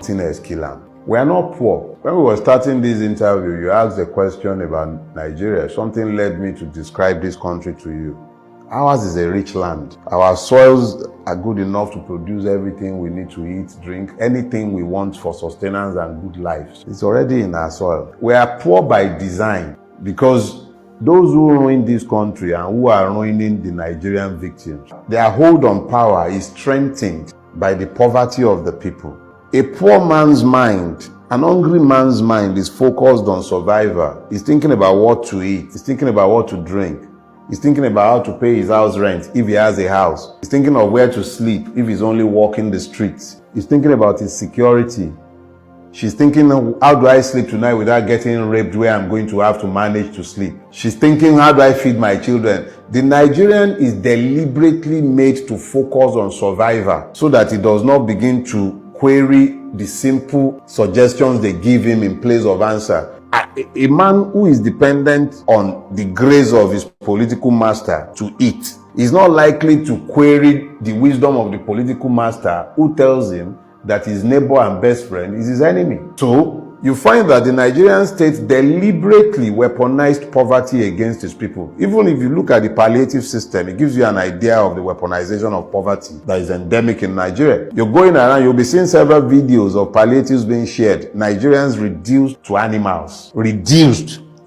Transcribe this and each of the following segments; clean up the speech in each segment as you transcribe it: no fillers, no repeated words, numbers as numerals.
nothing else kill them. We are not poor. When we were starting this interview, you asked a question about Nigeria. Something led me to describe this country to you. Ours is a rich land. Our soils are good enough to produce everything we need to eat, drink, anything we want for sustenance and good lives. It's already in our soil. We are poor by design because those who ruin this country and who are ruining the Nigerian victims, their hold on power is strengthened by the poverty of the people. A poor man's mind, an hungry man's mind is focused on survival. He's thinking about what to eat. He's thinking about what to drink. He's thinking about how to pay his house rent if he has a house. He's thinking of where to sleep if he's only walking the streets. He's thinking about his security. She's thinking, how do I sleep tonight without getting raped where I'm going to have to manage to sleep? She's thinking, how do I feed my children? The Nigerian is deliberately made to focus on survival so that he does not begin to query the simple suggestions they give him in place of answer. A man who is dependent on the grace of his political master to eat is not likely to query the wisdom of the political master who tells him that his neighbor and best friend is his enemy. So, you find that the Nigerian state deliberately weaponized poverty against its people. Even if you look at the palliative system, it gives you an idea of the weaponization of poverty that is endemic in Nigeria. You're going around, you'll be seeing several videos of palliatives being shared. Nigerians reduced to animals.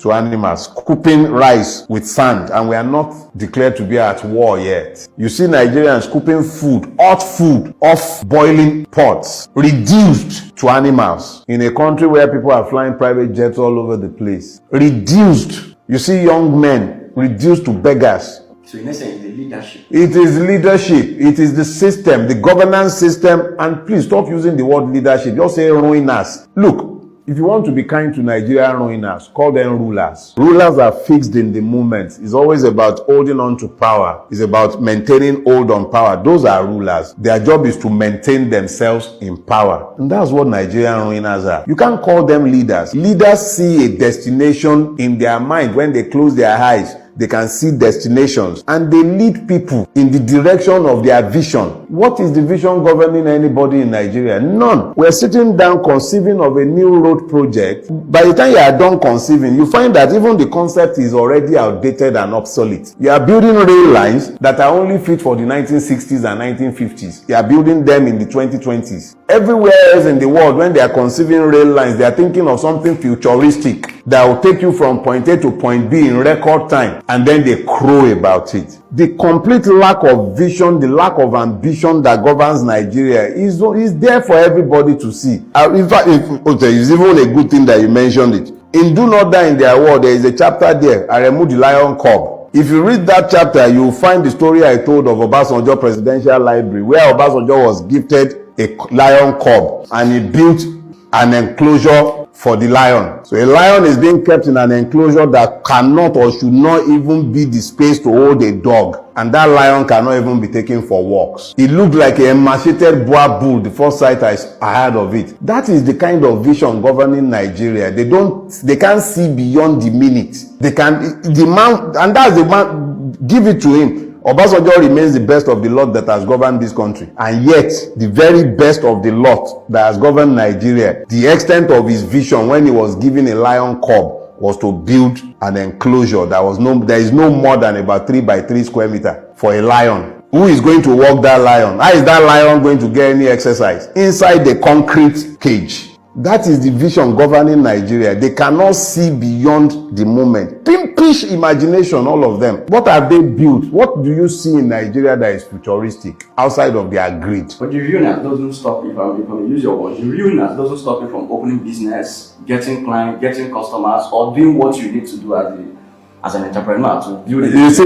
Scooping rice with sand, and we are not declared to be at war yet. You see Nigerians scooping food, hot food, off boiling pots, reduced to animals in a country where people are flying private jets all over the place. Reduced. You see young men reduced to beggars. So in essence, the leadership. It is leadership. It is the system, the governance system. And please stop using the word leadership. Just say ruiners. Look, if you want to be kind to Nigerian ruiners, call them rulers. Rulers are fixed in the moment. It's always about holding on to power. It's about maintaining hold on power. Those are rulers. Their job is to maintain themselves in power. And that's what Nigerian ruiners are. You can't call them leaders. Leaders see a destination in their mind. When they close their eyes, they can see destinations and they lead people in the direction of their vision. What is the vision governing anybody in Nigeria? None. We're sitting down conceiving of a new road project. By the time you are done conceiving, you find that even the concept is already outdated and obsolete. You are building rail lines that are only fit for the 1960s and 1950s. You are building them in the 2020s. Everywhere else in the world, when they are conceiving rail lines, they are thinking of something futuristic that will take you from point A to point B in record time, and then they crow about it. The complete lack of vision, the lack of ambition that governs Nigeria is there for everybody to see. In fact, it's even a good thing that you mentioned it. In Do Not Die in Their War, there is a chapter there, I Remove the Lion Cub. If you read that chapter, you will find the story I told of Obasanjo Presidential Library, where Obasanjo was gifted a lion cub and he built an enclosure for the lion. So a lion is being kept in an enclosure that cannot or should not even be the space to hold a dog. And that lion cannot even be taken for walks. It looked like an emaciated boar bull the first sight I had of it. That is the kind of vision governing Nigeria. They can't see beyond the minute. And that's the man, give it to him. Obasanjo remains the best of the lot that has governed this country. And yet, the very best of the lot that has governed Nigeria, the extent of his vision when he was given a lion cub was to build an enclosure there is no more than about 3 by 3 square meters for a lion. Who is going to walk that lion? How is that lion going to get any exercise? Inside the concrete cage. That is the vision governing Nigeria. They cannot see beyond the moment. Pimpish imagination, all of them. What have they built? What do you see in Nigeria that is futuristic outside of their greed? But the realness doesn't stop you from use your words. The realness doesn't stop you from opening business, getting clients, getting customers, or doing what you need to do as an entrepreneur to build it. You see,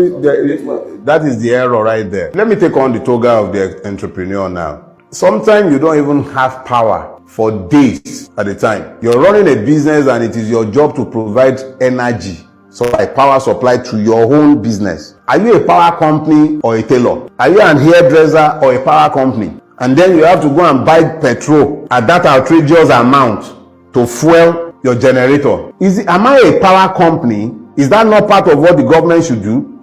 that is the error right there. Let me take on the toga of the entrepreneur now. Sometimes you don't even have power for days at a time. You're running a business and it is your job to provide energy, power supply to your own business. Are you a power company or a tailor? Are you an hairdresser or a power company? And then you have to go and buy petrol at that outrageous amount to fuel your generator. Am I a power company? Is that not part of what the government should do?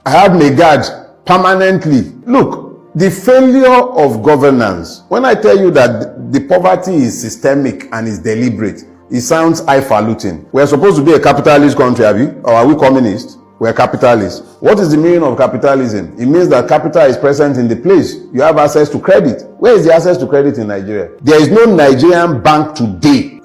I have Megad permanently. Look, The failure of governance, when I tell you that the poverty is systemic and is deliberate, it sounds highfalutin. We're supposed to be a capitalist country, are we? Or are we communist? We're capitalists. What is the meaning of capitalism? It means that capital is present in the place. You have access to credit. Where is the access to credit in Nigeria? There is no Nigerian bank today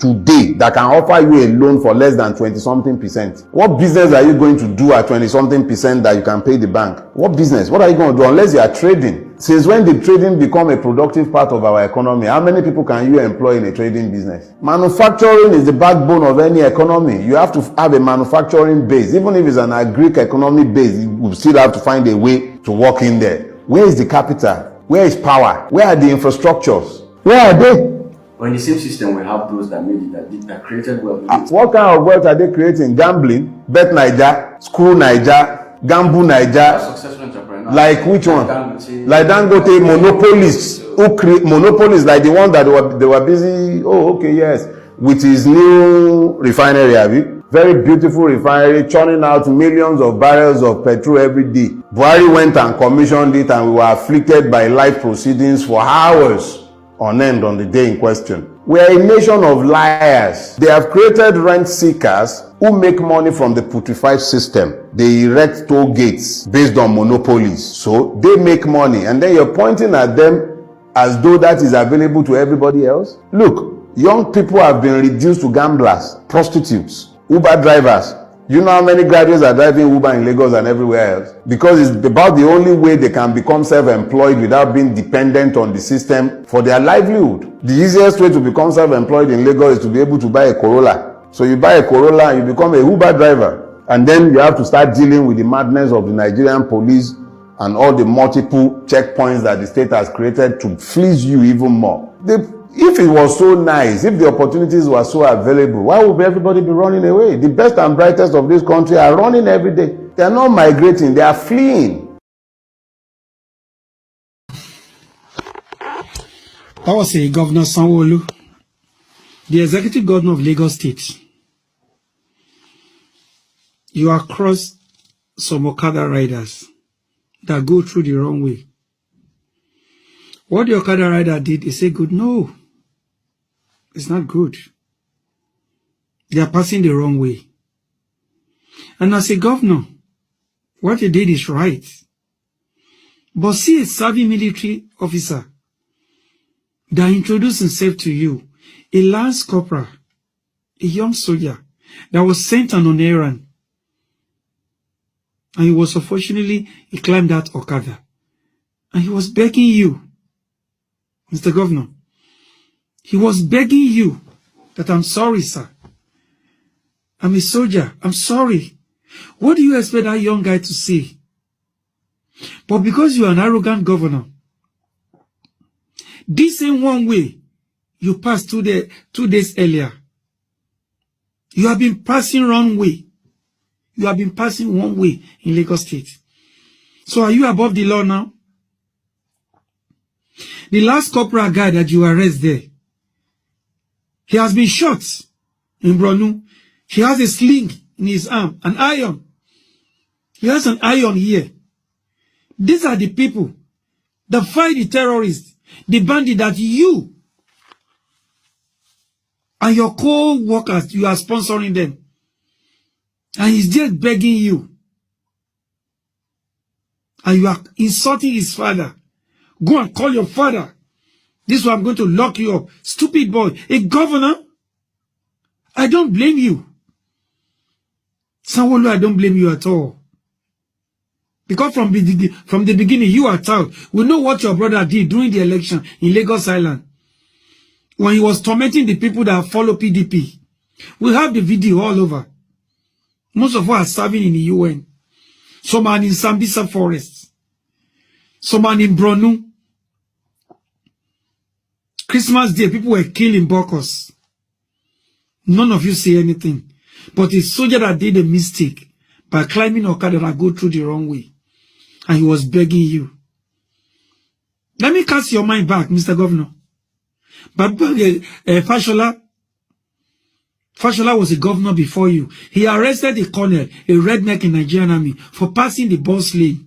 that can offer you a loan for less than 20-something%. What business are you going to do at 20-something% that you can pay the bank? What business? What are you going to do unless you are trading? Since when did trading become a productive part of our economy? How many people can you employ in a trading business? Manufacturing is the backbone of any economy. You have to have a manufacturing base. Even if it's an agric economy base, you will still have to find a way to work in there. Where is the capital? Where is power? Where are the infrastructures? Where are they? But in the same system, we have those that made it, that created wealth. What kind of wealth are they creating? Gambling, Bet Naija, Screw Naija, Gamble Naija. Successful entrepreneurs. Like which one? Like Dangote, monopolists. Who create monopolists like the one that they were busy? Oh, okay, yes, with his new refinery, have you? Very beautiful refinery, churning out millions of barrels of petrol every day. Buhari went and commissioned it, and we were afflicted by life proceedings for hours on end on the day in question. We are a nation of liars. They have created rent seekers who make money from the putrefied system. They erect toll gates based on monopolies. So they make money, and then you're pointing at them as though that is available to everybody else. Look, young people have been reduced to gamblers, prostitutes, Uber drivers. You know how many graduates are driving Uber in Lagos and everywhere else? Because it's about the only way they can become self-employed without being dependent on the system for their livelihood. The easiest way to become self-employed in Lagos is to be able to buy a Corolla. So you buy a Corolla, you become a Uber driver. And then you have to start dealing with the madness of the Nigerian police and all the multiple checkpoints that the state has created to fleece you even more. If it was so nice, if the opportunities were so available, why would everybody be running away? The best and brightest of this country are running every day. They are not migrating, they are fleeing. That was a Governor Sanwo-Olu, the executive governor of Lagos State. You are across some Okada riders that go through the wrong way. What the Okada rider did is say, good, no. It's not good. They are passing the wrong way. And as a governor, what he did is right. But see a serving military officer that introduced himself to you, a lance corporal, a young soldier that was sent on an errand. And he was unfortunately, he climbed that Okada. And he was begging you, Mr. Governor, he was begging you that I'm sorry, sir. I'm a soldier. I'm sorry. What do you expect that young guy to say? But because you're an arrogant governor, this ain't one way you passed 2 days earlier. You have been passing wrong way. You have been passing one way in Lagos State. So are you above the law now? The last corporal guy that you arrest there, he has been shot in Bronu. He has a sling in his arm, an iron. He has an iron here. These are the people that fight the terrorists, the bandit that you and your co-workers, you are sponsoring them. And he's just begging you. And you are insulting his father. Go and call your father. This is why I'm going to lock you up. Stupid boy. A governor? I don't blame you. Sanwo-Olu, I don't blame you at all. Because from the beginning, you are out. We know what your brother did during the election in Lagos Island. When he was tormenting the people that follow PDP. We have the video all over. Most of us are serving in the UN. Some are in Sambisa Forest. Some are in Bronu. Christmas Day, people were killing Bokos. None of you say anything. But a soldier that did a mistake by climbing Okada and go through the wrong way. And he was begging you. Let me cast your mind back, Mr. Governor. But Fashola was a governor before you. He arrested a colonel, a redneck in Nigerian army, for passing the bus lane.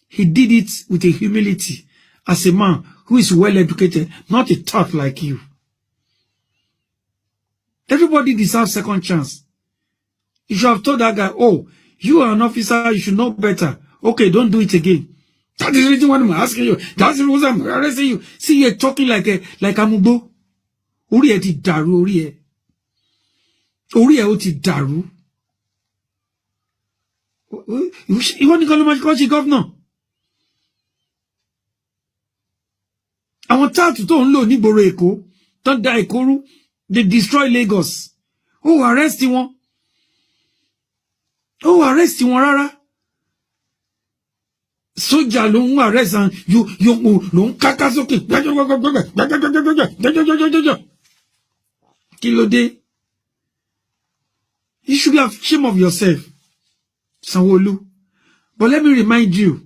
He did it with a humility as a man who is well educated, not a thought like you. Everybody deserves second chance. You should have told that guy, oh, you are an officer, you should know better. Okay, don't do it again. That is the reason why I'm asking you. That's the reason I'm arresting you. See, you're talking like Amubo. Ori e ti daru, ori e. Ori e o ti daru. You want to call him a governor? Àwọn táàtù tó ń lò nígboro Èkó tó ń da Èkó rú, they destroy Lagos. Oh, arrest wọn. Oh, arrest wọn rárá. Sójà ló ń arrest and you ló ń káká sókè. Kí ló dé? You should be ashamed of yourself, Sanwo-Olu. But let me remind you,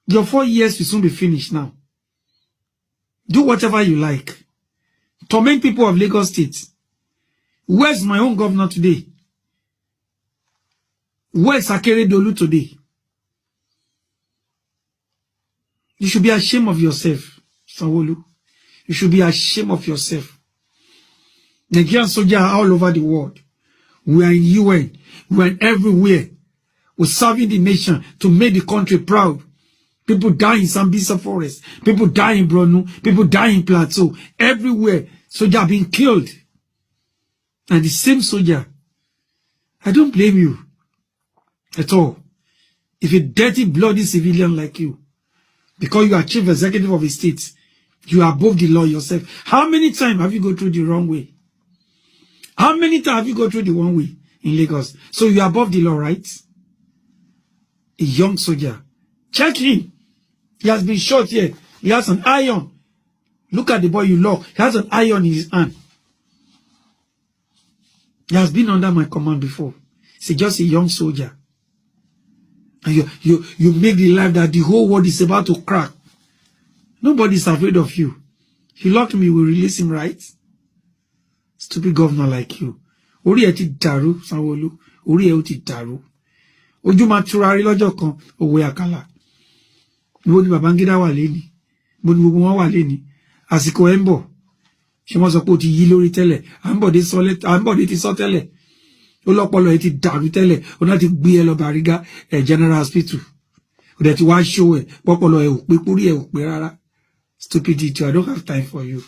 your 4 years will soon be finished now. Do whatever you like. Torment people of Lagos State. Where's my own governor today? Where's Akeredolu today? You should be ashamed of yourself, Sanwo-Olu. You should be ashamed of yourself. Nigerian soldiers are all over the world. We are in UN. We are everywhere. We're serving the nation to make the country proud. People die in Sambisa Forest. People die in Bronu. People die in Plateau. Everywhere, soldiers are being killed. And the same soldier, I don't blame you at all. If a dirty, bloody civilian like you, because you are chief executive of a state, you are above the law yourself. How many times have you gone through the wrong way? How many times have you gone through the wrong way in Lagos? So you are above the law, right? A young soldier. Check him. He has been shot here. He has an iron. Look at the boy you love. He has an iron in his hand. He has been under my command before. He's just a young soldier. And you make the life that the whole world is about to crack. Nobody's afraid of you. If you lock me, we'll release him, right? Stupid governor like you. Ori e ti daru, Sanwo-Olu. Ori e ti daru. Ojú ma turari lọ́jọ́ kan, òwe àkàlà. Mo ní Babangida wà lẹ́ni. Mo ní gbogbo wọn wà lẹ́ni. Àsìkò ẹ̀ ń bọ̀. Ṣé wọ́n sọ pé ó ti yí lórí tẹ́lẹ̀. Àǹbọ̀dé ti sọ tẹ́lẹ̀. Ó lọ́pọlọ ẹ̀ ti dàrú tẹ́lẹ̀. Ó náà ti gbé ẹ lọ Bariga General Hospital. Ó dẹ̀ ti wá show ẹ̀. Pọ́pọlọ ẹ̀ ò pé, pórí ẹ̀ ò pé rárá. Stupidity, I don't have time for you.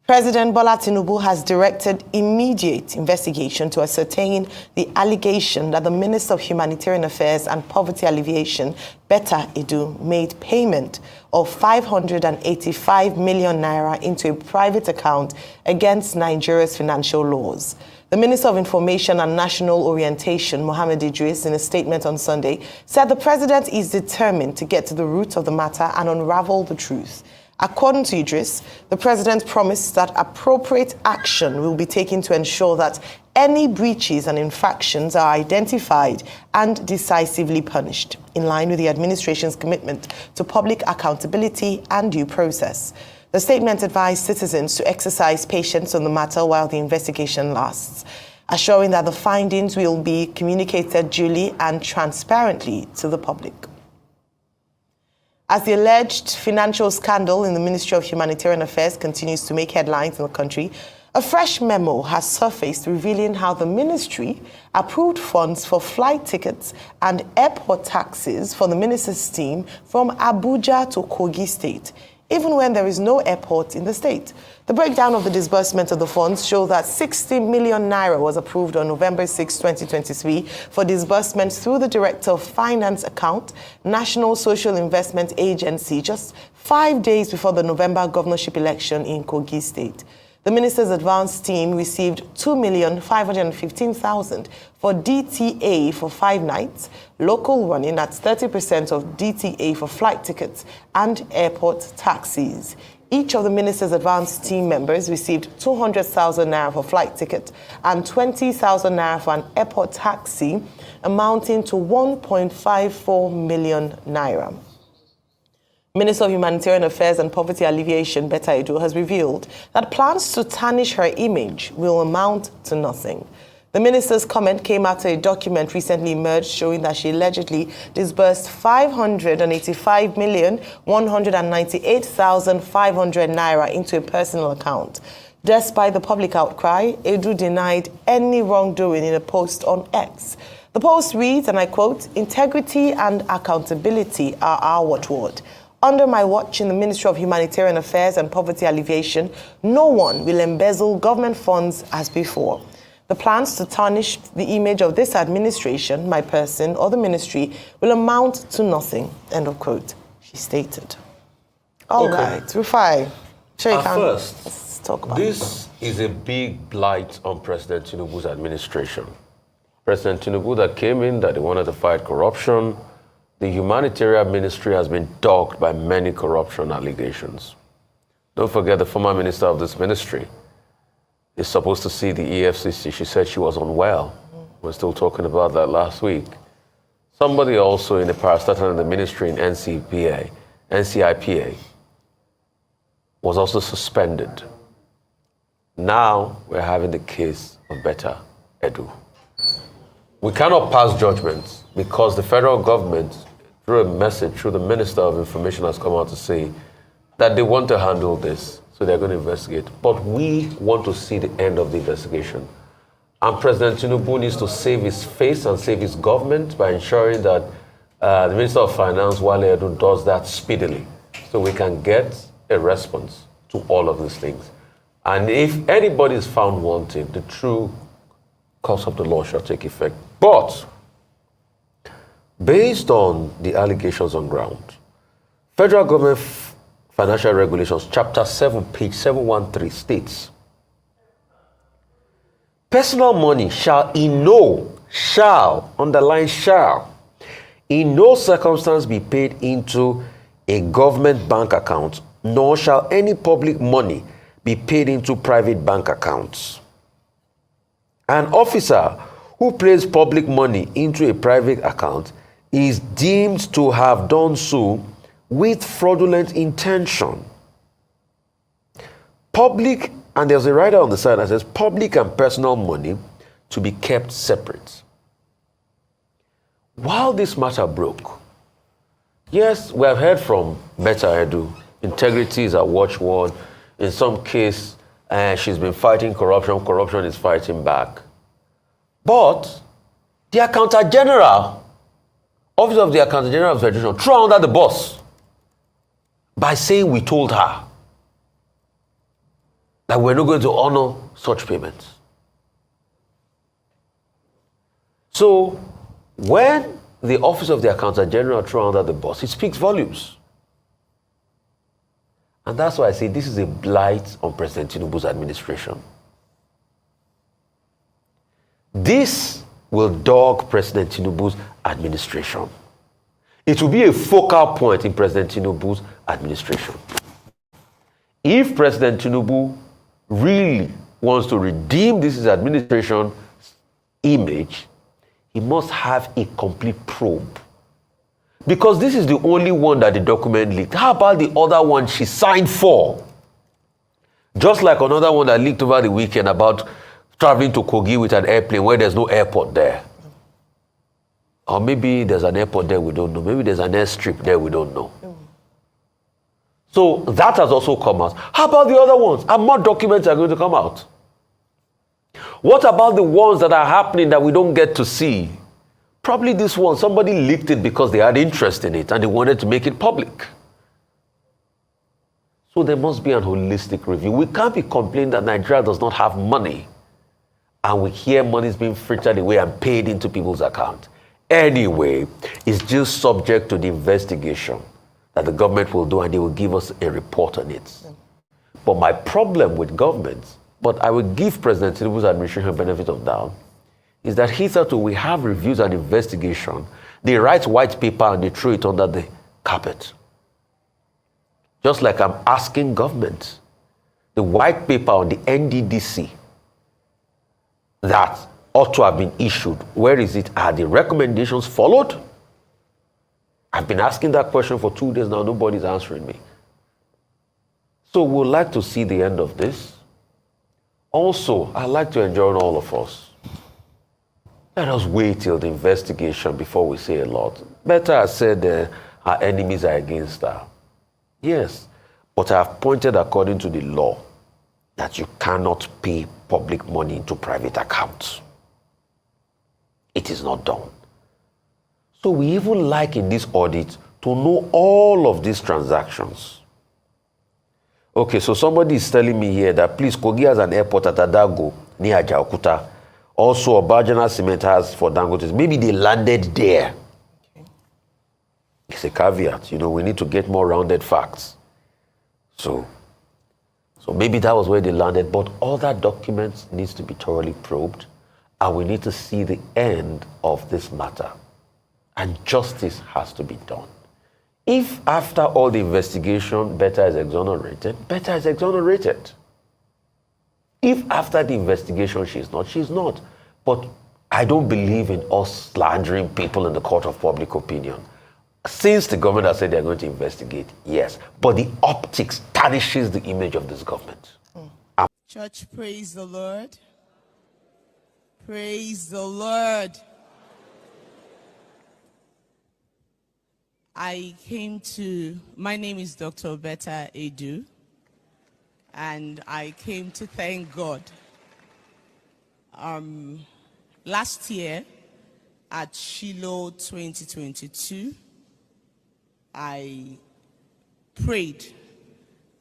President Bola Tinubu has directed immediate investigation to ascertain the allegation that the Minister of Humanitarian Affairs and Poverty Alleviation, Betta Edu, made payment of 585 million naira into a private account against Nigeria's financial laws. The Minister of Information and National Orientation, Mohammed Idris, in a statement on Sunday, said the president is determined to get to the root of the matter and unravel the truth. According to Idris, the president promised that appropriate action will be taken to ensure that any breaches and infractions are identified and decisively punished, in line with the administration's commitment to public accountability and due process. The statement advised citizens to exercise patience on the matter while the investigation lasts, assuring that the findings will be communicated duly and transparently to the public. As the alleged financial scandal in the Ministry of Humanitarian Affairs continues to make headlines in the country, a fresh memo has surfaced revealing how the ministry approved funds for flight tickets and airport taxes for the minister's team from Abuja to Kogi State, even when there is no airport in the state. The breakdown of the disbursement of the funds show that 60 million naira was approved on November 6, 2023 for disbursement through the Director of Finance account, National Social Investment Agency, just 5 days before the November governorship election in Kogi State. The minister's advance team received 2,515,000 for DTA for 5 nights, local running at 30% of DTA for flight tickets and airport taxis. Each of the minister's advance team members received 200,000 naira for flight ticket and 20,000 naira for an airport taxi, amounting to 1.54 million naira. Minister of Humanitarian Affairs and Poverty Alleviation, Betta Edu, has revealed that plans to tarnish her image will amount to nothing. The minister's comment came after a document recently emerged showing that she allegedly disbursed 585,198,500 naira into a personal account. Despite the public outcry, Edu denied any wrongdoing in a post on X. The post reads, and I quote, "Integrity and accountability are our watchword. Under my watch in the Ministry of Humanitarian Affairs and Poverty Alleviation, no one will embezzle government funds as before. The plans to tarnish the image of this administration, my person, or the ministry will amount to nothing," end of quote, she stated. All right, Rufai. Let's talk about this is a big blight on President Tinubu's administration. President Tinubu that came in, that he wanted to fight corruption. The humanitarian ministry has been dogged by many corruption allegations. Don't forget the former minister of this ministry is supposed to see the EFCC. She said she was unwell. We're still talking about that last week. Somebody also in the parastatal in the ministry in NCIPA was also suspended. Now we're having the case of Betta Edu. We cannot pass judgments because the federal government, through a message, through the Minister of Information, has come out to say that they want to handle this, so they're going to investigate. But we want to see the end of the investigation. And President Tinubu needs to save his face and save his government by ensuring that the Minister of Finance, Wale Edu, does that speedily, so we can get a response to all of these things. And if anybody is found wanting, the true course of the law shall take effect. But based on the allegations on ground, Federal Government Financial Regulations, Chapter 7, page 713 states, personal money shall, underline shall, in no circumstance be paid into a government bank account, nor shall any public money be paid into private bank accounts. An officer who pays public money into a private account is deemed to have done so with fraudulent intention. Public, and there's a rider on the side that says public and personal money to be kept separate. While this matter broke, yes, we have heard from Betta Edu. Integrity is a watchword. In some case, she's been fighting corruption. Corruption is fighting back. But the Accountant General, Office of the Accountant General of the Federation, threw under the bus by saying we told her that we're not going to honor such payments. So when the Office of the Accountant General threw under the bus, it speaks volumes. And that's why I say this is a blight on President Tinubu's administration. This will dog President Tinubu's administration. It will be a focal point in President Tinubu's administration. If President Tinubu really wants to redeem this administration image, he must have a complete probe. Because this is the only one that the document leaked. How about the other one she signed for? Just like another one that leaked over the weekend about traveling to Kogi with an airplane where there's no airport there. Or maybe there's an airport there, we don't know. Maybe there's an airstrip there, we don't know. So that has also come out. How about the other ones? And more documents are going to come out. What about the ones that are happening that we don't get to see? Probably this one, somebody leaked it because they had interest in it and they wanted to make it public. So there must be an holistic review. We can't be complaining that Nigeria does not have money and we hear money is being filtered away and paid into people's accounts. Anyway, it's just subject to the investigation that the government will do and they will give us a report on it. But my problem with government, but I will give President Tinubu's administration a benefit of doubt, is that hitherto we have reviews and investigation. They write white paper and they throw it under the carpet. Just like I'm asking government, the white paper on the NDDC that ought to have been issued, where is it? Are the recommendations followed? I've been asking that question for 2 days now, nobody's answering me. So we'd like to see the end of this. Also, I'd like to enjoin all of us Let us wait till the investigation before we say a lot. Betta has said our enemies are against her. Yes, but I have pointed according to the law that you cannot pay public money into private accounts. It is not done. So we even like in this audit to know all of these transactions. Okay, so somebody is telling me here that please, Kogi has an airport at Adago near Ajaokuta. Also, Obajana Cement has for Dangote. Maybe they landed there. Okay. It's a caveat. We need to get more rounded facts. So maybe that was where they landed. But all that documents needs to be thoroughly probed. And we need to see the end of this matter. And justice has to be done. If after all the investigation, Betta is exonerated, Betta is exonerated. If after the investigation she's not. But I don't believe in us slandering people in the court of public opinion. Since the government has said they're going to investigate, yes. But the optics tarnishes the image of this government. Church, praise the Lord. Praise the Lord. My name is Dr. Betta Edu, and I came to thank God. Last year at Shiloh 2022, I prayed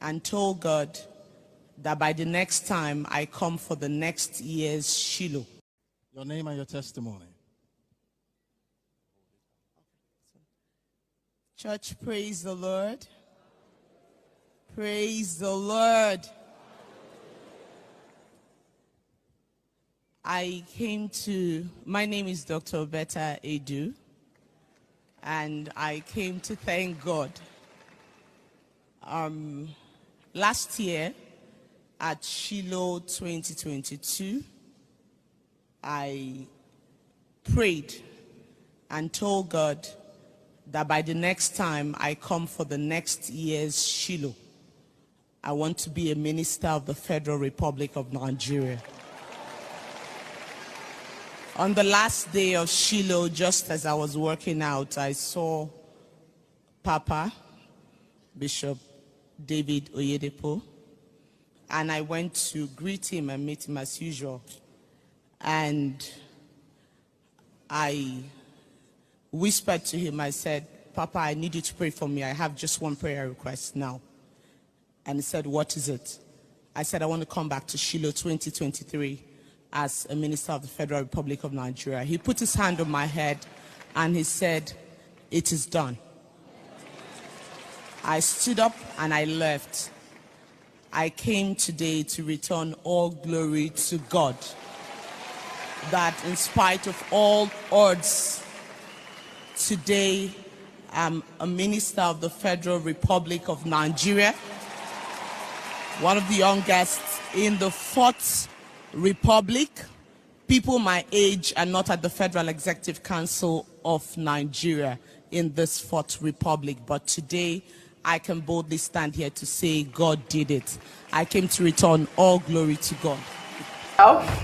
and told God that by the next time I come for the next year's Shiloh. Your name and your testimony. Church, praise the Lord. Praise the Lord. My name is Dr. Betta Edu, and I came to thank God. Last year at Shiloh 2022, I prayed and told God that by the next time I come for the next year's Shiloh, I want to be a minister of the Federal Republic of Nigeria. On the last day of Shiloh, just as I was working out, I saw Papa, Bishop David Oyedepo, and I went to greet him and meet him as usual. And I whispered to him, I said, Papa, I need you to pray for me. I have just one prayer request now. And he said, what is it? I said, I want to come back to Shiloh 2023 as a minister of the Federal Republic of Nigeria. He put his hand on my head and he said, it is done. I stood up and I left. I came today to return all glory to God, that in spite of all odds, today I'm a minister of the Federal Republic of Nigeria, one of the youngest in the Fourth Republic. People my age are not at the Federal Executive Council of Nigeria in this Fourth Republic, but today I can boldly stand here to say God did it. I came to return all glory to God.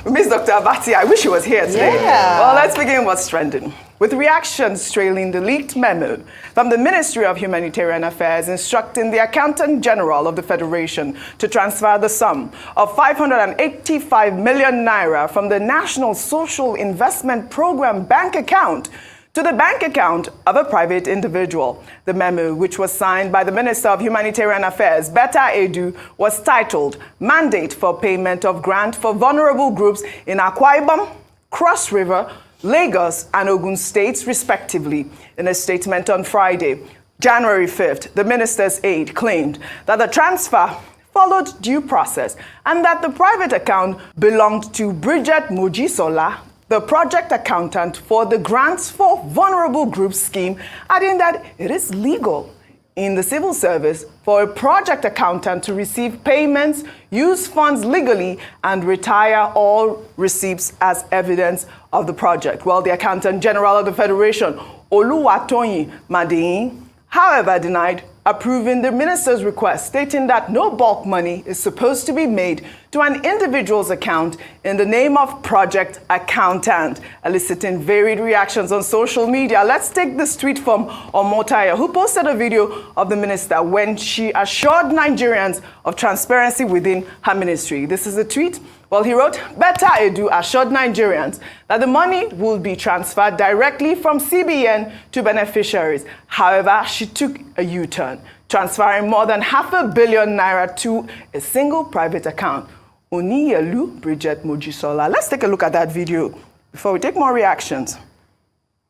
Miss Dr. Abati, I wish she was here today. Yeah. Well, let's begin what's trending. With reactions trailing the leaked memo from the Ministry of Humanitarian Affairs instructing the Accountant General of the Federation to transfer the sum of 585 million naira from the National Social Investment Program bank account to the bank account of a private individual. The memo, which was signed by the Minister of Humanitarian Affairs, Betta Edu, was titled Mandate for Payment of Grant for Vulnerable Groups in Akwa Ibom, Cross River, Lagos, and Ogun states, respectively. In a statement on Friday, January 5th, the minister's aide claimed that the transfer followed due process and that the private account belonged to Bridget Mojisola, the project accountant for the Grants for Vulnerable Groups scheme, adding that it is legal in the civil service for a project accountant to receive payments, use funds legally, and retire all receipts as evidence of the project. Well, the Accountant General of the Federation, Oluwatoyin Madeyin, however, denied approving the minister's request, stating that no bulk money is supposed to be made to an individual's account in the name of project accountant, eliciting varied reactions on social media. Let's take this tweet from Omotaya, who posted a video of the minister when she assured Nigerians of transparency within her ministry. This is a tweet. Well, he wrote, Betta Edu assured Nigerians that the money will be transferred directly from CBN to beneficiaries. However, she took a U-turn, transferring more than ₦500 million to a single private account. Oniyelu Bridget Mojisola. Let's take a look at that video before we take more reactions.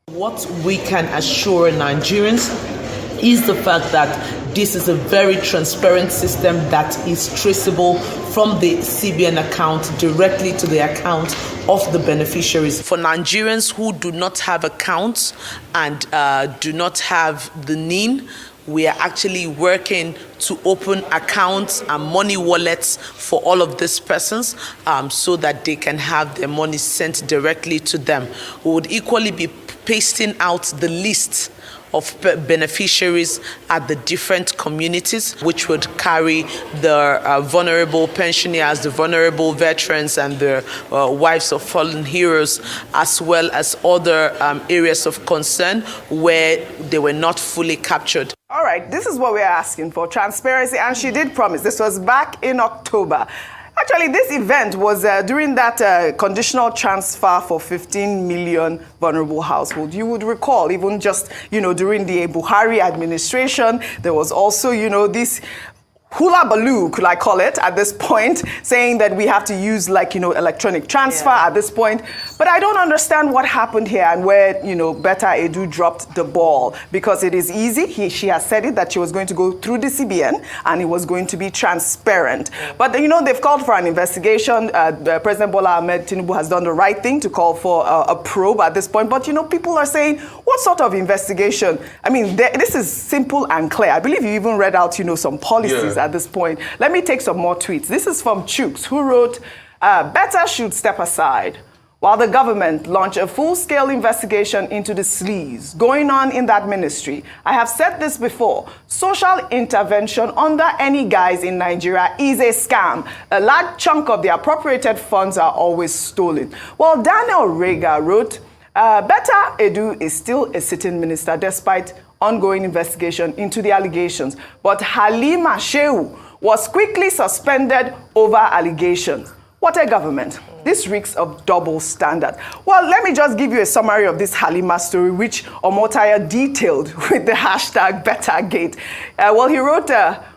What we can assure Nigerians is the fact that this is a very transparent system that is traceable from the CBN account directly to the account of the beneficiaries. For Nigerians who do not have accounts and do not have the NIN, we are actually working to open accounts and money wallets for all of these persons so that they can have their money sent directly to them. We would equally be pasting out the list of beneficiaries at the different communities, which would carry the vulnerable pensioners, the vulnerable veterans, and the wives of fallen heroes, as well as other areas of concern where they were not fully captured. All right, this is what we're asking for, transparency, and she did promise. This was back in October. Actually, this event was during that conditional transfer for 15 million vulnerable households. You would recall, even just, during the Buhari administration, there was also, this hula baloo, could I call it, at this point, saying that we have to use electronic transfer at this point. But I don't understand what happened here and where, Betta Edu dropped the ball, because it is easy. She has said it that she was going to go through the CBN and it was going to be transparent. But, they've called for an investigation. President Bola Ahmed Tinubu has done the right thing to call for a probe at this point. But, people are saying, what sort of investigation? I mean, this is simple and clear. I believe you even read out, some policies at this point. Let me take some more tweets. This is from Chooks, who wrote, Betta should step aside while the government launch a full-scale investigation into the sleaze going on in that ministry. I have said this before. Social intervention under any guise in Nigeria is a scam. A large chunk of the appropriated funds are always stolen. Well, Daniel Rega wrote, Betta Edu is still a sitting minister despite ongoing investigation into the allegations. But Halima Shehu was quickly suspended over allegations. What a government. This reeks of double standard. Well, let me just give you a summary of this Halima story, which Omotaya detailed with the hashtag BettaGate. He wrote,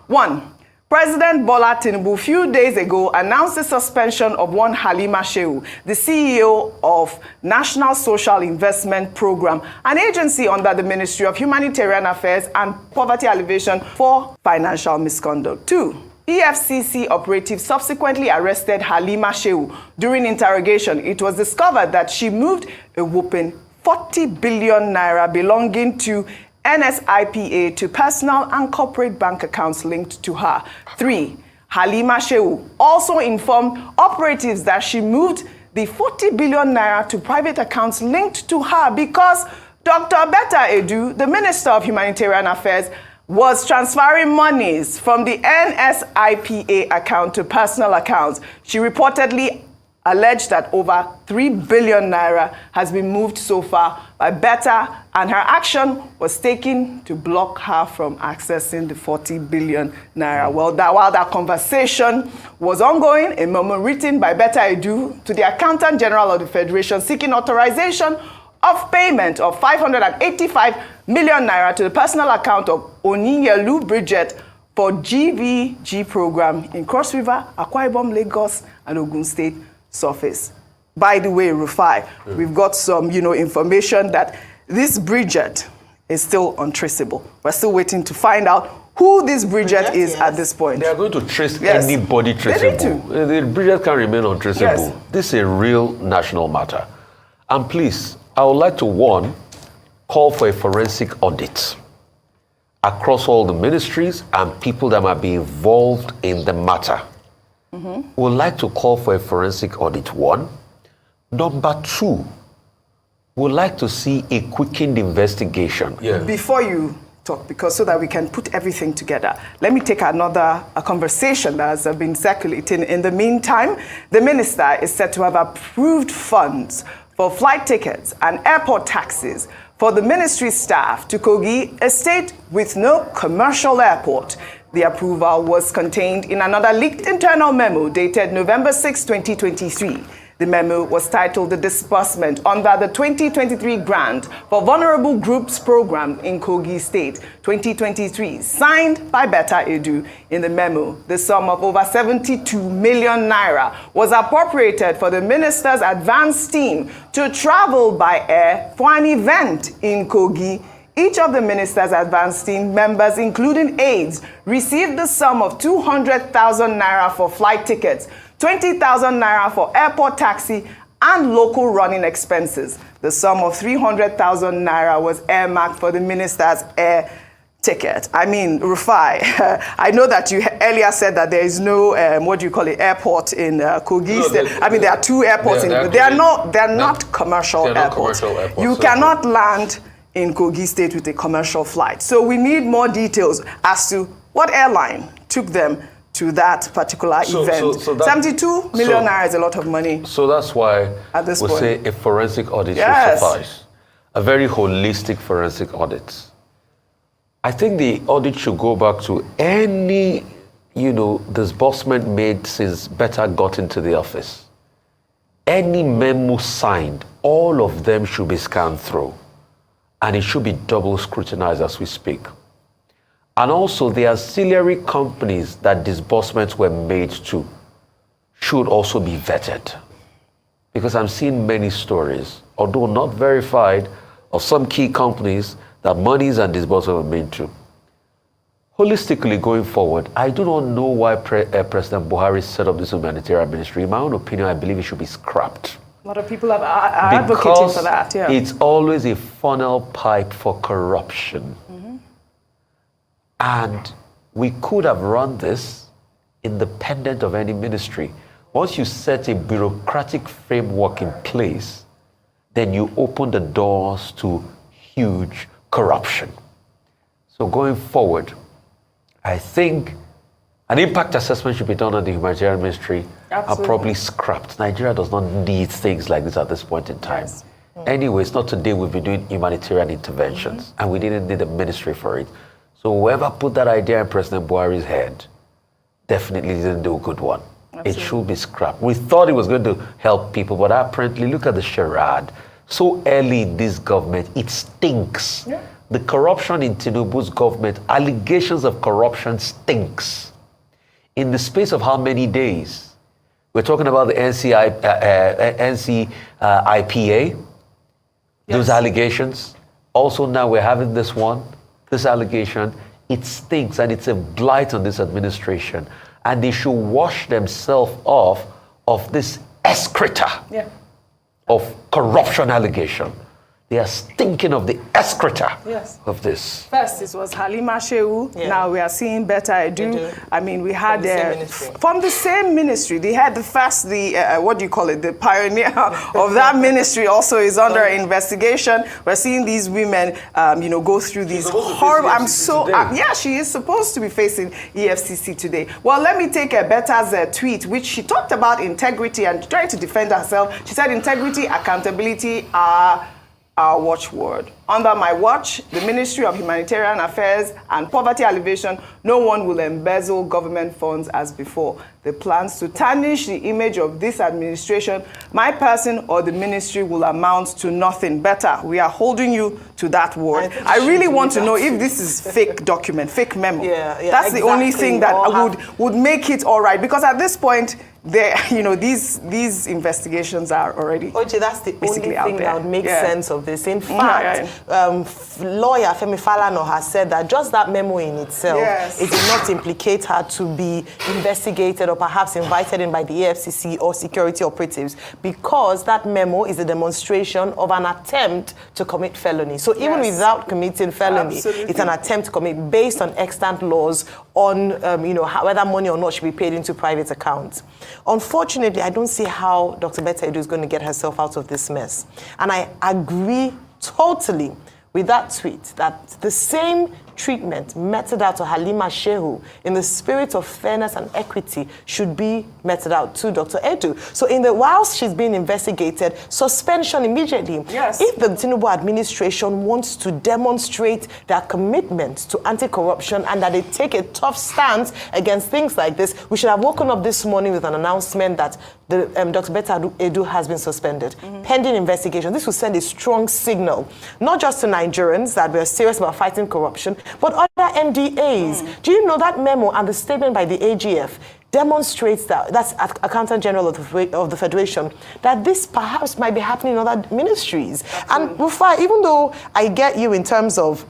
1. President Bola Tinubu, a few days ago, announced the suspension of one Halima Shehu, the CEO of National Social Investment Program, an agency under the Ministry of Humanitarian Affairs and Poverty Alleviation for financial misconduct. 2. EFCC operatives subsequently arrested Halima Shehu. During interrogation, it was discovered that she moved a whopping 40 billion naira belonging to NSIPA to personal and corporate bank accounts linked to her. 3. Halima Shehu also informed operatives that she moved the 40 billion naira to private accounts linked to her because Dr. Betta Edu, the Minister of Humanitarian Affairs, was transferring monies from the NSIPA account to personal accounts. She reportedly alleged that over 3 billion naira has been moved so far by Betta, and her action was taken to block her from accessing the 40 billion naira. Well, while that conversation was ongoing, a memo written by Betta Edu to the Accountant General of the Federation seeking authorization of payment of 585 million naira to the personal account of Oniyelu Bridget for GVG program in Cross River, Akwa Ibom, Lagos, and Ogun State surface. By the way, Rufai, we've got some, information that this Bridget is still untraceable. We're still waiting to find out who this Bridget is at this point. They are going to trace anybody traceable. The Bridget can remain untraceable. Yes. This is a real national matter. And please, I would like to, call for a forensic audit across all the ministries and people that might be involved in the matter. We'd like to call for a forensic audit, 1. Number 2, we'd like to see a quickened investigation. Before you talk, because so that we can put everything together. Let me take another conversation that has been circulating. In the meantime, the minister is said to have approved funds for flight tickets and airport taxis for the ministry staff to Kogi, a state with no commercial airport. The approval was contained in another leaked internal memo dated November 6, 2023. The memo was titled The Disbursement under the 2023 Grant for Vulnerable Groups Program in Kogi State 2023, signed by Betta Edu. In the memo, the sum of over 72 million naira was appropriated for the minister's advance team to travel by air for an event in Kogi. Each of the minister's advance team members, including aides, received the sum of 200,000 naira for flight tickets, 20,000 naira for airport taxi and local running expenses. The sum of 300,000 naira was earmarked for the minister's air ticket. I mean, Rufai, I know that you earlier said that there is no, airport in Kogi State. There are two airports. They're not commercial airports. You cannot land in Kogi State with a commercial flight. So we need more details as to what airline took them to that particular event. 72 million naira is a lot of money. So that's why we say a forensic audit should suffice. A very holistic forensic audit. I think the audit should go back to any, disbursement made since Betta got into the office. Any memo signed, all of them should be scanned through. And it should be double scrutinized as we speak. And also, the auxiliary companies that disbursements were made to should also be vetted. Because I'm seeing many stories, although not verified, of some key companies that monies and disbursements were made to. Holistically, going forward, I do not know why President Buhari set up this humanitarian ministry. In my own opinion, I believe it should be scrapped. A lot of people are advocating for that. Yeah. It's always a funnel pipe for corruption. And we could have run this independent of any ministry. Once you set a bureaucratic framework in place, then you open the doors to huge corruption. So going forward, I think an impact assessment should be done on the humanitarian ministry. Absolutely. And probably scrapped. Nigeria does not need things like this at this point in time. Yes. Anyway, it's not today we'll be doing humanitarian interventions, and we didn't need a ministry for it. So whoever put that idea in President Buhari's head definitely didn't do a good one. Absolutely. It should be scrapped. We thought it was going to help people, but apparently, look at the charade. So early in this government, it stinks. Yeah. The corruption in Tinubu's government, allegations of corruption stinks. In the space of how many days? We're talking about the NCIPA, those allegations. Also now we're having this one, this allegation. It stinks and it's a blight on this administration. And they should wash themselves off of this excreta of corruption allegation. They are stinking of the excreta of this. First, it was Halima Shehu. Yeah. Now we are seeing Betta Edu. We had from the same ministry. They had the the pioneer of that ministry also is under investigation. We're seeing these women, go through these horrible. She is supposed to be facing EFCC today. Well, let me take Betta's tweet, which she talked about integrity and trying to defend herself. She said, "Integrity, accountability are our watchword. Under my watch, the Ministry of Humanitarian Affairs and Poverty Alleviation, no one will embezzle government funds as before. The plans to tarnish the image of this administration, my person or the ministry will amount to nothing. Betta, we are holding you to that word." I really want to know if this is fake document, fake memo. That's the only thing that would make it all right. Because at this point, these investigations are already that's the only thing that would make sense of this. In fact, lawyer Femi Falana has said that just that memo in itself it did not implicate her to be investigated or perhaps invited in by the EFCC or security operatives, because that memo is a demonstration of an attempt to commit felony. So even without committing felony, it's an attempt to commit based on extant laws on whether money or not should be paid into private accounts. Unfortunately, I don't see how Dr. Betta Edu is going to get herself out of this mess. And I agree totally with that tweet that the same treatment meted out to Halima Shehu in the spirit of fairness and equity should be meted out to Dr. Edu. So whilst she's being investigated, suspension immediately. Yes. If the Tinubu administration wants to demonstrate their commitment to anti-corruption and that they take a tough stance against things like this, we should have woken up this morning with an announcement that Dr. Betta Edu has been suspended, pending investigation. This will send a strong signal, not just to Nigerians that we are serious about fighting corruption, but other MDAs. Do you know that memo and the statement by the AGF demonstrates that's Accountant General of the Federation, that this perhaps might be happening in other ministries. Absolutely. And Rufai, even though I get you in terms of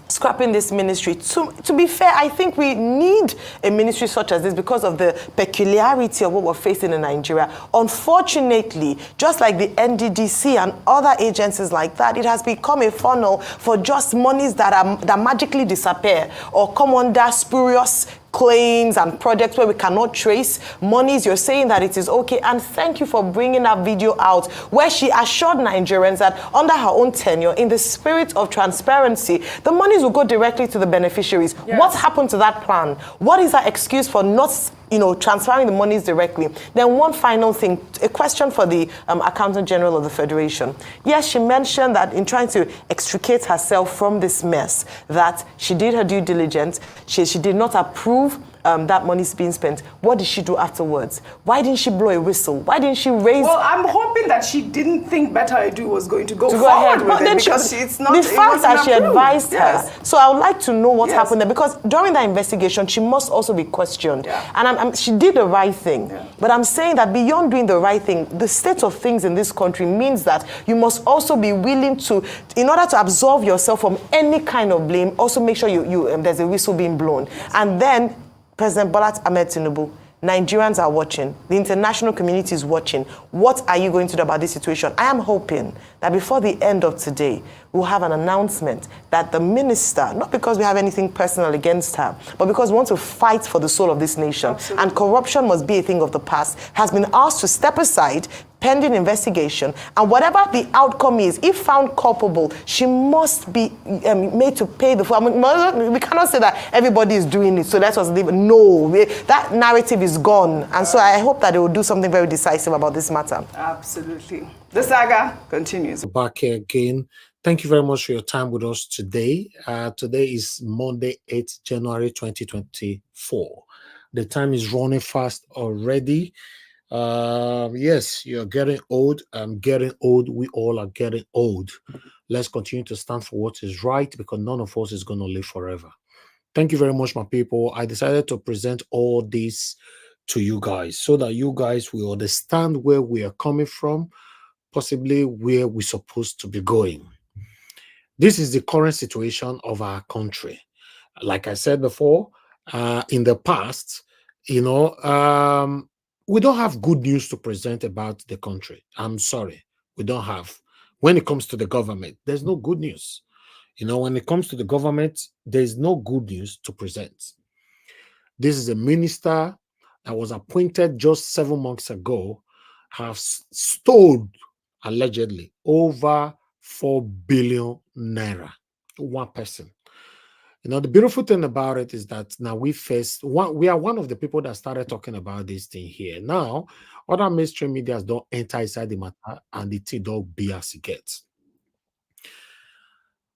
scrapping this ministry, to be fair, I think we need a ministry such as this because of the peculiarity of what we're facing in Nigeria. Unfortunately, just like the NDDC and other agencies like that, it has become a funnel for just monies that magically disappear or come under spurious claims and projects where we cannot trace monies. You're saying that it is okay, and thank you for bringing that video out where she assured Nigerians that under her own tenure, in the spirit of transparency, the monies will go directly to the beneficiaries. Yes. What happened to that plan? What is that excuse for not transferring the monies directly? Then one final thing, a question for the Accountant General of the Federation. Yes, she mentioned that in trying to extricate herself from this mess, that she did her due diligence, she did not approve that money is being spent. What did she do afterwards? Why didn't she blow a whistle? Why didn't she raise... Well, I'm hoping that she didn't think Betta Edu was going to go ahead forward with but then it because it's not... The fact that she advised Yes. her. So I would like to know what Yes. happened there, because during that investigation, she must also be questioned. Yeah. And she did the right thing. Yeah. But I'm saying that beyond doing the right thing, the state of things in this country means that you must also be willing to, in order to absolve yourself from any kind of blame, also make sure there's a whistle being blown. And then President Bola Ahmed Tinubu, Nigerians are watching. The international community is watching. What are you going to do about this situation? I am hoping that before the end of today, we'll have an announcement that the minister, not because we have anything personal against her, but because we want to fight for the soul of this nation, Absolutely. and corruption must be a thing of the past, has been asked to step aside pending investigation, and whatever the outcome is, if found culpable, she must be made to pay the full. I mean, we cannot say that everybody is doing it, so let us leave it. No, that narrative is gone, and so I hope that they will do something very decisive about this matter. Absolutely. The saga continues. Back here again. Thank you very much for your time with us today. Today is Monday, 8th January 2024. The time is running fast already. Yes, you're getting old. I'm getting old. We all are getting old. Let's continue to stand for what is right, because none of us is going to live forever. Thank you very much, my people. I decided to present all this to you guys so that you guys will understand where we are coming from, possibly where we're supposed to be going. This is the current situation of our country. Like I said before, in the past, we don't have good news to present about the country. I'm sorry, we don't have. When it comes to the government, there's no good news. When it comes to the government, there's no good news to present. This is a minister that was appointed just 7 months ago, have stole, allegedly, over 4 billion naira. One person. The beautiful thing about it is that now we are one of the people that started talking about this thing here. Now, other mainstream media don't enter inside the matter, and the thing don't be as it gets.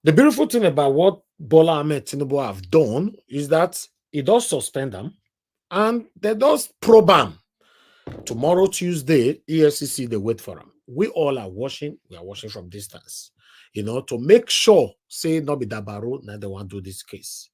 The beautiful thing about what Bola Ahmed Tinubu have done is that he does suspend them, and they does probe them. Tomorrow, Tuesday, EFCC, they wait for them. We all are watching. We are watching from distance, to make sure, say, not be Dabaru, now they want to do this case.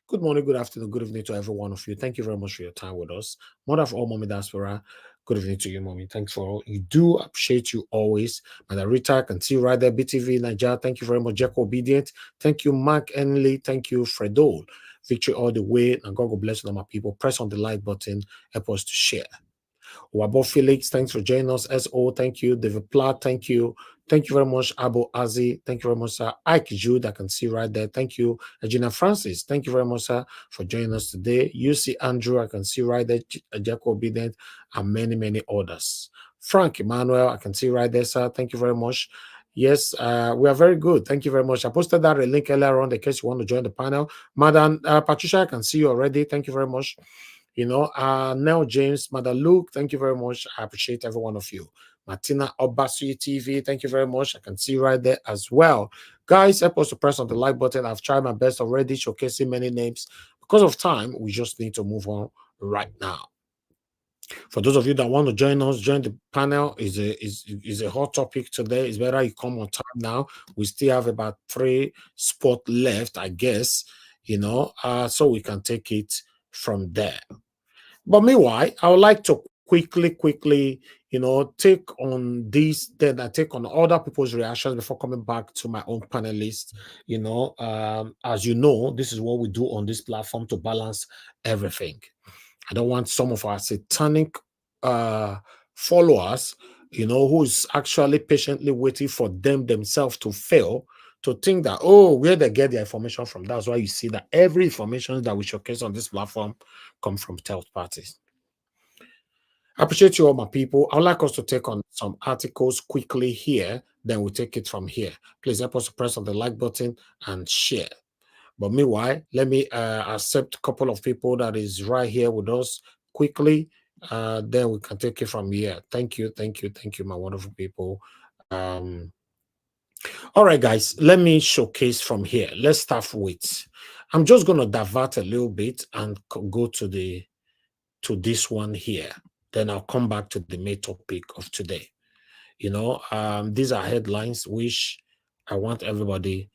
Good morning, good afternoon, good evening to every one of you. Thank you very much for your time with us. Mother of all, Mommy Diaspora, good evening to you, Mommy. Thanks for all. You do appreciate you always. Madam Rita, I can see right there, BTV, Nigeria. Thank you very much, Jack Obedient. Thank you, Mark Enley. Thank you, Fredo. Victory all the way, and God will bless you, my people. Press on the like button, help us to share. Wabo Felix, thanks for joining us. SO, thank you. David Platt, thank you. Thank you very much. Abo Azi, thank you very much, sir. Ike Jude, I can see right there. Thank you. Regina Francis, thank you very much, sir, for joining us today. UC Andrew, I can see right there. Jacob Obedient, and many, many others. Frank Emmanuel, I can see right there, sir. Thank you very much. Yes, we are very good. Thank you very much. I posted that link earlier on in case you want to join the panel. Madam Patricia, I can see you already. Thank you very much. You know, Nell James, Mother Luke, thank you very much. I appreciate every one of you. Martina Obasui TV, thank you very much. I can see you right there as well. Guys, help us to press on the like button. I've tried my best already, showcasing many names. Because of time, we just need to move on right now. For those of you that want to join us, join the panel. Is a hot topic today. It's better you come on time now. We still have about 3 spots left, I guess, you know, so we can take it from there. But meanwhile, I would like to quickly, you know, take on this, then I take on other people's reactions before coming back to my own panelists. You know, as you know, this is what we do on this platform to balance everything. I don't want some of our satanic followers, you know, who is actually patiently waiting for themselves to fail, to think that, oh, where they get their information from. That's why you see that every information that we showcase on this platform come from third parties. I appreciate you all, my people. I would like us to take on some articles quickly here, then we'll take it from here. Please help us to press on the like button and share. But meanwhile, let me accept a couple of people that is right here with us quickly. Then we can take it from here. Thank you, my wonderful people. All right, guys, let me showcase from here. Let's start with, I'm just going to divert a little bit and go to this one here. Then I'll come back to the main topic of today. You know, these are headlines which I want everybody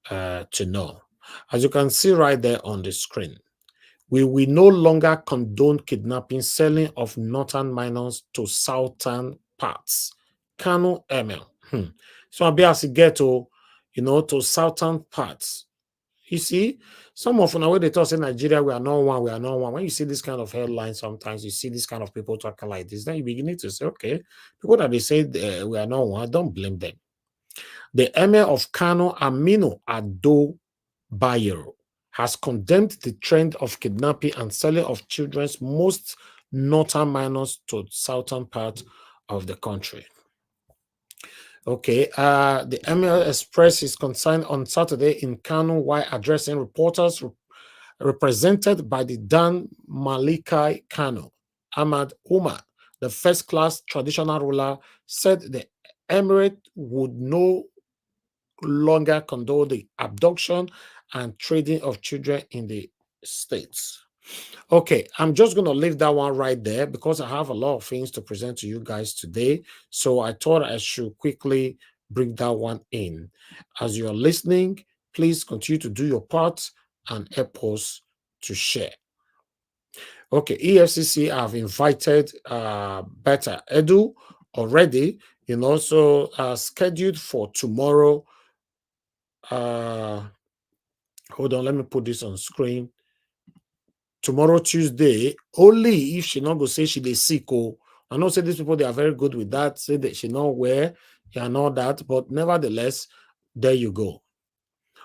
to know. As you can see right there on the screen, we will no longer condone kidnapping, selling of northern minors to southern parts. Kano ML. So I'll be able to get to, you know, to southern parts. You see, some of when they talk in Nigeria, we are not one. When you see this kind of headline, sometimes you see this kind of people talking like this, then you begin to say, okay, people that they say we are not one, don't blame them. The Emir of Kano, Aminu Ado Bayero, has condemned the trend of kidnapping and selling of children's most northern minors to southern part of the country. Okay, the Emir expressed his concern on Saturday in Kano while addressing reporters represented by the Dan Malikai Kano. Ahmad Umar, the first-class traditional ruler, said the emirate would no longer condone the abduction and trading of children in the states. Okay, I'm just going to leave that one right there because I have a lot of things to present to you guys today. So I thought I should quickly bring that one in. As you're listening, please continue to do your part and help us to share. Okay, EFCC have invited Betta Edu already, you know, so scheduled for tomorrow. Hold on, let me put this on screen. Tomorrow, Tuesday, only if she not go say she dey sick. Oh, I know say these people, they are very good with that, say that she know where and all that, but nevertheless, there you go.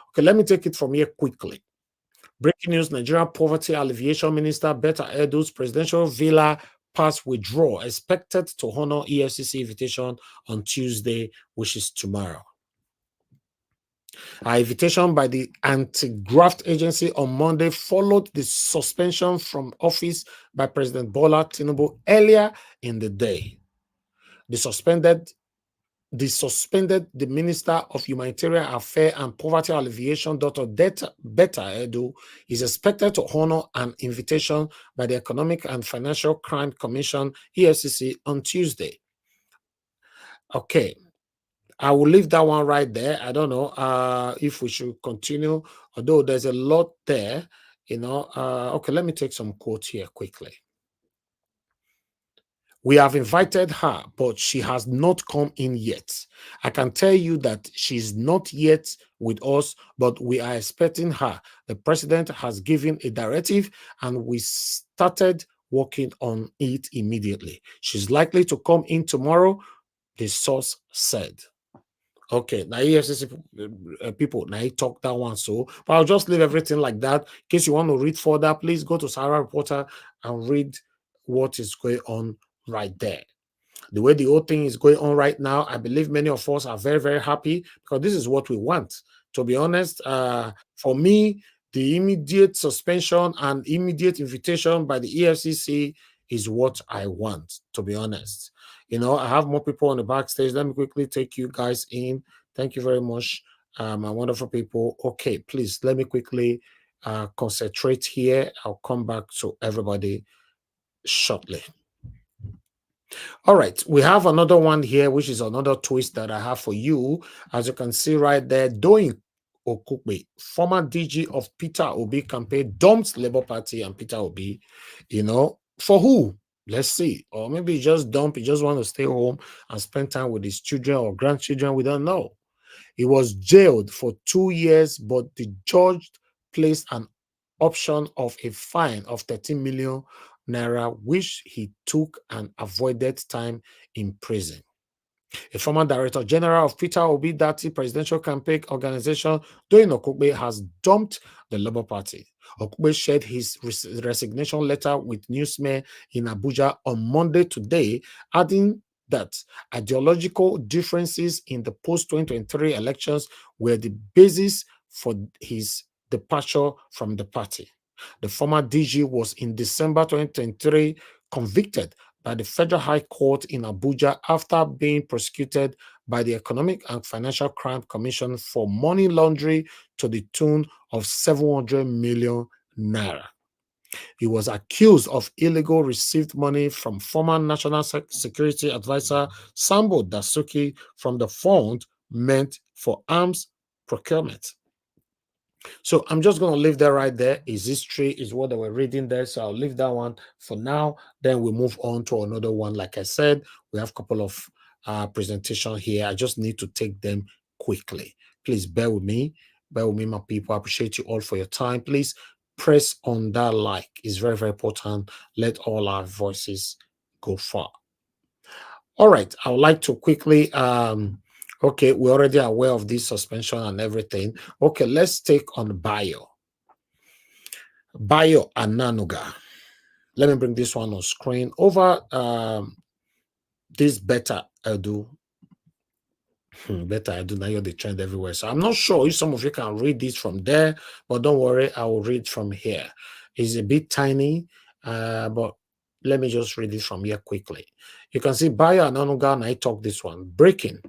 Okay, let me take it from here quickly. Breaking news: Nigeria Poverty Alleviation Minister Betta Edu's presidential villa pass withdrawal expected to honor EFCC invitation on Tuesday, which is tomorrow. Our invitation by the anti-graft agency on Monday followed the suspension from office by President Bola Tinubu earlier in the day. The suspended the Minister of Humanitarian Affairs and Poverty Alleviation, Dr. Betta Edu, is expected to honor an invitation by the Economic and Financial Crime Commission, EFCC, on Tuesday. Okay. I will leave that one right there. I don't know if we should continue, although there's a lot there, you know. Okay, let me take some quotes here quickly. We have invited her, but she has not come in yet. I can tell you that she's not yet with us, but we are expecting her. The president has given a directive and we started working on it immediately. She's likely to come in tomorrow, the source said. Okay, now EFCC people, now he talk that one, so but I'll just leave everything like that. In case you want to read further, please go to Sahara Reporter and read what is going on right there. The way the whole thing is going on right now, I believe many of us are very, very happy because this is what we want. To be honest, for me, the immediate suspension and immediate invitation by the EFCC is what I want, to be honest. You know, I have more people on the backstage. Let me quickly take you guys in. Thank you very much, my wonderful people. Okay, please, let me quickly concentrate here. I'll come back to everybody shortly. All right, we have another one here, which is another twist that I have for you. As you can see right there, Doyin Okupe, former DG of Peter Obi campaign, dumps Labour Party and Peter Obi. You know, for who? Let's see. Or maybe he just dump, he just want to stay home and spend time with his children or grandchildren. We don't know. He was jailed for 2 years, but the judge placed an option of a fine of 13 million naira, which he took and avoided time in prison. A former director general of Peter Obi Dati presidential campaign organization, Doyin Okupe, has dumped the Labour Party. Okupe shared his resignation letter with newsmen in Abuja on Monday today, adding that ideological differences in the post-2023 elections were the basis for his departure from the party. The former DG was in December 2023 convicted by the Federal High Court in Abuja after being prosecuted by the Economic and Financial Crime Commission for money laundering to the tune of 700 million naira. He was accused of illegal received money from former National Security Advisor Sambo Dasuki from the fund meant for arms procurement. So I'm just going to leave that right there. Is history is what they were reading there. So I'll leave that one for now. Then we move on to another one. Like I said, we have a couple of presentation here. I just need to take them quickly. Please bear with me. Bear with me, my people. I appreciate you all for your time. Please press on that like. It's very, very important. Let all our voices go far. All right. I would like to quickly okay, we're already aware of this suspension and everything. Okay, let's take on Bayo Ananuga. Let me bring this one on screen. Over this Betta Edu. Betta Edu, now you're the trend everywhere. So I'm not sure if some of you can read this from there, but don't worry, I will read from here. It's a bit tiny, but let me just read it from here quickly. You can see Bayo Ananuga, and I talk this one. Breaking.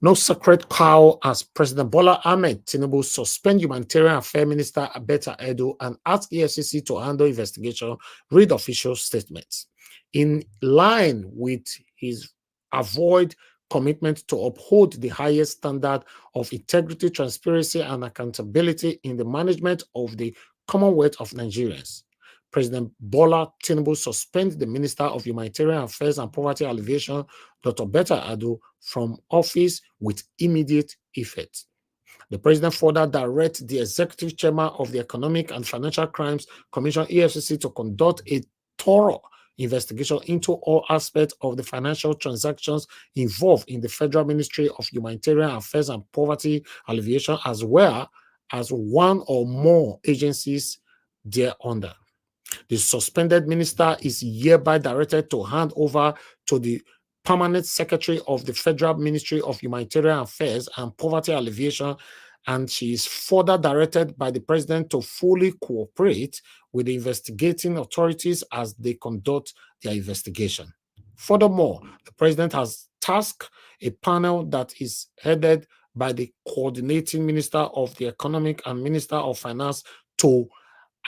No sacred cow as President Bola Ahmed Tinubu suspend Humanitarian Affairs Minister Betta Edu and ask EFCC to handle investigation, read official statements. In line with his avoid commitment to uphold the highest standard of integrity, transparency, and accountability in the management of the Commonwealth of Nigerians, President Bola Tinubu suspended the Minister of Humanitarian Affairs and Poverty Alleviation, Dr. Betta Edu, from office with immediate effect. The president further directed the executive chairman of the Economic and Financial Crimes Commission, EFCC, to conduct a thorough investigation into all aspects of the financial transactions involved in the Federal Ministry of Humanitarian Affairs and Poverty Alleviation, as well as one or more agencies thereunder. The suspended minister is hereby directed to hand over to the permanent secretary of the Federal Ministry of Humanitarian Affairs and Poverty Alleviation, and she is further directed by the president to fully cooperate with the investigating authorities as they conduct their investigation. Furthermore, the president has tasked a panel that is headed by the coordinating minister of the Economic and Minister of Finance to,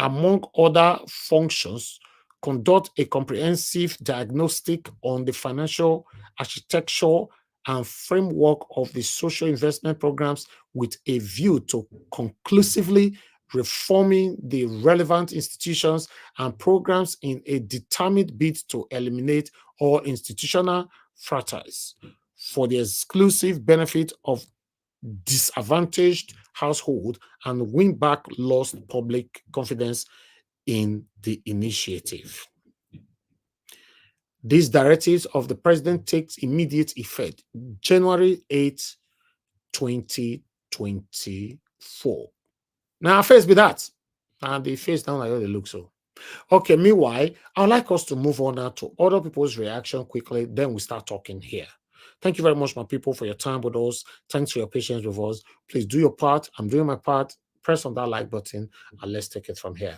among other functions, conduct a comprehensive diagnostic on the financial architecture and framework of the social investment programs with a view to conclusively reforming the relevant institutions and programs in a determined bid to eliminate all institutional fractures for the exclusive benefit of disadvantaged household and win back lost public confidence in the initiative. These directives of the president takes immediate effect January 8, 2024. Now, first be that. And the face down like how they look so. Okay, meanwhile, I'd like us to move on now to other people's reaction quickly. Then we start talking here. Thank you very much, my people, for your time with us. Thanks for your patience with us. Please do your part. I'm doing my part. Press on that like button and let's take it from here.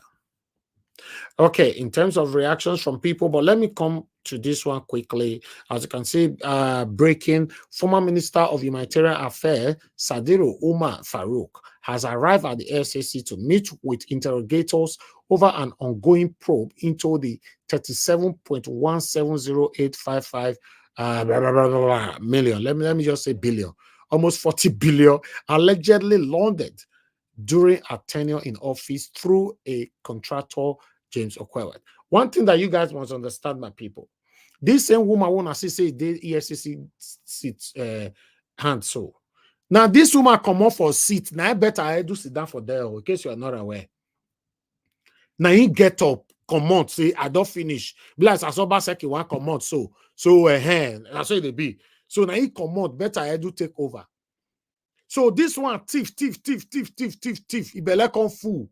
Okay, in terms of reactions from people, but let me come to this one quickly. As you can see, breaking, former Minister of Humanitarian Affairs, Sadiru Umar Farouk, has arrived at the EFCC to meet with interrogators over an ongoing probe into the 37.170855 million, let me just say billion, almost 40 billion, allegedly laundered during a tenure in office through a contractor, James Okupe. One thing that you guys must understand, my people, this same woman wanna say the EFCC sit hand so. Now this woman come up for seat. Now I better I do sit down for there, in case you are not aware. Now he get up, come out, say I don't finish. Bless Asoba Seki one come out so that's what they be. So now he come out, better I do take over. So this one thief. He be like on fool.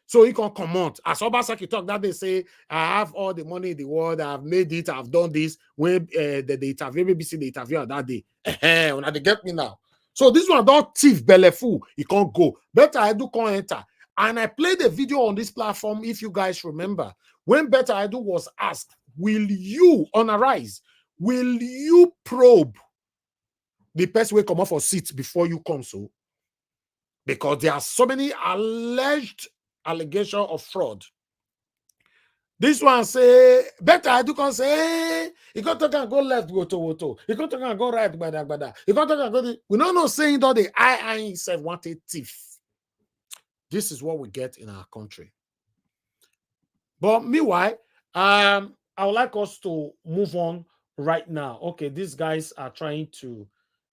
So he can come out. As Obasaki talk that they say, I have all the money in the world, I've made it, I've done this. When the interview, BBC the interview on that day. When they get me now. So this one don't thief belle fool. He can't go. Better I do can't enter. And I played a video on this platform, if you guys remember, when Better I do was asked, will you on a rise? Will you probe the person will come off for seats before you come so? Because there are so many alleged allegations of fraud. This one say, Better I do can say, you got to go left, go to Woto. You got to go right, bada. You got to go the, we not saying that the I himself wanted thief. This is what we get in our country. But meanwhile, I would like us to move on right now. Okay, these guys are trying to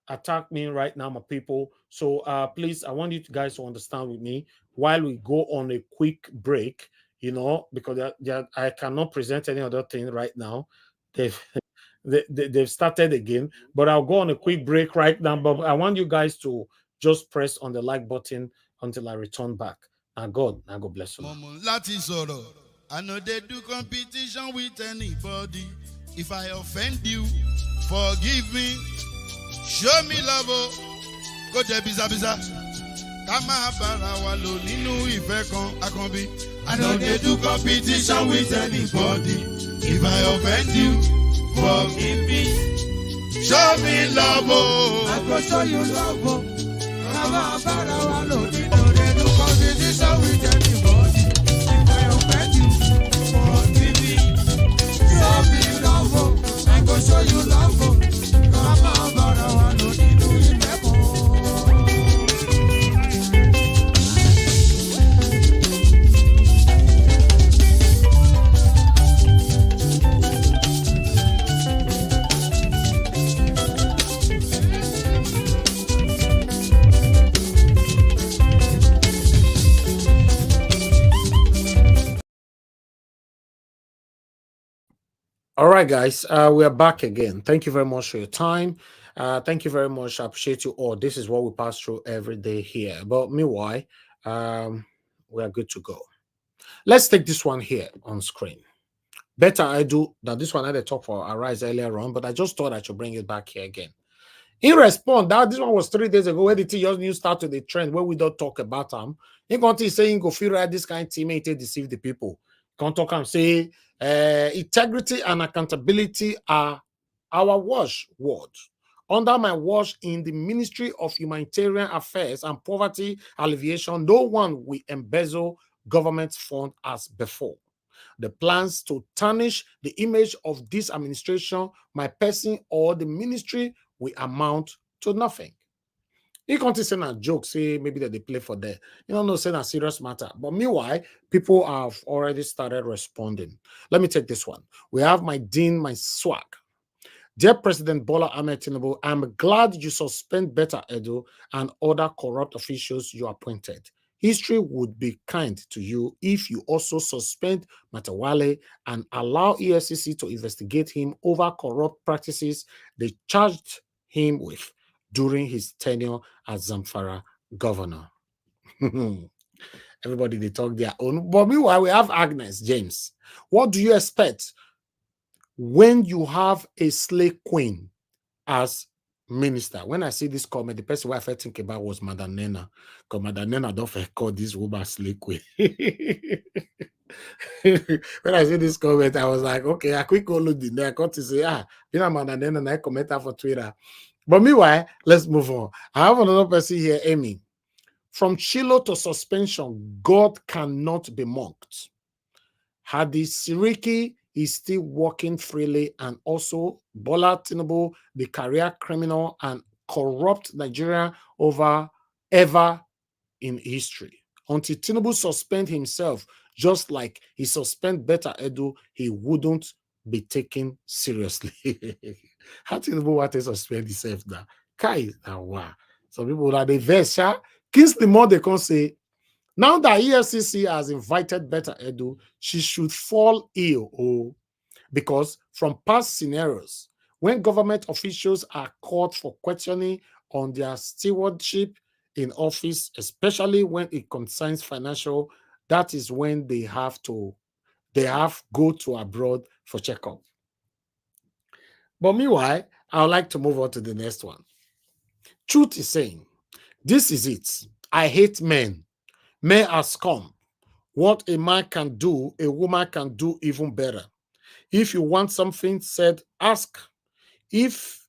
attack me right now, my people. So please, I want you guys to understand with me while we go on a quick break, you know, because I cannot present any other thing right now. They've started again, but I'll go on a quick break right now. But I want you guys to just press on the like button until I return back. And God bless you. I know they do competition with anybody. If I offend you, forgive me. Show me love, go to biza. Kama bara walo ninu ife kan akanbi. I know they do competition with anybody. If I offend you, forgive me. Show me love, I go show you love. Kama bara walo ninu they do competition with anybody. If I offend you, forgive me. Show me love, I go show you love. Kama bara walo ninu ife kan. All right, guys, we are back again. Thank you very much for your time. Thank you very much. I appreciate you all. This is what we pass through every day here. But meanwhile, we are good to go. Let's take this one here on screen. Better I do that. This one I had to talk for Arise earlier on, but I just thought I should bring it back here again. In response, this one was 3 days ago where the just new start to the trend where we don't talk about them. You can't saying go feel right this kind of team ain't deceive the people. Can't talk and say integrity and accountability are our watchword. Under my watch in the Ministry of Humanitarian Affairs and Poverty Alleviation, no one will embezzle government funds as before. The plans to tarnish the image of this administration, my person, or the ministry will amount to nothing. You can't say a joke, say maybe that they play for that. You don't know, say a serious matter. But meanwhile, people have already started responding. Let me take this one. We have my dean, my swag. Dear President Bola Ahmed Tinubu, I'm glad you suspend Betta Edu and other corrupt officials you appointed. History would be kind to you if you also suspend Matawale and allow EFCC to investigate him over corrupt practices they charged him with during his tenure as Zamfara governor. Everybody, they talk their own. But meanwhile, we have Agnes James. What do you expect when you have a slave queen as minister? When I see this comment, the person who I first think about was Madam Nena. Because Madam Nena don't call this woman slave queen. When I see this comment, I was like, okay, I quick go look in there. I got to say, you know, Madam Nena, and I comment for Twitter. But meanwhile, let's move on. I have another person here, Amy. From Chilo to suspension, God cannot be mocked. Hadi Siriki is still working freely, and also Bola Tinubu, the career criminal and corrupt Nigeria ever in history. Until Tinubu suspend himself, just like he suspend Betta Edu, he wouldn't be taken seriously. How Tinubu want to suspend himself now? Kai, wow. Some people are the verse, Kingsley more they can say, now that EFCC has invited Betta Edu, she should fall ill, because from past scenarios, when government officials are called for questioning on their stewardship in office, especially when it concerns financial, that is when they have go to abroad for checkup. But meanwhile, I would like to move on to the next one. Truth is saying, this is it. I hate men. Men are scum. What a man can do, a woman can do even better. If you want something said, ask. If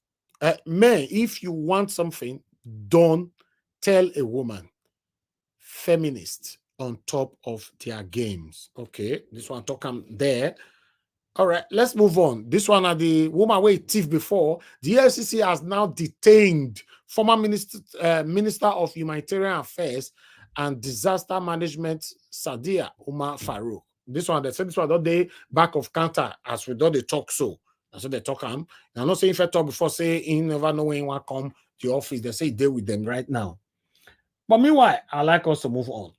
men, if you want something, don't tell a woman. Feminist on top of their games. Okay, this one talking there. All right, let's move on. This one are the woman where thief before. The EFCC has now detained former Minister of Humanitarian Affairs and Disaster Management, Sadia Umar Farouk. This one, they said this one, don't they back of counter as we do they talk so. That's what they talk. I'm not saying if I talk before, say he never know when one come to the office, they say deal with them right now. But meanwhile, I like us to move on.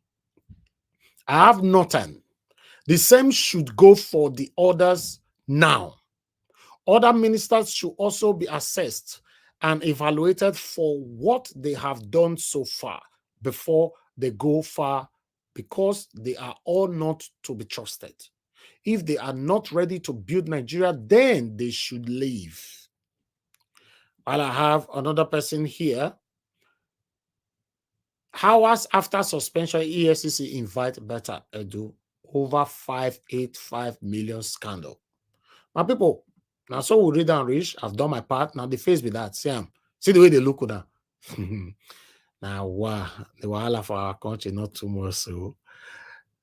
I have nothing. The same should go for the others now. Other ministers should also be assessed and evaluated for what they have done so far before they go far, because they are all not to be trusted. If they are not ready to build Nigeria, then they should leave. While I have another person here. Hours after suspension, EFCC invite Betta Edu over 585 million scandal. My people, now so we read and reach. I've done my part. Now the face with that. See the way they look now. Now wow, the wahala for our country not too much. So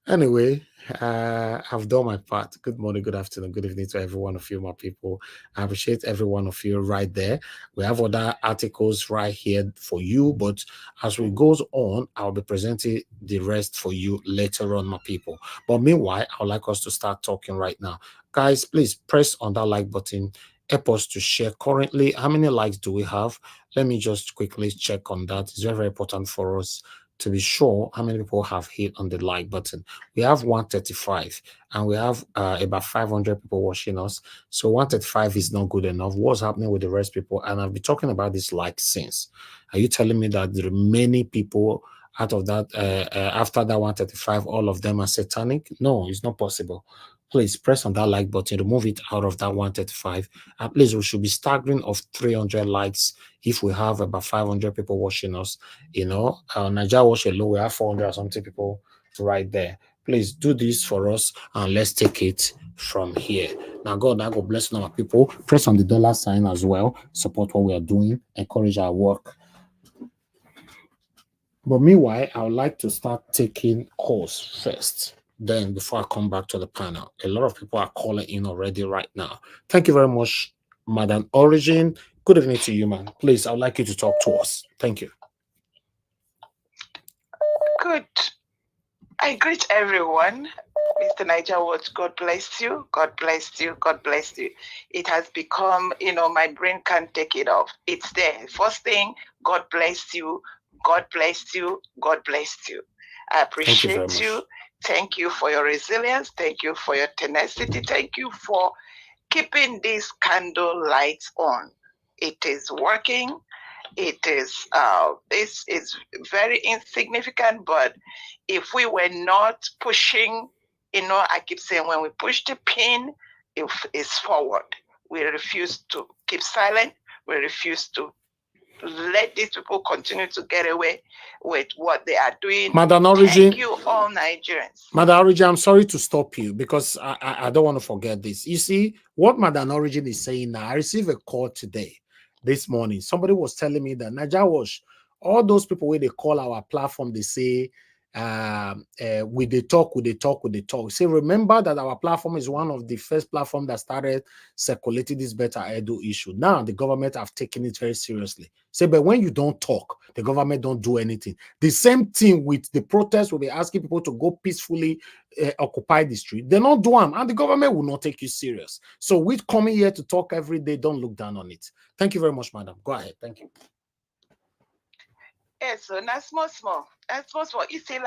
anyway, I've done my part. Good morning, good afternoon, good evening to every one of you, my people. I appreciate every one of you right there. We have other articles right here for you, but as we goes on, I'll be presenting the rest for you later on, my people. But meanwhile, I'd like us to start talking right now. Guys, please press on that like button. Help us to share. Currently, how many likes do we have? Let me just quickly check on that. It's very, very important for us to be sure how many people have hit on the like button. We have 135 and we have about 500 people watching us. So 135 is not good enough. What's happening with the rest people? And I've been talking about this like since. Are you telling me that there are many people out of that, after that 135, all of them are satanic? No, it's not possible. Please press on that like button, remove it out of that 135. At least we should be staggering of 300 likes if we have about 500 people watching us. You know, Nigeria watch alone, we have 400 or something people right there. Please do this for us and let's take it from here. Now, God bless our people. Press on the dollar sign as well. Support what we are doing. Encourage our work. But meanwhile, I would like to start taking calls first. Then before I come back to the panel, a lot of people are calling in already right now. Thank you very much, Madam Origin. Good evening to you, man. Please, I would like you to talk to us. Thank you. Good. I greet everyone. Mr. Niger Watch, God bless you. God bless you. God bless you. It has become, my brain can't take it off. It's there. First thing, God bless you. God bless you. God bless you. I appreciate you. Thank you for your resilience. Thank you for your tenacity. Thank you for keeping these candle lights on. It is working. It is this is very insignificant, but if we were not pushing, I keep saying when we push the pin, it's forward. We refuse to keep silent. We refuse to let these people continue to get away with what they are doing. Madam Origin, thank you all Nigerians. Madam Origin, I'm sorry to stop you because I don't want to forget this. You see, what Madam Origin is saying now, I received a call today, this morning. Somebody was telling me that Naija Wash, all those people where they call our platform, they say, we they talk. Say, remember that our platform is one of the first platform that started circulating this Betta Edu issue. Now the government have taken it very seriously. Say, but when you don't talk, the government don't do anything. The same thing with the protests, where they asking people to go peacefully occupy the street. They don't do them, and the government will not take you serious. So with coming here to talk every day, don't look down on it. Thank you very much, madam. Go ahead. Thank you. Yes, so that's small. That's small. You see,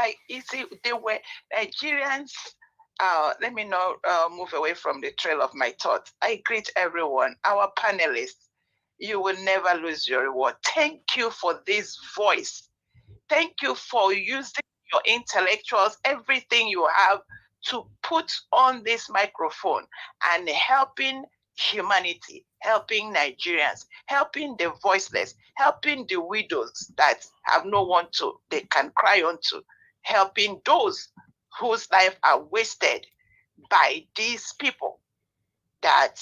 they were Nigerians. Let me not move away from the trail of my thoughts. I greet everyone, our panelists. You will never lose your reward. Thank you for this voice. Thank you for using your intellectuals, everything you have, to put on this microphone and helping humanity, helping Nigerians, helping the voiceless, helping the widows that have no one they can cry on to, helping those whose lives are wasted by these people that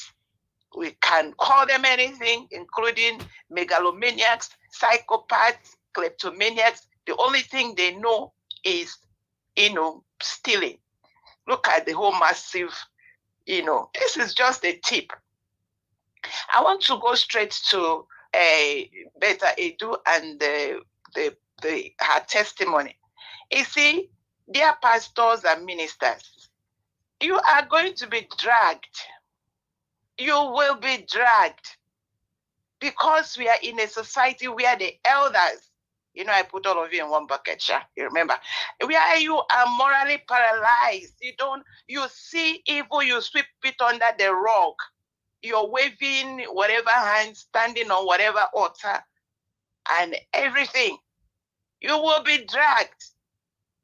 we can call them anything, including megalomaniacs, psychopaths, kleptomaniacs. The only thing they know is, stealing. Look at the whole massive, this is just a tip. I want to go straight to Betta Edu and her testimony. You see, dear pastors and ministers, you are going to be dragged. You will be dragged because we are in a society where the elders, I put all of you in one bucket, you remember, where you are morally paralyzed. You see evil, you sweep it under the rug. You're waving whatever hand, standing on whatever altar, and everything. You will be dragged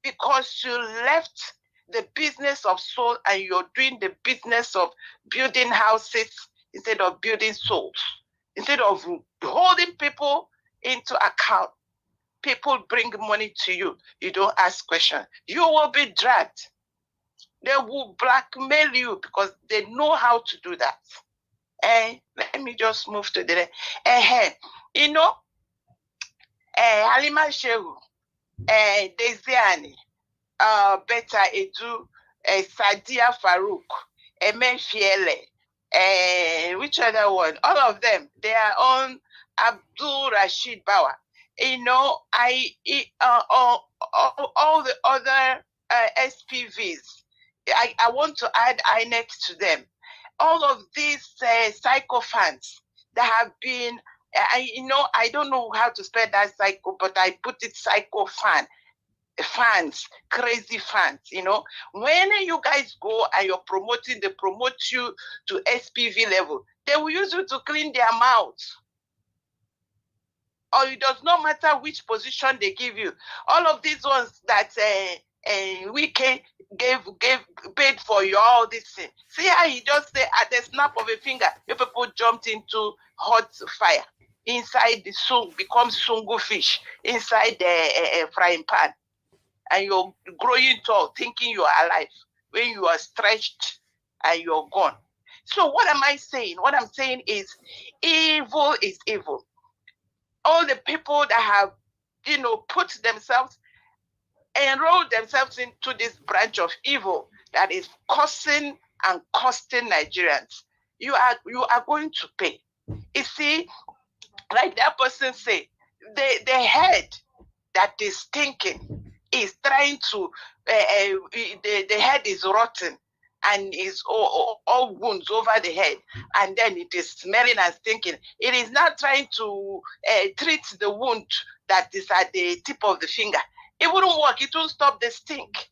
because you left the business of soul and you're doing the business of building houses instead of building souls. Instead of holding people into account, people bring money to you. You don't ask questions. You will be dragged. They will blackmail you because they know how to do that. Let me just move to the Halima Shehu, Desiani, Betta Edu, Sadia Farouk, Emefiele, which other one? All of them, they are on Abdul Rashid Bawa. All the other SPVs, I want to add INEC to them. All of these psychophants that have been, I don't know how to spell that psycho, but I put it psychophant. Fans, crazy fans, when you guys go and you're promoting, they promote you to SPV level, they will use you to clean their mouths. Or it does not matter which position they give you. All of these ones that Wike paid for you, all this thing. See how he just say at the snap of a finger, your people jumped into hot fire. Inside the sung becomes sungu fish, inside the frying pan. And you're growing tall, thinking you are alive, when you are stretched and you're gone. So what am I saying? What I'm saying is evil is evil. All the people that have, put themselves, enrolled themselves into this branch of evil that is causing and costing Nigerians, you are going to pay. You see, like that person say, the head that is thinking is trying to, the head is rotten and is all wounds over the head, and then it is smelling and stinking. It is not trying to treat the wound that is at the tip of the finger. It wouldn't work. It won't stop the stink.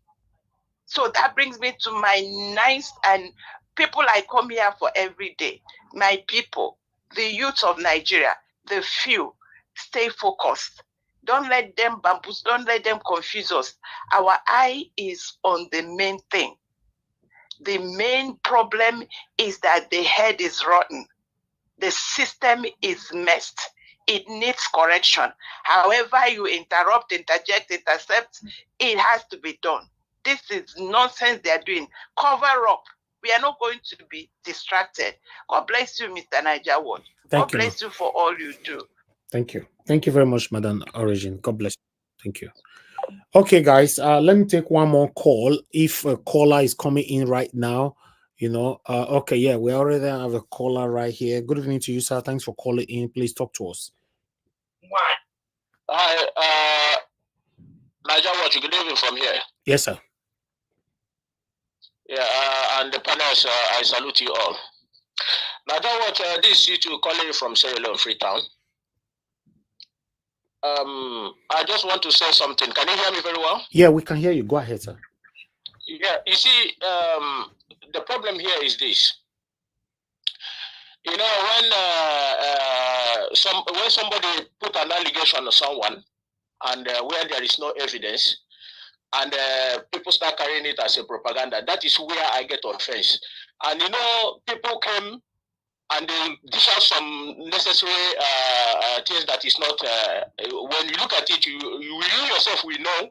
So that brings me to my nice and people I come here for every day. My people, the youth of Nigeria, the few, stay focused. Don't let them bamboozle, don't let them confuse us. Our eye is on the main thing. The main problem is that the head is rotten. The system is messed. It needs correction. However you interrupt, interject, intercept, it has to be done. This is nonsense they're doing. Cover up. We are not going to be distracted. God bless you, Mr. Niger Ward. God bless you for all you do. Thank you. Thank you very much, Madam Origin. God bless you. Thank you. Okay, guys, let me take one more call. If a caller is coming in right now, okay, yeah, we already have a caller right here. Good evening to you, sir. Thanks for calling in. Please talk to us. Hi, Niger Watch, good evening from here. Yes, sir. Yeah, and the panels, I salute you all. Niger Watch, this is you calling from Sierra Leone, Freetown. I just want to say something. Can you hear me very well? Yeah, we can hear you. Go ahead, sir. Yeah, you see, the problem here is this. You know, when somebody put an allegation on someone, and where there is no evidence, and people start carrying it as a propaganda, that is where I get offense. And you know, people came and they dish out some necessary things that is not. When you look at it, you yourself will know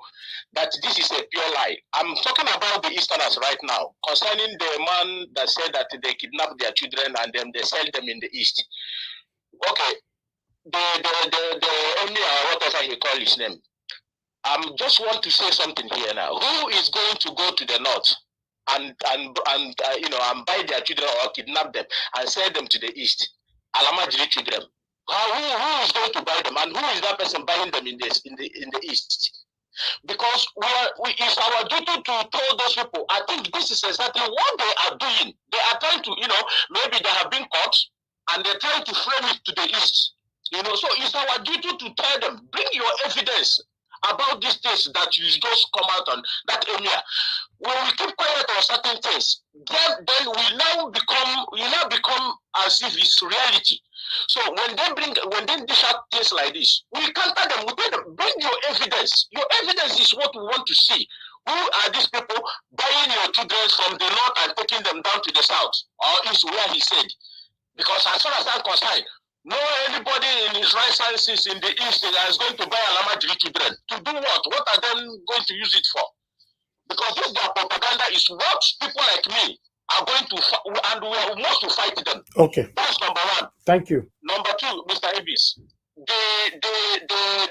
that this is a pure lie. I'm talking about the Easterners right now, concerning the man that said that they kidnap their children and then they sell them in the East. Okay, the Emir, whatever he call his name. Just want to say something here now. Who is going to go to the north and buy their children or kidnap them and sell them to the east? Alamajiri children. Who is going to buy them, and who is that person buying them in the east? Because it's our duty to tell those people. I think this is exactly what they are doing. They are trying to, maybe they have been caught and they're trying to frame it to the east. So it's our duty to tell them, bring your evidence about these things that you just come out on that area. When we keep quiet on certain things, then we now become as if it's reality. So when they dish out things like this, we counter them. We tell them, bring your evidence. Your evidence is what we want to see. Who are these people buying your children from the north and taking them down to the south or east, where he said? Because as far as I'm concerned, no anybody in his right senses in the east that is going to buy Alamajiri children. To do what? What are they going to use it for? Because this their propaganda is what people like me are going to and we must to fight them. Okay. That's number one. Thank you. Number two, Mr. Ibis,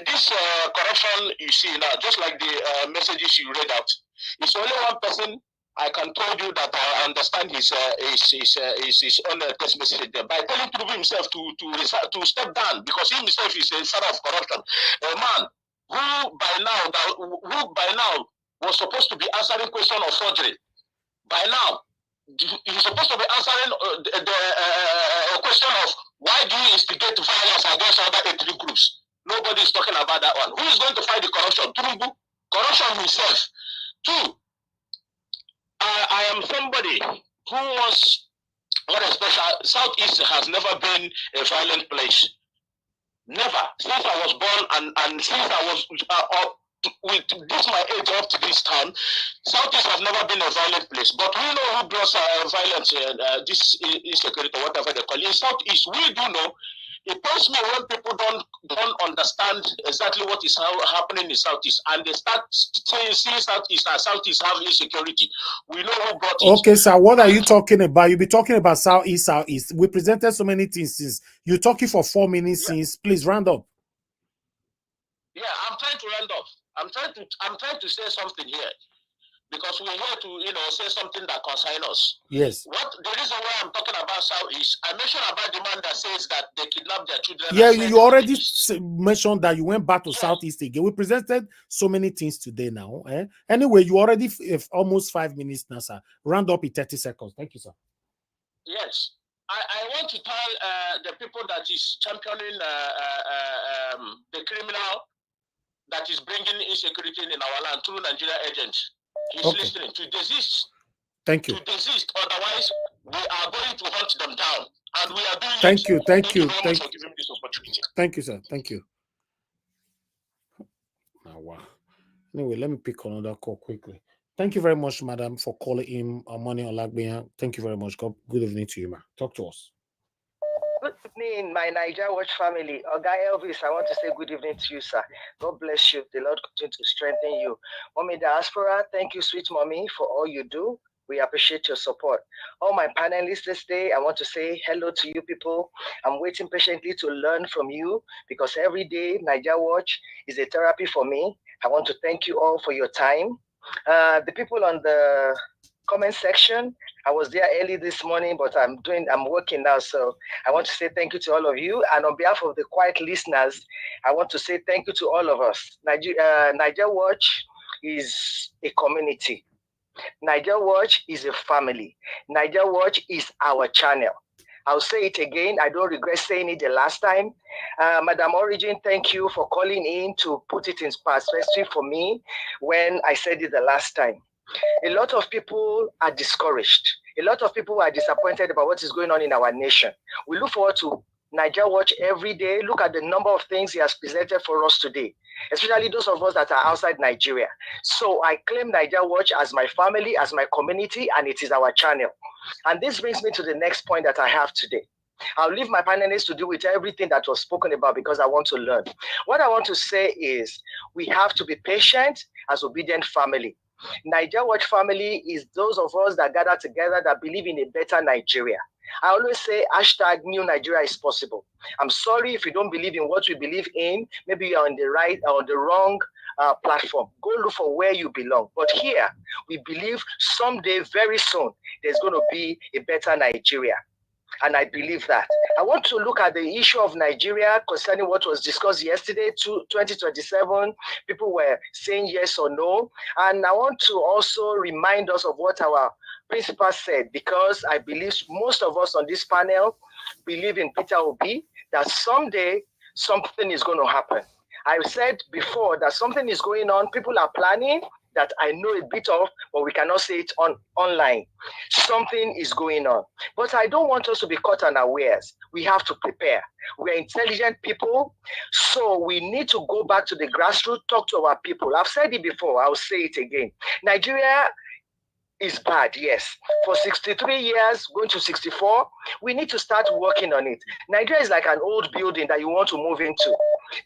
this corruption you see now, just like the messages you read out, it's only one person. I can tell you that I understand his own text message there by telling Tinubu himself to step down, because he himself is a son of corruption. A man who by now was supposed to be answering question of forgery. By now, he's supposed to be answering the question of why do you instigate violence against other ethnic groups. Nobody is talking about that one. Who is going to fight the corruption? Tinubu. Corruption himself. Two. I am somebody who was what a special. Southeast has never been a violent place. Never. Since I was born and since I was with this my age up to this time, Southeast has never been a violent place. But we know who brought violence, this insecurity, whatever they call it. In Southeast, we do know. It pains me when people don't understand exactly what is happening in Southeast, and they start seeing Southeast as Southeast have insecurity. We know who brought it. Okay, sir, what are you talking about? You'll be talking about Southeast. We presented so many things since. You're talking for 4 minutes since. Please round up. Yeah, I'm trying to round up. I'm trying to say something here, because we're here to say something that concerns us. Yes. What the reason why I'm talking about Southeast, I mentioned about the man that says that they kidnapped their children. Yeah, you already mentioned that you went back to Southeast again. We presented so many things today now. Anyway, you already almost 5 minutes now, sir. Round up in 30 seconds. Thank you, sir. Yes. I want to tell the people that is championing the criminal that is bringing insecurity in our land through Nigeria agents. He's listening to desist. Thank you. To desist, otherwise we are going to hunt them down, and we are doing Thank you. Thank you. Thank you very much for giving me this opportunity. Thank you, sir. Thank you. Wow. Anyway, let me pick another call quickly. Thank you very much, madam, for calling in Money Olagbeyan. Thank you very much. Good evening to you, ma. Talk to us. Good evening, my Niger Watch family. Oga Elvis, I want to say good evening to you, sir. God bless you. The Lord continue to strengthen you. Mommy Diaspora, thank you, sweet mommy, for all you do. We appreciate your support. All my panelists this day, I want to say hello to you people. I'm waiting patiently to learn from you because every day, Niger Watch is a therapy for me. I want to thank you all for your time. The people on the comment section, I was there early this morning, but I'm working now. So I want to say thank you to all of you. And on behalf of the quiet listeners, I want to say thank you to all of us. Niger Watch is a community. Niger Watch is a family. Niger Watch is our channel. I'll say it again. I don't regret saying it the last time. Madam Origin, thank you for calling in to put it in perspective for me when I said it the last time. A lot of people are discouraged. A lot of people are disappointed about what is going on in our nation. We look forward to Niger Watch every day. Look at the number of things he has presented for us today, especially those of us that are outside Nigeria. So I claim Niger Watch as my family, as my community, and it is our channel. And this brings me to the next point that I have today. I'll leave my panelists to do with everything that was spoken about because I want to learn. What I want to say is we have to be patient as obedient family. Niger Watch family is those of us that gather together that believe in a better Nigeria. I always say hashtag new Nigeria is possible. I'm sorry if you don't believe in what we believe in. Maybe you're on the right or the wrong platform. Go look for where you belong. But here, we believe someday, very soon, there's going to be a better Nigeria. And I believe that. I want to look at the issue of Nigeria concerning what was discussed yesterday, 2027. People were saying yes or no. And I want to also remind us of what our principal said, because I believe most of us on this panel believe in Peter Obi, that someday something is going to happen. I've said before that something is going on. People are planning that I know a bit of, but we cannot say it online. Something is going on. But I don't want us to be caught unawares. We have to prepare. We're intelligent people, so we need to go back to the grassroots, talk to our people. I've said it before, I'll say it again. Nigeria is bad, yes. For 63 years, going to 64, we need to start working on it. Nigeria is like an old building that you want to move into.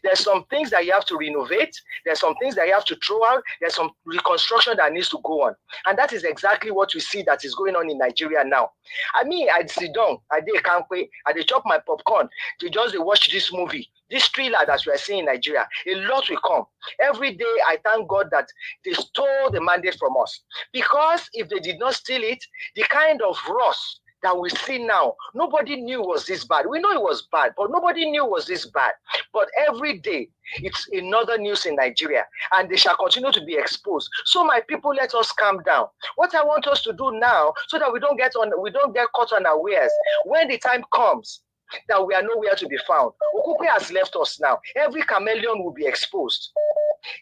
There's some things that you have to renovate. There's some things that you have to throw out. There's some reconstruction that needs to go on. And that is exactly what we see that is going on in Nigeria now. I mean, I'd sit down, I can't wait, I chop my popcorn, they just watch this movie. This thriller that we are seeing in Nigeria, a lot will come. Every day, I thank God that they stole the mandate from us. Because if they did not steal it, the kind of rust that we see now, nobody knew was this bad. We know it was bad, but nobody knew was this bad. But every day, it's another news in Nigeria, and they shall continue to be exposed. So my people, let us calm down. What I want us to do now, so that we don't get caught unawares, when the time comes, that we are nowhere to be found. Okupe has left us now. Every chameleon will be exposed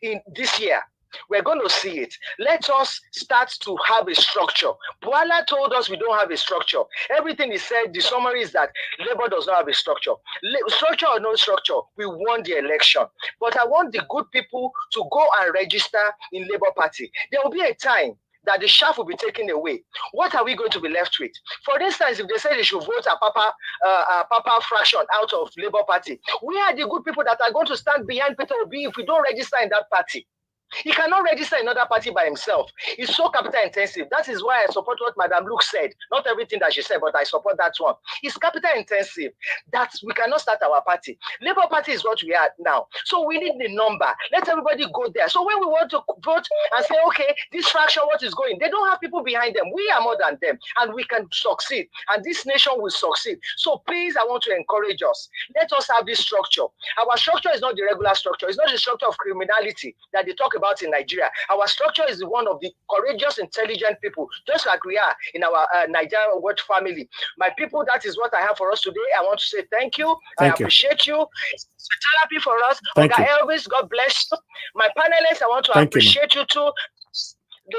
in this year. We're going to see it. Let us start to have a structure. Boala told us we don't have a structure. Everything he said, the summary is that Labour does not have a structure. Structure or no structure, we won the election. But I want the good people to go and register in Labour Party. There will be a time that the shaft will be taken away. What are we going to be left with? For instance, if they say they should vote a Papa fraction out of Labour Party, where are the good people that are going to stand behind Peter Obi if we don't register in that party? He cannot register another party by himself. It's so capital intensive. That is why I support what Madam Luke said. Not everything that she said, but I support that one. It's capital intensive that we cannot start our party. Labour Party is what we are now. So we need the number. Let everybody go there. So when we want to vote and say, okay, this fraction, what is going? They don't have people behind them. We are more than them, and we can succeed. And this nation will succeed. So please, I want to encourage us. Let us have this structure. Our structure is not the regular structure. It's not the structure of criminality that they talk about in Nigeria. Our structure is one of the courageous, intelligent people, just like we are in our Nigerian Watch family. My people, that is what I have for us today. I want to say thank you. I appreciate you. It's a therapy for us. Oga Elvis, God bless you. My panelists, I want to appreciate you too.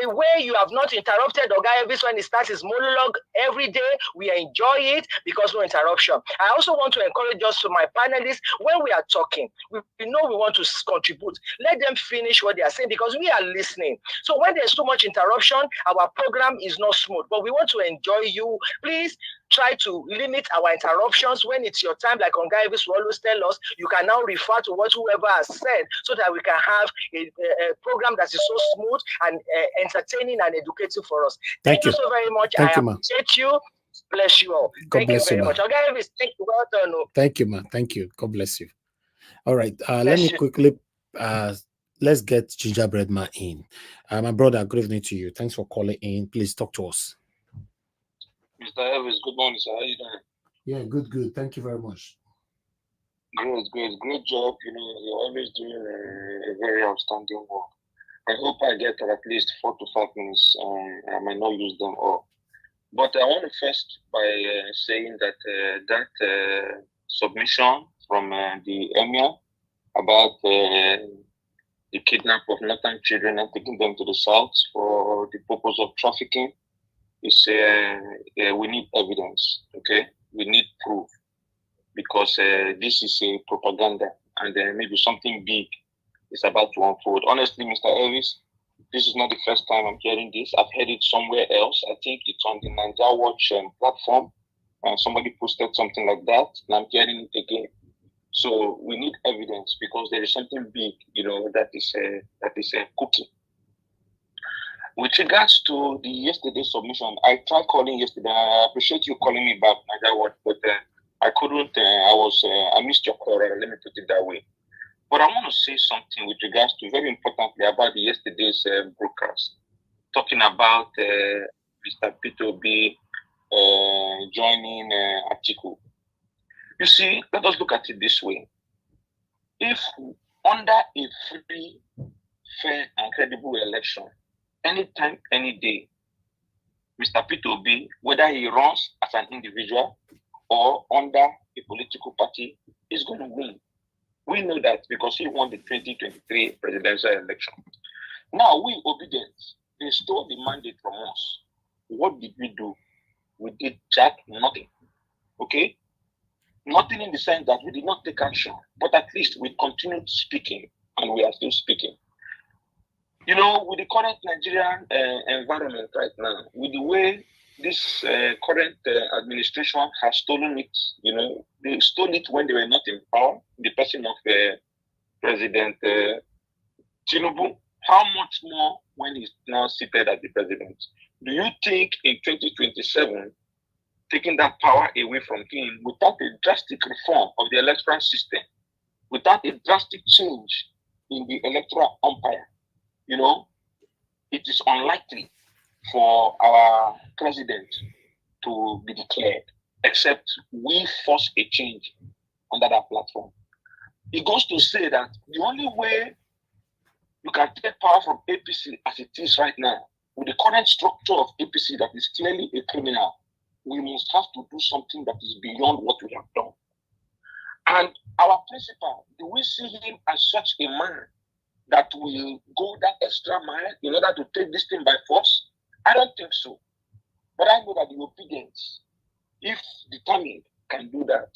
the way you have not interrupted Oga Elvis when he starts his monologue every day, we enjoy it because no interruption. I also want to encourage us to my panelists, when we are talking, we know we want to contribute. Let them finish what they are saying because we are listening. So when there's too much interruption, our program is not smooth, but we want to enjoy you. Please try to limit our interruptions. When it's your time, like Oga Elvis will always tell us, you can now refer to what whoever has said so that we can have a program that is so smooth and entertaining and educative for us. Thank you so very much. I appreciate you. Bless you all. God bless you, very much. Oga Elvis, thank you. Well done. Thank you, man. Thank you. God bless you. All right. Let me quickly let's get Gingerbread Man in. My brother, good evening to you. Thanks for calling in. Please talk to us. Mr. Elvis, good morning, sir. How are you doing? Yeah, good. Thank you very much. Great job. You know, you're always doing a very outstanding work. I hope I get at least 4 to 5 minutes. I might not use them all. But I want to first by saying that that submission from the Emir about the kidnap of northern children and taking them to the south for the purpose of trafficking is we need evidence. Okay, we need proof because this is a propaganda and maybe something big is about to unfold. Honestly, Mr. Elvis, this is not the first time I'm hearing this. I've heard it somewhere else. I think it's on the Nigeria Watch platform. Somebody posted something like that, and I'm hearing it again. So we need evidence because there is something big, you know, that is cooking. With regards to the yesterday submission, I tried calling yesterday. I appreciate you calling me back, Nigeria Watch, but I couldn't. I missed your call. Let me put it that way. But I want to say something with regards to, very importantly, about yesterday's broadcast, talking about Mr. P2B joining Atiku. You see, let us look at it this way. If under a free, fair, and credible election, anytime, any day, Mr. P2B, whether he runs as an individual or under a political party, is going to win. We know that because he won the 2023 presidential election. Now, we obedience, they stole the mandate from us. What did we do? We did jack nothing. Okay? Nothing in the sense that we did not take action, but at least we continued speaking, and we are still speaking. You know, with the current Nigerian environment right now, with the way this current administration has stolen it, you know, they stole it when they were not in power, the person of President Tinubu. How much more when he's now seated as the president? Do you think in 2027, taking that power away from him without a drastic reform of the electoral system, without a drastic change in the electoral umpire, you know, it is unlikely for our president to be declared, except we force a change under that platform. It goes to say that the only way you can take power from APC as it is right now, with the current structure of APC that is clearly a criminal, we must have to do something that is beyond what we have done. And our principal, do we see him as such a man that will go that extra mile in order to take this thing by force? I don't think so. But I know that the obedience, if determined, can do that.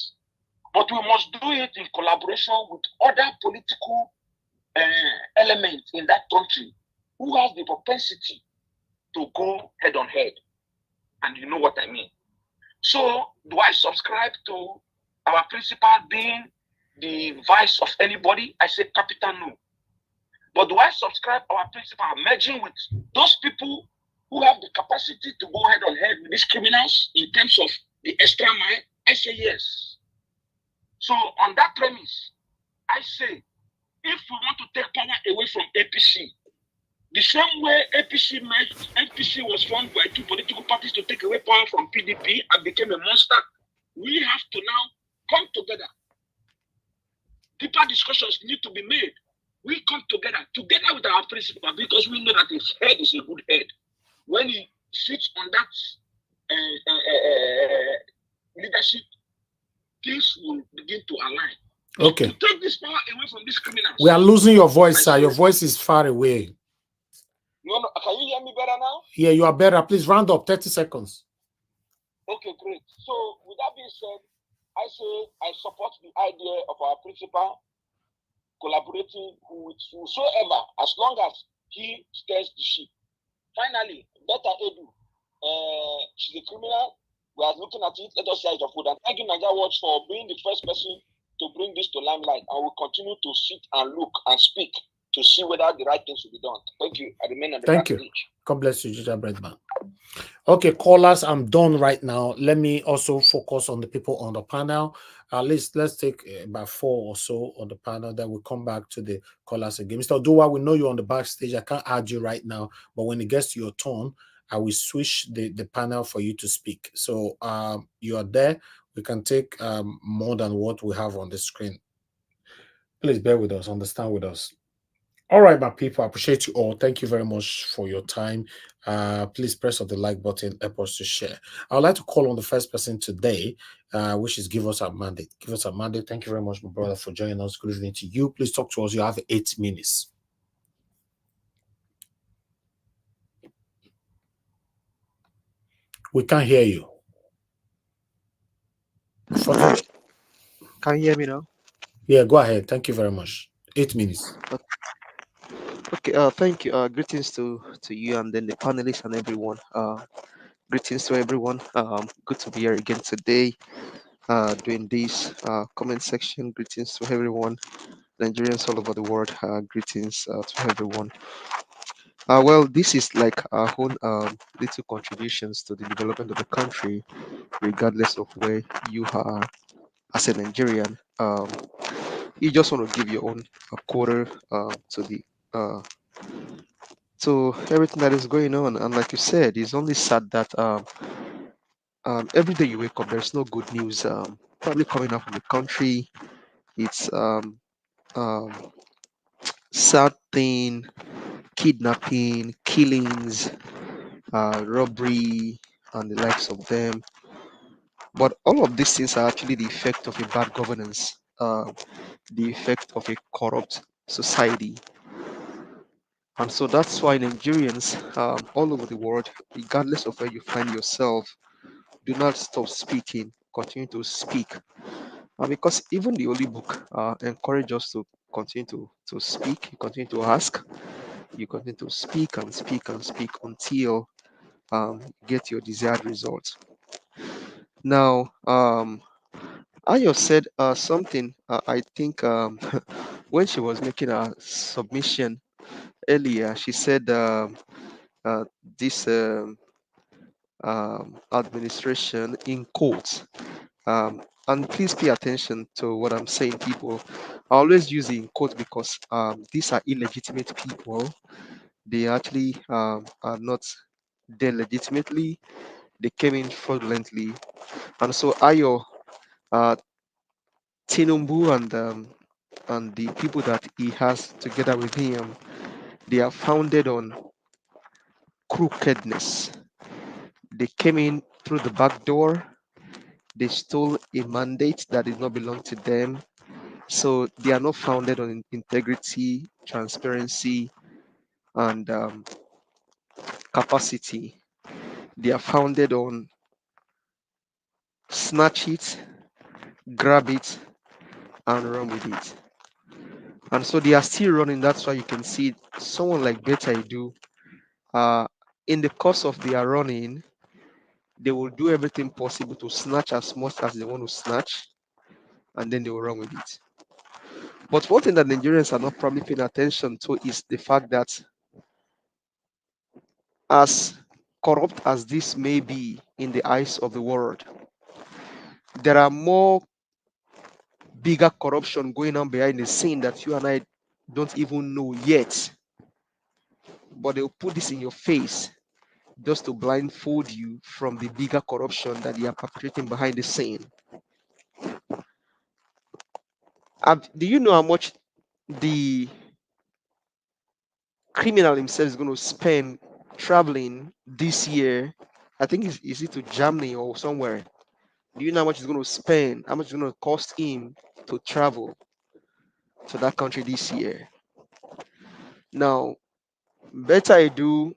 But we must do it in collaboration with other political elements in that country who has the propensity to go head on head. And you know what I mean. So, do I subscribe to our principal being the vice of anybody? I say capital no. But do I subscribe our principal merging with those people who have the capacity to go head on head with these criminals in terms of the extra mile? I say yes. So on that premise, I say, if we want to take power away from APC, the same way APC was formed by two political parties to take away power from PDP and became a monster, we have to now come together. Deeper discussions need to be made. We come together with our principal, because we know that his head is a good head. When he sits on that leadership, things will begin to align. Okay. To take this power away from these criminals. We are losing your voice, sir. Your voice is far away. No, no. Can you hear me better now? Yeah, you are better. Please round up 30 seconds. Okay, great. So, with that being said, I say I support the idea of our principal collaborating with whosoever, as long as he steers the ship. Finally, Betta Edu, she's a criminal. We are looking at it. Let us share it of food. And thank you, Nigeria Watch, for being the first person to bring this to limelight. And we'll continue to sit and look and speak to see whether the right things will be done. Thank you. I remain on the Thank you. backstage. God bless you, Ginger Breadman. Okay, callers, I'm done right now. Let me also focus on the people on the panel. At least let's take about 4 or so on the panel. Then we'll come back to the callers again. Mr. Dua, we know you're on the backstage. I can't add you right now, but when it gets to your turn, I will switch the panel for you to speak. So you are there. We can take more than what we have on the screen. Please bear with us, understand with us. All right, my people, I appreciate you all. Thank you very much for your time. Please press on the like button, help us to share. I would like to call on the first person today, which is Give Us a Mandate. Give Us a Mandate. Thank you very much, my brother, for joining us. Good evening to you. Please talk to us. You have 8 minutes. We can't hear you. Can you hear me now? Yeah, go ahead. Thank you very much. 8 minutes. Okay, thank you. Greetings to you and then the panelists and everyone. Greetings to everyone. Good to be here again today. Doing this comment section. Greetings to everyone. Nigerians all over the world. Greetings to everyone. Well, this is like our own little contributions to the development of the country, regardless of where you are as a Nigerian. You just want to give your own quarter to the to everything that is going on. And like you said, it's only sad that every day you wake up, there's no good news probably coming up from the country. It's sad thing, kidnapping, killings, robbery, and the likes of them. But all of these things are actually the effect of a bad governance, the effect of a corrupt society. And so that's why Nigerians all over the world, regardless of where you find yourself, do not stop speaking, continue to speak. Because even the Holy Book encourage us to continue to speak, you continue to ask, you continue to speak and speak and speak until you get your desired results. Now, Ayo said something, I think when she was making a submission earlier, she said this administration in quotes. And please pay attention to what I'm saying, people. I always use it in quotes because these are illegitimate people. They actually are not there legitimately. They came in fraudulently. And so Ayo, Tinubu and the people that he has together with him, they are founded on crookedness. They came in through the back door. They stole a mandate that did not belong to them. So they are not founded on integrity, transparency, and capacity. They are founded on snatch it, grab it, and run with it. And so they are still running. That's why you can see someone like Betta Edu, in the course of their running, they will do everything possible to snatch as much as they want to snatch, and then they will run with it. But one thing that Nigerians are not probably paying attention to is the fact that as corrupt as this may be in the eyes of the world, there are more bigger corruption going on behind the scene that you and I don't even know yet. But they'll put this in your face just to blindfold you from the bigger corruption that they are perpetrating behind the scene. Do you know how much the criminal himself is going to spend traveling this year? I think is it to Germany or somewhere? Do you know how much it's going to spend? How much it's going to cost him to travel to that country this year? Now, Betta Edu,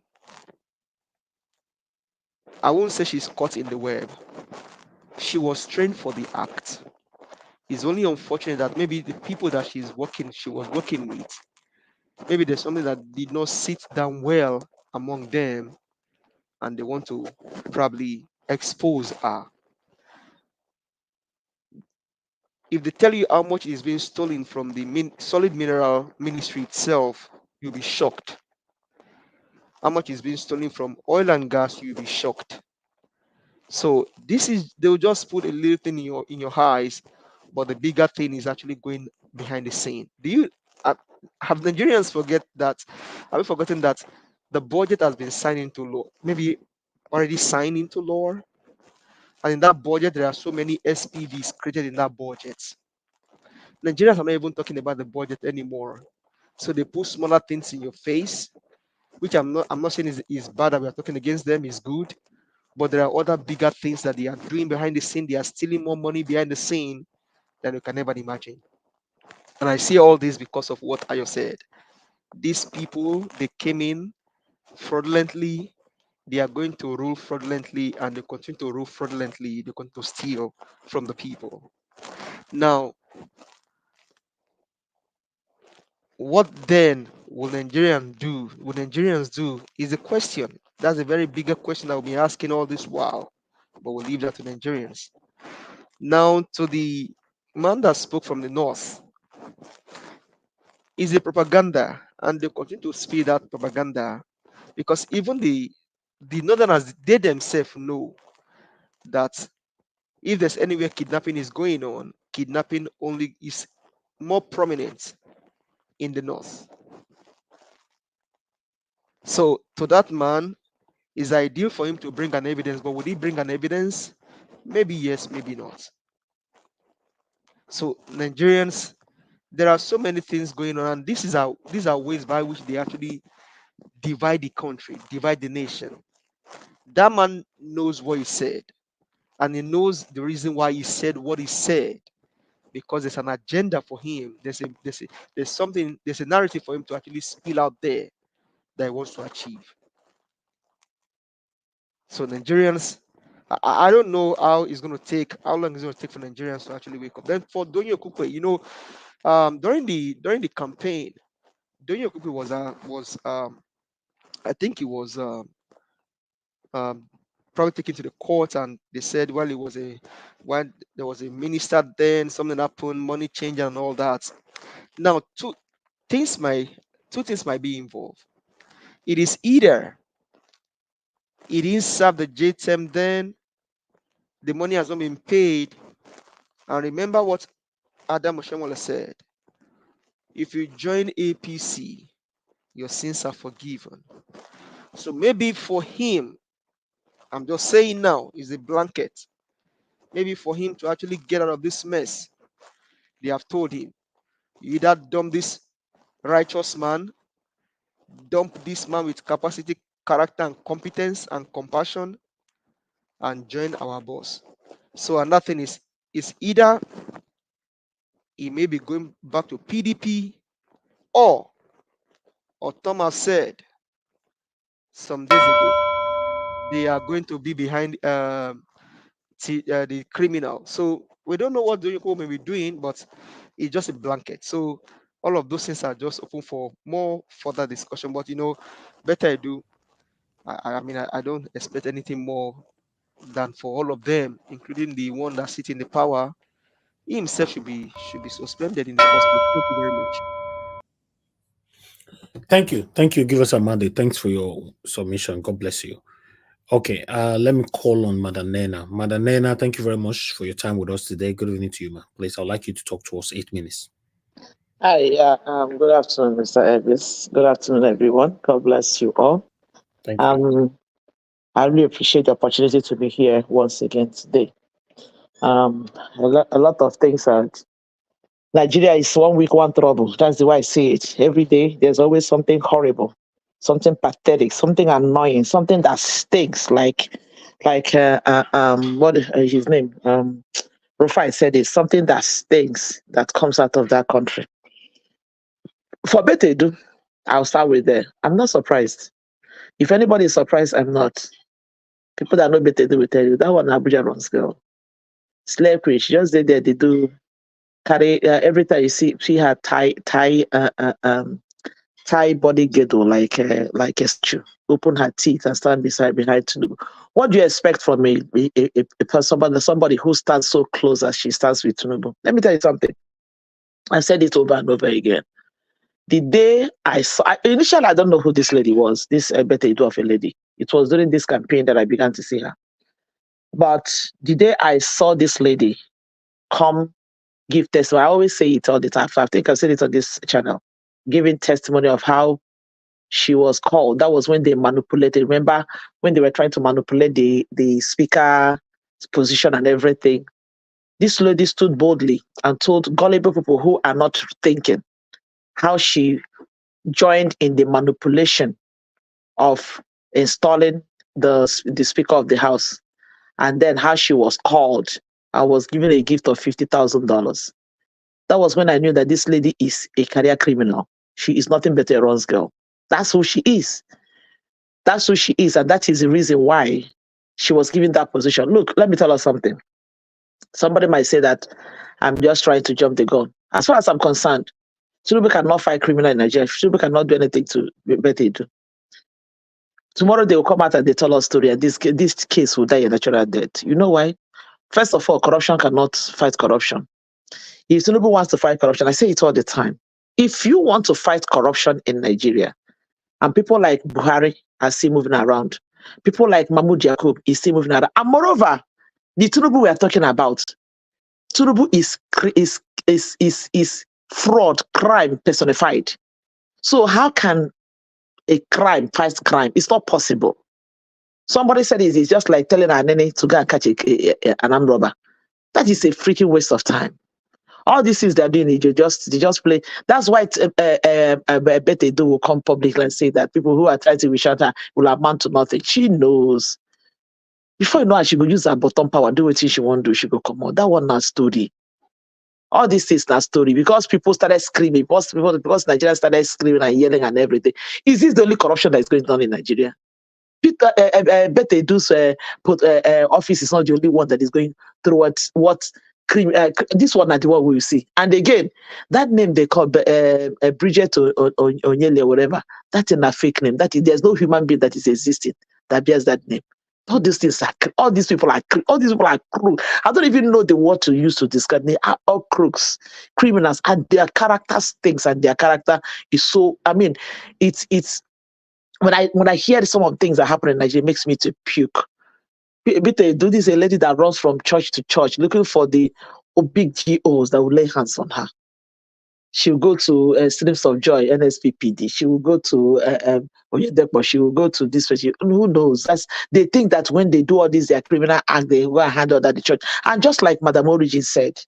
I won't say she's caught in the web. She was trained for the act. It's only unfortunate that maybe the people that she was working with, maybe there's something that did not sit down well among them, and they want to probably expose her. If they tell you how much is being stolen from the solid mineral ministry itself, you'll be shocked. How much is being stolen from oil and gas, you'll be shocked. So they'll just put a little thing in your eyes, but the bigger thing is actually going behind the scene. Have Nigerians have we forgotten that the budget has been signed into law, maybe already signed into law? And in that budget, there are so many SPVs created in that budget. Nigerians are not even talking about the budget anymore. So they put smaller things in your face, which I'm not saying is bad that we are talking against them, is good. But there are other bigger things that they are doing behind the scene. They are stealing more money behind the scene than you can never imagine. And I see all this because of what Ayo said. These people, they came in fraudulently, they are going to rule fraudulently, and they continue to rule fraudulently. They're going to steal from the people. Now, what then will Nigerians do? Will Nigerians do is the question. That's a very bigger question that we'll be asking all this while, but we'll leave that to Nigerians. Now, to the man that spoke from the north, is a propaganda, and they continue to speed that propaganda because even the northerners, they themselves know that if there's anywhere kidnapping is going on, kidnapping only is more prominent in the north. So to that man, it's ideal for him to bring an evidence, but would he bring an evidence? Maybe yes, maybe not. So Nigerians, there are so many things going on, and these are ways by which they actually divide the country, divide the nation. That man knows what he said, and he knows the reason why he said what he said, because there's an agenda for him. There's a narrative for him to actually spill out there that he wants to achieve. So Nigerians, I don't know how long it's going to take for Nigerians to actually wake up. Then for Doyin Okupe, during the campaign, Doyin Okupe was I think he was probably taken to the court, and they said when there was a minister, then something happened, money changed and all that. Now two things might be involved. It is either he didn't serve the J term, then the money has not been paid. And remember what Adam Oshemola said: if you join APC, your sins are forgiven. So maybe for him, I'm just saying now, is a blanket. Maybe for him to actually get out of this mess, they have told him, you either dump this righteous man, dump this man with capacity, character, and competence and compassion, and join our boss. So another thing is either he may be going back to PDP, or Thomas said some days ago, they are going to be behind the criminal. So we don't know what Doyin Okupe may be doing, but it's just a blanket. So all of those things are just open for more further discussion. But Betta Edu, I don't expect anything more than for all of them, including the one that sits in the power. He himself should be suspended in the first place. Thank you very much. Thank you. Give us a mandate. Thanks for your submission. God bless you. Okay, let me call on Madam Nena. Madam Nena, thank you very much for your time with us today. Good evening to you, ma. Please, I'd like you to talk to us 8 minutes. Hi, good afternoon, Mr. Elvis. Good afternoon, everyone. God bless you all. Thank you. I really appreciate the opportunity to be here once again today. A lot of things are. Nigeria is 1 week, one trouble. That's the way I see it. Every day, there's always something horrible, something pathetic, something annoying, something that stinks. Like what is his name? Rufai said it's something that stinks that comes out of that country. For Betta Edu, I'll start with there. I'm not surprised. If anybody is surprised, I'm not. People that know better, they will tell you that one Abuja runs girl. Slave queen, she just did there. They do carry every time you see her tie body girdle like a statue, open her teeth and stand behind Tinubu. What do you expect from a person, somebody who stands so close as she stands with Tinubu? Let me tell you something. I said it over and over again. The day I saw, initially I don't know who this lady was, this Betta Edu of a lady. It was during this campaign that I began to see her. But the day I saw this lady come give testimony, I always say it all the time. I think I said it on this channel, giving testimony of how she was called. That was when they manipulated. Remember when they were trying to manipulate the speaker's position and everything? This lady stood boldly and told gullible people who are not thinking how she joined in the manipulation of installing the Speaker of the House, and then how she was called and was given a gift of $50,000. That was when I knew that this lady is a career criminal. She is nothing but a runs girl. That's who she is. That's who she is, and that is the reason why she was given that position. Look, let me tell her something. Somebody might say that I'm just trying to jump the gun. As far as I'm concerned, Tinubu cannot fight criminal in Nigeria. Tinubu cannot do anything to Betta Edu. Tomorrow they will come out and they tell us story, and this case will die a natural death. You know why? First of all, corruption cannot fight corruption. If Tinubu wants to fight corruption, I say it all the time. If you want to fight corruption in Nigeria, and people like Buhari are still moving around, people like Mahmoud Yakub is still moving around, and moreover, the Tinubu we are talking about, Tinubu is fraud, crime personified. So how can a crime fight crime? It's not possible. Somebody said it's just like telling an enemy to go and catch an armed robber. That is a freaking waste of time. All these things they're doing, they just play. That's why Betta Edu will come publicly and say that people who are trying to reach out her will amount to nothing. She knows. Before you know her, she will use her bottom power, do what she won't do, she will come out. That one not story. All these things not story because people started screaming, because Nigeria started screaming and yelling and everything. Is this the only corruption that is going on in Nigeria? Betta Edu's office is not the only one that is going through what crime. This one is the one we will see. And again, that name they call Bridget Onyele or whatever, that's a fake name. There's no human being that is existing that bears that name. All these things are, all these people are crooks. I don't even know the word to use to describe. They are all crooks, criminals, and their character stinks, and their character is so. I mean, it's. When I hear some of the things that happen in Nigeria, it makes me to puke. Betta Edu is a lady that runs from church to church looking for the big GOs that will lay hands on her. She will go to Streams of Joy, NSPPD. She will go to Oyedepo. She will go to this. Who knows? They think that when they do all this, their criminal act, they go and hand out at the church. And just like Madam Origin said,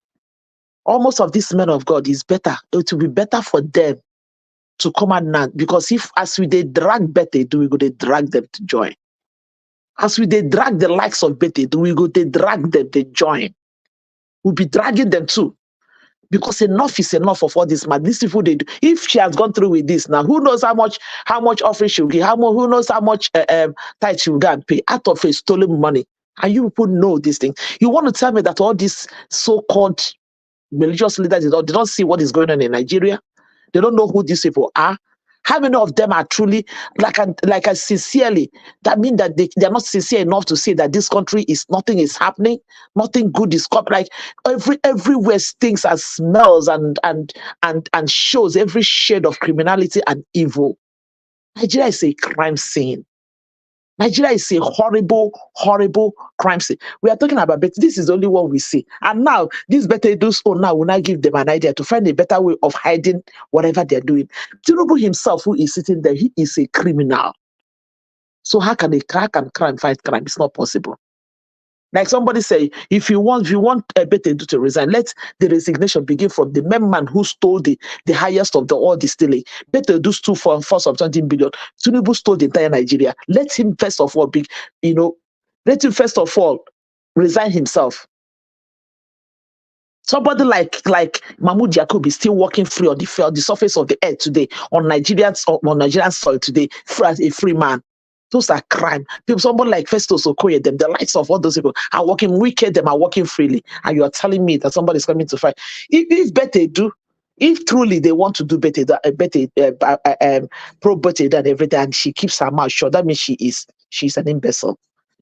almost of these men of God is better. It will be better for them to come out now, because if as we they drag Betta Edu, we go they drag them to join. As we they drag the likes of Betta Edu, we go they drag them to join. We'll be dragging them too, because enough is enough of all this man. These people they do. If she has gone through with this now, who knows how much offering she will give? Who knows how much tithe she will go and pay out of a stolen money? And you people know this thing. You want to tell me that all these so-called religious leaders they don't see what is going on in Nigeria? They don't know who these people are. How many of them are truly like I sincerely? That means that they're not sincere enough to say that this country is nothing is happening, nothing good is coming. Like everywhere stinks and smells and shows every shade of criminality and evil. Nigeria is a crime scene. Nigeria is a horrible, horrible crime scene. We are talking about, but this is the only one we see. And now, this Betta Edu's own now will not give them an idea to find a better way of hiding whatever they're doing. Tinubu himself, who is sitting there, he is a criminal. So how can a crack and crime fight crime? It's not possible. Like somebody say, if you want Betta Edu to resign, let the resignation begin from the main man who stole the highest of all the stealing. Betta Edu stole for first of 20 billion. Tinubu stole the entire Nigeria. Let him first of all resign himself. Somebody like Mahmoud Yakub is still walking free on the surface of the earth today, on Nigerian soil today, as a free man. Those are crime. People, somebody like Festus Okoye, them, the likes of all those people are walking wicked, them are walking freely. And you are telling me that somebody is coming to fight. If Betta do, if truly they want to do better, pro Betta and everything, and she keeps her mouth shut, that means she's an imbecile.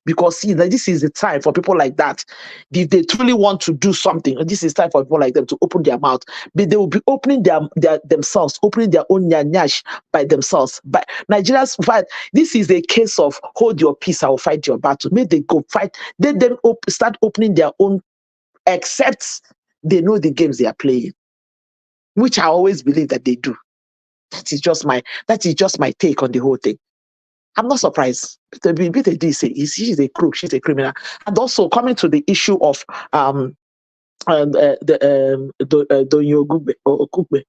Because see, that this is the time for people like that. If they truly want to do something, this is time for people like them to open their mouth. But they will be opening themselves, opening their own nyash by themselves. But Nigerians fight. This is a case of hold your peace, I will fight your battle. May they go fight. Let them start opening their own, except they know the games they are playing, which I always believe that they do. That is just my take on the whole thing. I'm not surprised. She's a crook, she's a criminal. And also coming to the issue of Doyin Okupe.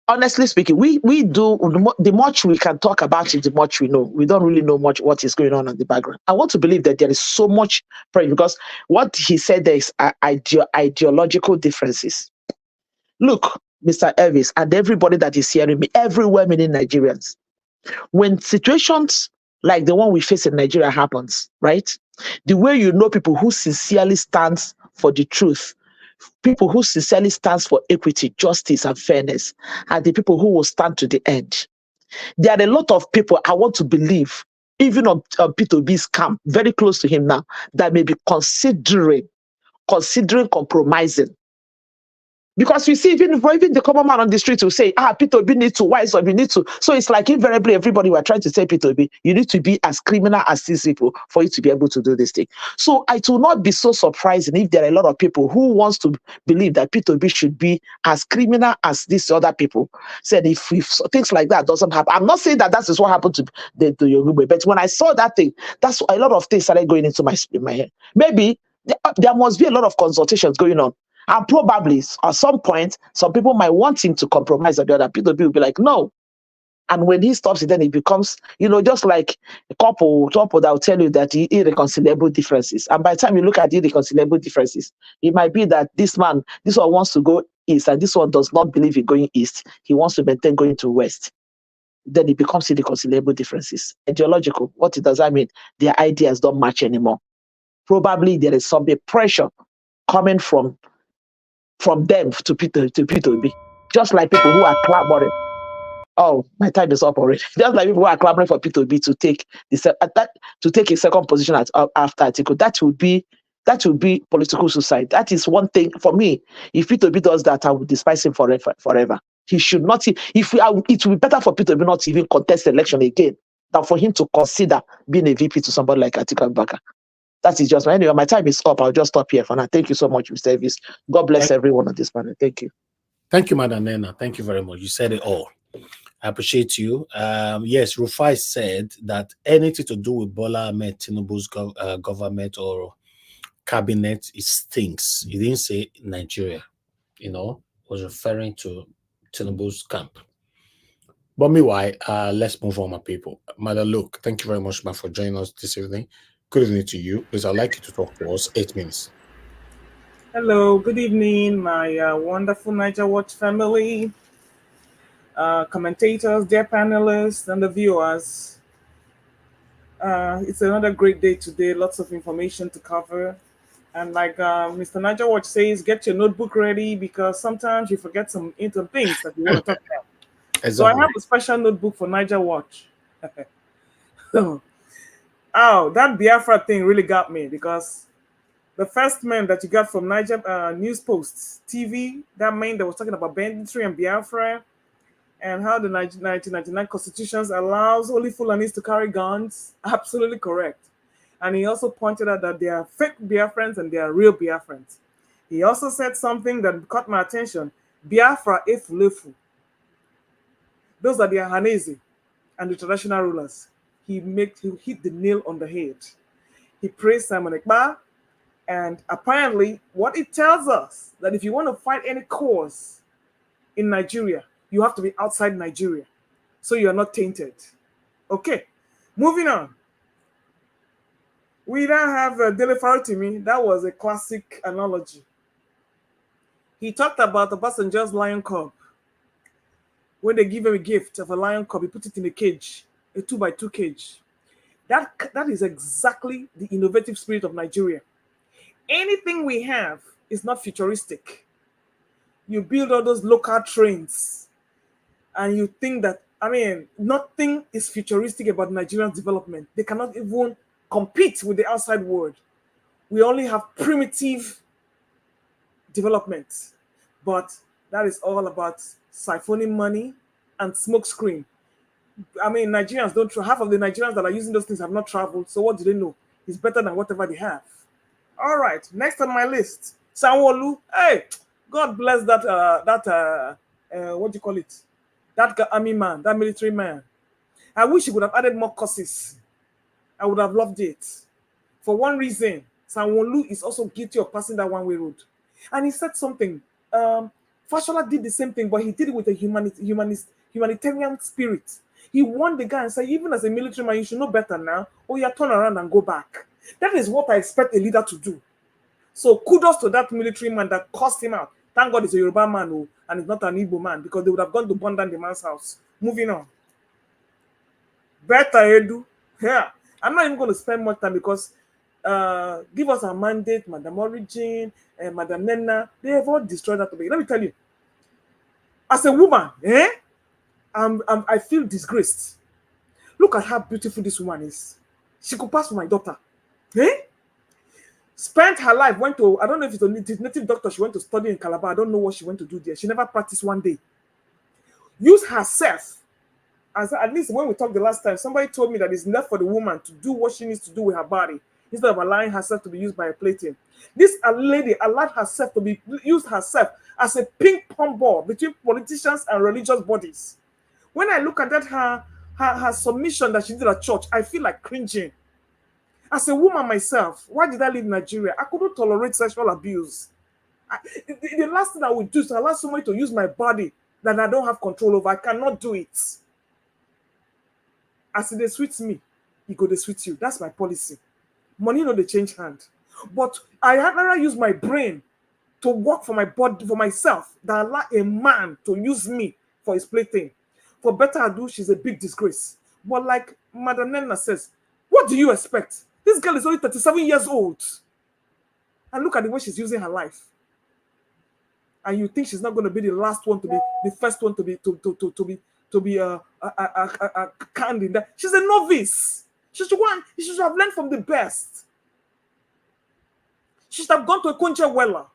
Honestly speaking, we do the much we can talk about it, the much we know. We don't really know much what is going on in the background. I want to believe that there is so much pressure because what he said there is ideological differences. Look, Mr. Elvis, and everybody that is hearing me, everywhere, many Nigerians. When situations like the one we face in Nigeria happens, right? The way you know people who sincerely stands for the truth, people who sincerely stands for equity, justice, and fairness, are the people who will stand to the end. There are a lot of people I want to believe, even on P2B's camp, very close to him now, that may be considering compromising. Because you see, even the common man on the street will say, P2B needs to wise up, you need to. So it's like invariably everybody were trying to say P2B, you need to be as criminal as these people for you to be able to do this thing. So it will not be so surprising if there are a lot of people who wants to believe that P2B should be as criminal as these other people. Said if things like that doesn't happen. I'm not saying that is what happened to Yoruba, but when I saw that thing, that's a lot of things started going into my head. Maybe there must be a lot of consultations going on. And probably at some point, some people might want him to compromise or the other. People will be like, no. And when he stops it, then it becomes, just like a couple that will tell you that irreconcilable differences. And by the time you look at irreconcilable differences, it might be that this one wants to go east and this one does not believe in going east. He wants to maintain going to west. Then it becomes irreconcilable differences. Ideological. What does that mean? Their ideas don't match anymore. Probably there is some pressure coming from them to P2B. Just like people who are clamoring. Oh, my time is up already. Just like people who are clamoring for P2B to take a second position after Atiku. That would be political suicide. That is one thing for me. If P2B does that, I would despise him forever. He should not. It would be better for P2B not to even contest the election again than for him to consider being a VP to somebody like Atiku Abubakar. That is just anyway. My time is up. I'll just stop here for now. Thank you so much, Mr. Elvis. God bless everyone on this panel. Thank you. Thank you, Madam Nena. Thank you very much. You said it all. I appreciate you. Yes, Rufai said that anything to do with Bola Ahmed Tinubu's government or cabinet, it stinks. He didn't say Nigeria. Was referring to Tinubu's camp. But meanwhile, let's move on, my people. Mother Luke, thank you very much, man, for joining us this evening. Good evening to you. Please, I'd like you to talk to us. 8 minutes. Hello, good evening, my wonderful Niger Watch family, commentators, dear panelists, and the viewers. It's another great day today, lots of information to cover. And like Mr. Niger Watch says, get your notebook ready because sometimes you forget some things that you want to talk about. Exactly. So I have a special notebook for Niger Watch. Oh, that Biafra thing really got me because the first man that you got from Niger News Post TV, that man that was talking about banditry and Biafra and how the 1999 constitutions allows only Fulanis to carry guns, absolutely correct. And he also pointed out that there are fake Biafrans and there are real Biafrans. He also said something that caught my attention. Biafra efulefu. Those are the Ahanese and the traditional rulers. He hit the nail on the head. He praised Simon Ekpa, and apparently what it tells us that if you want to fight any cause in Nigeria, you have to be outside Nigeria, so you're not tainted. Okay, moving on. We now have Dele Faritimi. That was a classic analogy. He talked about the Obasanjo's lion cub. When they give him a gift of a lion cub, he put it in a cage, a 2x2 cage. That is exactly the innovative spirit of Nigeria. Anything we have is not futuristic. You build all those local trains, and you think that, I mean, nothing is futuristic about Nigerian development. They cannot even compete with the outside world. We only have primitive development, but that is all about siphoning money and smoke screen. I mean, Nigerians don't, half of the Nigerians that are using those things have not traveled, so what do they know? It's better than whatever they have. All right, next on my list, Sanwo-Olu. Hey, God bless that, what do you call it? That army man, that military man. I wish he would have added more courses. I would have loved it. For one reason, Sanwo-Olu is also guilty of passing that one-way road. And he said something. Fashola did the same thing, but he did it with a humanitarian spirit. He warned the guy and said, even as a military man, you should know better now, or you turn around and go back. That is what I expect a leader to do. So kudos to that military man that cursed him out. Thank God he's a Yoruba man, and he's not an Igbo man, because they would have gone to burn down the man's house. Moving on. Betta Edu. Yeah. I'm not even going to spend much time because give us a mandate, Madam Origin, Madam Nena, they have all destroyed that topic. Let me tell you, as a woman, I feel disgraced. Look at how beautiful this woman is. She could pass for my daughter. Spent her life, went to, I don't know if it's a native doctor, she went to study in Calabar. I don't know what she went to do there. She never practiced one day. Use herself. As at least when we talked the last time, somebody told me that it's left for the woman to do what she needs to do with her body instead of allowing herself to be used by a platoon. This lady allowed herself to be used herself as a ping pong ball between politicians and religious bodies. When I look at that, her submission that she did at church, I feel like cringing. As a woman myself, why did I live in Nigeria? I couldn't tolerate sexual abuse. The last thing I would do is allow somebody to use my body that I don't have control over. I cannot do it. As they sweet me, he go they sweet you. That's my policy. Money no they change hand. But I had rather use my brain to work for my body, for myself, than allow a man to use me for his plaything. For Betta Edu, she's a big disgrace. But like Madam Nena says, what do you expect? This girl is only 37 years old. And look at the way she's using her life. And you think she's not going to be the last one to be the first one to be canned in that. She's a novice. She should have learned from the best. She should have gone to a Kunche Weller.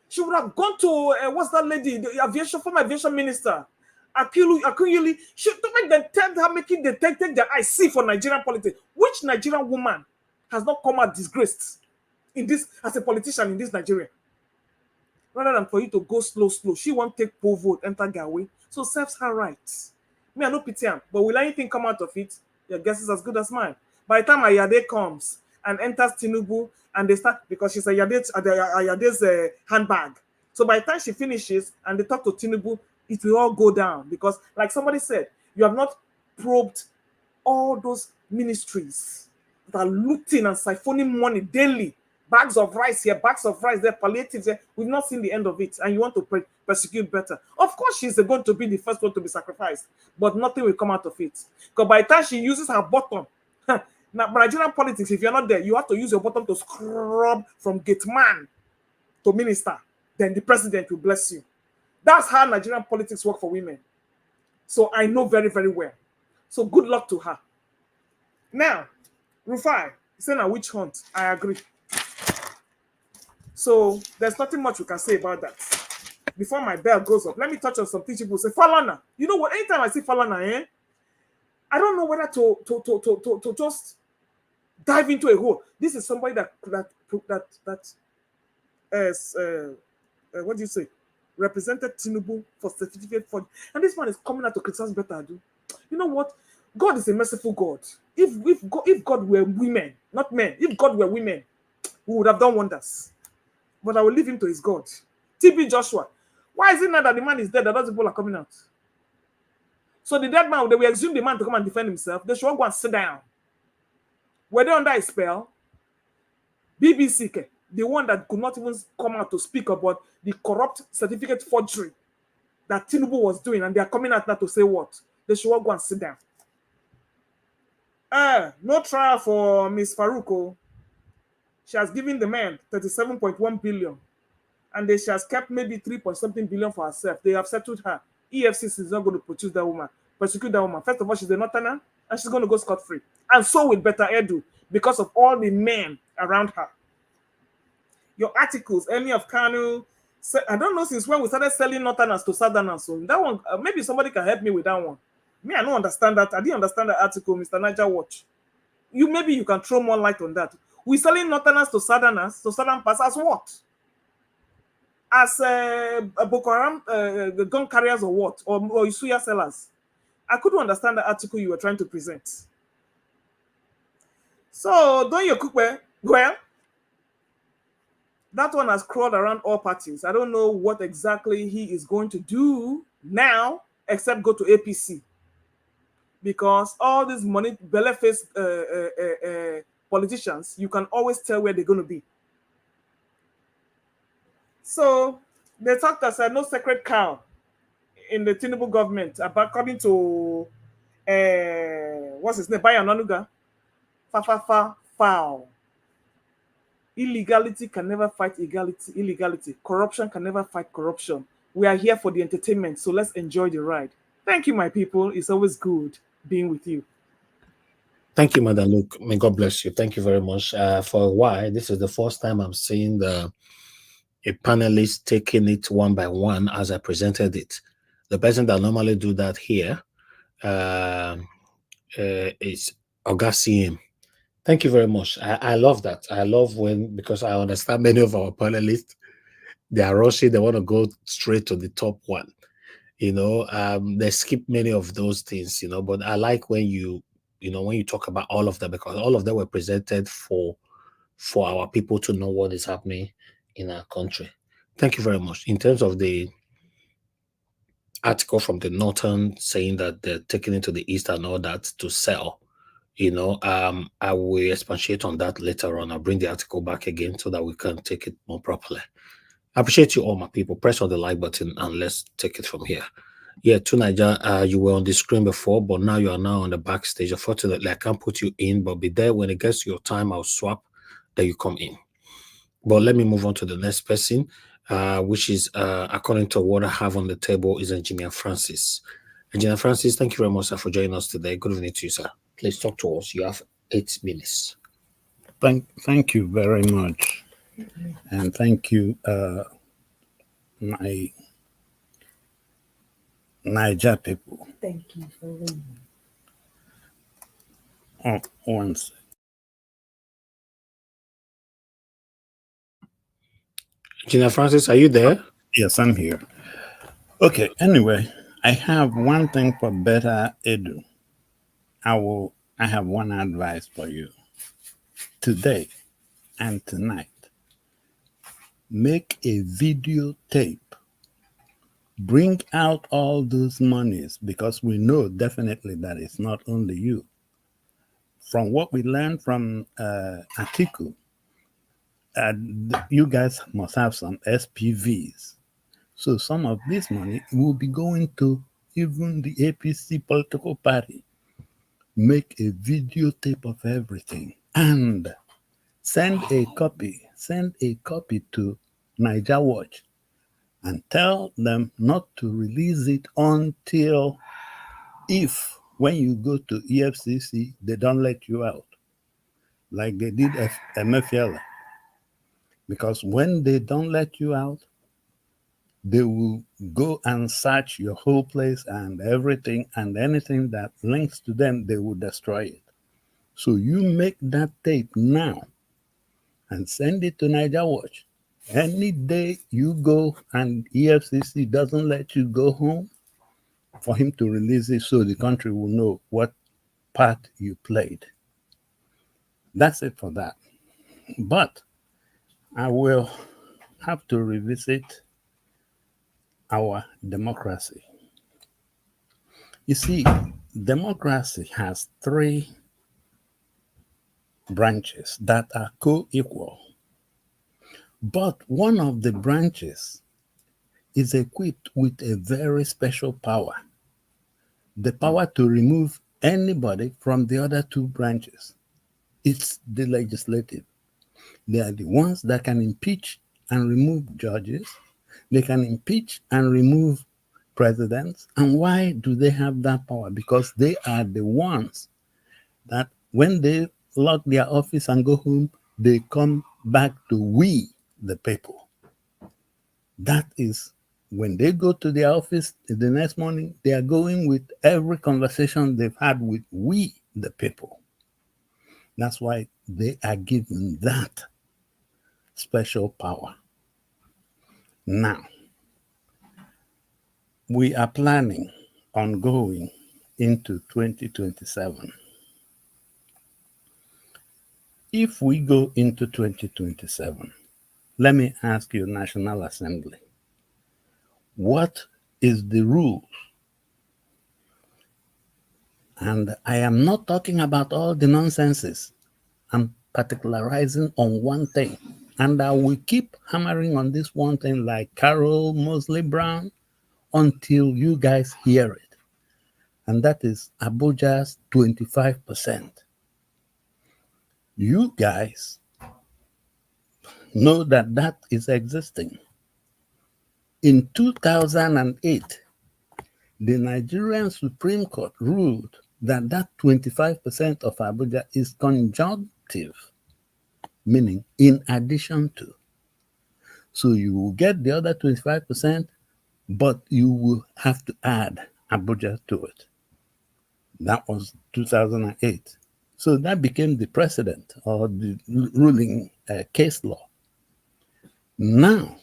She would have gone to what's that lady, the former aviation minister, Akunyili. She to make them tell her, making them take their eyes see for Nigerian politics. Which Nigerian woman has not come out disgraced in this as a politician in this Nigeria? Rather than for you to go slow, she won't take poll vote, enter Gawe. So serves her right. Me, I no pity him, but will anything come out of it? Your guess is as good as mine. By the time Ayade comes and enters Tinubu, and they start, because she's Ayade's handbag. So by the time she finishes and they talk to Tinubu, it will all go down. Because like somebody said, you have not probed all those ministries that are looting and siphoning money daily. Bags of rice here, bags of rice there, palliatives there. We've not seen the end of it. And you want to persecute Betta. Of course, she's going to be the first one to be sacrificed. But nothing will come out of it. Because by the time she uses her bottom, now Nigerian politics, if you're not there, you have to use your bottom to scrub from gate man to minister. Then the president will bless you. That's how Nigerian politics work for women. So I know very, very well. So good luck to her. Now, Rufai, saying a witch hunt. I agree. So there's nothing much we can say about that. Before my bell goes up, let me touch on some things people say. Falana, you know what? Anytime I see Falana, I don't know whether to just dive into a hole. This is somebody that what do you say? Represented Tinubu for certificate for, and this man is coming out to criticize Betta Edu. You know what? God is a merciful God. If God were women, not men, if God were women, we would have done wonders. But I will leave him to his God. TB Joshua. Why is it now that the man is dead that those people are coming out? So the dead man, they will assume the man to come and defend himself. They should all go and sit down. Were they under a spell? BBC, the one that could not even come out to speak about the corrupt certificate forgery that Tinubu was doing, and they are coming out now to say what? They should all go and sit down. No trial for Miss Faruko. She has given the man 37.1 billion, and she has kept maybe 3 point something billion for herself. They have settled her. EFCC is not going to prosecute that woman. First of all, she's a northerner, and she's going to go scot-free. And so will Betta Edu, because of all the men around her. Your articles, Emmy of Kanu, I don't know since when we started selling northerners to southerners. So that one, maybe somebody can help me with that one. Me, I don't understand that. I didn't understand that article, Mr. Niger Watch. Maybe you can throw more light on that. We're selling northerners to southern parts as what? As Boko Haram gun carriers or what? Or Isuya sellers? I couldn't understand the article you were trying to present. So, Doyin Okupe, well, that one has crawled around all parties. I don't know what exactly he is going to do now, except go to APC. Because all these money belly-faced politicians, you can always tell where they're going to be. So they talked as no sacred cow in the Tinubu government, according to what's his name, Bayananuga, foul. Illegality can never fight illegality. Corruption can never fight corruption. We are here for the entertainment, so let's enjoy the ride. Thank you, my people. It's always good being with you. Thank you, Madam Luke. May God bless you. Thank you very much. For a while, this is the first time I'm seeing a panelist taking it one by one as I presented it. The person that normally do that here is Augustine. Thank you very much. I love that. I love because I understand many of our panelists, they are rushing, they want to go straight to the top one. They skip many of those things, but I like when you talk about all of them, because all of them were presented for our people to know what is happening in our country. Thank you very much. In terms of the article from the Northern saying that they're taking it to the East and all that to sell, I will expatiate on that later on. I'll bring the article back again so that we can take it more properly. I appreciate you all, my people. Press on the like button and let's take it from here. Yeah, to Niger, you were on the screen before, but now you are now on the backstage. Unfortunately, I can't put you in, but be there when it gets to your time. I'll swap, then you come in. But let me move on to the next person, which is, according to what I have on the table, is Engineer Francis. Engineer Francis, thank you very much, sir, for joining us today. Good evening to you, sir. Please talk to us. You have 8 minutes. Thank you very much. And thank you, my Niger people. Thank you for reading. Oh, one second. Engineer Francis, are you there? Yes, I'm here. Okay, anyway, I have one thing for Betta Edu. I have one advice for you. Today and tonight, make a videotape. Bring out all those monies, because we know definitely that it's not only you. From what we learned from Atiku, you guys must have some SPVs. So some of this money will be going to even the APC political party. Make a videotape of everything and send a copy to Niger Watch and tell them not to release it until when you go to EFCC, they don't let you out, like they did Emefiele. Because when they don't let you out, they will go and search your whole place and everything, and anything that links to them, they will destroy it. So you make that tape now and send it to Niger Watch. Any day you go and EFCC doesn't let you go home, for him to release it so the country will know what part you played. That's it for that. But I will have to revisit our democracy. You see, democracy has 3 branches that are co-equal. But one of the branches is equipped with a very special power, the power to remove anybody from the other two branches. It's the legislative. They are the ones that can impeach and remove judges. They can impeach and remove presidents. And why do they have that power? Because they are the ones that when they lock their office and go home, they come back to we, the people. That is when they go to their office the next morning, they are going with every conversation they've had with we, the people. That's why they are given that special power. Now, we are planning on going into 2027. If we go into 2027, let me ask you, National Assembly, what is the rules? And I am not talking about all the nonsenses. I'm particularizing on one thing. And I will keep hammering on this one thing like Carol Mosley Brown until you guys hear it. And that is Abuja's 25%. You guys know that that is existing. In 2008, the Nigerian Supreme Court ruled that that 25% of Abuja is conjunctive, meaning in addition to. So you will get the other 25%, but you will have to add Abuja to it. That was 2008. So that became the precedent or the ruling case law. Now,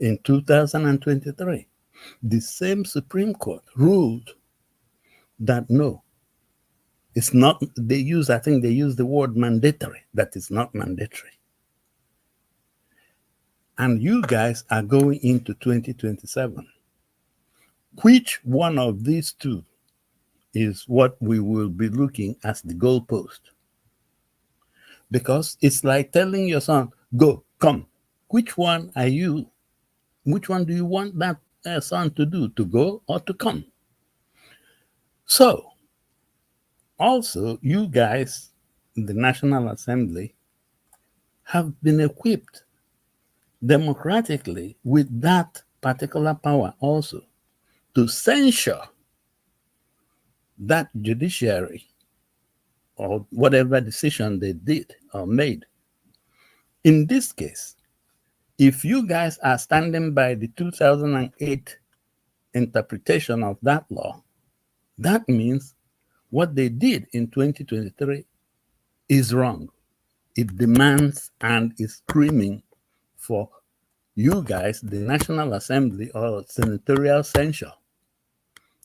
in 2023, the same Supreme Court ruled that no, it's not, I think they use the word mandatory, that is not mandatory. And you guys are going into 2027. Which one of these two is what we will be looking as the goalpost? Because it's like telling your son, go, come. Which one are you? Which one do you want that son to do, to go or to come? So, also, you guys in the National Assembly have been equipped democratically with that particular power also to censure that judiciary or whatever decision they did or made. In this case, if you guys are standing by the 2008 interpretation of that law, that means what they did in 2023 is wrong. It demands and is screaming for you guys, the National Assembly or senatorial censure.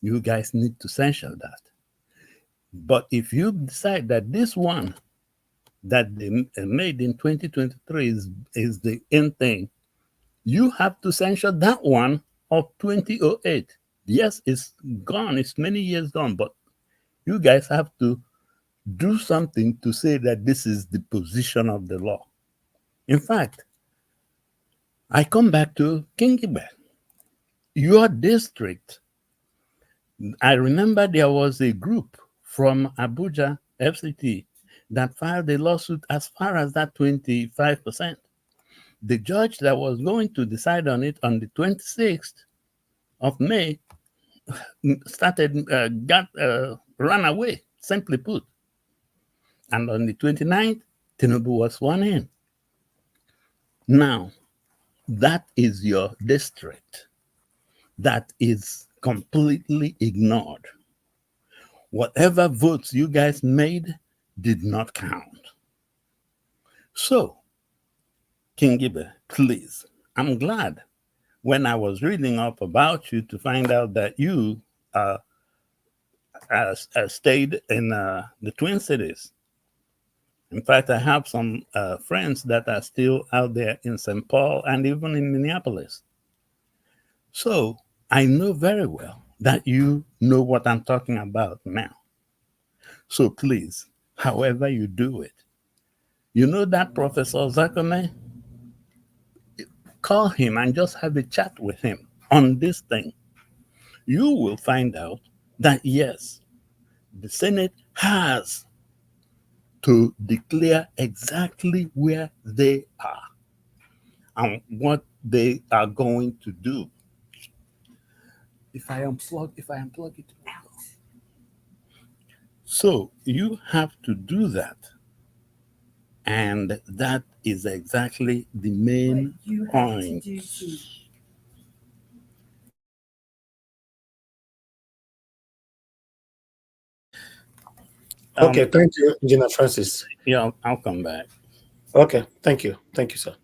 You guys need to censure that. But if you decide that this one that they made in 2023 is the end thing, you have to censure that one of 2008. Yes, it's gone. It's many years gone, but you guys have to do something to say that this is the position of the law. In fact, I come back to Kingibe. Your district, I remember there was a group from Abuja FCT that filed a lawsuit as far as that 25%. The judge that was going to decide on it on the 26th of May ran away, simply put. And on the 29th, Tinubu was sworn in. Now, that is your district. That is completely ignored. Whatever votes you guys made did not count. So, King Gibe, please, I'm glad when I was reading up about you to find out that you stayed in the Twin Cities. In fact, I have some friends that are still out there in St. Paul and even in Minneapolis. So I know very well that you know what I'm talking about now. So please, however you do it, You know that Professor Zakone? Call him and just have a chat with him on this thing. You will find out that yes, the Senate has to declare exactly where they are and what they are going to do. If I unplug it now. So you have to do that. And that is exactly the main point. Okay, thank you, Engineer Francis. Yeah, I'll come back. Okay, thank you. Thank you, sir.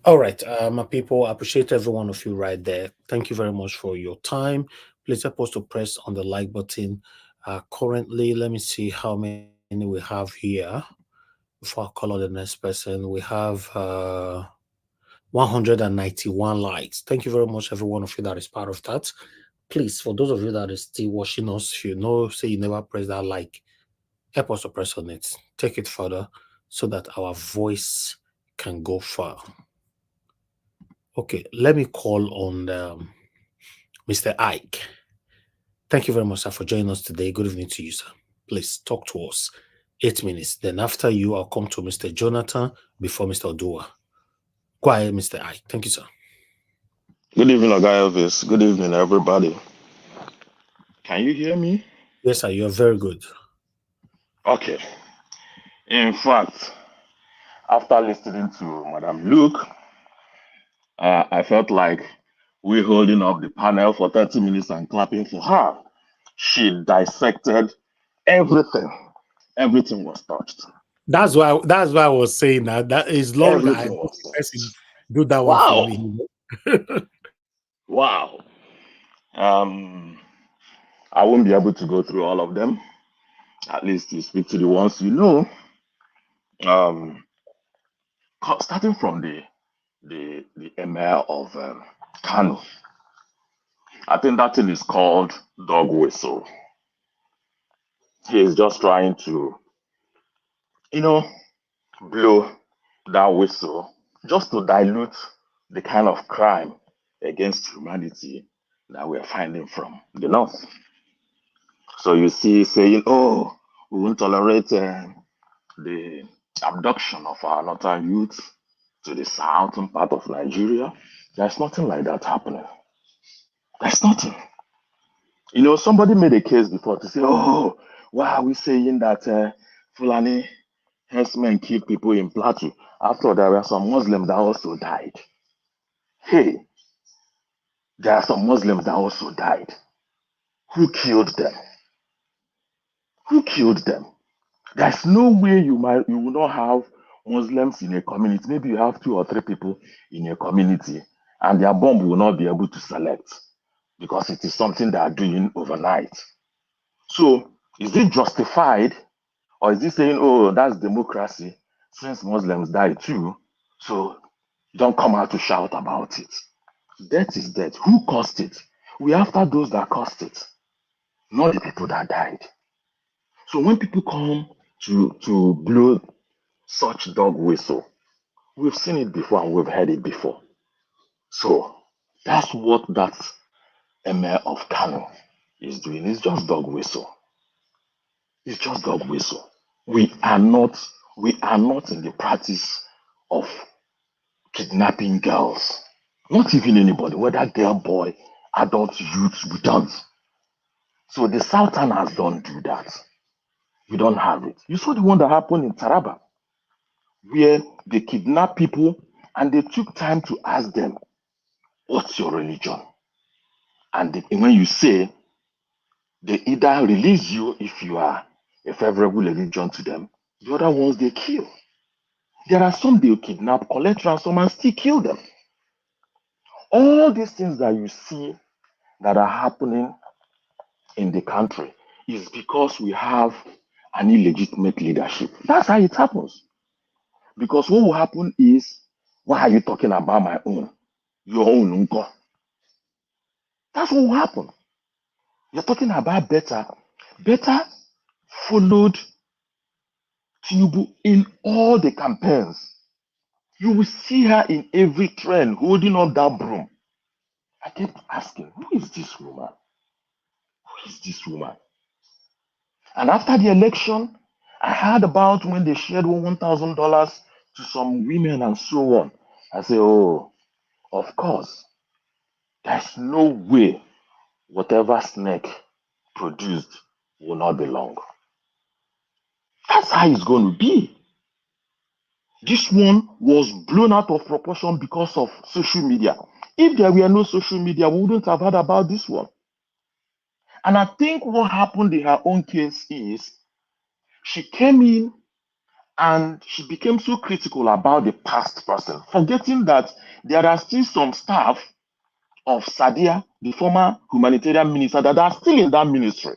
All right, my people, I appreciate every one of you right there. Thank you very much for your time. Please help us to press on the like button. Currently, let me see how many we have here. Before I call on the next person, we have 191 likes. Thank you very much, every one of you that is part of that. Please, for those of you that is still watching us, if you know, say you never press that like, help us to press on it. Take it further so that our voice can go far. Okay, let me call on Mr. Ike. Thank you very much, sir, for joining us today. Good evening to you, sir. Please talk to us. 8 minutes. Then after you, I'll come to Mr. Jonathan before Mr. Odua. Go ahead, Mr. Ike. Thank you, sir. Good evening, Oga Elvis. Good evening, everybody. Can you hear me? Yes, sir. You're very good. Okay. In fact, after listening to Madam Luke, I felt like we're holding up the panel for 30 minutes and clapping for her. She dissected everything. Everything was touched. That's why I was saying that is long that I do that one for me. Wow. I won't be able to go through all of them. At least you speak to the ones you know. Starting from the emir of Kano. I think that thing is called dog whistle. He is just trying to, blow that whistle just to dilute the kind of crime against humanity that we're finding from the north. So you see saying, oh, we won't tolerate the abduction of our northern youth to the southern part of Nigeria. There's nothing like that happening. There's nothing. Somebody made a case before to say, oh, why are we saying that Fulani herdsmen kill people in Plateau? After all, there were some Muslims that also died. Hey, there are some Muslims that also died. Who killed them? Who killed them? There's no way you will not have Muslims in a community. Maybe you have 2 or 3 people in a community, and their bomb will not be able to select because it is something they are doing overnight. So, is it justified, or is it saying, oh, that's democracy, since Muslims died too, so don't come out to shout about it? Death is death. Who caused it? We're after those that caused it, not the people that died. So when people come to blow such dog whistle, we've seen it before and we've heard it before. So that's what that emir of Kano is doing. It's just dog whistle. It's just dog whistle. We are not in the practice of kidnapping girls. Not even anybody, whether girl, boy, adult, youth, we don't. So the Southerners don't do that. We don't have it. You saw the one that happened in Taraba, where they kidnapped people and they took time to ask them, what's your religion? And when you say, they either release you if you are a favorable religion to them, the other ones they kill. There are some they'll kidnap, collect ransom, and still kill them. All these things that you see that are happening in the country is because we have an illegitimate leadership. That's how it happens. Because what will happen is, why are you talking about my own? Your own uncle. That's what will happen. You're talking about Betta. Betta followed Tinubu, in all the campaigns, you will see her in every trend holding up that broom. I kept asking, who is this woman? Who is this woman? And after the election, I heard about when they shared $1,000 to some women and so on. I said, oh, of course, there's no way whatever snake produced will not be long. That's how it's going to be. This one was blown out of proportion because of social media. If there were no social media, we wouldn't have heard about this one. And I think what happened in her own case is she came in and she became so critical about the past person, forgetting that there are still some staff of Sadia, the former humanitarian minister, that are still in that ministry.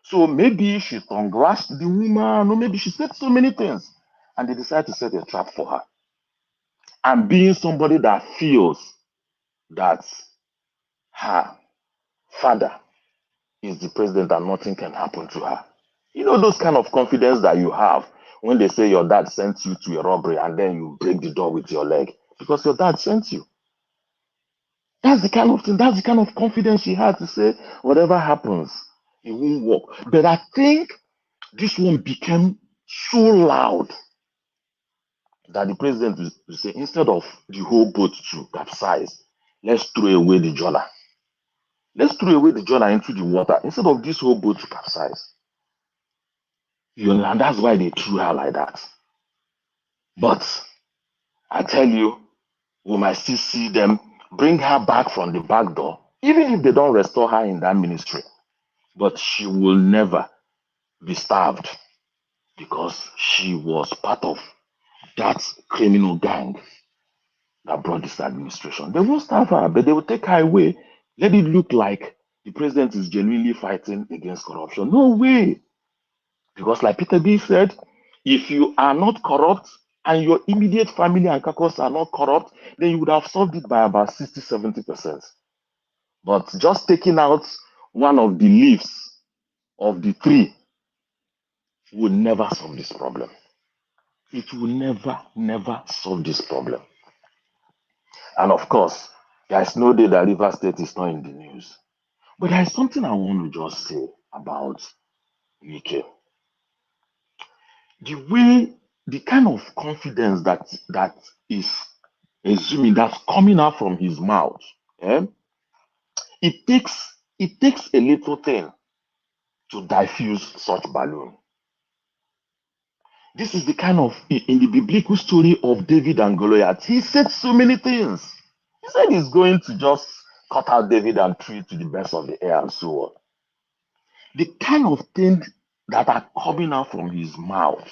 So maybe she tongue-lashed the woman, or maybe she said so many things, and they decided to set a trap for her. And being somebody that feels that her father is the president and nothing can happen to her. You know those kind of confidence that you have when they say your dad sent you to a robbery and then you break the door with your leg because your dad sent you. That's the kind of thing, that's the kind of confidence she had to say, whatever happens, it won't work. But I think this one became so loud that the president will say, instead of the whole boat to capsize, let's throw away the journal. Let's throw away the journal into the water instead of this whole boat to capsize. You know, and that's why they threw her like that. But I tell you, we might still see them bring her back from the back door, even if they don't restore her in that ministry. But she will never be starved because she was part of that criminal gang that brought this administration. They won't starve her, but they will take her away. Let it look like the president is genuinely fighting against corruption. No way. Because like Peter B said, if you are not corrupt and your immediate family and caucus are not corrupt, then you would have solved it by about 60-70%. But just taking out one of the leaves of the tree will never solve this problem. It will never solve this problem. And of course, there is no day that Rivers State is not in the news. But there is something I want to just say about Wike. The way, the kind of confidence that is assuming, that's coming out from his mouth, it takes a little thing to diffuse such balloon. This is the kind of, in the biblical story of David and Goliath, he said so many things. He said he's going to just cut out David and throw it to the birds of the air and so on. The kind of things that are coming out from his mouth,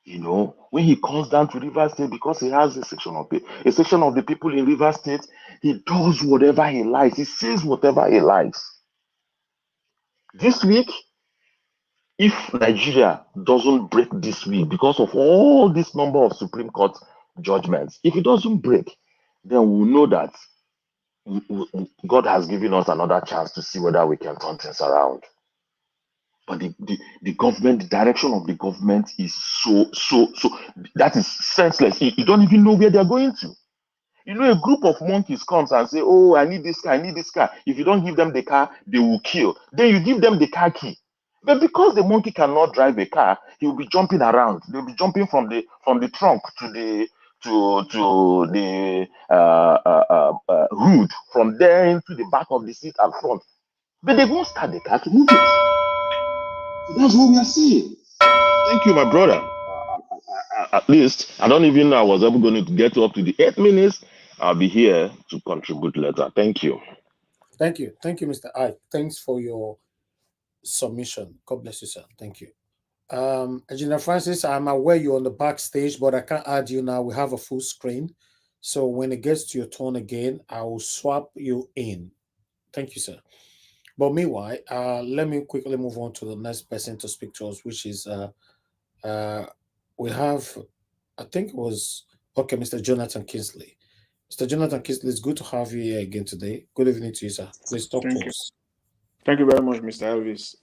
you know, when he comes down to River State, because he has a section of the people in River State, he does whatever he likes. He says whatever he likes. This week, if Nigeria doesn't break this week because of all this number of Supreme Court judgments, if it doesn't break, then we'll know that God has given us another chance to see whether we can turn things around. But the government, the direction of the government is so that is senseless. You don't even know where they're going to. You know, a group of monkeys comes and say, oh, I need this car, I need this car. If you don't give them the car, they will kill. Then you give them the car key. But because the monkey cannot drive a car, he will be jumping around. They'll be jumping from the trunk to the hood, from there into the back of the seat and front. But they won't start the car to move it. So that's what we are seeing. Thank you, my brother. At least, I don't even know I was ever going to get up to the 8 minutes. I'll be here to contribute later. Thank you. Thank you. Thank you, Mr. Ike. Thanks for your submission. God bless you, sir. Thank you. Engineer Francis, I'm aware you're on the backstage, but I can't add you now. We have a full screen. So when it gets to your turn again, I will swap you in. Thank you, sir. But meanwhile, let me quickly move on to the next person to speak to us, which is we have, I think it was, okay, Mr. Jonathan Kingsley. Mr. Jonathan Kingsley, it's good to have you here again today. Good evening to you, sir. Please talk to us. Thank you very much, Mr. Elvis.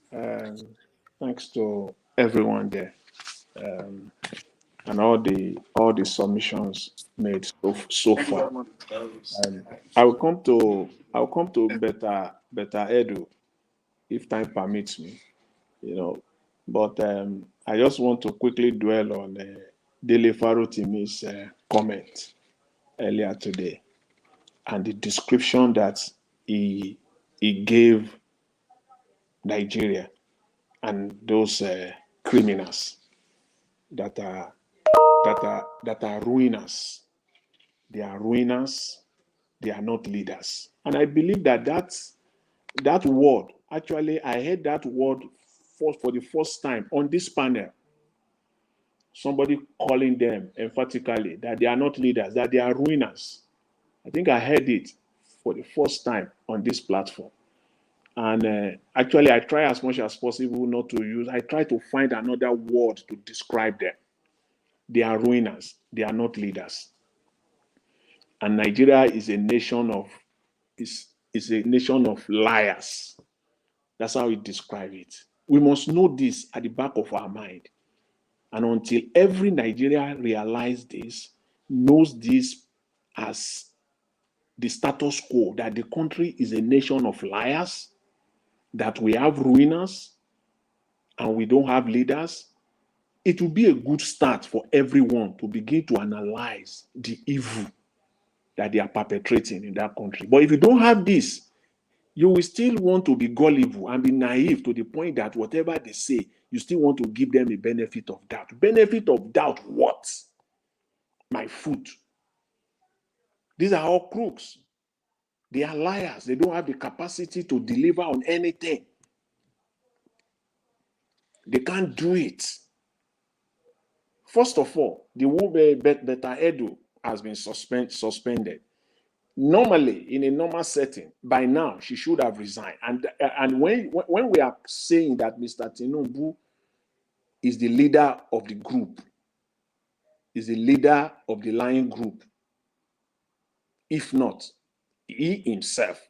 Thanks to everyone there, and all the submissions made so far. I'll come to Betta Edu if time permits me, But I just want to quickly dwell on Dele Farotimi's comment earlier today and the description that he gave Nigeria and those criminals that are ruiners. They are ruiners. They are not leaders. And I believe that word, actually, I heard that word for the first time on this panel. Somebody calling them emphatically that they are not leaders, that they are ruiners. I think I heard it for the first time on this platform. And actually, I try as much as possible not to use, I try to find another word to describe them. They are ruiners. They are not leaders. And Nigeria is a nation of liars. That's how he described it. We must know this at the back of our mind. And until every Nigerian realizes this, knows this as the status quo, that the country is a nation of liars, that we have ruiners, and we don't have leaders, it will be a good start for everyone to begin to analyze the evil that they are perpetrating in that country. But if you don't have this, you will still want to be gullible and be naive to the point that whatever they say, you still want to give them a benefit of doubt. Benefit of doubt what? My foot. These are all crooks. They are liars. They don't have the capacity to deliver on anything. They can't do it. First of all, the woman Betta Edu has been suspended. Normally, in a normal setting, by now she should have resigned. And when we are saying that Mr. Tinubu is the leader of the group, is the leader of the lying group, if not, he himself,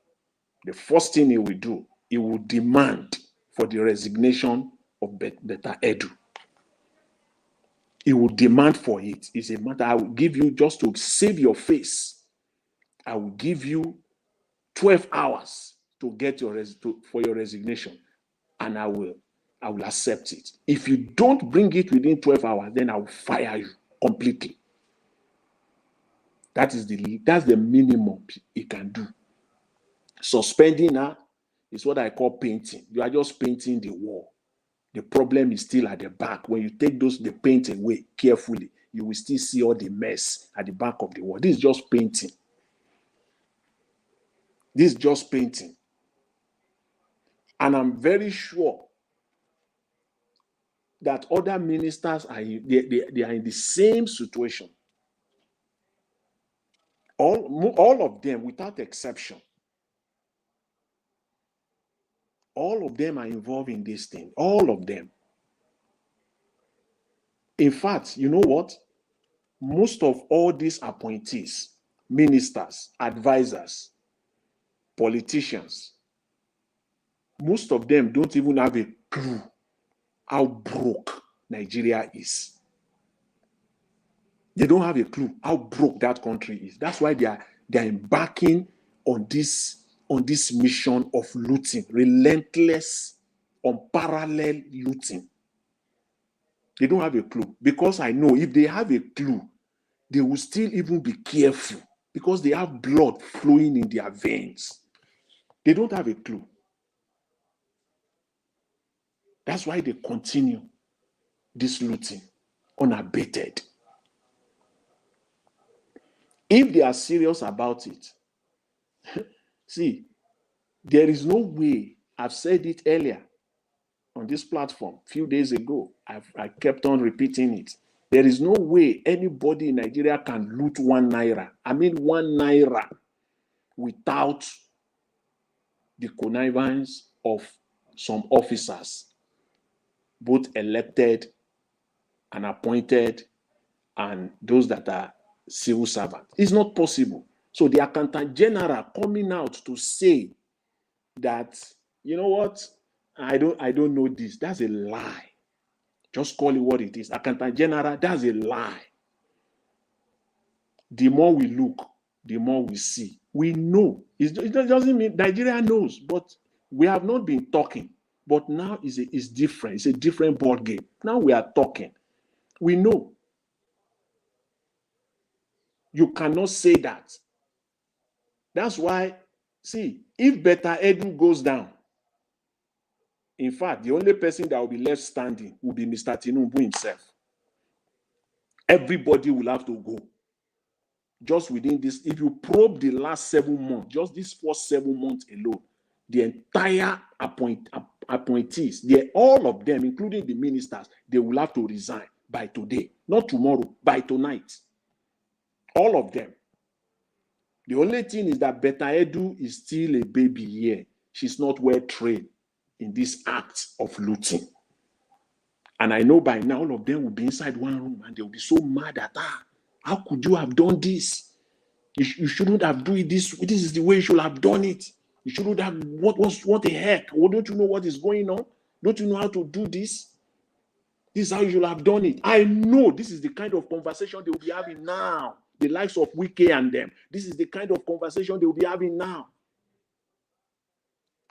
the first thing he will do, he will demand for the resignation of Betta Edu. He will demand for it. It's a matter, I will give you, just to save your face, I will give you 12 hours to get for your resignation, and I will accept it. If you don't bring it within 12 hours, then I will fire you completely. That's the minimum he can do. Suspending her is what I call painting. You are just painting the wall. The problem is still at the back. When you take the paint away carefully, you will still see all the mess at the back of the wall. This is just painting. This is just painting. And I'm very sure that other ministers are they are in the same situation. All of them, without exception, all of them are involved in this thing. All of them. In fact, you know what? Most of all these appointees, ministers, advisors, politicians, most of them don't even have a clue how broke Nigeria is. They don't have a clue how broke that country is. That's why they are embarking on this mission of looting, relentless, unparalleled looting. They don't have a clue, because I know if they have a clue, they will still even be careful, because they have blood flowing in their veins. They don't have a clue. That's why they continue this looting unabated. If they are serious about it, see, there is no way, I've said it earlier on this platform a few days ago, I kept on repeating it. There is no way anybody in Nigeria can loot 1 naira. I mean 1 naira without the connivance of some officers, both elected and appointed, and those that are civil servants. It's not possible. So the Accountant General coming out to say that, you know what, I don't know this, that's a lie. Just call it what it is. Accountant General, that's a lie. The more we look, the more we see. We know. It doesn't mean Nigeria knows, but we have not been talking. But now it's different. It's a different ball game. Now we are talking. We know. You cannot say that. That's why, see, if Betta Edu goes down, in fact, the only person that will be left standing will be Mr. Tinubu himself. Everybody will have to go. Just within this, if you probe the last 7 months, just these first 7 months alone, the entire appointees, all of them, including the ministers, they will have to resign by today. Not tomorrow, by tonight. All of them. The only thing is that Betta Edu is still a baby here. She's not well trained in this act of looting. And I know by now all of them will be inside one room and they'll be so mad at her. How could you have done this? You shouldn't have done this. This is the way you should have done it. You shouldn't have. What the heck? Well, don't you know what is going on? Don't you know how to do this? This is how you should have done it. I know this is the kind of conversation they will be having now. The likes of Wike and them. This is the kind of conversation they will be having now.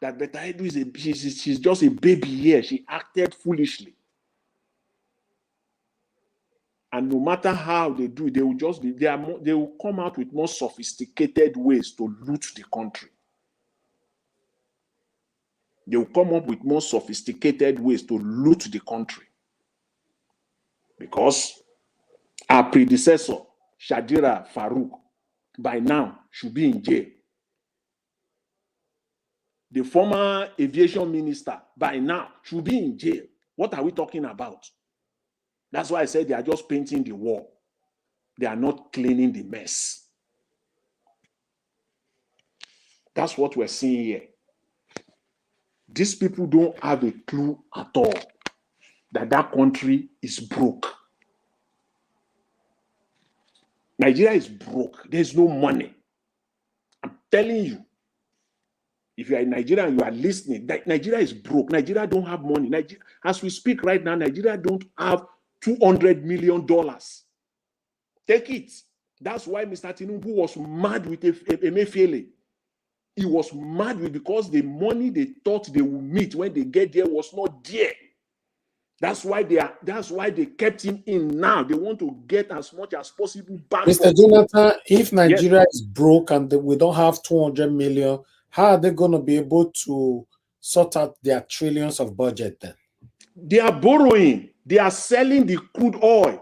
That Betta Edu is she's just a baby here. She acted foolishly. And no matter how they do, they will just be they will come out with more sophisticated ways to loot the country. They will come up with more sophisticated ways to loot the country. Because our predecessor, Shadira Farouk, by now should be in jail. The former aviation minister, by now, should be in jail. What are we talking about? That's why I said they are just painting the wall. They are not cleaning the mess. That's what we're seeing here. These people don't have a clue at all that that country is broke. Nigeria is broke. There's no money. I'm telling you. If you are in Nigeria and you are listening, Nigeria is broke. Nigeria don't have money. Nigeria, as we speak right now, Nigeria don't have $200 million. Take it. That's why Mr. Tinubu was mad with Emefiele. He was mad with because the money they thought they would meet when they get there was not there. That's why they kept him in now. They want to get as much as possible back. Mr. Jonathan, if Nigeria is broke and we don't have 200 million, how are they going to be able to sort out their trillions of budget then? They are borrowing. They are selling the crude oil.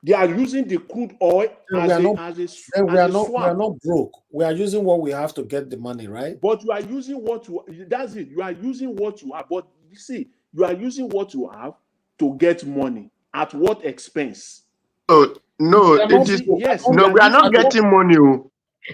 They are using the crude oil as a swap. We are not broke. We are using what we have to get the money, right? But you are using what you, that's it. You are using what you have. But you see, you are using what you have to get money. At what expense? Oh, no, it is, yes. No, we are not getting money.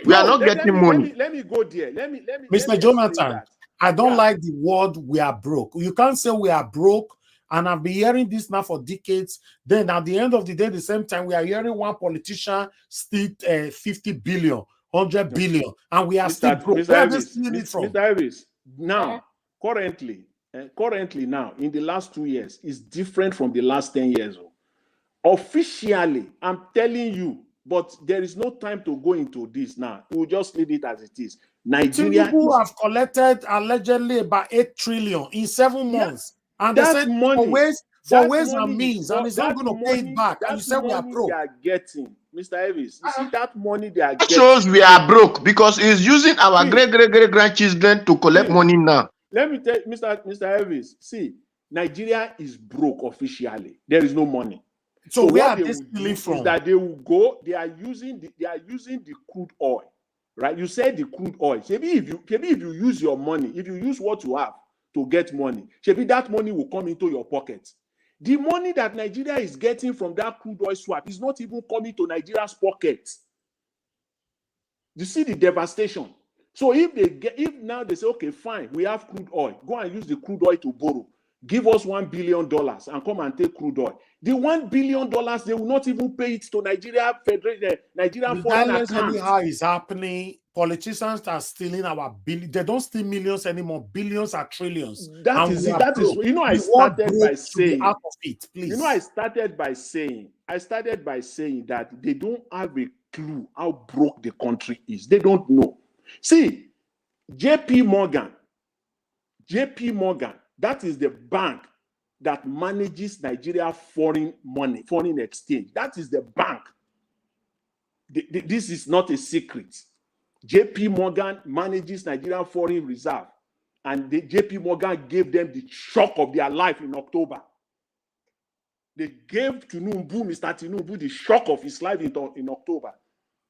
We are not getting money. Let me go there. Let me Mr. Jonathan, I don't like the word we are broke. You can't say we are broke. And I've been hearing this now for decades. Then at the end of the day, the same time, we are hearing one politician stick 50 billion, 100 billion, and we are still broke. Where are they stealing it from? Mr. Davis, now, currently now, in the last 2 years, is different from the last 10 years. Officially, I'm telling you, but there is no time to go into this now. We'll just leave it as it is. Nigeria Tinubu have collected allegedly about 8 trillion in 7 months. And they said money, for ways and means, and it's not going to pay it back. And you said we are broke. They are getting, Mr. Elvis, you see that money they are That getting. shows we are broke because it's using our great-grandchildren to collect money now. Let me tell you, Mr. Elvis, see, Nigeria is broke officially. There is no money. So where are they stealing from? That they will go, they are using the crude oil, right? You said the crude oil. Maybe if you use your money, if you use what you have to get money, maybe that money will come into your pocket. The money that Nigeria is getting from that crude oil swap is not even coming to Nigeria's pocket. You see the devastation. So if now they say, okay, fine, we have crude oil, go and use the crude oil to borrow. Give us $1 billion and come and take crude oil. The $1 billion, they will not even pay it to Nigeria Foreign Account. How is happening politicians are stealing our billions. They don't steal millions anymore. Billions are trillions. That And is we it. are That is, broke. you know, I We want started broke by to be saying, out of it, please. you know, I started by saying that they don't have a clue how broke the country is. They don't know. See, JP Morgan, that is the bank that manages Nigeria foreign money, foreign exchange. That is the bank. This is not a secret. JP Morgan manages Nigerian foreign reserve, and JP Morgan gave them the shock of their life in October. They gave Tinubu, Mr. Tinubu, the shock of his life in October,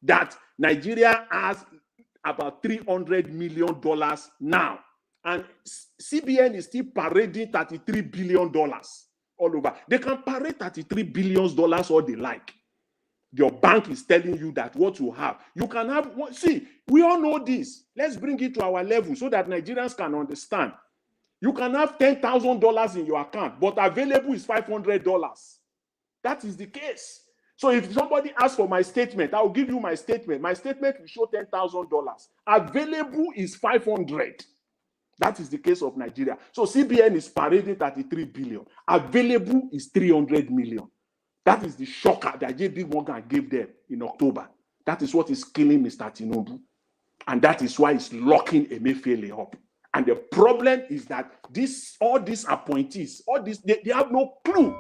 that Nigeria has about $300 million now. And CBN is still parading $33 billion all over. They can parade $33 billion all they like. Your bank is telling you that what you have, you can have. See, we all know this. Let's bring it to our level so that Nigerians can understand. You can have $10,000 in your account, but available is $500. That is the case. So if somebody asks for my statement, I'll give you my statement. My statement will show $10,000. Available is $500. That is the case of Nigeria. So CBN is parading 33 billion. Available is 300 million. That is the shocker that JP Morgan gave them in October. That is what is killing Mr. Tinubu. And that is why it's locking Emefiele up. And the problem is that all these appointees, they have no clue.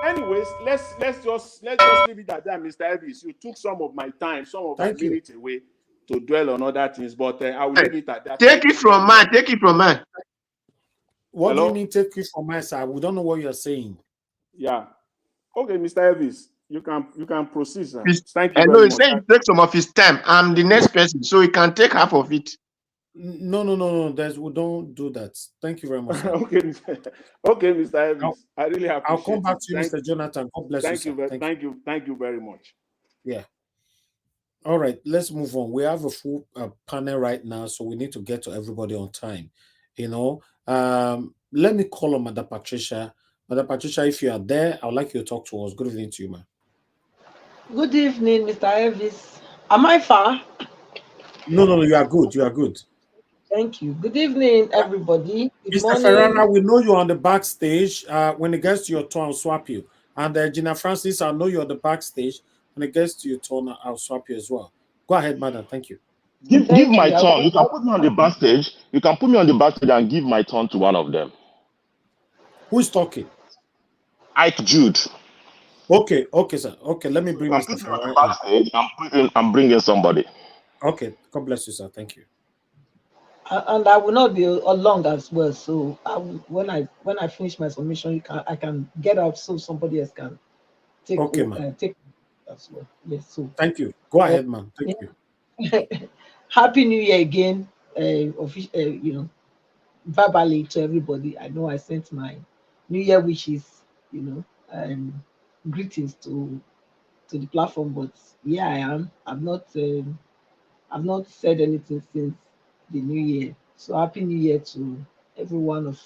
Anyways, let's just leave it at that, Mr. Elvis. You took some of my time, some of my minutes away to dwell on other things, but I will leave it at that. Take it from mine. Take it from mine. What do you mean take it from my side? We don't know what you're saying. Yeah. Okay, Mr. Elvis, you can proceed, sir. Thank you I know very he much. said he takes some of his time. I'm the next person, so he can take half of it. No. We don't do that. Thank you very much, sir. Okay, Mr. Elvis. I really appreciate it. I'll come back to you, Mr. Jonathan. God bless you, sir. Thank you very much. Yeah. All right, let's move on. We have a full panel right now, so we need to get to everybody on time. Let me call on Madam Patricia. Madam Patricia, if you are there, I would like you to talk to us. Good evening to you, ma'am. Good evening, Mr. Elvis. Am I far? No, you are good. You are good. Thank you. Good evening, everybody. Good Mr. Ferrara, we know you're on the backstage. When it gets to your turn, I'll swap you. And Gina Francis, I know you're on the backstage. When it gets to your turn, I'll swap you as well. Go ahead, madam. Thank you. Give my turn. You can put me on the backstage. You can put me on the backstage and give my turn to one of them. Who is talking? Ike Jude. Okay, sir. Okay, let me bring Mr. Ferrara backstage. I'm bringing somebody. Okay, God bless you, sir. Thank you. And I will not be long as well. So when I finish my submission, I can get out so somebody else can take take as well. Yes. So thank you. Go ahead, ma'am. Thank you. Happy New Year again. Verbally to everybody. I know I sent my New Year wishes. Greetings to the platform, but here I am. I've not said anything since the New Year. So happy New Year to every one of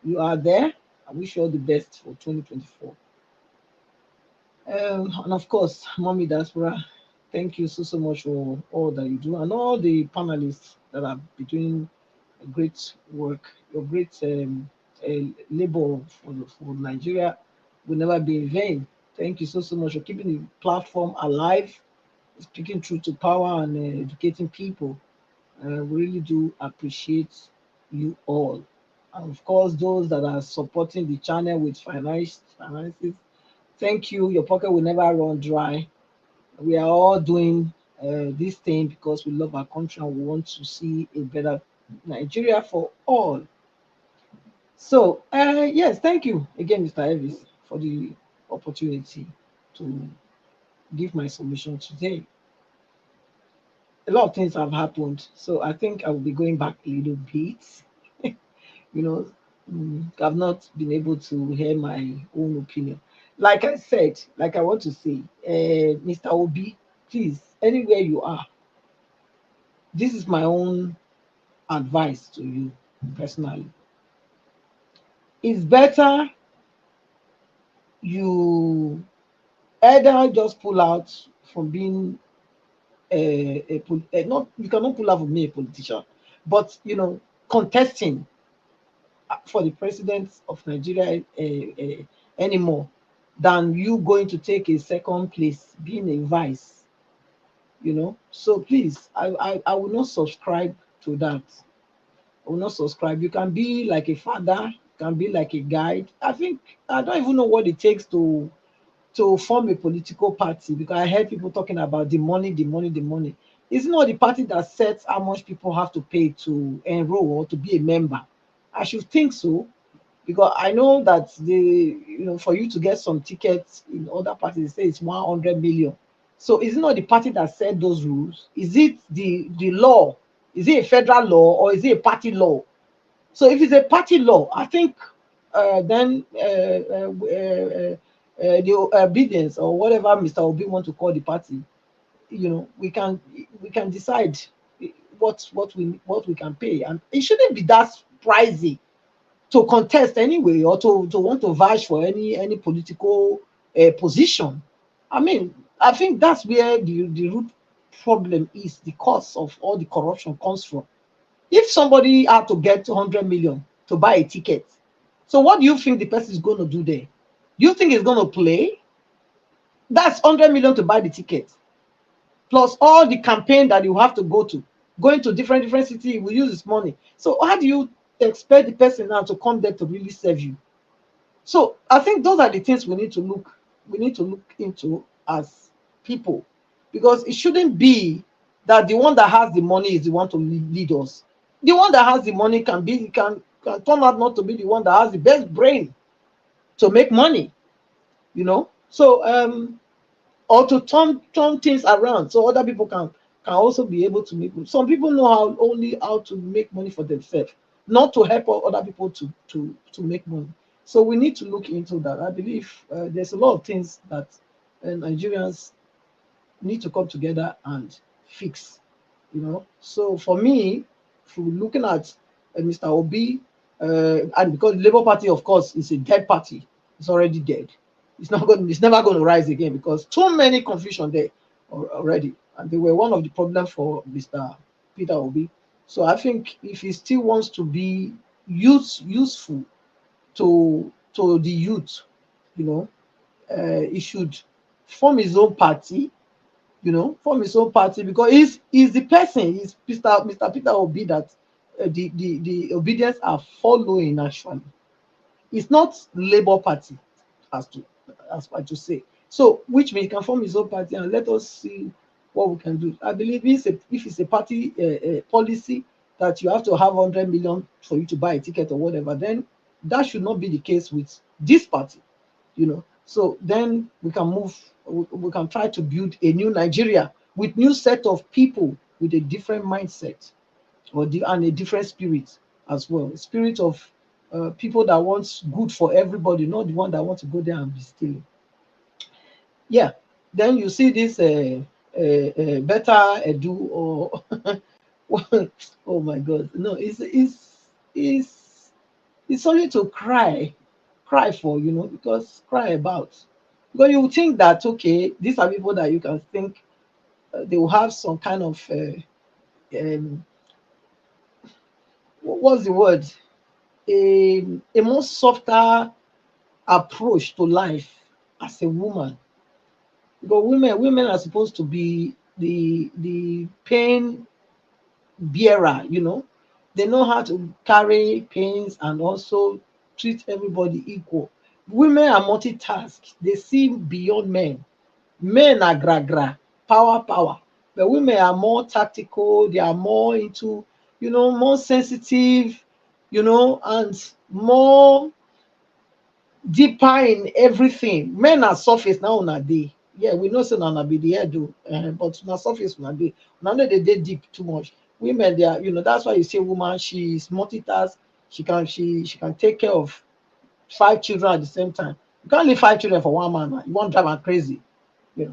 you out there. I wish you all the best for 2024. And of course, Mommy Diaspora, thank you so much for all that you do, and all the panelists that are doing great work. Your great labor for Nigeria will never be in vain. Thank you so much for keeping the platform alive, speaking truth to power, and educating people. We really do appreciate you all. And of course, those that are supporting the channel with finances, thank you. Your pocket will never run dry. We are all doing this thing because we love our country and we want to see a better Nigeria for all. So, yes, thank you again, Mr. Elvis, for the opportunity to give my submission today. A lot of things have happened, so I think I will be going back a little bit. I've not been able to hear my own opinion. Like I said, like I want to say, Mr. Obi, please, anywhere you are, this is my own advice to you personally. It's better you either just pull out from being not, you cannot pull out of me a politician, but you know, contesting for the president of Nigeria anymore than you going to take a second place, being a vice. You know, so please, I will not subscribe to that. I will not subscribe. You can be like a father, you can be like a guide. I think I don't even know what it takes to form a political party, because I heard people talking about the money, the money, the money. It's not the party that sets how much people have to pay to enroll or to be a member. I should think so, because I know that for you to get some tickets in other parties, they say it's 100 million. So is it not the party that set those rules? Is it the law? Is it a federal law or is it a party law? So if it's a party law, I think then the obedience, or whatever Mr. Obi want to call the party, we can decide what we can pay, and it shouldn't be that pricey to contest anyway, or to want to vie for any political position. I mean, I think that's where the root problem is, the cause of all the corruption comes from. If somebody had to get 200 million to buy a ticket, so what do you think the person is going to do there? You think he's going to play? That's 100 million to buy the ticket, plus all the campaign that you have to going to different cities. We use this money. So how do you expect the person now to come there to really serve you? So I think those are the things we need to look into as people, because it shouldn't be that the one that has the money is the one to lead us. The one that has the money can turn out not to be the one that has the best brain to make money, so or to turn things around so other people can also be able to make money. Some people know only how to make money for themselves, not to help other people to make money. So we need to look into that. I believe there's a lot of things that Nigerians need to come together and fix. So for me, looking at Mr. Obi, and because the Labour Party, of course, is a dead party, it's already dead. It's never going to rise again, because too many confusion there already, and they were one of the problems for Mr. Peter Obi. So I think if he still wants to be useful to the youth, he should form his own party. Form his own party, because he's the person. He's Mr. Peter Obi that the obedience are following. Actually, it's not Labour Party, as I to say. So, which means he can form his own party, and let us see what we can do. I believe if it's a party policy that you have to have 100 million for you to buy a ticket or whatever, then that should not be the case with this party. So then we can move. We can try to build a new Nigeria with new set of people with a different mindset, and a different spirit as well. A spirit of people that wants good for everybody, not the one that wants to go there and be stealing. Yeah. Then you see this Betta Edu, or oh my God, no, it's only to cry for, cry about. Because you think that, okay, these are people that you can think they will have some kind of what's the word? A more softer approach to life as a woman. Because women are supposed to be the pain bearer. They know how to carry pains and also treat everybody equal. Women are multitask. They see beyond men. Men are gra, power. But women are more tactical. They are more into, more sensitive, and more deeper in everything. Men are surface now on a day. Yeah, we know so now be the Edu, but na surface on a day. Now they deep too much. Women, they are, that's why you say woman, she's multitask. She can take care of 5 children at the same time. You can't leave 5 children for one man. You won't drive her crazy.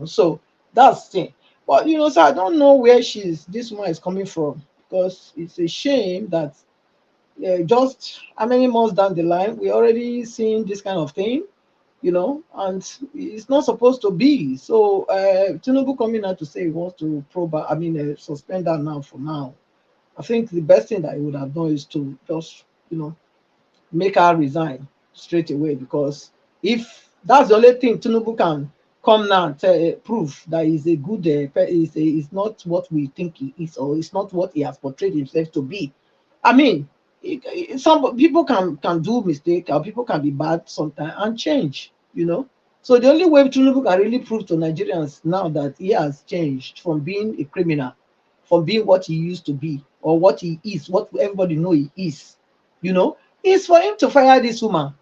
So that's the thing. But so I don't know where this woman is coming from, because it's a shame that just how many months down the line we already seeing this kind of thing. you know, and it's not supposed to be. So Tinubu coming out to say he wants to suspend that now for now. I think the best thing that he would have done is to just, you know, make her resign straight away, because if that's the only thing Tinubu can come now and prove that he's a good, is not what we think he is, or it's not what he has portrayed himself to be. I mean, some people can do mistake, or people can be bad sometimes and change, you know. So the only way Tinubu can really prove to Nigerians now that he has changed from being a criminal, from being what he used to be, or what he is, what everybody know he is, you know, is for him to fire this woman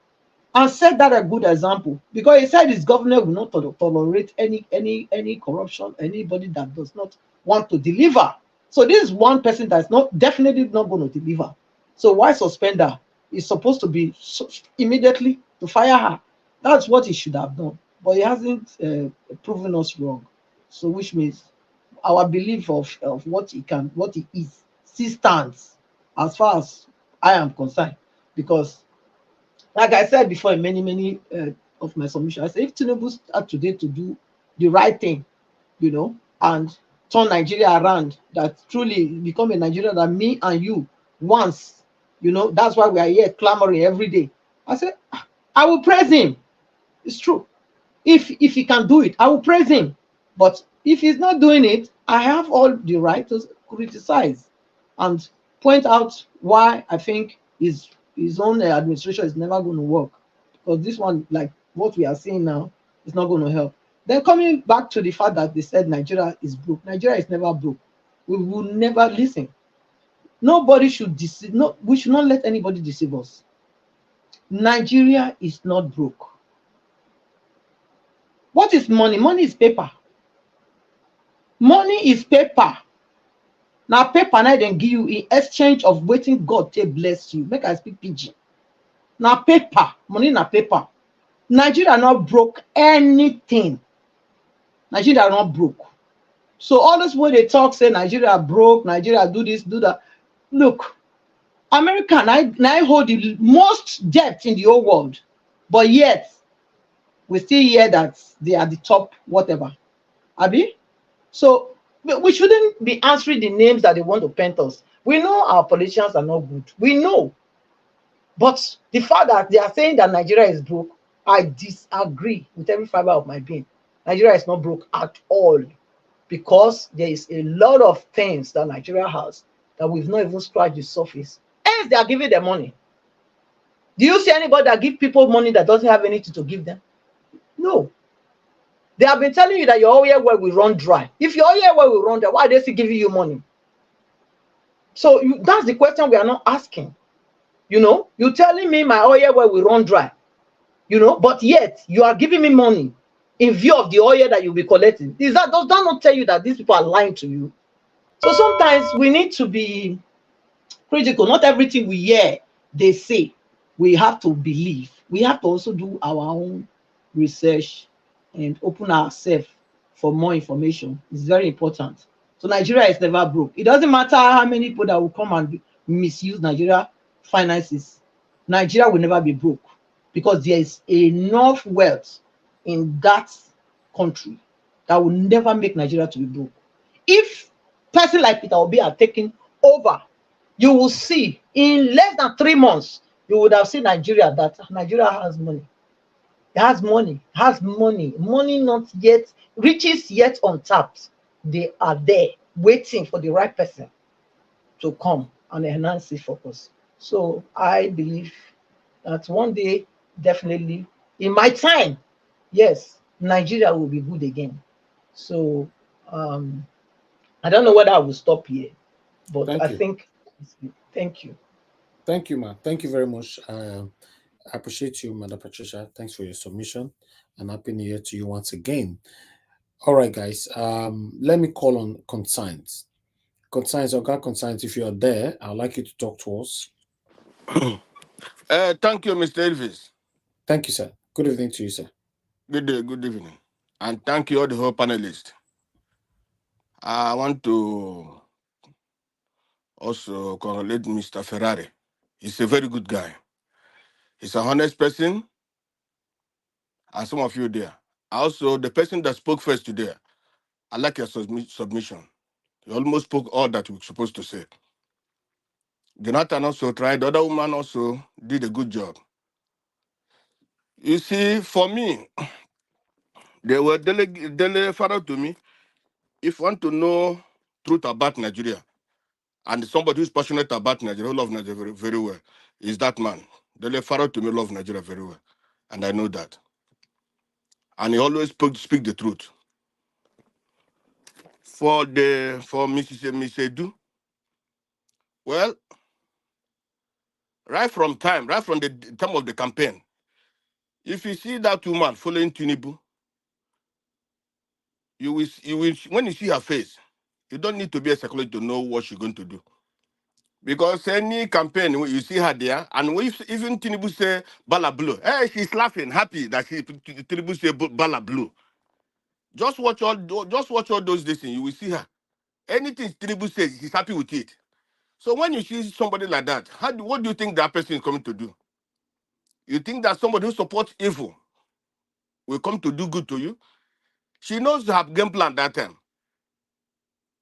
and set that a good example, because he said his government will not tolerate any corruption, anybody that does not want to deliver. So this is one person that's not definitely not going to deliver. So why suspend her? It's supposed to be immediately to fire her. That's what he should have done, but he hasn't proven us wrong. So which means our belief of what he is still stands, as far as I am concerned. Because like I said before in many of my submissions, I said if Tinubu start today to do the right thing, you know, and turn Nigeria around, that truly become a Nigeria that me and you once, you know, that's why we are here clamoring every day. I said, I will praise him. It's true. If he can do it, I will praise him. But if he's not doing it, I have all the right to criticize and point out why I think his own administration is never going to work. Because this one, like what we are seeing now, is not going to help. Then coming back to the fact that they said Nigeria is broke. Nigeria is never broke. We will never listen. Nobody should deceive. No, we should not let anybody deceive us. Nigeria is not broke. What is money? Money is paper. Money is paper. Now paper now then give you in exchange of waiting God to bless you. Make I speak pidgin. Now paper, money na paper. Nigeria not broke anything. Nigeria not broke. So all this way they talk say Nigeria broke, Nigeria do this, do that. Look, America now hold the most debt in the whole world, but yet we still hear that they are the top whatever. Abi? So we shouldn't be answering the names that they want to paint us. We know our politicians are not good. We know. But the fact that they are saying that Nigeria is broke, I disagree with every fiber of my being. Nigeria is not broke at all, because there is a lot of things that Nigeria has that we've not even scratched the surface. Else they are giving them money. Do you see anybody that give people money that doesn't have anything to give them? No. They have been telling you that your oil well will run dry. If your oil well will run dry, why are they still giving you money? So that's the question we are not asking. You know, you're telling me my oil well will run dry, you know, but yet you are giving me money in view of the oil that you'll be collecting. Does that not tell you that these people are lying to you? So sometimes we need to be critical. Not everything we hear they say we have to believe. We have to also do our own research and open ourselves for more information. It's very important. So Nigeria is never broke. It doesn't matter how many people that will come and misuse Nigeria finances. Nigeria will never be broke, because there is enough wealth in that country that will never make Nigeria to be broke. If person like Peter Obi are taking over, you will see in less than 3 months, you would have seen Nigeria, that Nigeria has money. It has money, money not yet, riches yet untapped. They are there waiting for the right person to come and enhance its focus. So I believe that one day, definitely, in my time, yes, Nigeria will be good again. So I don't know whether I will stop here, but I think, thank you. Thank you, ma. Thank you very much. I appreciate you, Madam Patricia. Thanks for your submission, and Happy New Year to you once again. All right, guys. Let me call on Conscience. Conscience, if you're there, I'd like you to talk to us. Thank you, Mr. Elvis. Thank you, sir. Good evening to you, sir. Good day, good evening. And thank you all the whole panelists. I want to also congratulate Mr. Ferrari. He's a very good guy. He's a honest person, and some of you there. Also, the person that spoke first today, I like your submission. You almost spoke all that you were supposed to say. Jonathan also tried. The other woman also did a good job. You see, for me, they were delegated to me. If you want to know truth about Nigeria, and somebody who's passionate about Nigeria, who loves Nigeria very, very well, is that man. Dele to me love Nigeria very well, and I know that. And he always speak the truth. For Mrs. Edu, well, right from the time of the campaign, if you see that woman following Tinubu, you will when you see her face, you don't need to be a psychologist to know what she's going to do. Because any campaign, you see her there, and even Tinubu say Bala Blue, hey, she's laughing, happy that Tinubu say Bala Blue. Just watch all those things, you will see her. Anything Tinubu says, she's happy with it. So when you see somebody like that, what do you think that person is coming to do? You think that somebody who supports evil will come to do good to you? She knows her game plan that time.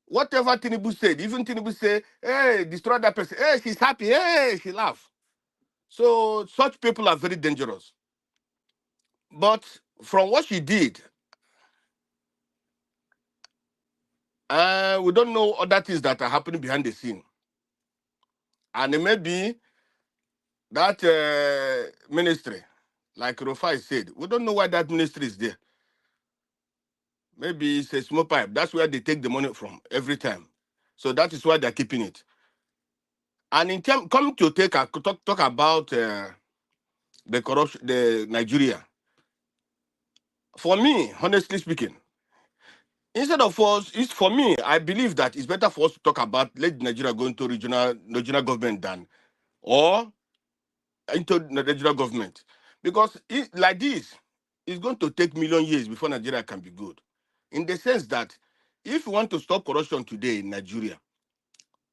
Whatever Tinubu said, even Tinubu say, hey, destroy that person. Hey, she's happy. Hey, she laughs. So such people are very dangerous. But from what she did, we don't know other things that are happening behind the scene. And it may be that ministry, like Rufai said, we don't know why that ministry is there. Maybe it's a smoke pipe. That's where they take the money from every time. So that is why they're keeping it. And in terms, come to talk about the corruption, the Nigeria. For me, honestly speaking, instead of us, it's for me, I believe that it's better for us to talk about let Nigeria go into regional government than or into the regional government. Because like this, it's going to take million years before Nigeria can be good. In the sense that if we want to stop corruption today in Nigeria,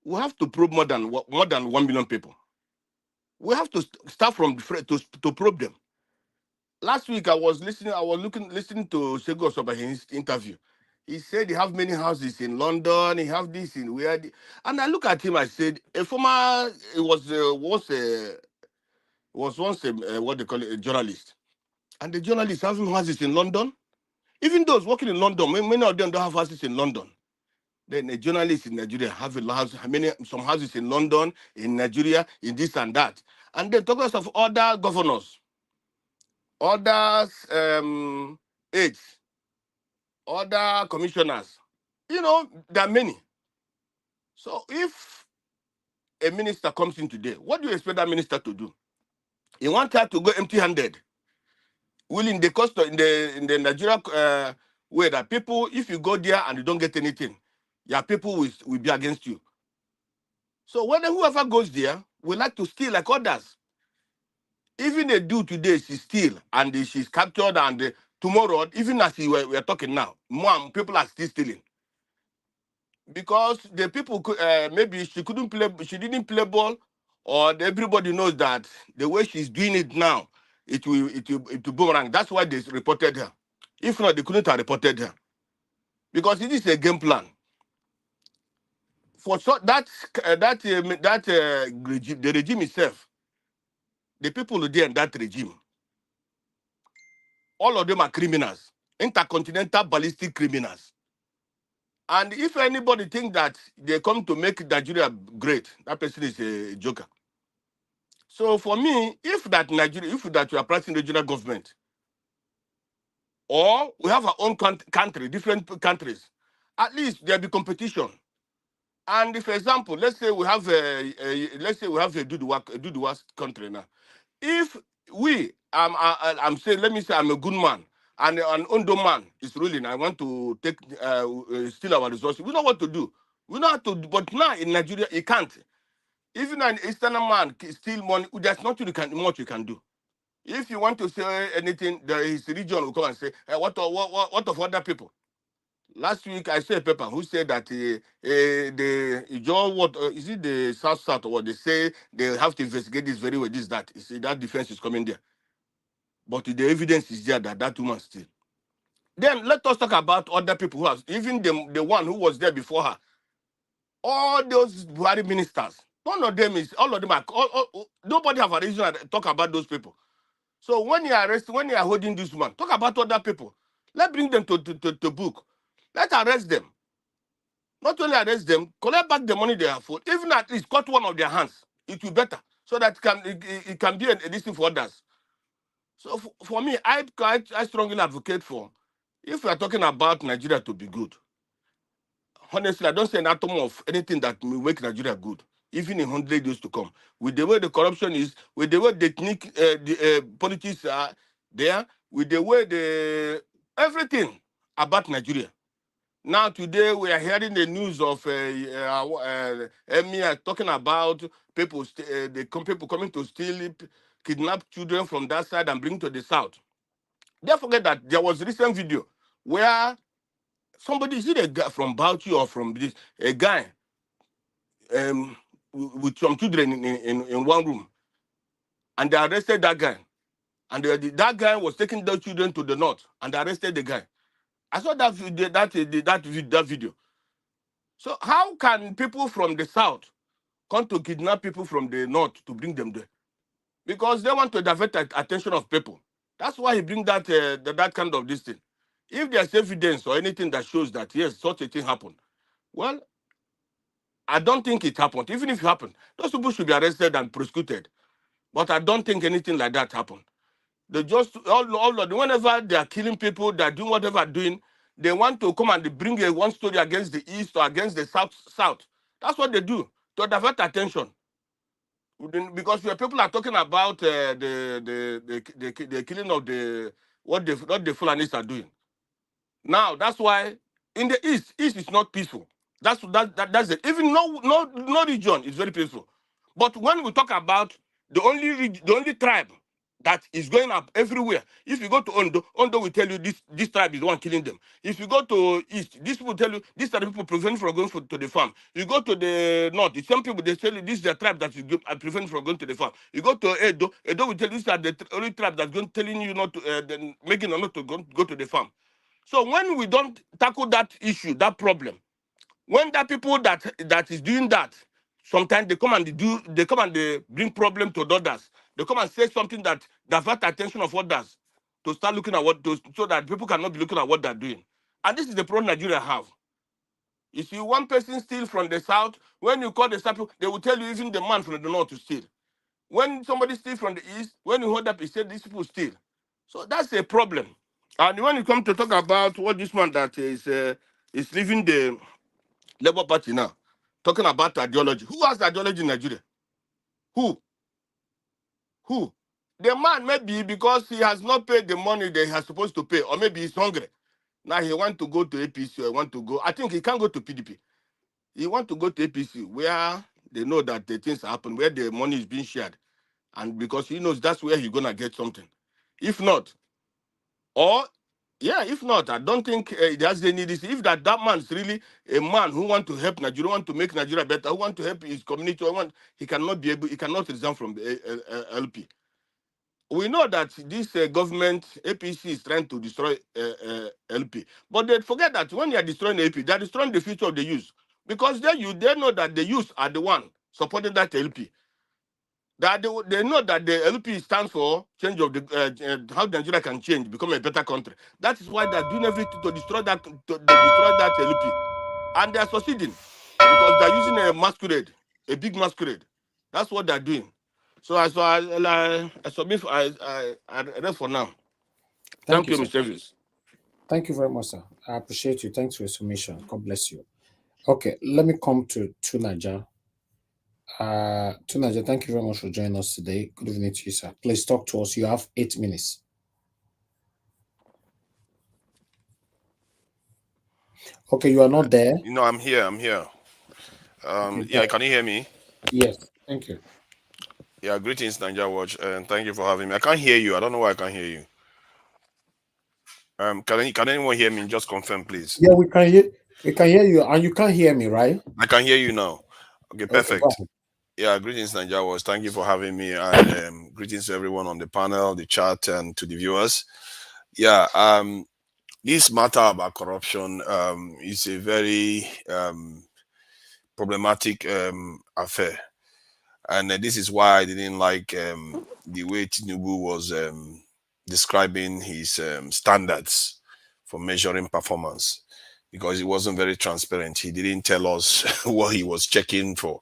we have to probe more than 1 million people. We have to start from to probe them. Last week I was listening to Sego Sobahin's interview. He said he have many houses in London. He have this in where, and I look at him. I said, a former, it was once a what they call it, a journalist, and the journalist having houses in London. Even those working in London, many of them don't have houses in London. Then a journalist in Nigeria have some houses in London, in Nigeria, in this and that, and then talk of other governors, others aides, other commissioners. You know, there are many. So if a minister comes in today, what do you expect that minister to do? You want her to go empty-handed? Will in the Nigeria way that people, if you go there and you don't get anything, your people will be against you. So whoever goes there will like to steal like others. Even they do today, she steal and she's captured, and tomorrow, even as we're talking now, more people are still stealing. Because the people maybe she didn't play ball, or everybody knows that the way she's doing it now, it will boomerang. That's why they reported her. If not, they couldn't have reported her, because it is a game plan. For regime, the regime itself, the people there in that regime, all of them are criminals, intercontinental ballistic criminals. And if anybody thinks that they come to make Nigeria great, that person is a joker. So for me, if that we are practicing regional government, or we have our own country, different countries, at least there'll be competition. And if, for example, let's say we have a Duduwa country now. If I'm saying, let me say I'm a good man, and an Ondo man is ruling, I want to take steal our resources. We know what to do. We know how to do, but now in Nigeria, you can't. Even an Eastern man steal money, there's nothing much you can do. If you want to say anything, his region will come and say, what of other people? Last week I saw a paper who said that is it the South or what they say they have to investigate this very well, that. You see, that defense is coming there. but the evidence is there that that woman still. Then let us talk about other people who have, even the one who was there before her. All those Buhari ministers, none of them is, all of them are, nobody have a reason to talk about those people. So when you arrest, when you are holding this woman, talk about other people. Let's bring them to book. Let's arrest them. Not only arrest them, collect back the money they have for, even at least cut one of their hands. It will be better. So that it can be an edition for others. So for me, I strongly advocate for, if we are talking about Nigeria to be good, honestly, I don't see an atom of anything that will make Nigeria good, even in 100 years to come. With the way the corruption is, with the way the politics are there, with the way everything about Nigeria. Now today we are hearing the news of Emir talking about people, people coming to steal, kidnap children from that side and bring to the south. Don't forget that there was a recent video where somebody, is it a guy from Bauchi or from this, a guy with some children in one room, and they arrested that guy, and that guy was taking those children to the north, and they arrested the guy. I saw that video. So how can people from the south come to kidnap people from the north to bring them there? Because they want to divert attention of people. That's why he bring that that kind of this thing. If there's evidence or anything that shows that yes, such a thing happened, well, I don't think it happened. Even if it happened, those people should be arrested and prosecuted. But I don't think anything like that happened. They just all of them, whenever they are killing people, they're doing whatever they're doing, they want to come and bring one story against the east or against the south. That's what they do to divert attention. Because when people are talking about the killing of what the Fulanis are doing. Now that's why in the east is not peaceful. That's it. Even no region is very peaceful. But when we talk about the only tribe that is going up everywhere, if you go to Ondo will tell you this tribe is the one killing them. If you go to east, these people tell you these are the people preventing from going to the farm. You go to the north, some people they tell you this is the tribe that is preventing from going to the farm. You go to Edo will tell you these are the only tribe that's going telling you not to making or not to go to the farm. So when we don't tackle that issue, that problem, when that people that is doing that, sometimes they come and they bring problem to others. They come and say something that divert attention of others to start looking at so that people cannot be looking at what they're doing. And this is the problem Nigeria have. You see, one person steal from the south, when you call the south, they will tell you even the man from the north to steal. When somebody steals from the east, when you hold up, he said these people steal. So that's a problem. And when you come to talk about what this man that is leaving the Labour Party now, talking about ideology. Who has ideology in Nigeria? Who? The man maybe because he has not paid the money that he has supposed to pay, or maybe he's hungry. Now he want to go to APC or want to go. I think he can't go to PDP. He want to go to APC where they know that the things happen, where the money is being shared. And because he knows that's where he's going to get something. If not, if not, I don't think there's any need. If that man is really a man who want to help Nigeria, want to make Nigeria better, who want to help his community, he cannot resign from the LP. We know that this government, APC, is trying to destroy LP. But they forget that when they are destroying AP, they are destroying the future of the youth. Because they know that the youth are the one supporting that LP. That they know that the LP stands for change of the how Nigeria can change, become a better country. That is why they're doing everything to destroy that LP, and they are succeeding because they're using a masquerade, a big masquerade. That's what they're doing. So I submit. I rest for now. Thank you, sir. Mr. Davis. Thank you very much, sir. I appreciate you. Thanks for your submission. God bless you. Okay, let me come to Tunaja. Tunaja, thank you very much for joining us today. Good evening to you, sir. Please talk to us. You have 8 minutes. Okay, you are not there. No, I'm here. Yeah, can you hear me? Yes, thank you. Yeah, greetings, Nigeria Watch, and thank you for having me. I can't hear you. I don't know why I can't hear you. Can anyone hear me? Just confirm, please. Yeah, we can hear you, and you can't hear me, right? I can hear you now. Okay, perfect. Okay, Yeah, greetings, Nigeria Wars. Thank you for having me, and greetings to everyone on the panel, the chat, and to the viewers. Yeah, this matter about corruption is a very problematic affair, and this is why I didn't like the way Tinubu was describing his standards for measuring performance, because it wasn't very transparent. He didn't tell us what he was checking for,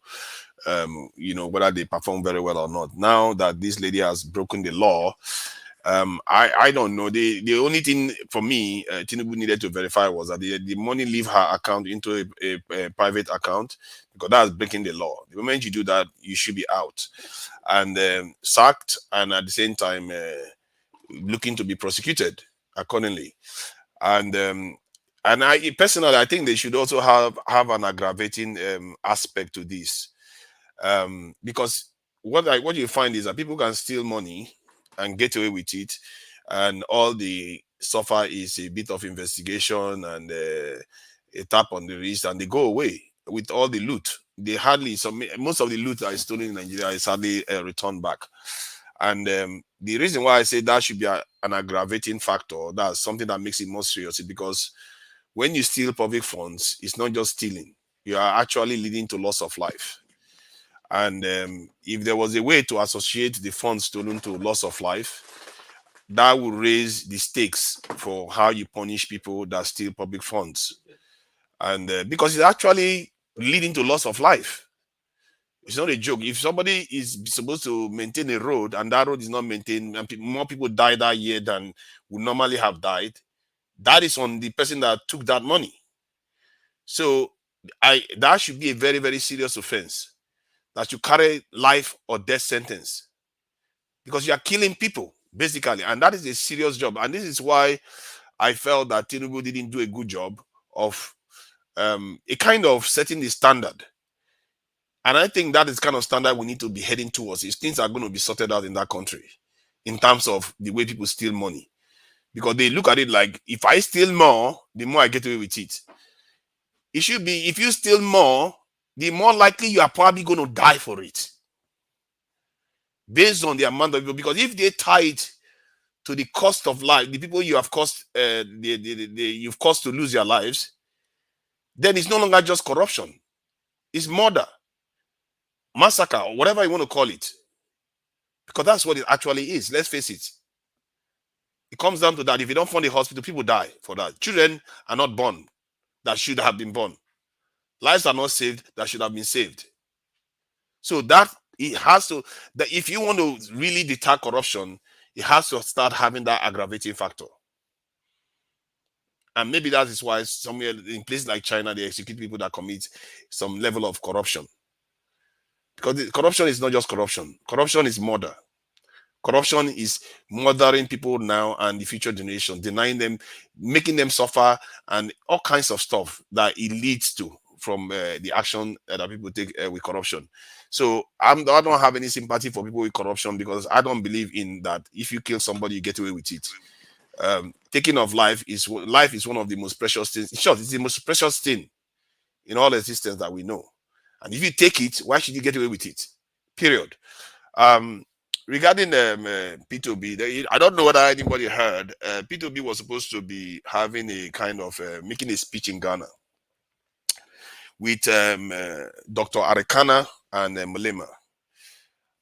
you know, whether they perform very well or not. Now that this lady has broken the law, I don't know. The only thing for me, Tinubu needed to verify was that the money leave her account into a private account, because that's breaking the law. The moment you do that, you should be out and sacked, and at the same time looking to be prosecuted accordingly. And I personally, I think they should also have an aggravating aspect to this, because what you find is that people can steal money and get away with it, and all the suffer is a bit of investigation and a tap on the wrist, and they go away with all the loot. They hardly, most of the loot that is stolen in Nigeria is hardly returned back. And the reason why I say that should be an aggravating factor, that's something that makes it more serious, is because when you steal public funds, it's not just stealing, you are actually leading to loss of life. And if there was a way to associate the funds stolen to loss of life, that would raise the stakes for how you punish people that steal public funds. And because it's actually leading to loss of life. It's not a joke. If somebody is supposed to maintain a road and that road is not maintained, and more people die that year than would normally have died, that is on the person that took that money. So that should be a very, very serious offense, that you carry life or death sentence, because you are killing people basically, and that is a serious job. And this is why I felt that Tinubu didn't do a good job of a kind of setting the standard. And I think that is kind of standard we need to be heading towards. Is things are going to be sorted out in that country in terms of the way people steal money, because they look at it like, if I steal more, the more I get away with it. It should be, if you steal more, the more likely you are probably going to die for it, based on the amount of people. Because if they tie it to the cost of life, the people you have cost, you've caused to lose their lives, then it's no longer just corruption. It's murder, massacre, or whatever you want to call it. Because that's what it actually is. Let's face it. It comes down to that. If you don't fund the hospital, people die for that. Children are not born that should have been born. Lives are not saved that should have been saved. So that it has to, that if you want to really deter corruption, it has to start having that aggravating factor. And maybe that is why somewhere in places like China, they execute people that commit some level of corruption. Because corruption is not just corruption. Corruption is murder. Corruption is murdering people now and the future generation, denying them, making them suffer, and all kinds of stuff that it leads to from the action that people take with corruption. So I don't have any sympathy for people with corruption, because I don't believe in that. If you kill somebody, you get away with it. Taking of life is one of the most precious things. In short, it's the most precious thing in all existence that we know. And if you take it, why should you get away with it? Period. Regarding P2B, I don't know whether anybody heard. P2B was supposed to be having a kind of making a speech in Ghana with Dr. Arekana and Malema.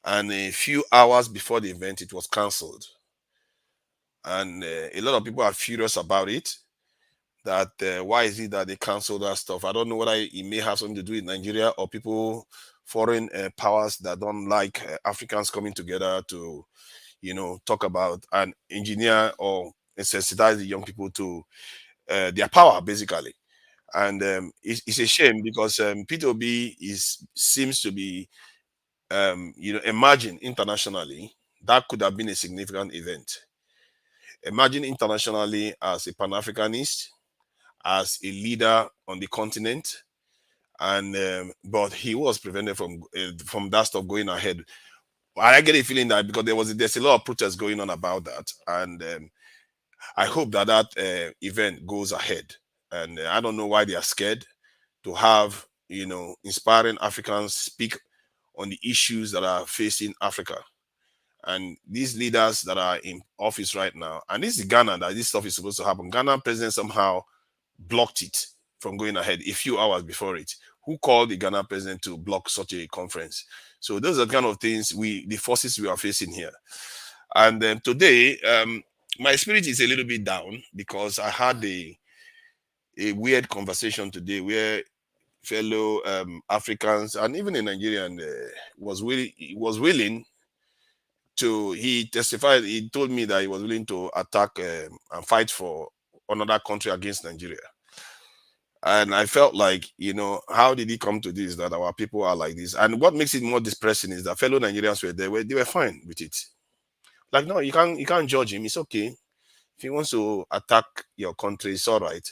And a few hours before the event, it was cancelled. And a lot of people are furious about it. That why is it that they cancel that stuff? I don't know whether it may have something to do with Nigeria or people, foreign powers that don't like Africans coming together to, talk about and engineer or sensitize the young people to their power, basically. And it's a shame, because P2B seems to be, emerging internationally. That could have been a significant event. Emerging internationally as a Pan-Africanist, as a leader on the continent, and but he was prevented from that stuff going ahead. I get a feeling that because there's a lot of protests going on about that, and I hope that event goes ahead. And I don't know why they are scared to have inspiring Africans speak on the issues that are facing Africa. And these leaders that are in office right now, and this is Ghana that this stuff is supposed to happen. Ghana president somehow blocked it from going ahead a few hours before it. Who called the Ghana president to block such a conference? So those are the kind of things the forces we are facing here. And today, my spirit is a little bit down because I had a weird conversation today where fellow Africans and even a Nigerian was willing to, he testified, he told me that he was willing to attack and fight for another country against Nigeria. And I felt like, you know, how did he come to this, that our people are like this? And what makes it more depressing is that fellow Nigerians were there, they were fine with it. Like, no, you can't judge him. It's okay. If he wants to attack your country, it's all right.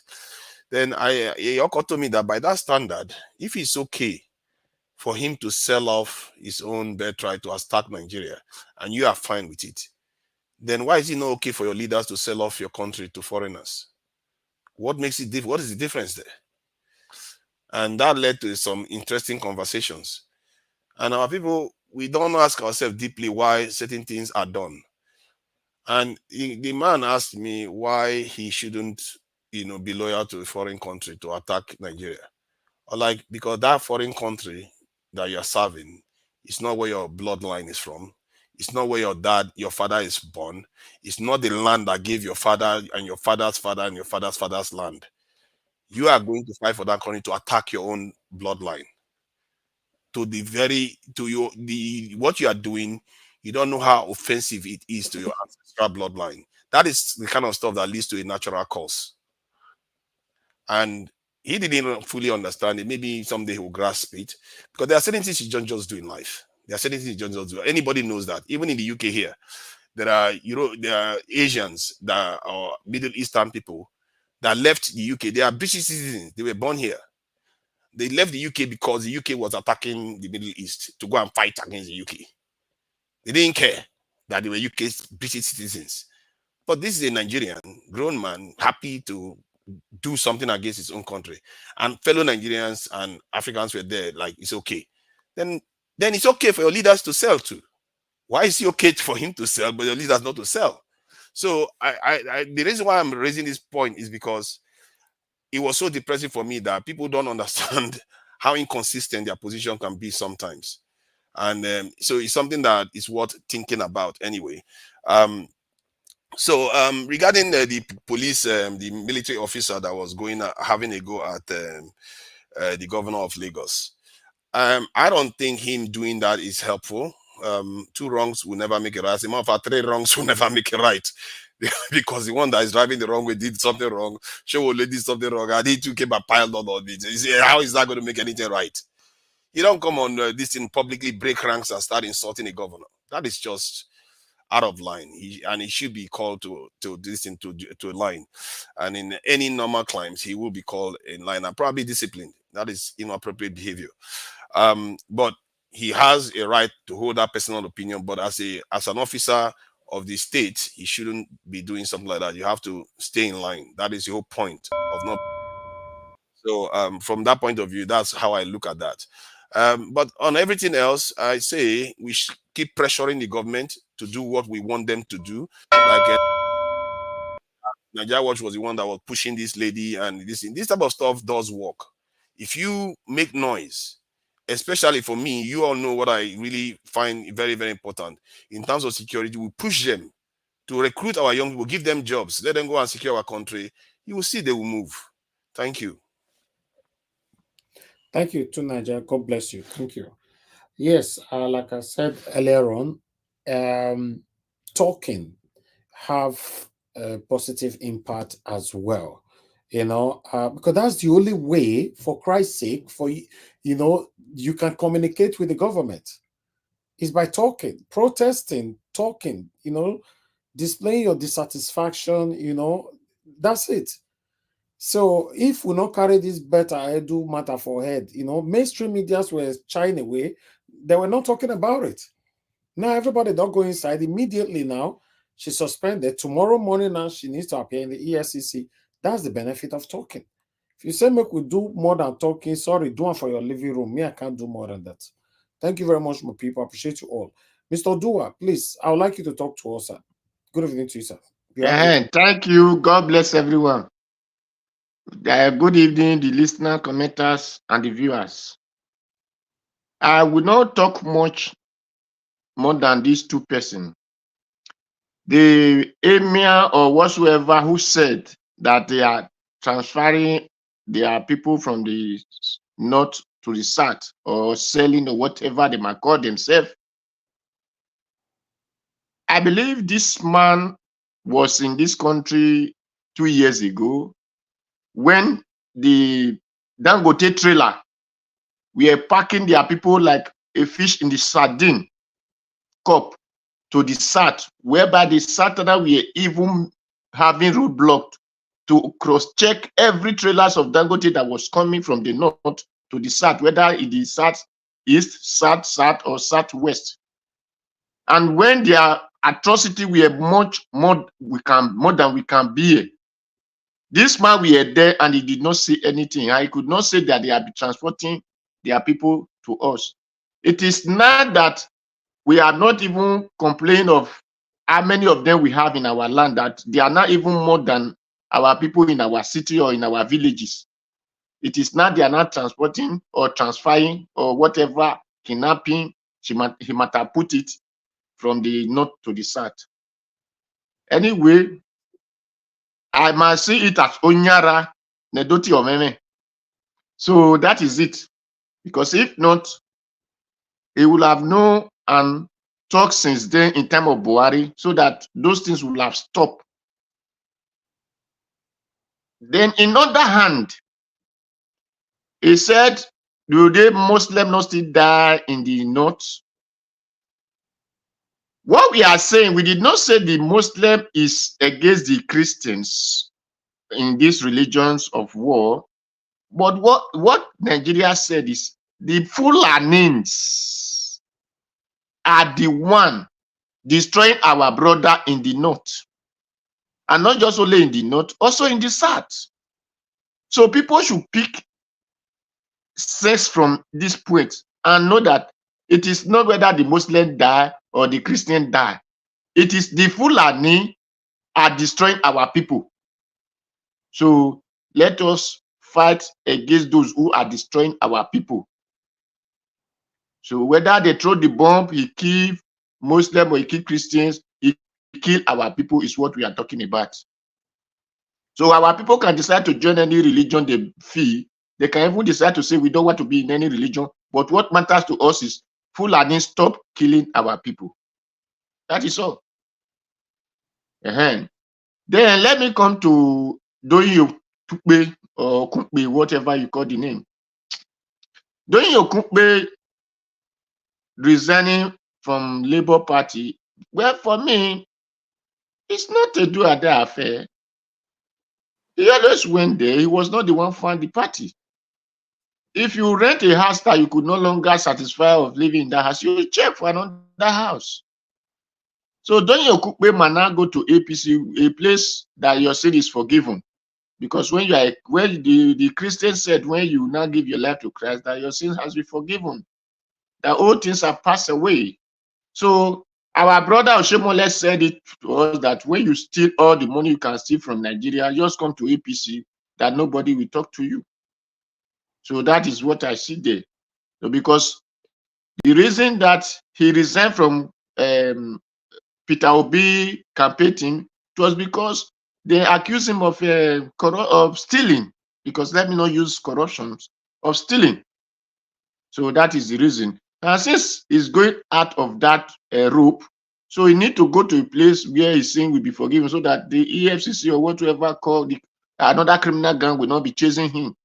Then he told me that by that standard, if it's okay for him to sell off his own birthright to attack Nigeria, and you are fine with it, then why is it not okay for your leaders to sell off your country to foreigners? What makes it different? What is the difference there? And that led to some interesting conversations. And our people, we don't ask ourselves deeply why certain things are done. And the man asked me why he shouldn't, you know, be loyal to a foreign country to attack Nigeria. Or like, because that foreign country that you're serving is not where your bloodline is from. It's not where your father is born. It's not the land that gave your father and your father's father and your father's father's land. You are going to fight for that country to attack your own bloodline. What you are doing, you don't know how offensive it is to your ancestral bloodline. That is the kind of stuff that leads to a natural cause. And he didn't fully understand it. Maybe someday he will grasp it. Because there are certain things you don't just do in life. There are certain things you don't just do. Anybody knows that. Even in the UK here, there are Asians that are Middle Eastern people that left the UK. They are British citizens. They were born here. They left the UK because the UK was attacking the Middle East to go and fight against the UK. They didn't care that they were UK's British citizens. But this is a Nigerian grown man happy to do something against his own country. And fellow Nigerians and Africans were there, like, it's okay. Then it's okay for your leaders to sell too. Why is it okay for him to sell, but your leaders not to sell? So the reason why I'm raising this point is because it was so depressing for me that people don't understand how inconsistent their position can be sometimes. And so it's something that is worth thinking about anyway. Regarding the police, the military officer that was having a go at the governor of Lagos, I don't think him doing that is helpful. 2 wrongs will never make it right. As a matter of fact, 3 wrongs will never make it right. Because the one that is driving the wrong way did something wrong. Showole did something wrong. And he too came and piled on all this. How is that going to make anything right? You don't come on this thing publicly, break ranks and start insulting a governor. That is just out of line. He should be called to listen to a line. And in any normal climes, he will be called in line and probably disciplined. That is inappropriate behavior. But he has a right to hold that personal opinion. But as an officer of the state, he shouldn't be doing something like that. You have to stay in line. That is the whole point of not. So from that point of view, that's how I look at that. But on everything else, I say we should keep pressuring the government to do what we want them to do. Like Nigeria Watch was the one that was pushing this lady, and this type of stuff does work. If you make noise, especially for me, you all know what I really find very, very important in terms of security. We push them to recruit our young people, give them jobs, let them go and secure our country. You will see they will move. Thank you. Thank you, Tunaja. God bless you. Thank you. Yes, like I said earlier on, talking have a positive impact as well. You know, because that's the only way, for Christ's sake, you can communicate with the government is by talking, protesting, talking, displaying your dissatisfaction, that's it. So if we not carry this Betta Edu matter for head, mainstream medias were shying away. They were not talking about it. Now everybody don't go inside immediately. Now she's suspended. Tomorrow morning now she needs to appear in the EFCC. That's the benefit of talking. If you say make we do more than talking, sorry, do it for your living room. Me, I can't do more than that. Thank you very much, my people. I appreciate you all. Mr. Dua, please, I would like you to talk to us, sir. Good evening to you, sir. Thank you. God bless everyone. Good evening, the listener, commenters, and the viewers. I will not talk much more than these two persons. The emir or whatsoever who said that they are transferring their people from the north to the south or selling or whatever they might call themselves. I believe this man was in this country 2 years ago when the Dangote trailer were packing their people like a fish in the sardine cup to the south, whereby the southerners were even having roadblock to cross-check every trailers of Dangote that was coming from the north to the south, whether it is south east, south or southwest. And when their atrocity were much more than we can bear, this man were there and he did not say anything. I could not say that they are transporting their people to us. It is not that we are not even complaining of how many of them we have in our land, that they are not even more than our people in our city or in our villages. It is not they are not transporting or transferring or whatever, kidnapping, he might have put it from the north to the south. Anyway, I must see it as Onyara, Nedoti Omeme. So that is it. Because if not, he will have known and talked since then in time of Buhari, so that those things will have stopped. Then, in other hand, he said, do the Muslims not still die in the north? What we are saying, we did not say the Muslim is against the Christians in these religions of war, but what Nigeria said is the Fulanis are the one destroying our brother in the north. And not just only in the north, also in the south. So people should pick sense from this point and know that it is not whether the Muslim die or the Christian die. It is the Fulani are destroying our people. So let us fight against those who are destroying our people. So whether they throw the bomb, he kill Muslim or he kill Christians, he kill our people is what we are talking about. So our people can decide to join any religion they feel. They can even decide to say we don't want to be in any religion. But what matters to us is Fulani stop killing our people. That is all. Then let me come to Doyin Okupe or Okupe, whatever you call the name. Doyin Okupe resigning from Labour Party. Well, for me, it's not a do-or-die affair. He always went there. He was not the one found the party. If you rent a house that you could no longer satisfy of living in that house, you check for another house. So Doyin Okupe might now go to APC, a place that your sin is forgiven. Because when you are, the Christian said, when you now give your life to Christ, that your sin has been forgiven. That all things have passed away. So our brother Oshemole said it to us that when you steal all the money you can steal from Nigeria, just come to APC, that nobody will talk to you. So that is what I see there. So because the reason that he resigned from Peter Obi campaign, it was because they accused him of stealing. Because let me not use corruption, of stealing. So that is the reason. And since he's going out of that rope, so he need to go to a place where his sin will be forgiven, so that the EFCC or whatever called another criminal gang will not be chasing him.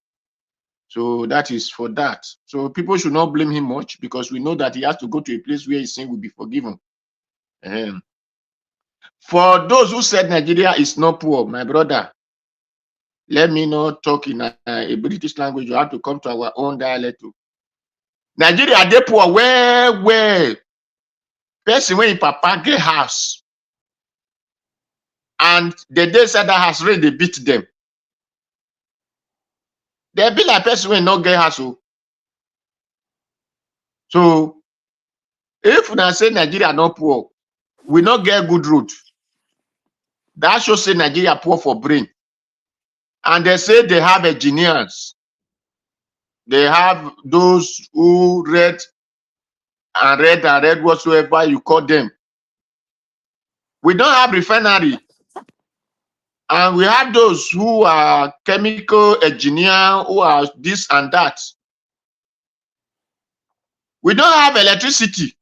So that is for that. So people should not blame him much, because we know that he has to go to a place where his sin will be forgiven. For those who said Nigeria is not poor, my brother, let me not talk in a British language. You have to come to our own dialect. Nigeria, they poor where person when papa get house and the day said that house rain, they beat them. They be like person when not get house. So If we say Nigeria not poor, we not get good road. That should say Nigeria poor for brain. And they say they have engineers. They have those who read whatsoever you call them. We don't have refinery. And we have those who are chemical engineer, who are this and that. We don't have electricity.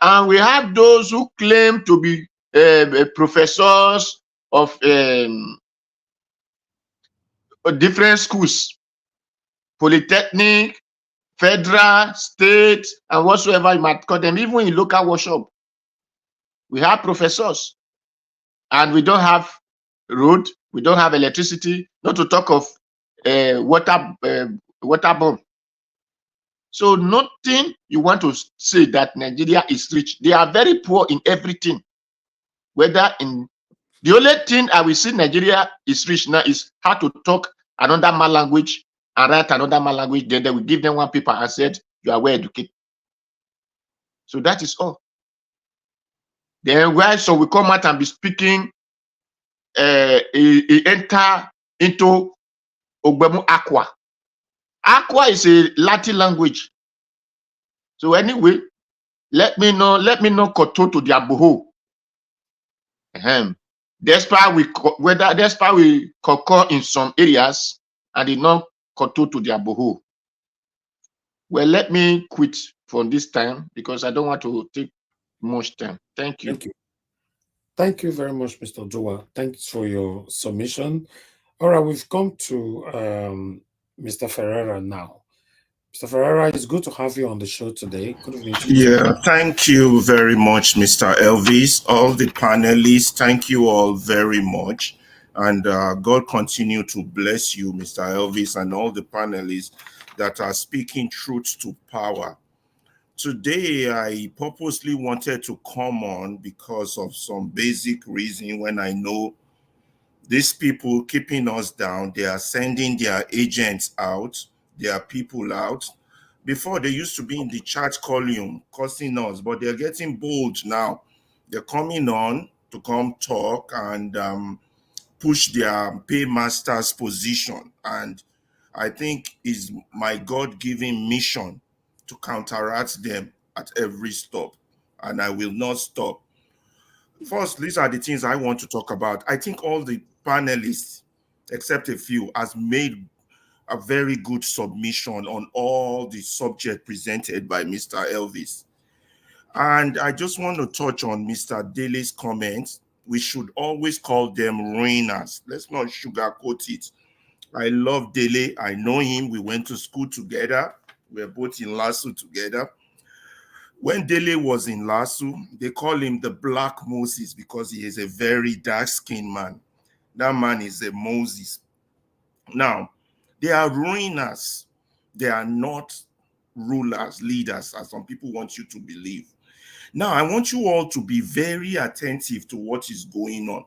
And we have those who claim to be professors of different schools, polytechnic, federal, state, and whatsoever you might call them, even in local workshop. We have professors, and we don't have road, we don't have electricity, not to talk of water bomb. So nothing you want to say that Nigeria is rich. They are very poor in everything. Whether in the only thing I will see Nigeria is rich now is how to talk another man language and write another man language. Then they will give them one paper and said you are well educated. So that is all. Then why so we come out and be speaking, he enter into Ogbemu Aqua. Aqua is a Latin language. So anyway, let me know koto to the aboho. Despite we concur in some areas and did not koto to the aboho. Well, let me quit for this time because I don't want to take much time. Thank you. Thank you. Thank you very much, Mr. Dua. Thanks for your submission. All right, we've come to Mr. Ferreira now. Mr. Ferreira, it's good to have you on the show today. Good evening to you. Yeah, thank you very much, Mr. Elvis, all the panelists. Thank you all very much. And God continue to bless you, Mr. Elvis, and all the panelists that are speaking truth to power. Today, I purposely wanted to come on because of some basic reason. When I know these people keeping us down, they are sending their agents out, their people out. Before, they used to be in the chat column cursing us, but they're getting bold now. They're coming on to come talk and push their paymaster's position. And I think is my God-given mission to counteract them at every stop. And I will not stop. First, these are the things I want to talk about. I think all the panelists, except a few, has made a very good submission on all the subject presented by Mr. Elvis. And I just want to touch on Mr. Dele's comments. We should always call them ruiners. Let's not sugarcoat it. I love Dele. I know him. We went to school together. We were both in LASU together. When Dele was in LASU, they call him the Black Moses because he is a very dark-skinned man. That man is a Moses. Now, they are ruiners. They are not rulers, leaders, as some people want you to believe. Now, I want you all to be very attentive to what is going on.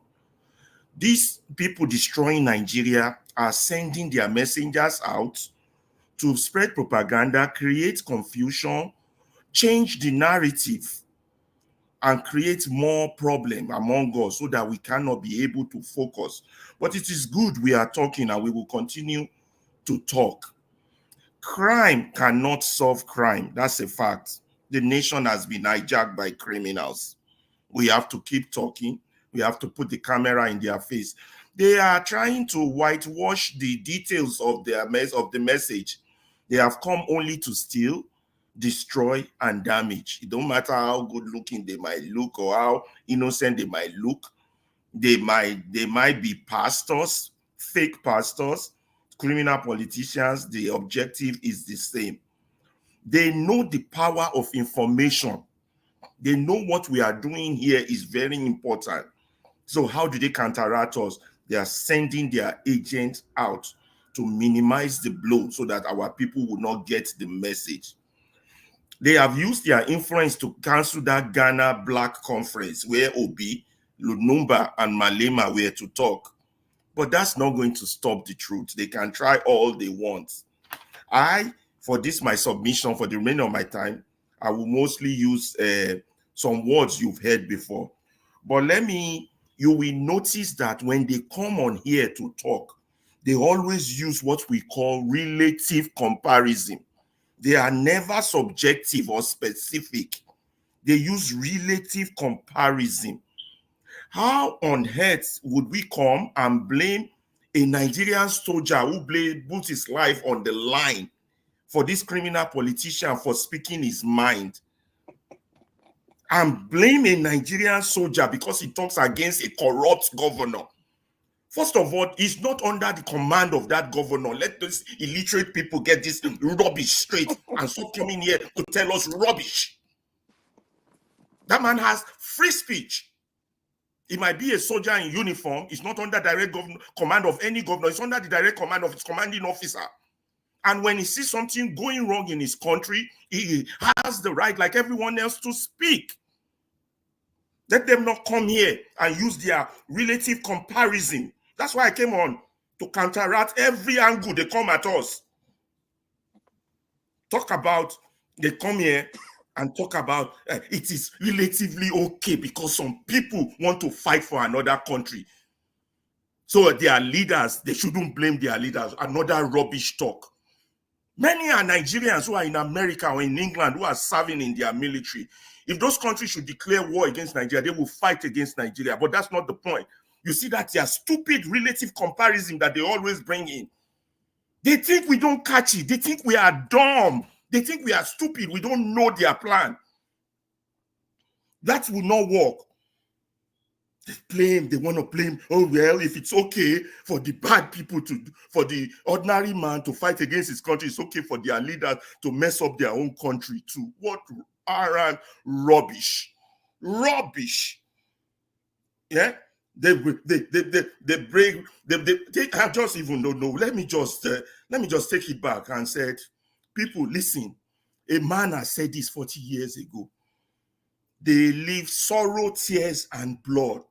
These people destroying Nigeria are sending their messengers out to spread propaganda, create confusion, change the narrative, and create more problem among us so that we cannot be able to focus. But it is good we are talking and we will continue to talk. Crime cannot solve crime. That's a fact. The nation has been hijacked by criminals. We have to keep talking. We have to put the camera in their face. They are trying to whitewash the details of the message. They have come only to steal, destroy, and damage. It don't matter how good looking they might look or how innocent they might look. They might be pastors, fake pastors, criminal politicians. The objective is the same. They know the power of information. They know what we are doing here is very important. So how do they counteract us? They are sending their agents out to minimize the blow so that our people will not get the message. They have used their influence to cancel that Ghana Black Conference where Obi, Lunumba, and Malema were to talk. But that's not going to stop the truth. They can try all they want. For this, my submission for the remainder of my time, I will mostly use some words you've heard before. But you will notice that when they come on here to talk, they always use what we call relative comparison. They are never subjective or specific. They use relative comparison. How on earth would we come and blame a Nigerian soldier who put his life on the line for this criminal politician for speaking his mind, and blame a Nigerian soldier because he talks against a corrupt governor? First of all, he's not under the command of that governor. Let those illiterate people get this rubbish straight and stop coming here to tell us rubbish. That man has free speech. He might be a soldier in uniform. He's not under direct command of any governor. He's under the direct command of his commanding officer. And when he sees something going wrong in his country, he has the right, like everyone else, to speak. Let them not come here and use their relative comparison. That's why I came on, to counteract every angle they come at us. They come here and talk about it is relatively okay because some people want to fight for another country. So their leaders, they shouldn't blame their leaders. Another rubbish talk. Many are Nigerians who are in America or in England who are serving in their military. If those countries should declare war against Nigeria, they will fight against Nigeria. But that's not the point. You see that their stupid relative comparison that they always bring in. They think we don't catch it. They think we are dumb. They think we are stupid. We don't know their plan. That will not work. They want to blame, oh, well, if it's okay for the bad people for the ordinary man to fight against his country, it's okay for their leaders to mess up their own country too. What rubbish. Rubbish. Yeah? I just even don't know. Let me just take it back and said, people, listen, a man has said this 40 years ago. They leave sorrow, tears, and blood.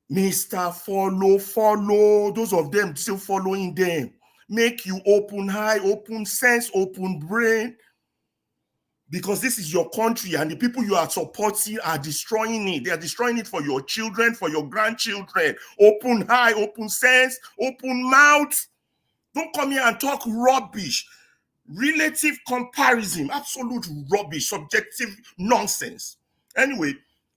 Mr. Follow, those of them still following them. Make you open eye, open sense, open brain. Because this is your country and the people you are supporting are destroying it. They are destroying it for your children, for your grandchildren. Open eye, open sense, open mouth. Don't come here and talk rubbish. Relative comparison, absolute rubbish, subjective nonsense. Anyway,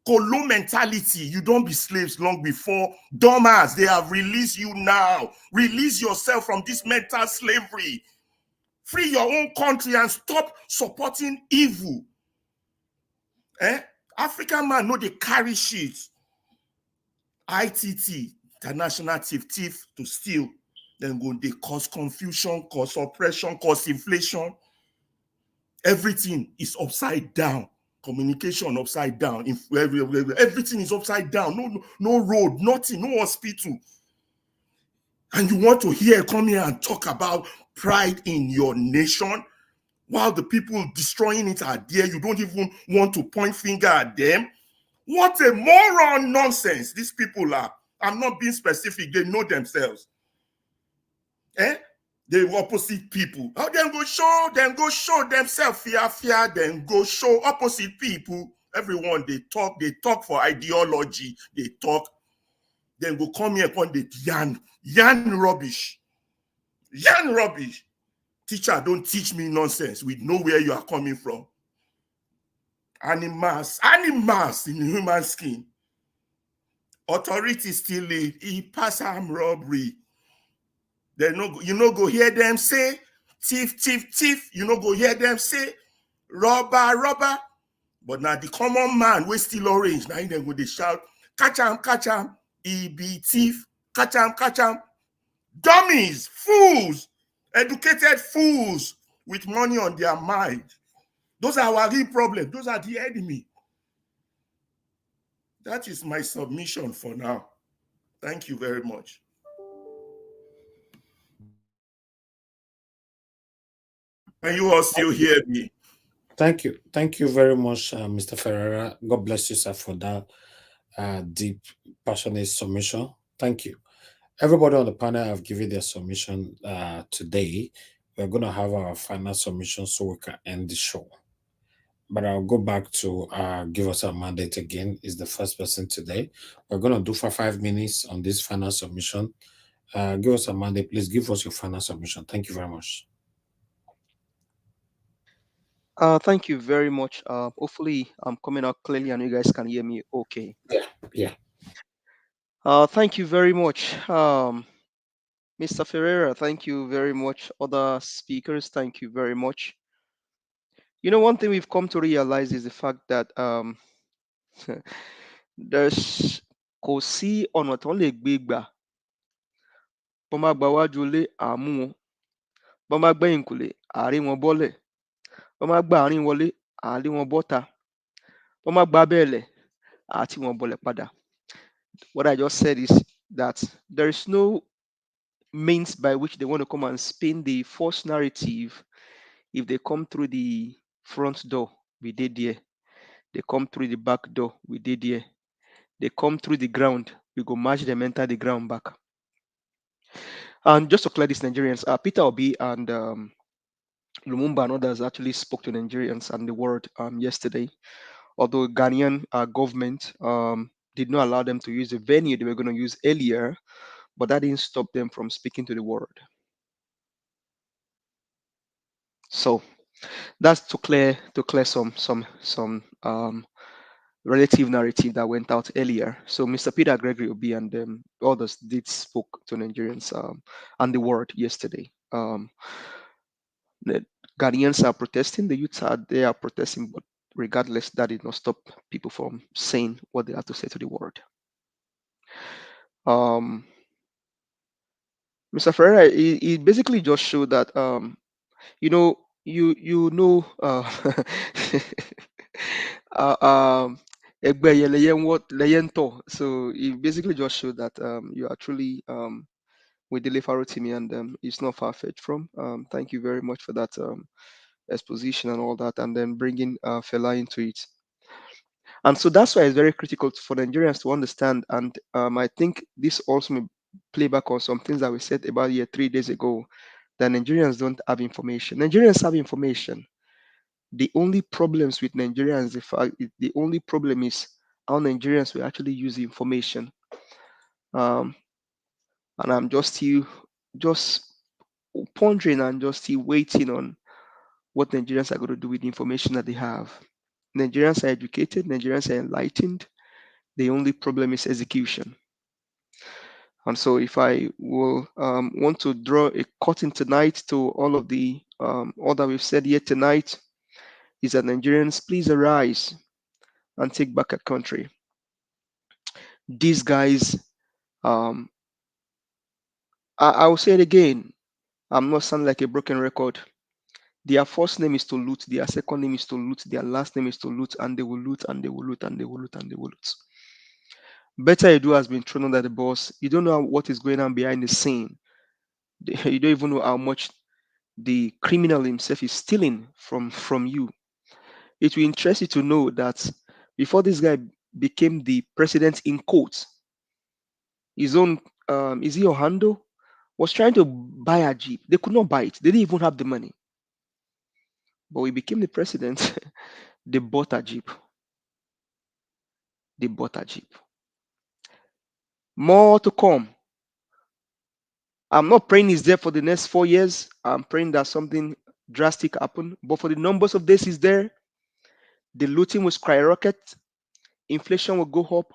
Kolo mentality, you don't be slaves long before. Dumbass, they have released you now. Release yourself from this mental slavery. Free your own country and stop supporting evil. African man know they carry shit. ITT, international thief to steal. Then go, they cause confusion, cause oppression, cause inflation. Everything is upside down. Communication upside down. Everything is upside down. No road, nothing, no hospital. And you want to come here and talk about pride in your nation while the people destroying it are there. You don't even want to point finger at them. What a moron nonsense these people are. I'm not being specific. They know themselves. The opposite people. How them go show themselves fear, then go show opposite people. Everyone, they talk for ideology. They talk. Then go come here upon the yarn rubbish. Yarn rubbish. Teacher, don't teach me nonsense. We know where you are coming from. Animals in human skin. Authority still live. He pass arm robbery. You no go hear them say thief. You no go hear them say robber. But now the common man we still orange. Now then go they shout, catch him. He be thief. Catch him. Dummies, fools, educated fools with money on their mind. Those are our real problem. Those are the enemy. That is my submission for now. Thank you very much. Can you all still hear me? Thank you. Thank you very much, Mr. Ferreira. God bless you, sir, for that deep, passionate submission. Thank you. Everybody on the panel have given their submission today. We're going to have our final submission so we can end the show. but I'll go back to give us a mandate again. Is the first person today. We're going to do for 5 minutes on this final submission. Give us a mandate. Please give us your final submission. Thank you very much. Thank you very much. Hopefully I'm coming out clearly and you guys can hear me okay. Yeah. Thank you very much. Mr. Ferreira, thank you very much. Other speakers, thank you very much. You know, one thing we've come to realize is the fact that there's kò sí ọ̀nà tó lè gbé gbà. Bọ́n bá gba wájú ilé, à mú wọn. Bọ́n bá gbẹ̀yìnkùlé, à rí wọn bọ́lẹ̀. Bọ́n bá gba àárín wọlé, à rí wọn bọ́ta. Bọ́n bá gba abẹ́ẹ̀lẹ̀, à tí wọn bọ́lẹ̀ padà. What I just said is that there is no means by which they want to come and spin the false narrative. If they come through the front door, we did there. They come through the back door, we did there. They come through the ground, we go match them, enter the ground back. And just to clear these Nigerians, Peter Obi and Lumumba and others actually spoke to Nigerians and the world yesterday. Although Ghanaian government did not allow them to use the venue they were going to use earlier, but that didn't stop them from speaking to the world. So that's to clear some relative narrative that went out earlier. So Mr. Peter Gregory Obi and others did spoke to Nigerians and the world yesterday. The Ghanaians are protesting, the youths they are protesting, but regardless, that did not stop people from saying what they have to say to the world. Mr. Ferreira, he basically just showed that you know so it basically just showed that you are truly with Dele Farotimi and it's not far-fetched from. Thank you very much for that exposition and all that, and then bringing Fela into it. And so that's why it's very critical for Nigerians to understand. And I think this also may play back on some things that we said about 3 days ago, that Nigerians don't have information. Nigerians have information. The only problems with Nigerians, the only problem is how Nigerians will actually use the information. And I'm just pondering and just still waiting on what Nigerians are going to do with the information that they have. Nigerians are educated, Nigerians are enlightened. The only problem is execution. And so if I will want to draw a curtain tonight to all of the all that we've said here tonight, is that Nigerians, please arise and take back our country. These guys, I will say it again, I'm not sounding like a broken record. Their first name is to loot, their second name is to loot, their last name is to loot, and they will loot, and they will loot, and they will loot, and they will loot. Betta Edu has been thrown under the bus. You don't know what is going on behind the scene. You don't even know how much the criminal himself is stealing from you. It will interest you to know that before this guy became the president in quotes, his own is he Ohando was trying to buy a jeep. They could not buy it. They didn't even have the money. But when he became the president, they bought a jeep. They bought a jeep. More to come. I'm not praying he's there for the next 4 years. I'm praying that something drastic happen. But for the numbers of days he's there, the looting will skyrocket. Inflation will go up.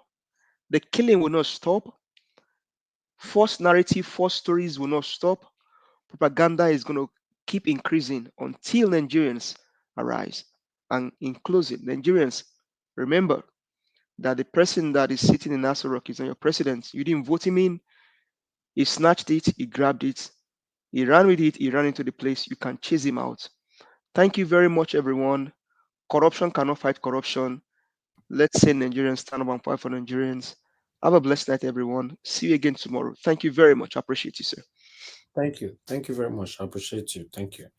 The killing will not stop. False narrative, false stories will not stop. Propaganda is going to keep increasing until Nigerians arise. And in closing, Nigerians, remember that the person that is sitting in Aso Rock is not your president. You didn't vote him in. He snatched it, he grabbed it, he ran with it, he ran into the place. You can chase him out. Thank you very much, everyone. Corruption cannot fight corruption. Let's say Nigerians stand up and fight for Nigerians. Have a blessed night, everyone. See you again tomorrow. Thank you very much. I appreciate you, sir. Thank you. Thank you very much. I appreciate you. Thank you.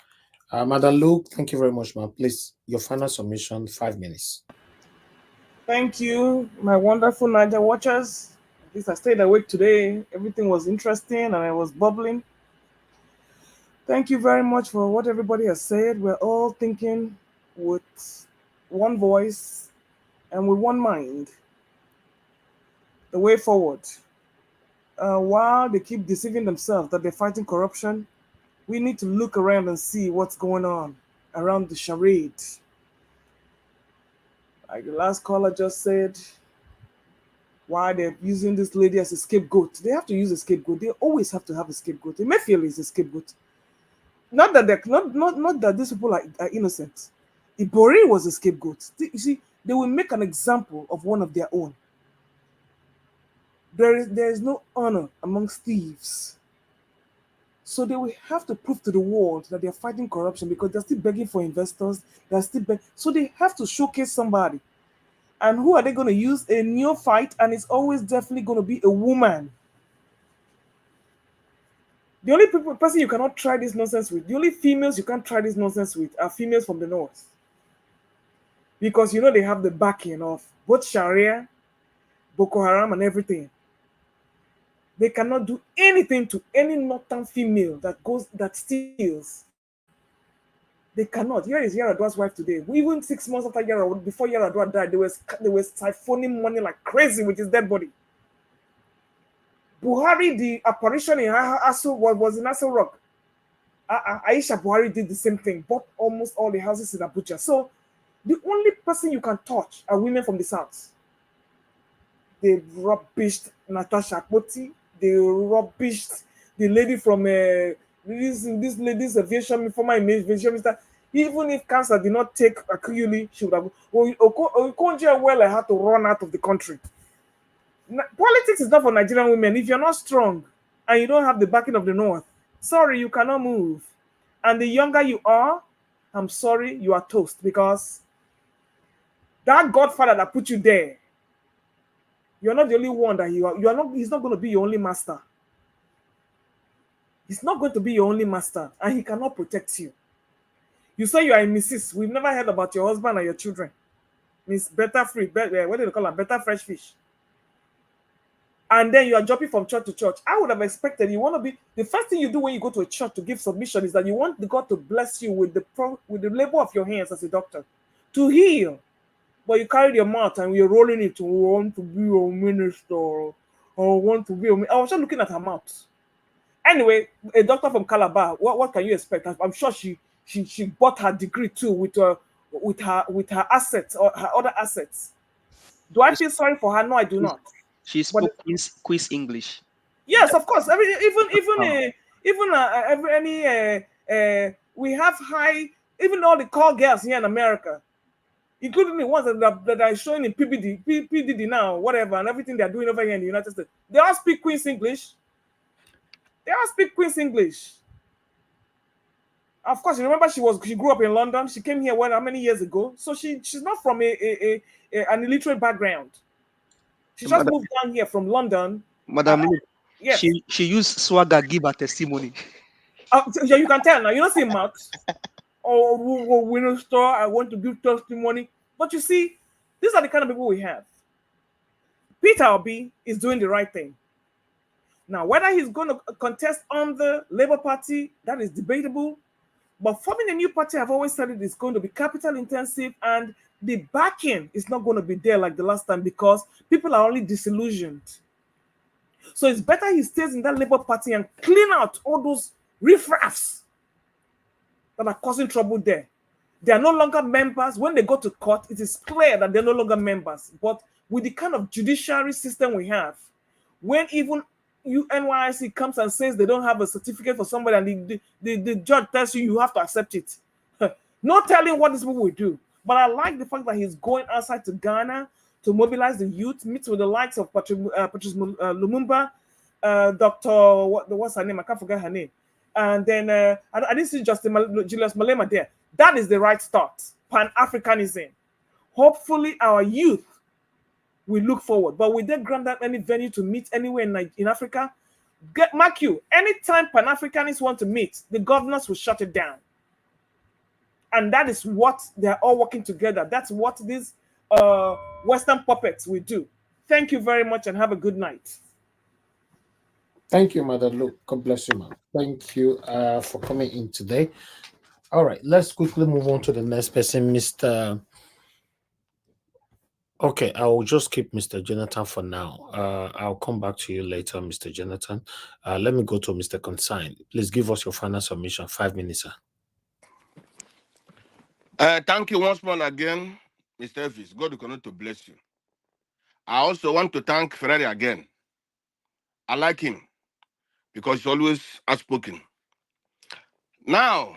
Madam Luke, thank you very much, ma'am. Please, your final submission, 5 minutes. Thank you, my wonderful Niger watchers. At least I stayed awake today. Everything was interesting and I was bubbling. Thank you very much for what everybody has said. We're all thinking with one voice and with one mind. The way forward. While they keep deceiving themselves that they're fighting corruption, we need to look around and see what's going on around the charade. Like the last caller just said, why they're using this lady as a scapegoat. They have to use a scapegoat. They always have to have a scapegoat. Emefiele is a scapegoat. Not that not that these people are innocent. Ibori was a scapegoat. You see, they will make an example of one of their own. There is no honor amongst thieves. So they will have to prove to the world that they're fighting corruption because they're still begging for investors. They're still so they have to showcase somebody. And who are they going to use? A neophyte, and it's always definitely going to be a woman. The only person you cannot try this nonsense with, the only females you can't try this nonsense with are females from the north. Because you know they have the backing of both Sharia, Boko Haram, and everything. They cannot do anything to any northern female that steals. They cannot. Here is Yaradwa's wife today. Even 6 months after before Yaradwa died, they were siphoning money like crazy with his dead body. Buhari, the apparition in Aso was in Aso Rock. Aisha Buhari did the same thing, bought almost all the houses in Abuja. So the only person you can touch are women from the south. They rubbished Natasha Akpoti. They rubbished the lady from this lady's aviation, former aviation minister. Even if cancer did not take Akuyuli, she would have. Okonjo-Iweala had to run out of the country. Politics is not for Nigerian women. If you're not strong and you don't have the backing of the North, sorry, you cannot move. And the younger you are, I'm sorry, you are toast, because that godfather that put you there, you're not the only one that you are not. He's not going to be your only master. He's not going to be your only master, and he cannot protect you. You say you are a Mrs. We've never heard about your husband and your children. Miss Betta Free, what do they call her? Betta Fresh Fish. And then you are jumping from church to church. I would have expected you want to be, the first thing you do when you go to a church to give submission is that you want God to bless you with the labor of your hands as a doctor to heal. But you carried your mouth and you're rolling it to want to be a minister or want to be a. I was just looking at her mouth. Anyway, a doctor from Calabar. What can you expect? I'm sure she bought her degree too with her assets or her other assets. Do I feel sorry for her? No, I do not. She spoke quiz English. Yes, of course. We have high, even all the call girls here in America, including the ones that are showing in PDD now, whatever, and everything they're doing over here in the United States. They all speak Queen's English. Of course, you remember she grew up in London. She came here how many years ago? So she's not from an illiterate background. She just moved down here from London. Madam, yes. She used swagger, give her testimony. Yeah, you can tell now. You don't see mouth. Winner store, I want to give testimony. But you see, these are the kind of people we have. Peter Obi is doing the right thing. Now, whether he's going to contest on the Labour Party, that is debatable. But forming a new party, I've always said it is going to be capital intensive, and the backing is not going to be there like the last time because people are only disillusioned. So it's better he stays in that Labour Party and clean out all those riffraffs that are causing trouble there. They are no longer members. When they go to court, it is clear that they're no longer members. But with the kind of judiciary system we have, when even NYSC comes and says they don't have a certificate for somebody and the judge tells you have to accept it. Not telling what these people will do. But I like the fact that he's going outside to Ghana to mobilize the youth, meet with the likes of Patrice Lumumba, what's her name? I can't forget her name. And then I didn't see Julius Malema there. That is the right start. Pan-Africanism. Hopefully our youth will look forward. But will they grant that any venue to meet anywhere in Africa? Mark you, anytime Pan-Africanists want to meet, the governors will shut it down. And that is what they're all working together. That's what these Western puppets will do. Thank you very much and have a good night. Thank you, Mother Luke. God bless you, ma'am. Thank you for coming in today. All right, let's quickly move on to the next person, Mr. Okay, I will just keep Mr. Jonathan for now. I'll come back to you later, Mr. Jonathan. Let me go to Mr. Consign. Please give us your final submission. 5 minutes, sir. Thank you once more again, Mr. Elvis. God will continue to bless you. I also want to thank Ferrari again. I like him because he's always outspoken. Now,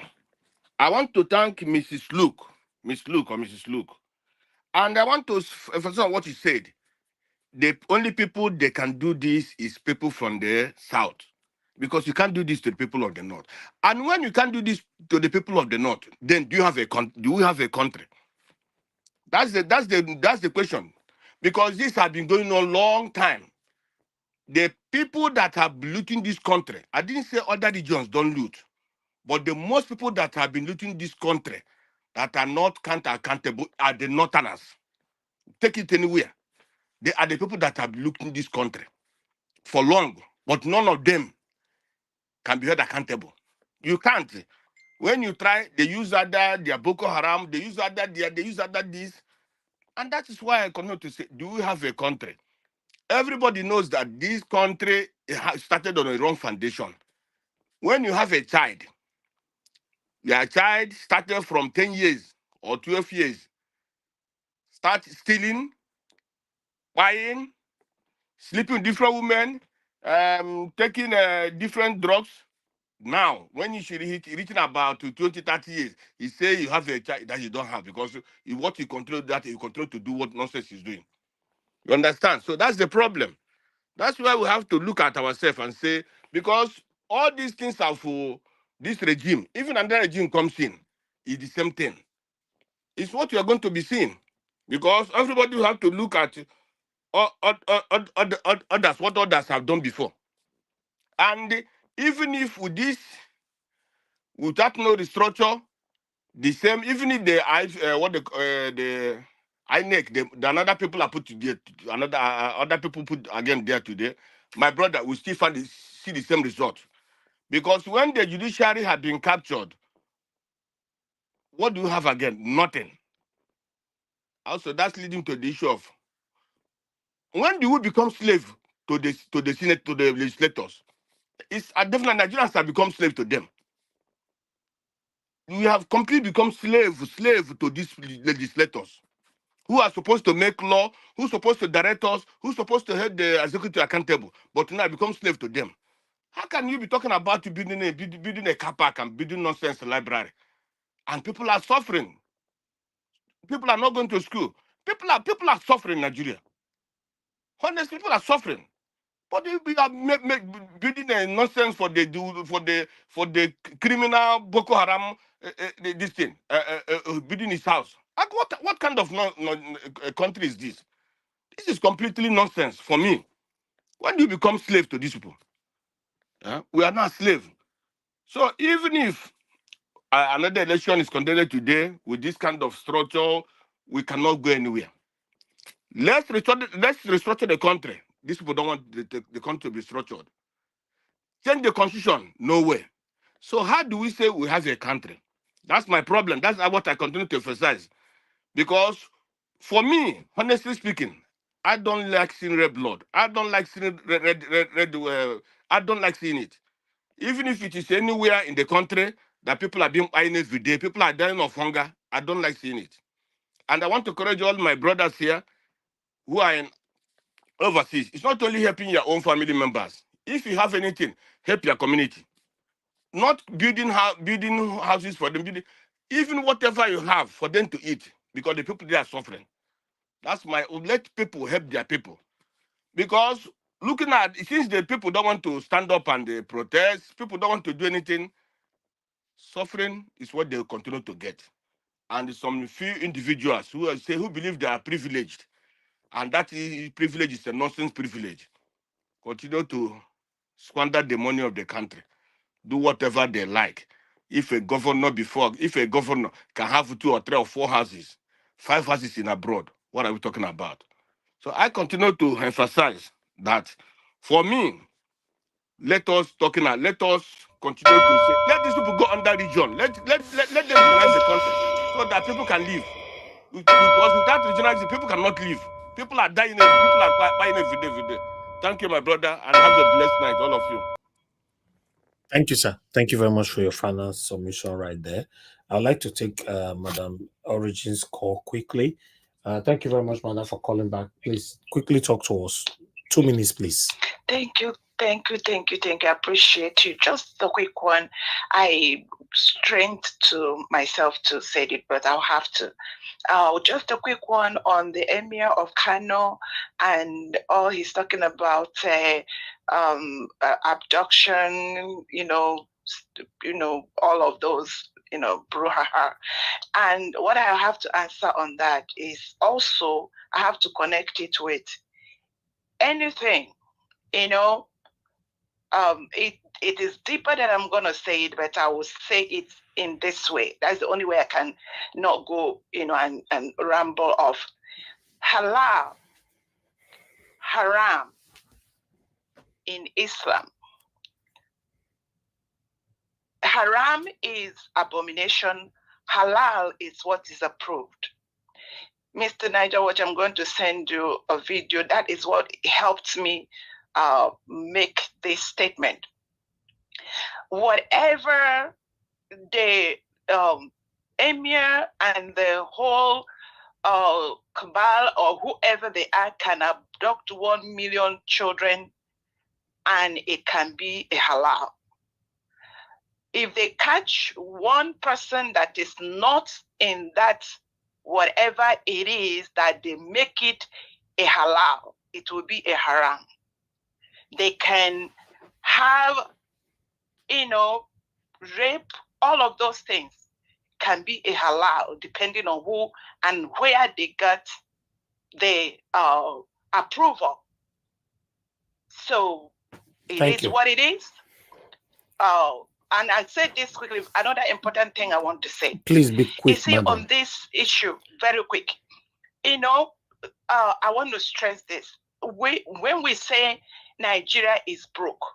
I want to thank Mrs. Luke, Miss Luke or Mrs. Luke. And I want to emphasize on what he said. The only people they can do this is people from the south. Because you can't do this to the people of the north. And when you can't do this to the people of the north, then do we have a country? That's the question. Because this has been going on a long time. The people that are looting this country, I didn't say other regions don't loot, but the most people that have been looting this country that are not accountable are the northerners. Take it anywhere. They are the people that have been looting this country for long, but none of them can be held accountable. You can't. When you try, they use other, their Boko Haram, they use other, they use other this. And that is why I continue to say, do we have a country? Everybody knows that this country started on a wrong foundation. When you have a child, your child started from 10 years or 12 years, start stealing, buying, sleeping with different women, taking different drugs. Now, when you should reaching about 20, 30 years, he say you have a child that you don't have because what you control that you control to do what nonsense is doing. You understand? So that's the problem. That's why we have to look at ourselves and say, because all these things are for this regime. Even another regime comes in, it's the same thing. It's what you are going to be seeing. Because everybody will have to look at others, what others have done before. And even if with this, without no restructure, the same, even if the INEC, the another people are put today, other people put again there today, my brother will still see the same result. Because when the judiciary had been captured, what do you have again? Nothing. Also, that's leading to the issue of when do we become slave to the Senate, to the legislators? It's definitely Nigerians have become slave to them. We have completely become slave to these legislators who are supposed to make law, who's supposed to direct us, who's supposed to hold the executive accountable, but now become slave to them. How can you be talking about building a car park and building nonsense library? And people are suffering. People are not going to school. People are suffering in Nigeria. Honestly, people are suffering. But we are building a nonsense for the criminal Boko Haram this thing building his house. Like what kind of country is this? This is completely nonsense for me. When do you become slave to these people? We are not slaves. So even if another election is conducted today with this kind of structure, we cannot go anywhere. Let's restructure the country. These people don't want the country to be structured. Change the constitution, no way. So how do we say we have a country? That's my problem. That's what I continue to emphasize. Because for me, honestly speaking, I don't like seeing red blood. I don't like seeing red. I don't like seeing it. Even if it is anywhere in the country that people are being dying every day, people are dying of hunger, I don't like seeing it. And I want to encourage all my brothers here who are in overseas. It's not only helping your own family members. If you have anything, help your community. Not building houses for them, even whatever you have for them to eat, because the people they are suffering. Let people help their people. Because looking at, since the people don't want to stand up and protest, people don't want to do anything, suffering is what they will continue to get. And some few individuals who believe they are privileged, and that privilege is a nonsense privilege, continue to squander the money of the country, do whatever they like. If a governor can have 2 or 3 or 4 houses, 5 houses in abroad, what are we talking about? So I continue to emphasize that for me, let us continue to say, let these people go under region. Let them regionalize the country so that people can live. Because without regionalism, people cannot live. People are dying. People are buying every day, every day. Thank you, my brother, and have a blessed night, all of you. Thank you, sir. Thank you very much for your final submission right there. I'd like to take Madam Origin's call quickly. Thank you very much, Madam, for calling back. Please quickly talk to us. 2 minutes, please. Thank you. I appreciate you. Just a quick one. I strained to myself to say it, but I'll have to. Just a quick one on the Emir of Kano and all he's talking about abduction, all of those, brouhaha. And what I have to answer on that is also I have to connect it with anything, it is deeper than I'm going to say it, but I will say it in this way. That's the only way I can not go, and ramble off. Halal, haram in Islam. Haram is abomination. Halal is what is approved. Mr. Niger Watch, I'm going to send you a video. That is what helped me make this statement. Whatever the emir and the whole cabal or whoever they are can abduct 1 million children and it can be a halal. If they catch one person that is not in that whatever it is that they make it a halal, it will be a haram. They can have, rape, all of those things can be a halal depending on who and where they got the approval. So it is what it is. And I said this quickly, another important thing I want to say. Please be quick, you see, madam. on this issue, very quick, I want to stress this. When we say Nigeria is broke,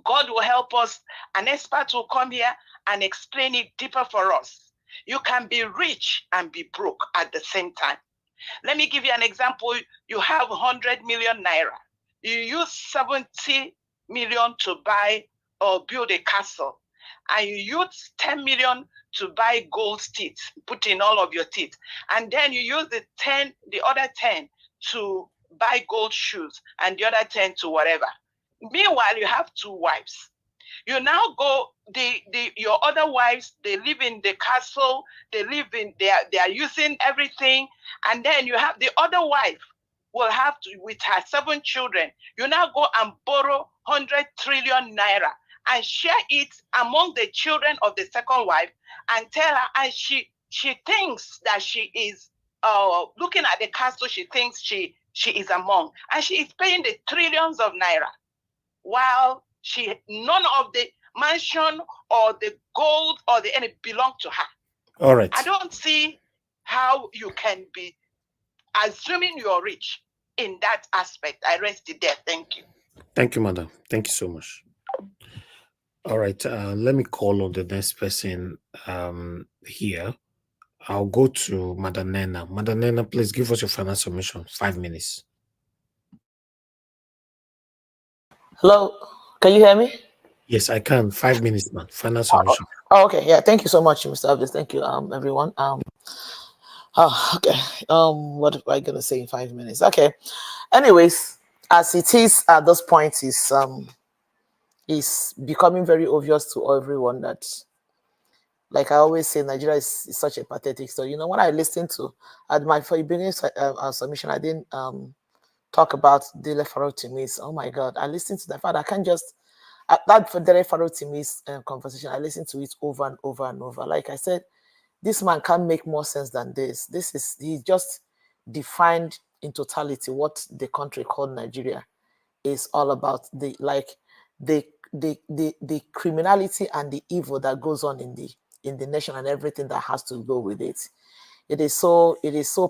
God will help us. An expert will come here and explain it deeper for us. You can be rich and be broke at the same time. Let me give you an example. You have 100 million naira. You use 70 million to buy or build a castle. And you use 10 million to buy gold teeth, put in all of your teeth. And then you use the other 10 to buy gold shoes and the other 10 to whatever. Meanwhile, you have 2 wives. You now go, your other wives, they live in the castle, they are using everything. And then you have the other wife will have to, with her 7 children, you now go and borrow 100 trillion naira and share it among the children of the second wife and tell her, and she thinks that she is looking at the castle, she thinks she is among, and she is paying the trillions of naira, while none of the mansion or the gold or the any belong to her. All right. I don't see how you can be assuming you're rich in that aspect. I rest it there. Thank you. Thank you, madam. Thank you so much. All right. Let me call on the next person here. I'll go to Madam Nena. Madam Nena, please give us your final submission. 5 minutes. Hello, can you hear me? Yes, I can. 5 minutes, man. Final submission. Oh, okay. Yeah, thank you so much, Mr. Abdus. Thank you, everyone. Okay. What am I gonna say in 5 minutes? Okay. Anyways, as it is at this point, is becoming very obvious to everyone that, like I always say, Nigeria is such a pathetic story. When I listened to at my beginning submission, I didn't talk about Dele Farrow Timi's. Oh my God, I listened to that. I can't just that Dele Farrow Timi's conversation. I listened to it over and over and over. Like I said, this man can't make more sense than this. He just defined in totality what the country called Nigeria is all about. The criminality and the evil that goes on in the nation and everything that has to go with it. It is so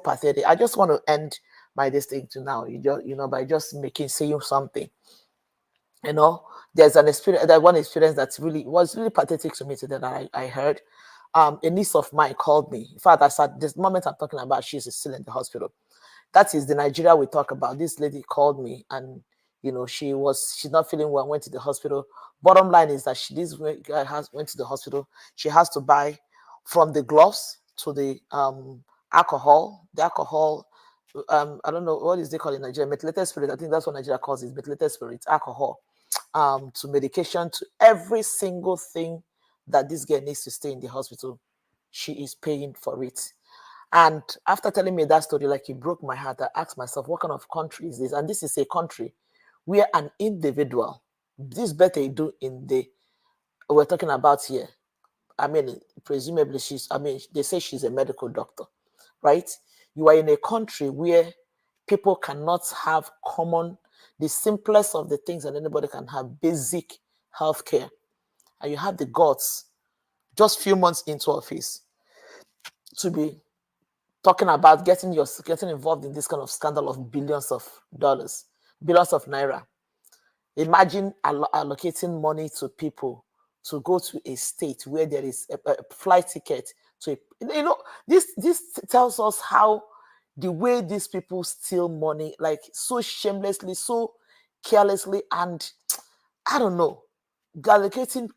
pathetic. I just want to end by this thing to now, by just saying something. There's an experience, that one experience that was really pathetic to me today that I heard. a niece of mine called me. In fact, at this moment I'm talking about, she's still in the hospital. That is the Nigeria we talk about. This lady called me, and she's not feeling well, went to the hospital. Bottom line is that went to the hospital. She has to buy from the gloves to the alcohol. The alcohol, I don't know what is they call in Nigeria, methylated spirit. I think that's what Nigeria calls it, methylated spirit, alcohol, to medication, to every single thing that this girl needs to stay in the hospital. She is paying for it. And after telling me that story, like, it broke my heart. I asked myself, what kind of country is this? And this is a country where an individual, this Betta Edu we're talking about here, I mean, presumably they say she's a medical doctor, right? You are in a country where people cannot have the simplest of the things that anybody can have, basic healthcare. And you have the guts, just few months into office, to be talking about getting involved in this kind of scandal of billions of dollars, billions of naira. Imagine allocating money to people to go to a state where there is a flight ticket to this tells us how the way these people steal money, like so shamelessly, so carelessly, and I don't know, allocating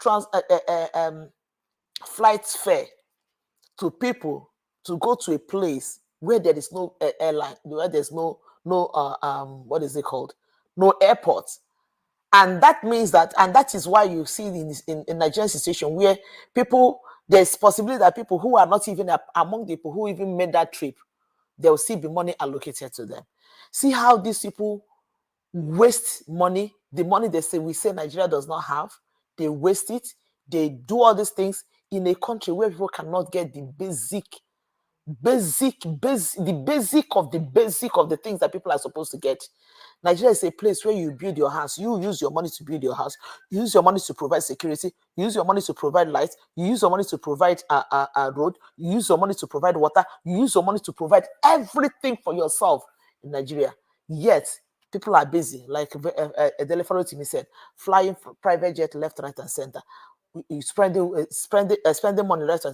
flight fare to people to go to a place where there is no airline, where there's no what is it called, no airport. And that means that, and that is why you see in Nigerian situation where there's possibility that people who are not even among the people who even made that trip, there will still be money allocated to them. See how these people waste money, the money we say Nigeria does not have, they waste it, they do all these things in a country where people cannot get the basic of the things that people are supposed to get. Nigeria is a place where you build your house. You use your money to build your house. You use your money to provide security. You use your money to provide light. You use your money to provide a road. You use your money to provide water. You use your money to provide everything for yourself in Nigeria. Yet, people are busy, like Delefaro to me said, flying private jet left, right, and center. You spending money left,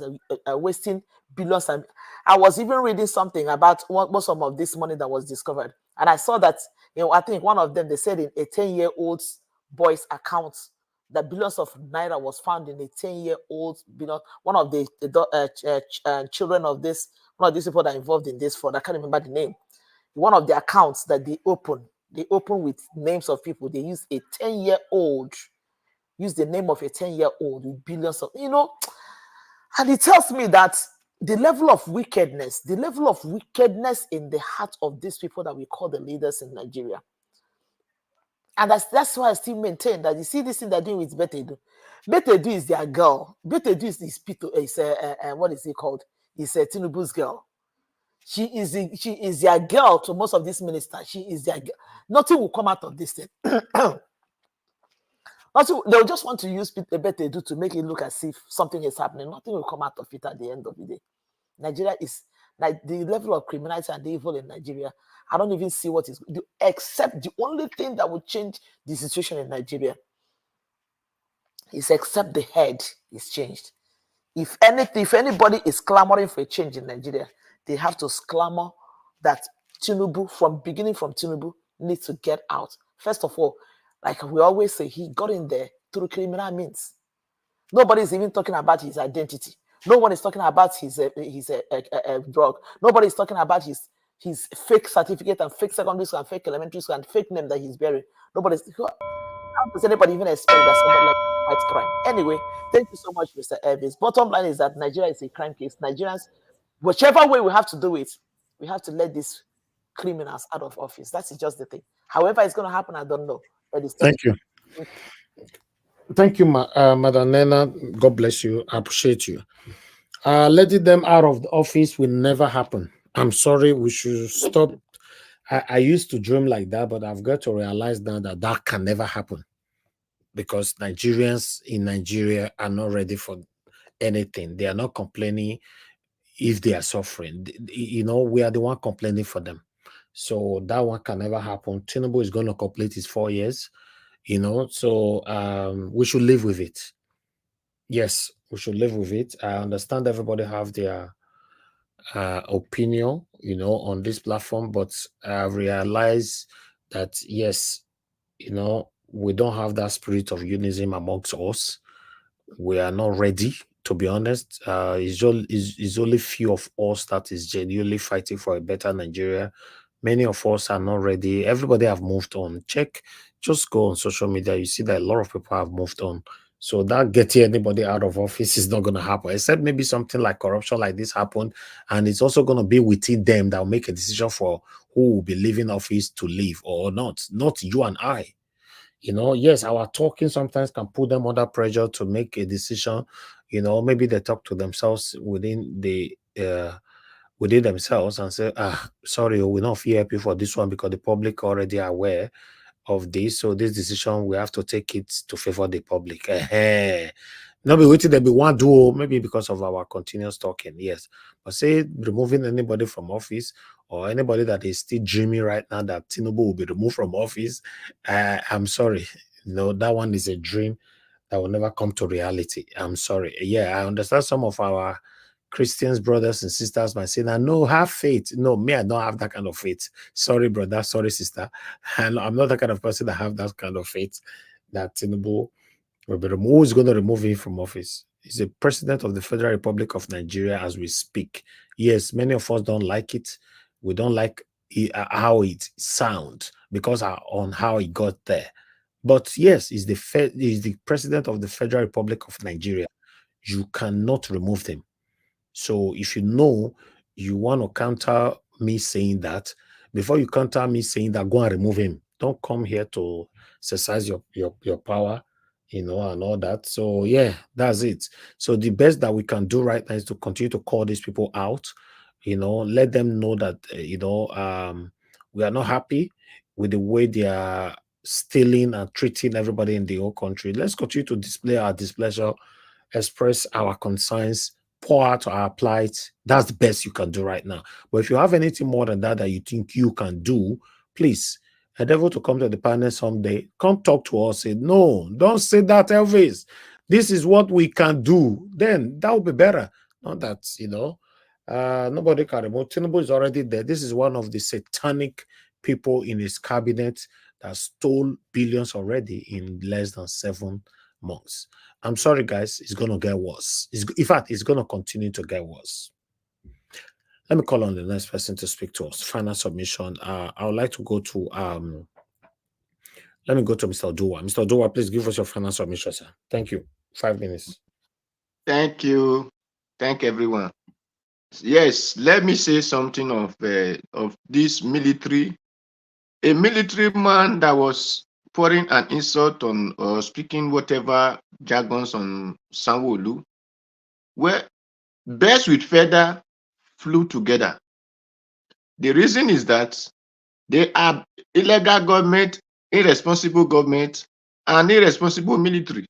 wasting billions. And I was even reading something about some of this money that was discovered, and I saw that I think one of them, they said in a 10-year-old boy's account that billions of naira was found in a 10-year-old, one of the children of one of these people that are involved in this fraud. I can't remember the name. One of the accounts that they open with names of people. They use a 10-year-old. Use the name of a 10-year-old with billions of, and it tells me that the level of wickedness in the heart of these people that we call the leaders in Nigeria. And that's why I still maintain that, you see this thing they're doing with Betta Edu. Betta Edu is their girl. Betta Edu is what is it called? It's Tinubu's girl. She is their girl to most of these ministers. She is their girl. Nothing will come out of this thing. Also, they'll just want to use Betta Edu to make it look as if something is happening. Nothing will come out of it at the end of the day. Nigeria is like the level of criminality and the evil in Nigeria. I don't even see what is, except the only thing that would change the situation in Nigeria is except the head is changed. If anybody is clamoring for a change in Nigeria, they have to clamor that Tinubu needs to get out. First of all, like we always say, he got in there through criminal means. Nobody is even talking about his identity. No one is talking about his drug. Nobody is talking about his fake certificate and fake secondary school and fake elementary school and fake name that he's bearing. How does anybody even expect that somebody like fights crime? Anyway, thank you so much, Mr. Elvis. Bottom line is that Nigeria is a crime case. Nigerians, whichever way we have to do it, we have to let these criminals out of office. That's just the thing. However it's going to happen, I don't know. Thank you. Thank you, Madam Nena. God bless you. I appreciate you. Letting them out of the office will never happen. I'm sorry. We should stop. I used to dream like that, but I've got to realize now that can never happen, because Nigerians in Nigeria are not ready for anything. They are not complaining if they are suffering. We are the one complaining for them. So that one can never happen. Tinubu is going to complete his 4 years. So we should live with it. Yes, We should live with it. I understand everybody have their opinion, you know, on this platform, but I realize that yes, you know, we don't have that spirit of unison amongst us. We are not ready, to be honest. It's only few of us that is genuinely fighting for a better Nigeria. Many of us are not ready. Everybody have moved on. Just go on social media. You see that a lot of people have moved on. So that getting anybody out of office is not going to happen, except maybe something like corruption like this happened. And it's also going to be within them that will make a decision for who will be leaving office to leave or not you and I. You know, yes, our talking sometimes can put them under pressure to make a decision. You know, maybe they talk to themselves within themselves and say, sorry, we're not happy for this one because the public already are aware of this. So this decision, we have to take it to favor the public. Not be waiting, there be one duo, maybe because of our continuous talking, yes. But say removing anybody from office or anybody that is still dreaming right now that Tinubu will be removed from office, I'm sorry. No, that one is a dream that will never come to reality. I'm sorry. Yeah, I understand some of our Christians, brothers and sisters might say, no, have faith. No, me, I don't have that kind of faith. Sorry, brother. Sorry, sister. And I'm not the kind of person that have that kind of faith that Tinubu will be removed. Who is going to remove him from office? He's the president of the Federal Republic of Nigeria as we speak. Yes, many of us don't like it. We don't like how it sounds because on how he got there. But yes, he's the president of the Federal Republic of Nigeria. You cannot remove him. So if you know you want to counter me saying that, before you counter me saying that, go and remove him. Don't come here to exercise your power, you know, and all that. So yeah, that's it. So the best that we can do right now is to continue to call these people out, you know, let them know that, we are not happy with the way they are stealing and treating everybody in the whole country. Let's continue to display our displeasure, express our concerns, pour out our plight. That's the best you can do right now. But if you have anything more than that you think you can do, please endeavor to come to the panel someday. Come talk to us. Say, no, don't say that, Elvis. This is what we can do. Then that would be better. Not that, you know, nobody can remove. Tinubu is already there. This is one of the satanic people in his cabinet that stole billions already in less than 7 months. I'm sorry, guys. It's going to get worse. In fact, it's going to continue to get worse. Let me call on the next person to speak to us. Final submission. I would like to go to let me go to Mr. Oduwa. Mr. Oduwa, please give us your final submission, sir. Thank you. 5 minutes. Thank you. Thank everyone. Yes, let me say something of this military. A military man that was pouring an insult on or speaking whatever jargons on Sanwo-Olu, where birds with feather flew together. The reason is that they are illegal government, irresponsible government, and irresponsible military.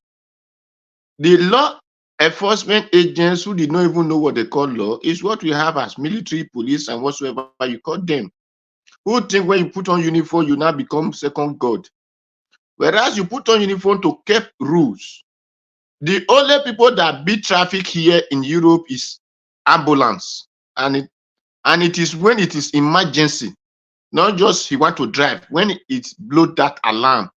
The law enforcement agents who did not even know what they call law is what we have as military, police, and whatsoever you call them. Who think when you put on uniform, you now become second God. Whereas you put on uniform to keep rules. The only people that beat traffic here in Europe is ambulance. And it is when it is emergency, not just he want to drive. When it blow that alarm,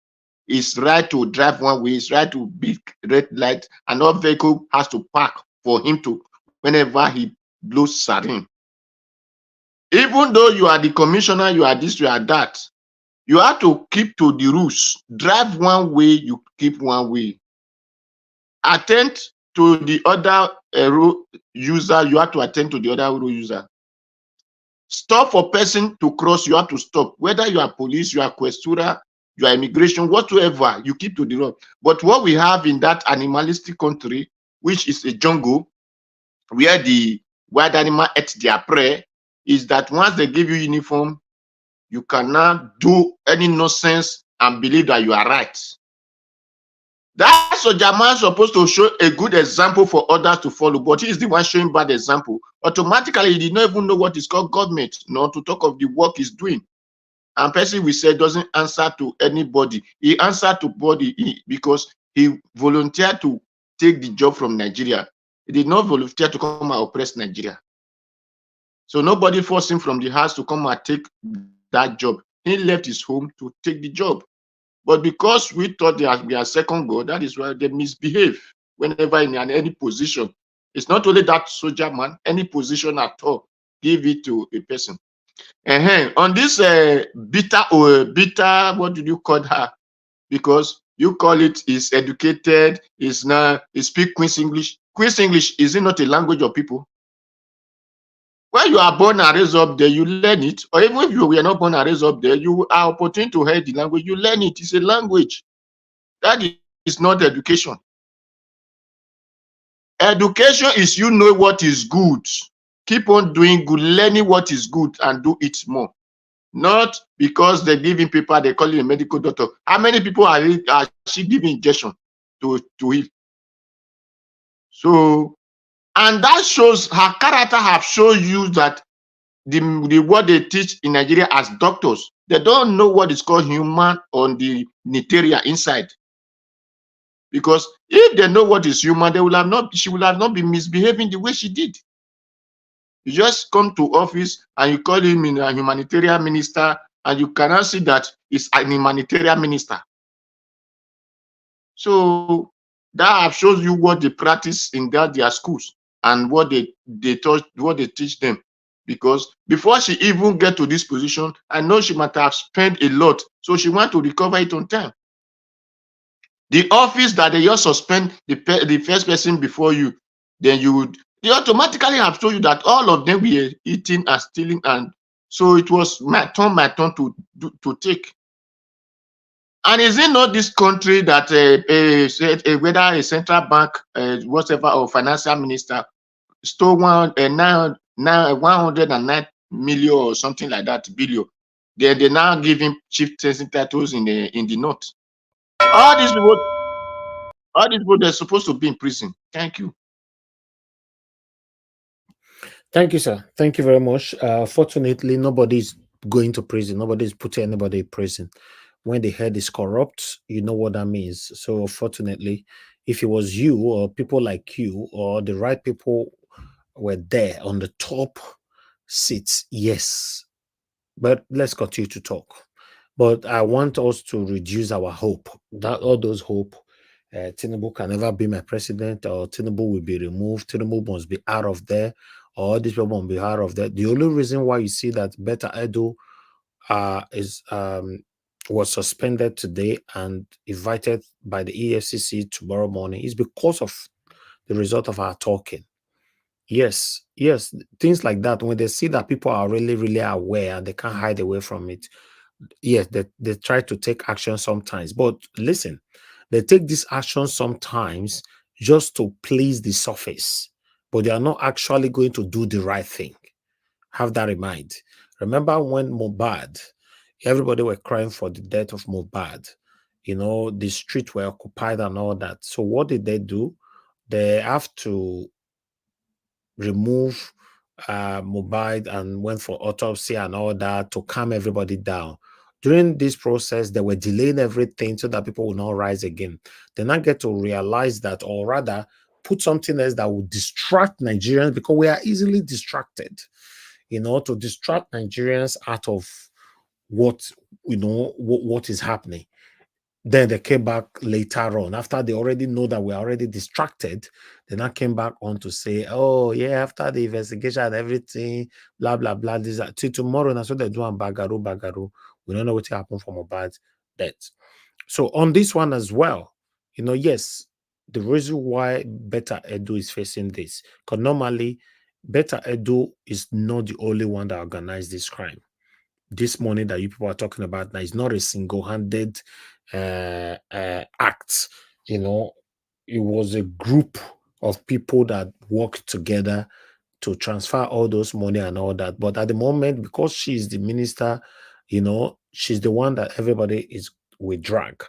it's right to drive one way, it's right to beat red light, and no vehicle has to park for him to, whenever he blows siren. Even though you are the commissioner, you are this, you are that, you have to keep to the rules. Drive one way, you keep one way. Attend to the other road user, you have to attend to the other road user. Stop for person to cross, you have to stop. Whether you are police, you are questura, you are immigration, whatsoever, you keep to the road. But what we have in that animalistic country, which is a jungle, where the wild animal ate their prey, is that once they give you uniform, you cannot do any nonsense and believe that you are right. That soldier man is supposed to show a good example for others to follow, but he is the one showing bad example. Automatically, he did not even know what is called government, not to talk of the work he's doing. And person we say doesn't answer to anybody. He answered to body because he volunteered to take the job from Nigeria. He did not volunteer to come and oppress Nigeria. So nobody forced him from the house to come and take that job. He left his home to take the job. But because we thought they are second God, that is why they misbehave whenever in any position. It's not only that soldier man, any position at all, give it to a person. On this Betta, what do you call her? Because you call it is educated, is not, he speak Queen's English. Queen's English, is it not a language of people? When you are born and raised up there, you learn it. Or even if you were not born and raised up there, you are opportunity to hear the language, you learn it. It's a language. That is not education. Education is you know what is good. Keep on doing good, learning what is good and do it more. Not because they're giving people, they call it a medical doctor. How many people are she giving injection to heal? So, and that shows her character have shown you that the what they teach in Nigeria as doctors, they don't know what is called human on the neteria inside. Because if they know what is human, they will have not, she will have not been misbehaving the way she did. You just come to office and you call him a humanitarian minister, and you cannot see that he's an humanitarian minister. So that shows you what they practice in their schools and what they teach them. Because before she even get to this position, I know she might have spent a lot, so she want to recover it on time. The office that they just suspend the first person before you, then they automatically have told you that all of them were eating and stealing, and so it was my turn to take. And is it not this country that whether a central bank, whatever, or financial minister stole 109 million or something like that billion? They're now giving chief titles in the north. All these people, they're supposed to be in prison. Thank you. Thank you, sir. Thank you very much. Fortunately, nobody's going to prison. Nobody's putting anybody in prison. When the head is corrupt, you know what that means. So fortunately, if it was you or people like you or the right people were there on the top seats, yes. But let's continue to talk. But I want us to reduce our hope. That all those hope, Tinubu can never be my president, or Tinubu will be removed. Tinubu must be out of there, or this people must be out of there. The only reason why you see that Betta Edu was suspended today and invited by the EFCC tomorrow morning is because of the result of our talking. Yes, things like that. When they see that people are really, really aware and they can't hide away from it, yes, they try to take action sometimes. But listen, they take this action sometimes just to please the surface, but they are not actually going to do the right thing. Have that in mind. Remember when Mohbad, everybody were crying for the death of Mohbad. You know, the streets were occupied and all that. So what did they do? They have to remove Mohbad and went for autopsy and all that to calm everybody down. During this process, they were delaying everything so that people will not rise again. They now get to realize that, or rather, put something else that will distract Nigerians, because we are easily distracted, you know, to distract Nigerians out of what, you know, what is happening. Then they came back later on, after they already know that we're already distracted. They now came back on to say, oh, yeah, after the investigation and everything, blah, blah, blah. This, till tomorrow, that's what they're doing, bagaru. We don't know what happened from Mohbad's death. So on this one as well, you know, yes, the reason why Betta Edu is facing this, because normally Betta Edu is not the only one that organized this crime. This money that you people are talking about now is not a single-handed act. You know, it was a group of people that worked together to transfer all those money and all that. But at the moment, because she's the minister, you know, she's the one that everybody is with drag.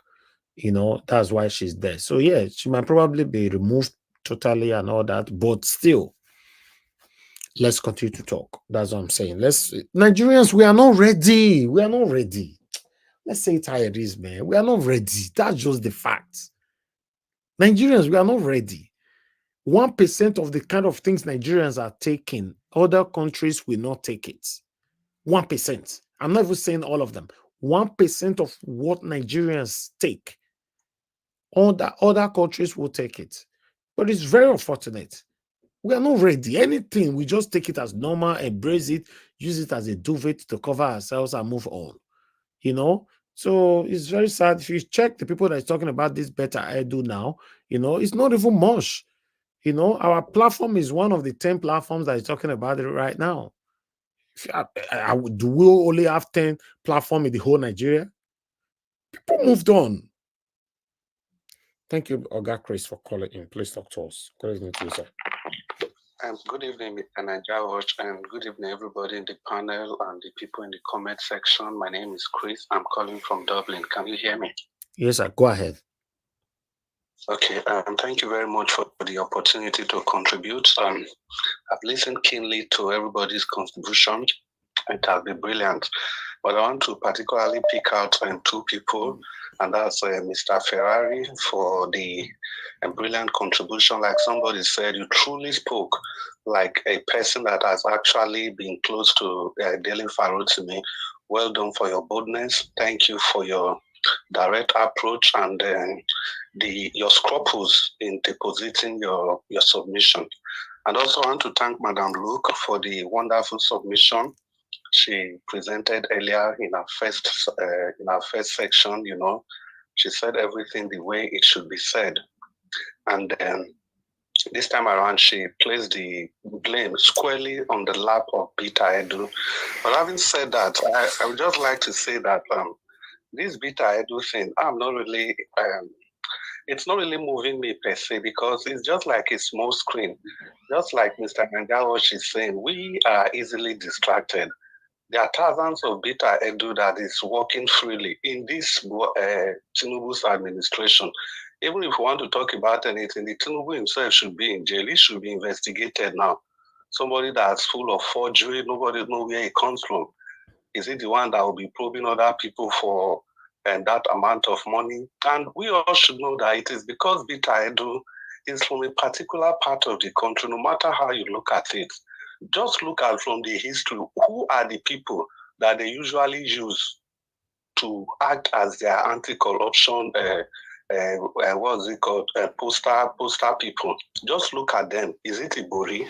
You know, that's why she's there. So yeah, she might probably be removed totally and all that, but still, let's continue to talk. That's what I'm saying. Nigerians, we are not ready. We are not ready. Let's say it how it is, man. We are not ready. That's just the fact. Nigerians, we are not ready. 1% of the kind of things Nigerians are taking, other countries will not take it. 1%. I'm not even saying all of them. 1% of what Nigerians take, other countries will take it. But it's very unfortunate. We are not ready. Anything, we just take it as normal, embrace it, use it as a duvet to cover ourselves and move on. You know? So it's very sad. If you check the people that is talking about this Betta Edu now, you know, it's not even much. You know, our platform is one of the 10 platforms that is talking about it right now. Do we only have 10 platforms in the whole Nigeria? People moved on. Thank you, Oga Chris, for calling in. Please talk to us. Good evening to you, sir. Good evening, Mr. Niger Watch, and good evening, everybody in the panel and the people in the comment section. My name is Chris. I'm calling from Dublin. Can you hear me? Yes, sir. Go ahead. Okay. Thank you very much for the opportunity to contribute. I've listened keenly to everybody's contribution. It has been brilliant. But I want to particularly pick out two people, and that's Mr. Ferrari for the brilliant contribution. Like somebody said, you truly spoke like a person that has actually been close to Dele Farotimi. Well done for your boldness. Thank you for your direct approach and your scruples in depositing your submission. And also I want to thank Madam Luke for the wonderful submission she presented earlier in our first section. You know, she said everything the way it should be said, and this time around she placed the blame squarely on the lap of Betta Edu. But having said that, I would just like to say that this Betta Edu thing, I'm not really. It's not really moving me per se, because it's just like a small screen. Just like Mr. Nangawa is saying, we are easily distracted. There are thousands of Betta Edu that is working freely in this Tinubu's administration. Even if we want to talk about anything, the Tinubu himself should be in jail. He should be investigated now. Somebody that's full of forgery, nobody knows where he comes from. Is it the one that will be probing other people for that amount of money? And we all should know that it is because Betta Edu is from a particular part of the country, no matter how you look at it. Just look at from the history, who are the people that they usually use to act as their anti-corruption, what's it called, poster people. Just look at them. Is it Ibori?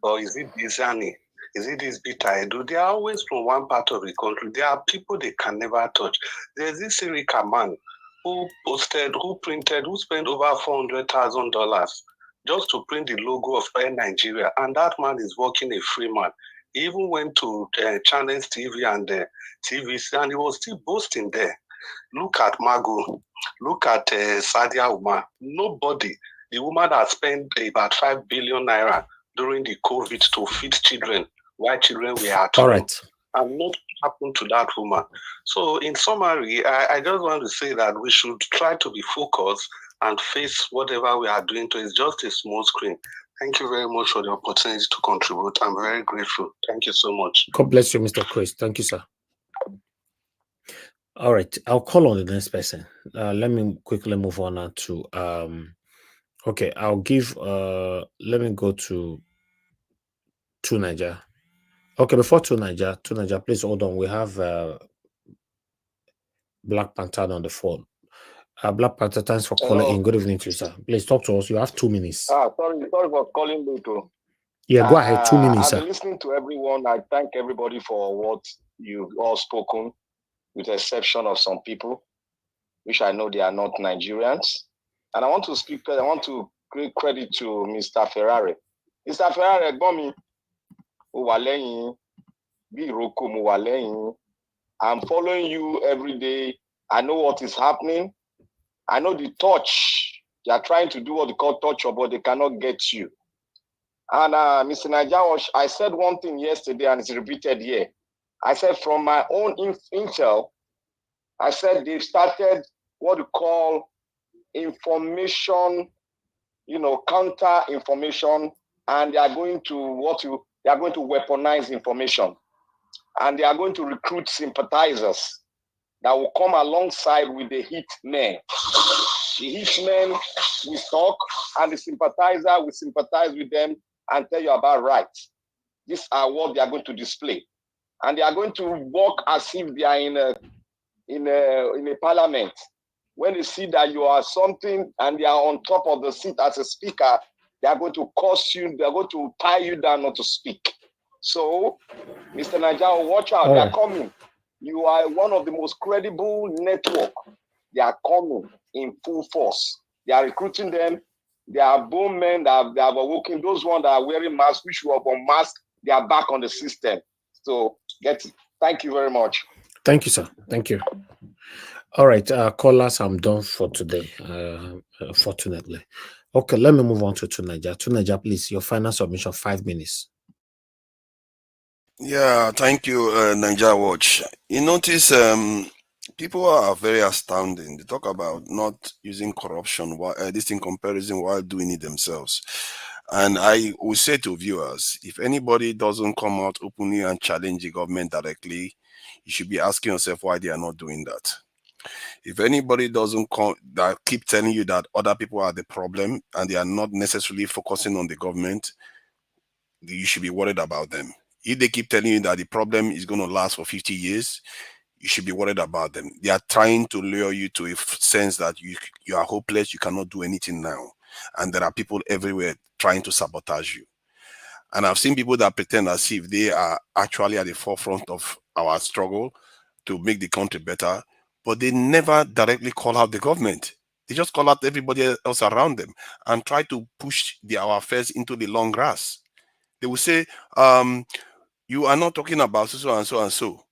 Or is it Bizani? Is it this Betta Edu? They are always from one part of the country. There are people they can never touch. There's this Erika man who spent over $400,000 just to print the logo of Air Nigeria, and that man is working a free man. He even went to Channels TV and TVC, and he was still boasting there. Look at Mago. Look at Sadia Umar. Nobody. The woman that spent about 5 billion naira during the COVID to feed children, while children were at home. All right. And what happened to that woman? So in summary, I just want to say that we should try to be focused and face whatever we are doing to. It's just a small screen. Thank you very much for the opportunity to contribute. I'm very grateful. Thank you so much. God bless you, Mr. Chris. Thank you, sir. All right, I'll call on the next person. Let me quickly move on now to okay, I'll give let me go to Niger. Okay, before to Niger, please hold on. We have Black Panther on the phone. Black Panther, thanks for calling in. Good evening to you, sir. Please talk to us. You have 2 minutes. Sorry for calling me too. Yeah, go ahead. 2 minutes, I've sir. been listening to everyone. I thank everybody for what you've all spoken, with the exception of some people, which I know they are not Nigerians. And I want to give credit to Mr. Ferrari. Mr. Ferrari, I'm following you every day. I know what is happening. I know the touch. They are trying to do what they call touch, but they cannot get you. And Mr. Najawash, I said one thing yesterday, and it's repeated here. I said from my own intel, I said they've started what you call information, counter information, and they are going to weaponize information, and they are going to recruit sympathizers. that will come alongside with the hit men. The hit men will talk, and the sympathizer will sympathize with them and tell you about rights. These are what they are going to display. And they are going to walk as if they are in a parliament. When they see that you are something and they are on top of the seat as a speaker, they are going to curse you, they are going to tie you down not to speak. So, Mr. Najao, watch out, they are coming. You are one of the most credible network. They are coming in full force. They are recruiting them. They are bone men that they are working. Those ones that are wearing masks, which were unmasked, they are back on the system. So get it. Thank you very much. Thank you, sir. Thank you. All right, callers, I'm done for today, fortunately. Okay, let me move on to Tunaja. Tunaja, please, your final submission, 5 minutes. Yeah, thank you, Niger Watch. You notice people are very astounding. They talk about not using corruption, this in comparison while doing it themselves. And I will say to viewers, if anybody doesn't come out openly and challenge the government directly, you should be asking yourself why they are not doing that. If anybody doesn't come, that keep telling you that other people are the problem and they are not necessarily focusing on the government, you should be worried about them. If they keep telling you that the problem is going to last for 50 years, you should be worried about them. They are trying to lure you to a sense that you are hopeless, you cannot do anything now. And there are people everywhere trying to sabotage you. And I've seen people that pretend as if they are actually at the forefront of our struggle to make the country better, but they never directly call out the government. They just call out everybody else around them and try to push our affairs into the long grass. They will say, you are not talking about so and so and so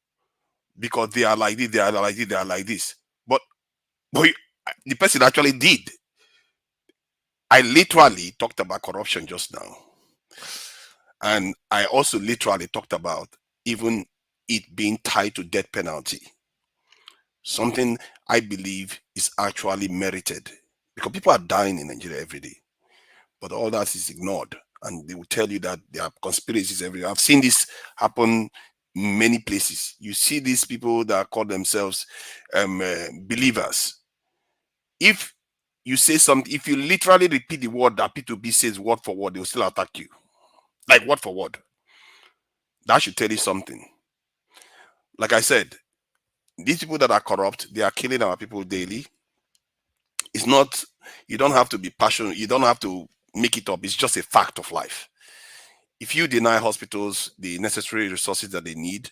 because they are like this, they are like this, they are like this. But the person actually did. I literally talked about corruption just now. And I also literally talked about even it being tied to death penalty. Something I believe is actually merited because people are dying in Nigeria every day. But all that is ignored. And they will tell you that there are conspiracies everywhere. I've seen this happen in many places. You see these people that call themselves believers. If you say something, if you literally repeat the word that P2B says word for word, they will still attack you. Like word for word. That should tell you something. Like I said, these people that are corrupt, they are killing our people daily. It's not, you don't have to be passionate. You don't have to make it up. It's just a fact of life. If you deny hospitals the necessary resources that they need,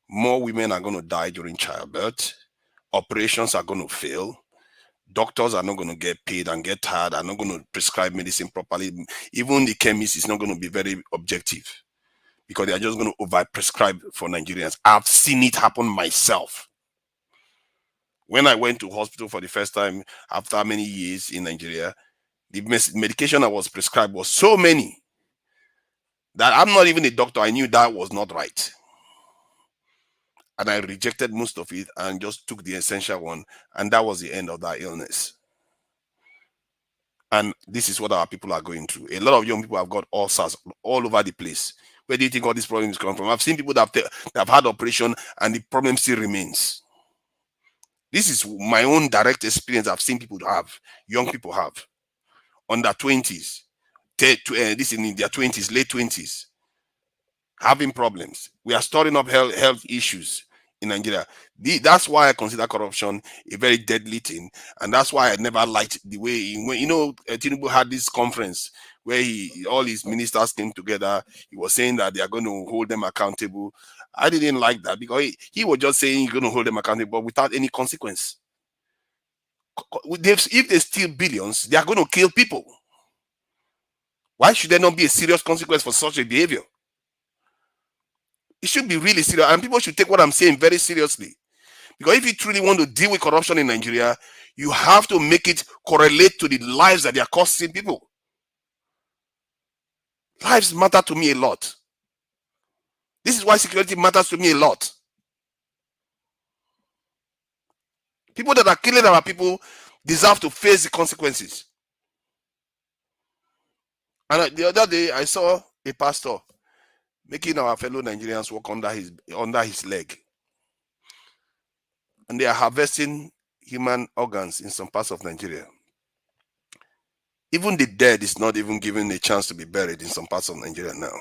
more women are going to die during childbirth. Operations are going to fail. Doctors are not going to get paid and get tired, are not going to prescribe medicine properly. Even the chemist is not going to be very objective because they are just going to over-prescribe for Nigerians. I've seen it happen myself. When I went to hospital for the first time after many years in Nigeria, the medication I was prescribed was so many that I'm not even a doctor. I knew that was not right. And I rejected most of it and just took the essential one. And that was the end of that illness. And this is what our people are going through. A lot of young people have got ulcers all over the place. Where do you think all these problems come from? I've seen people that have had operation and the problem still remains. This is my own direct experience. I've seen people have, young people have, under 20s, this in their 20s, late 20s, having problems. We are storing up health issues in Nigeria. That's why I consider corruption a very deadly thing, and that's why I never liked the way, Tinubu had this conference where all his ministers came together. He was saying that they are going to hold them accountable. I didn't like that because he was just saying you're going to hold them accountable, but without any consequence. If they steal billions, they are going to kill people. Why should there not be a serious consequence for such a behavior? It should be really serious, and people should take what I'm saying very seriously. Because if you truly want to deal with corruption in Nigeria, you have to make it correlate to the lives that they are costing people. Lives matter to me a lot. This is why security matters to me a lot. People that are killing our people deserve to face the consequences. And the other day, I saw a pastor making our fellow Nigerians walk under his leg. and they are harvesting human organs in some parts of Nigeria. Even the dead is not even given a chance to be buried in some parts of Nigeria now.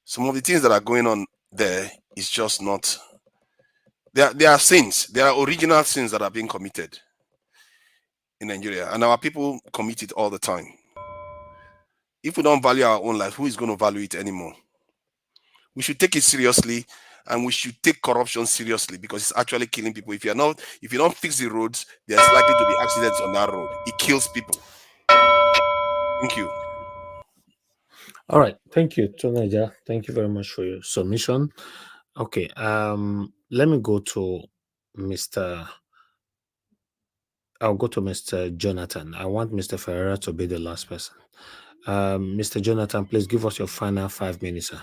Some of the things that are going on there is just not. There are sins. There are original sins that are being committed in Nigeria, and our people commit it all the time. If we don't value our own life, who is going to value it anymore? We should take it seriously, and we should take corruption seriously, because it's actually killing people. If you don't fix the roads, there's likely to be accidents on that road. It kills people. Thank you. All right, thank you, Tonaja. Thank you very much for your submission. Okay, let me go to Mr. I'll go to Mr. Jonathan. I want Mr. Ferreira to be the last person. Mr. Jonathan, please give us your final 5 minutes, sir.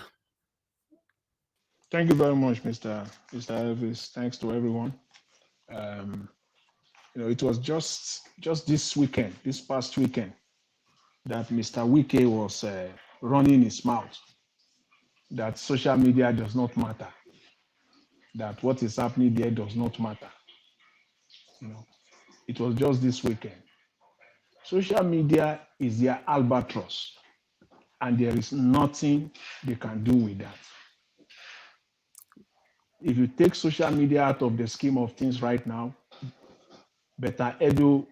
Thank you very much, Mr. Elvis. Thanks to everyone. It was just this past weekend, that Mr. Wike was running his mouth that social media does not matter, that what is happening there does not matter. It was just this weekend. Social media is their albatross, and there is nothing they can do with that. If you take social media out of the scheme of things right now, Betta Edu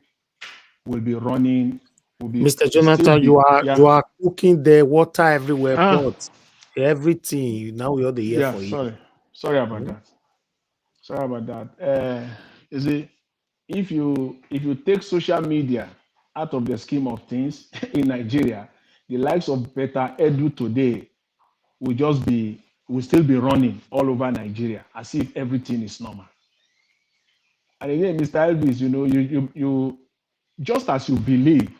will be running. Mr. Jonathan, you are cooking the water everywhere, pots, everything. Now we are the year for you. Sorry about that. Sorry about that. You see, if you take social media out of the scheme of things in Nigeria, the likes of Betta Edu today will still be running all over Nigeria as if everything is normal. And again, Mr. Elvis, you just as you believe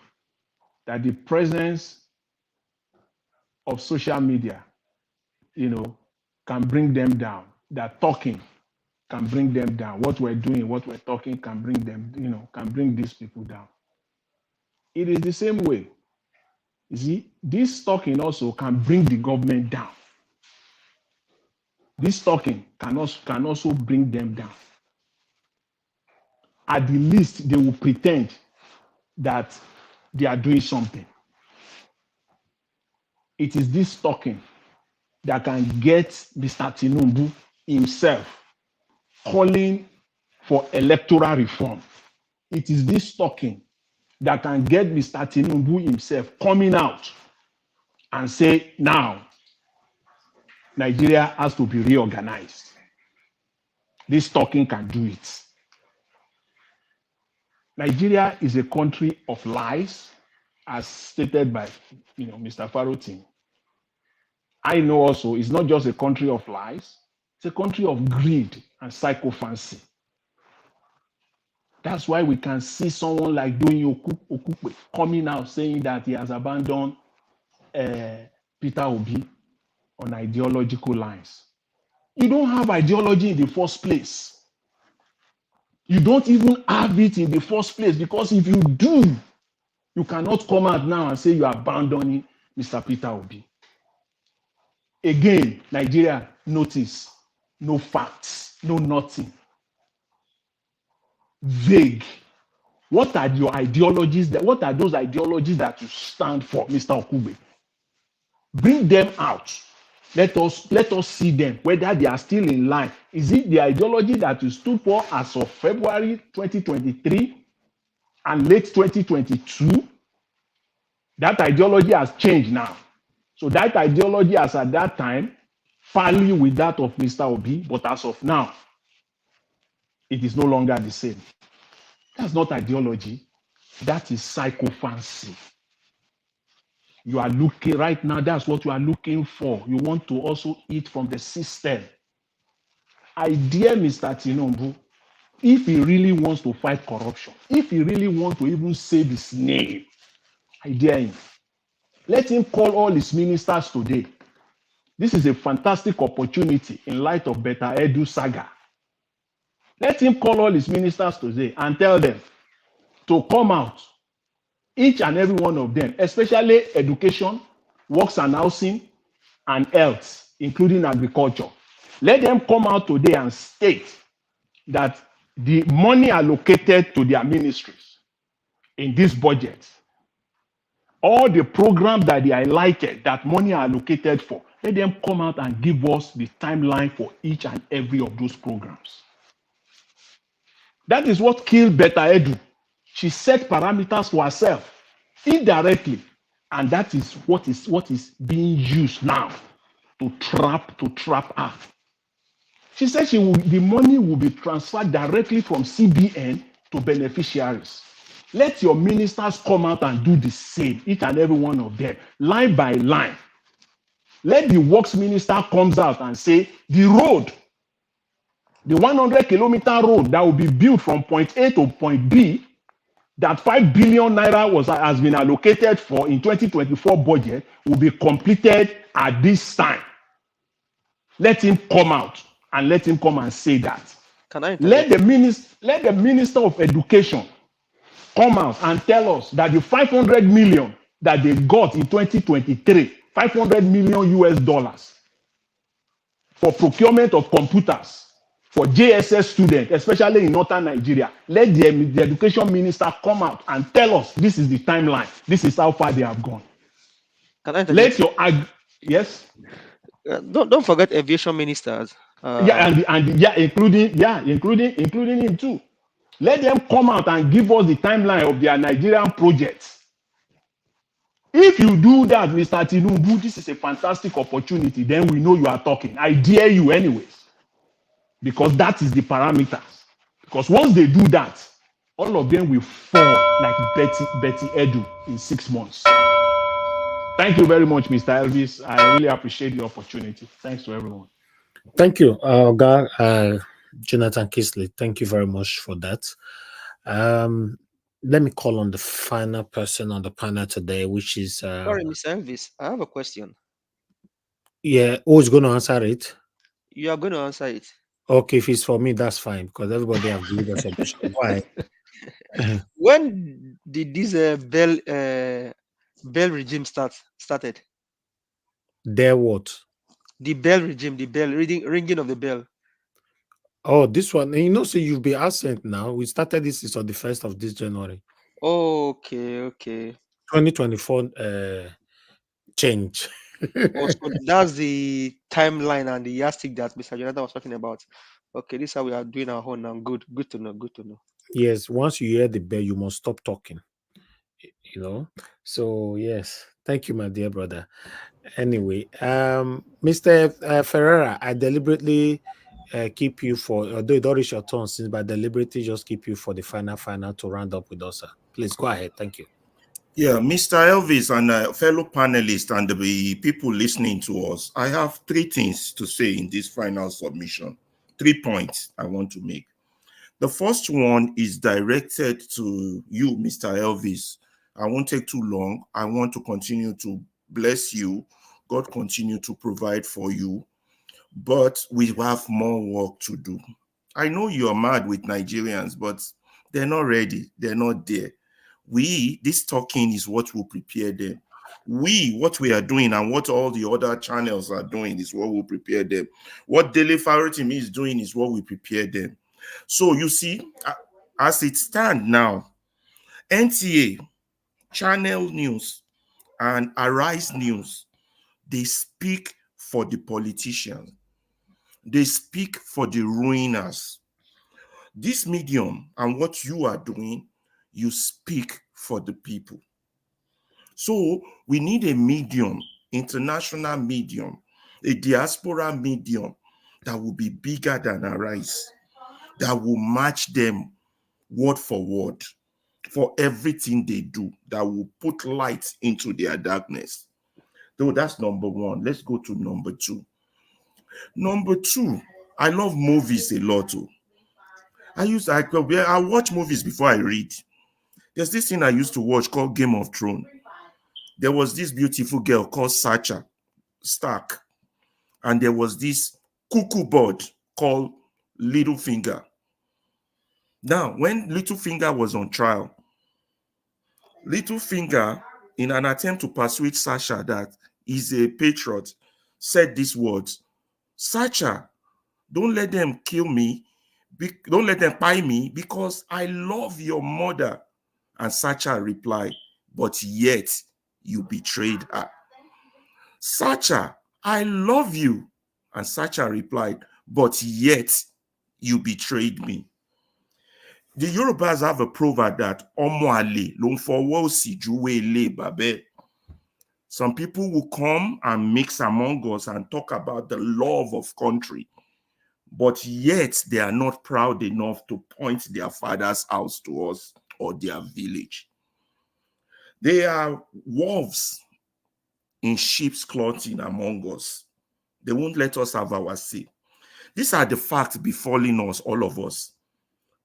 that the presence of social media, can bring them down, that talking can bring them down. What we're doing, what we're talking can bring them, can bring these people down. It is the same way. You see, this talking also can bring the government down. This talking can also bring them down. At the least, they will pretend that they are doing something. It is this talking that can get Mr. Tinubu himself calling for electoral reform. It is this talking that can get Mr. Tinubu himself coming out and say, now, Nigeria has to be reorganized. This talking can do it. Nigeria is a country of lies, as stated by Mr. Faroutin. I know also it's not just a country of lies, it's a country of greed and sycophancy. That's why we can see someone like Doyin Okupe coming out saying that he has abandoned Peter Obi on ideological lines. You don't have ideology in the first place. You don't even have it in the first place, because if you do, you cannot come out now and say you are abandoning Mr. Peter Obi. Again, Nigeria, notice, no facts, no nothing. Vague. What are your ideologies? What are those ideologies that you stand for, Mr. Okupe? Bring them out. Let us see them, whether they are still in line. Is it the ideology that you stood for as of February 2023 and late 2022? That ideology has changed now. So that ideology as at that time, fairly with that of Mr. Obi, but as of now, it is no longer the same. That's not ideology. That is sycophancy. You are looking right now, that's what you are looking for. You want to also eat from the system. I dare Mr. Tinubu, if he really wants to fight corruption, if he really wants to even save his name, I dare him. Let him call all his ministers today. This is a fantastic opportunity in light of Betta Edu saga. Let him call all his ministers today and tell them to come out, each and every one of them, especially education, works and housing, and health, including agriculture. Let them come out today and state that the money allocated to their ministries in this budget, all the programs that they highlighted that money are allocated for, let them come out and give us the timeline for each and every of those programs. That is what killed Betta Edu. She set parameters for herself indirectly, and that is what is being used now to trap her. She said the money will be transferred directly from CBN to beneficiaries. Let your ministers come out and do the same, each and every one of them, line by line. Let the works minister comes out and say the road, the 100-kilometer road that will be built from point A to point B, that 5 billion naira has been allocated for in 2024 budget, will be completed at this time. Let him come out and let him come and say that. Can I Let the minister of education come out and tell us that the 500 million that they got in 2023, 500 million US dollars for procurement of computers for JSS students, especially in northern Nigeria, let the education minister come out and tell us this is the timeline. This is how far they have gone. Can I Let your yes. Don't forget aviation ministers. Including him too. Let them come out and give us the timeline of their Nigerian projects. If you do that, Mr. Tinubu, this is a fantastic opportunity. Then we know you are talking. I dare you anyways. Because that is the parameters. Because once they do that, all of them will fall like Betty Edu in 6 months. Thank you very much, Mr. Elvis. I really appreciate the opportunity. Thanks to everyone. Thank you, Jonathan Kisley. Thank you very much for that. Let me call on the final person on the panel today, which is... Sorry, Mr. Elvis, I have a question. Yeah, who's going to answer it? You are going to answer it. Okay, if it's for me, that's fine, because everybody have given a submission. Why? When did this Bell regime started? Their what? The Bell regime, the bell ringing of the bell. Oh, this one. You know, so you've been absent now. We started this is on the 1st of this January. Okay. 2024 change. So that's the timeline and the yardstick that Mr. Jonathan was talking about. Okay, this is how we are doing our own now. Good to know. Yes, once you hear the bell, you must stop talking. You know. So yes, thank you, my dear brother. Anyway, Mr. Ferreira, I deliberately keep you for, although it already your turn since, but I deliberately just keep you for the final to round up with us, sir. Please go ahead. Thank you. Yeah, Mr. Elvis and fellow panelists and the people listening to us, I have 3 things to say in this final submission. 3 points I want to make. The first one is directed to you, Mr. Elvis. I won't take too long. I want to continue to bless you. God continue to provide for you. But we have more work to do. I know you're mad with Nigerians, but they're not ready. They're not there. This talking is what will prepare them. What we are doing and what all the other channels are doing is what will prepare them. What Daily Favoritism is doing is what will prepare them. So you see, as it stands now, NTA, Channel News, and Arise News, they speak for the politicians. They speak for the ruiners. This medium and what you are doing, you speak for the people. So we need a medium, international medium, a diaspora medium that will be bigger than Arise, that will match them word for word for everything they do, that will put light into their darkness. So that's number 1. Let's go to number 2. Number 2, I love movies a lot. I watch movies before I read. There's this thing I used to watch called Game of Thrones. There was this beautiful girl called Sacha Stark, and there was this cuckoo bird called Littlefinger. Now, when Littlefinger was on trial, Littlefinger, in an attempt to persuade Sacha that he's a patriot, said these words: "Sacha, don't let them kill me Don't let them buy me because I love your mother. And Sacha replied, but yet you betrayed her. Sacha, I love you. And Sacha replied, but yet you betrayed me. The Yorubas have a proverb that Omo ale ló ń fọwọ́ òsì júwe ilé bàbá. Some people will come and mix among us and talk about the love of country, but yet they are not proud enough to point their father's house to us or their village. They are wolves in sheep's clothing among us. They won't let us have our say. These are the facts befalling us, all of us.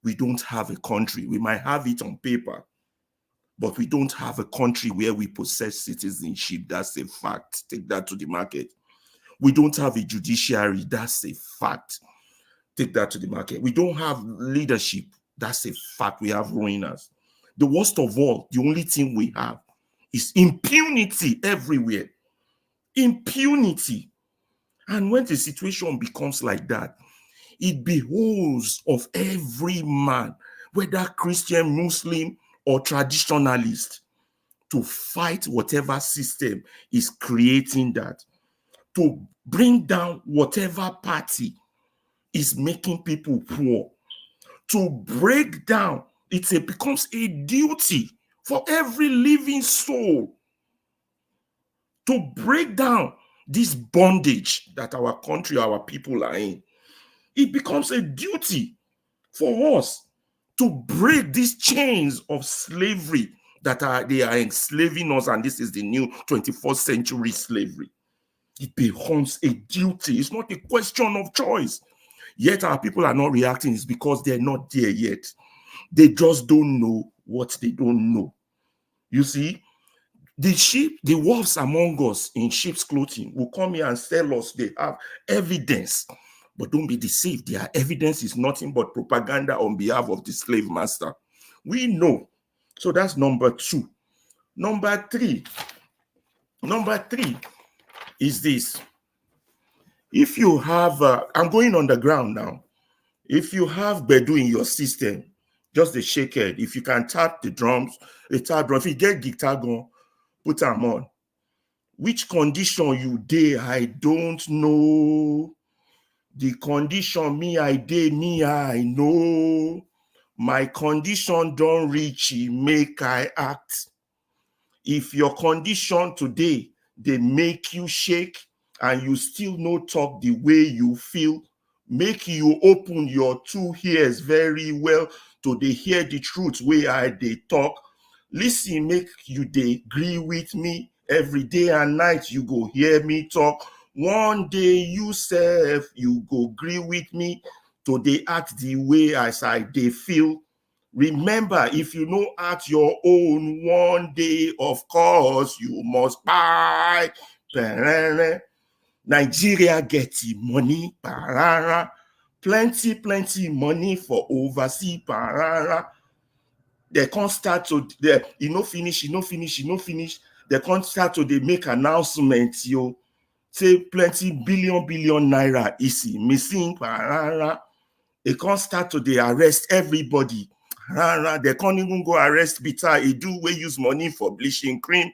We don't have a country. We might have it on paper, but we don't have a country where we possess citizenship. That's a fact. Take that to the market. We don't have a judiciary. That's a fact. Take that to the market. We don't have leadership. That's a fact. We have ruiners. The worst of all, the only thing we have is impunity everywhere. Impunity. And when the situation becomes like that, it behoves of every man, whether Christian, Muslim, or traditionalist, to fight whatever system is creating that, to bring down whatever party is making people poor, to break down. It becomes a duty for every living soul to break down this bondage that our country, our people are in. It becomes a duty for us to break these chains of slavery that they are enslaving us, and this is the new 21st century slavery. It becomes a duty. It's not a question of choice. Yet our people are not reacting. It's because they're not there yet. They just don't know what they don't know. You see, the wolves among us in sheep's clothing will come here and tell us they have evidence. But don't be deceived. Their evidence is nothing but propaganda on behalf of the slave master. We know. So that's number two. Number three is this. If you have, I'm going underground now. If you have Bedu in your system, just the shake head. If you can tap the drums, if you get guitar going, put them on. Which condition you dey, I don't know. The condition I know. My condition don't reach, make I act. If your condition today, they make you shake and you still no talk the way you feel, make you open your two ears very well to they hear the truth where I they talk. Listen, make you they agree with me every day and night. You go hear me talk. One day you self, you go agree with me to they act the way as I they feel. Remember, if you know at your own, one day, of course, you must buy. Nigeria gets money, plenty money for overseas. They can't start to, finish. They can't start to, they make announcements, say plenty billion naira easy, missing. They can't start to, they arrest everybody. They can't even go arrest Betta Edu, we use money for bleaching cream.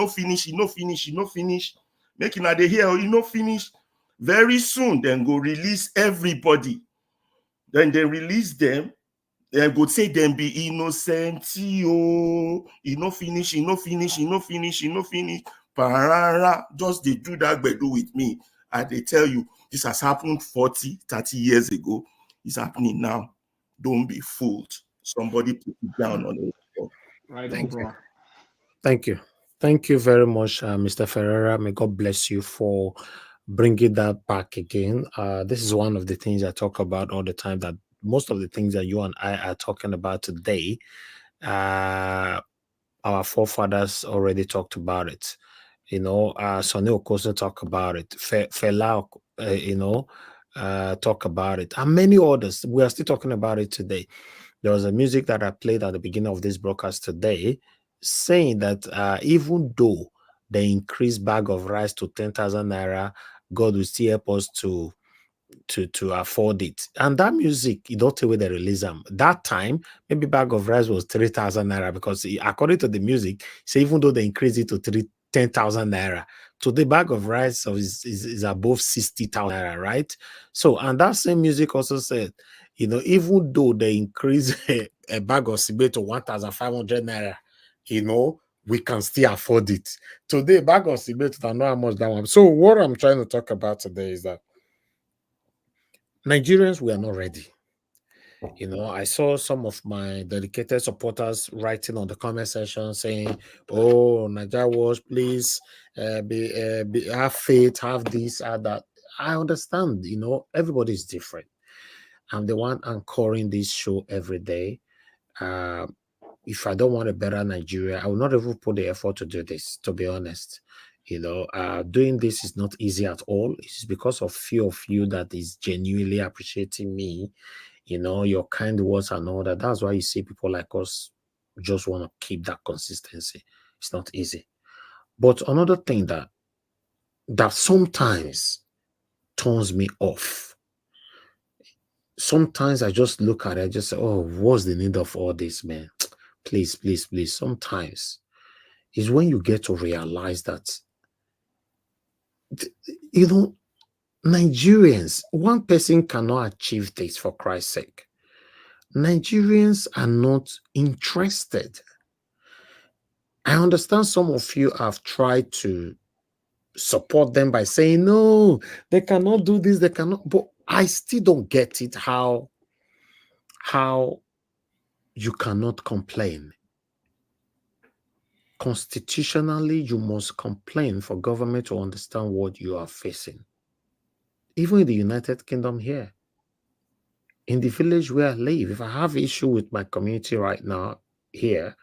Finish. Making they hear, finish. Very soon, then go release everybody. Then they release them. Then go say them be innocent. Finish. Just they do that bedu with me. And they tell you, this has happened 40, 30 years ago. It's happening now. Don't be fooled. Somebody put it down on it. Right Thank on, you. bro. Thank you. Thank you very much, Mr. Ferreira. May God bless you for bringing that back again. This is one of the things I talk about all the time, that most of the things that you and I are talking about today, our forefathers already talked about it. Sonny Okoso talk about it. Fela, talk about it. And many others. We are still talking about it today. There was a music that I played at the beginning of this broadcast today saying that even though the increased bag of rice to 10,000 naira, God will still help us to to afford it. And that music, you don't tell where they release them. That time, maybe bag of rice was 3,000 naira because according to the music, so even though they increase it to 10,000 naira, today bag of rice is above 60,000 naira, right? So, and that same music also said, you know, even though they increase a bag of cibe to 1,500 naira, you know, we can still afford it. Today, bag of cibe, I know how much that one. So, what I'm trying to talk about today is that Nigerians, we are not ready. You know, I saw some of my dedicated supporters writing on the comment section saying, "Oh, Nigeria Watch, please have faith, have this, have that." I understand. You know, everybody is different. I'm the one anchoring this show every day. If I don't want a better Nigeria, I will not even put the effort to do this. To be honest, you know, doing this is not easy at all. It's because of few of you that is genuinely appreciating me, you know, your kind words and all that. That's why you see people like us just want to keep that consistency. It's not easy. But another thing that sometimes turns me off. Sometimes I just look at it, I just say, oh, what's the need of all this, man? Please, please, please. Sometimes is when you get to realize that, you know, Nigerians, one person cannot achieve this, for Christ's sake. Nigerians are not interested. I understand some of you have tried to support them by saying, no, they cannot do this, they cannot, but I still don't get it how you cannot complain. Constitutionally, you must complain for government to understand what you are facing. Even in the United Kingdom here, in the village where I live, if I have issue with my community right now here,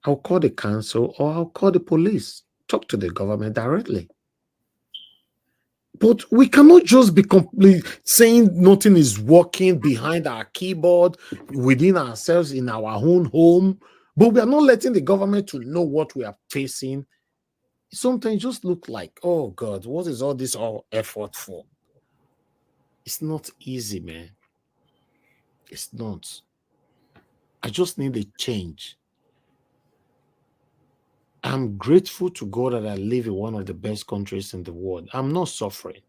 I'll call the council or I'll call the police, talk to the government directly. But we cannot just be completely saying nothing is working behind our keyboard, within ourselves, in our own home, but we are not letting the government to know what we are facing. Sometimes just look like, oh God, what is all this effort for? It's not easy, man. It's not. I just need a change. I'm grateful to God that I live in one of the best countries in the world. I'm not suffering.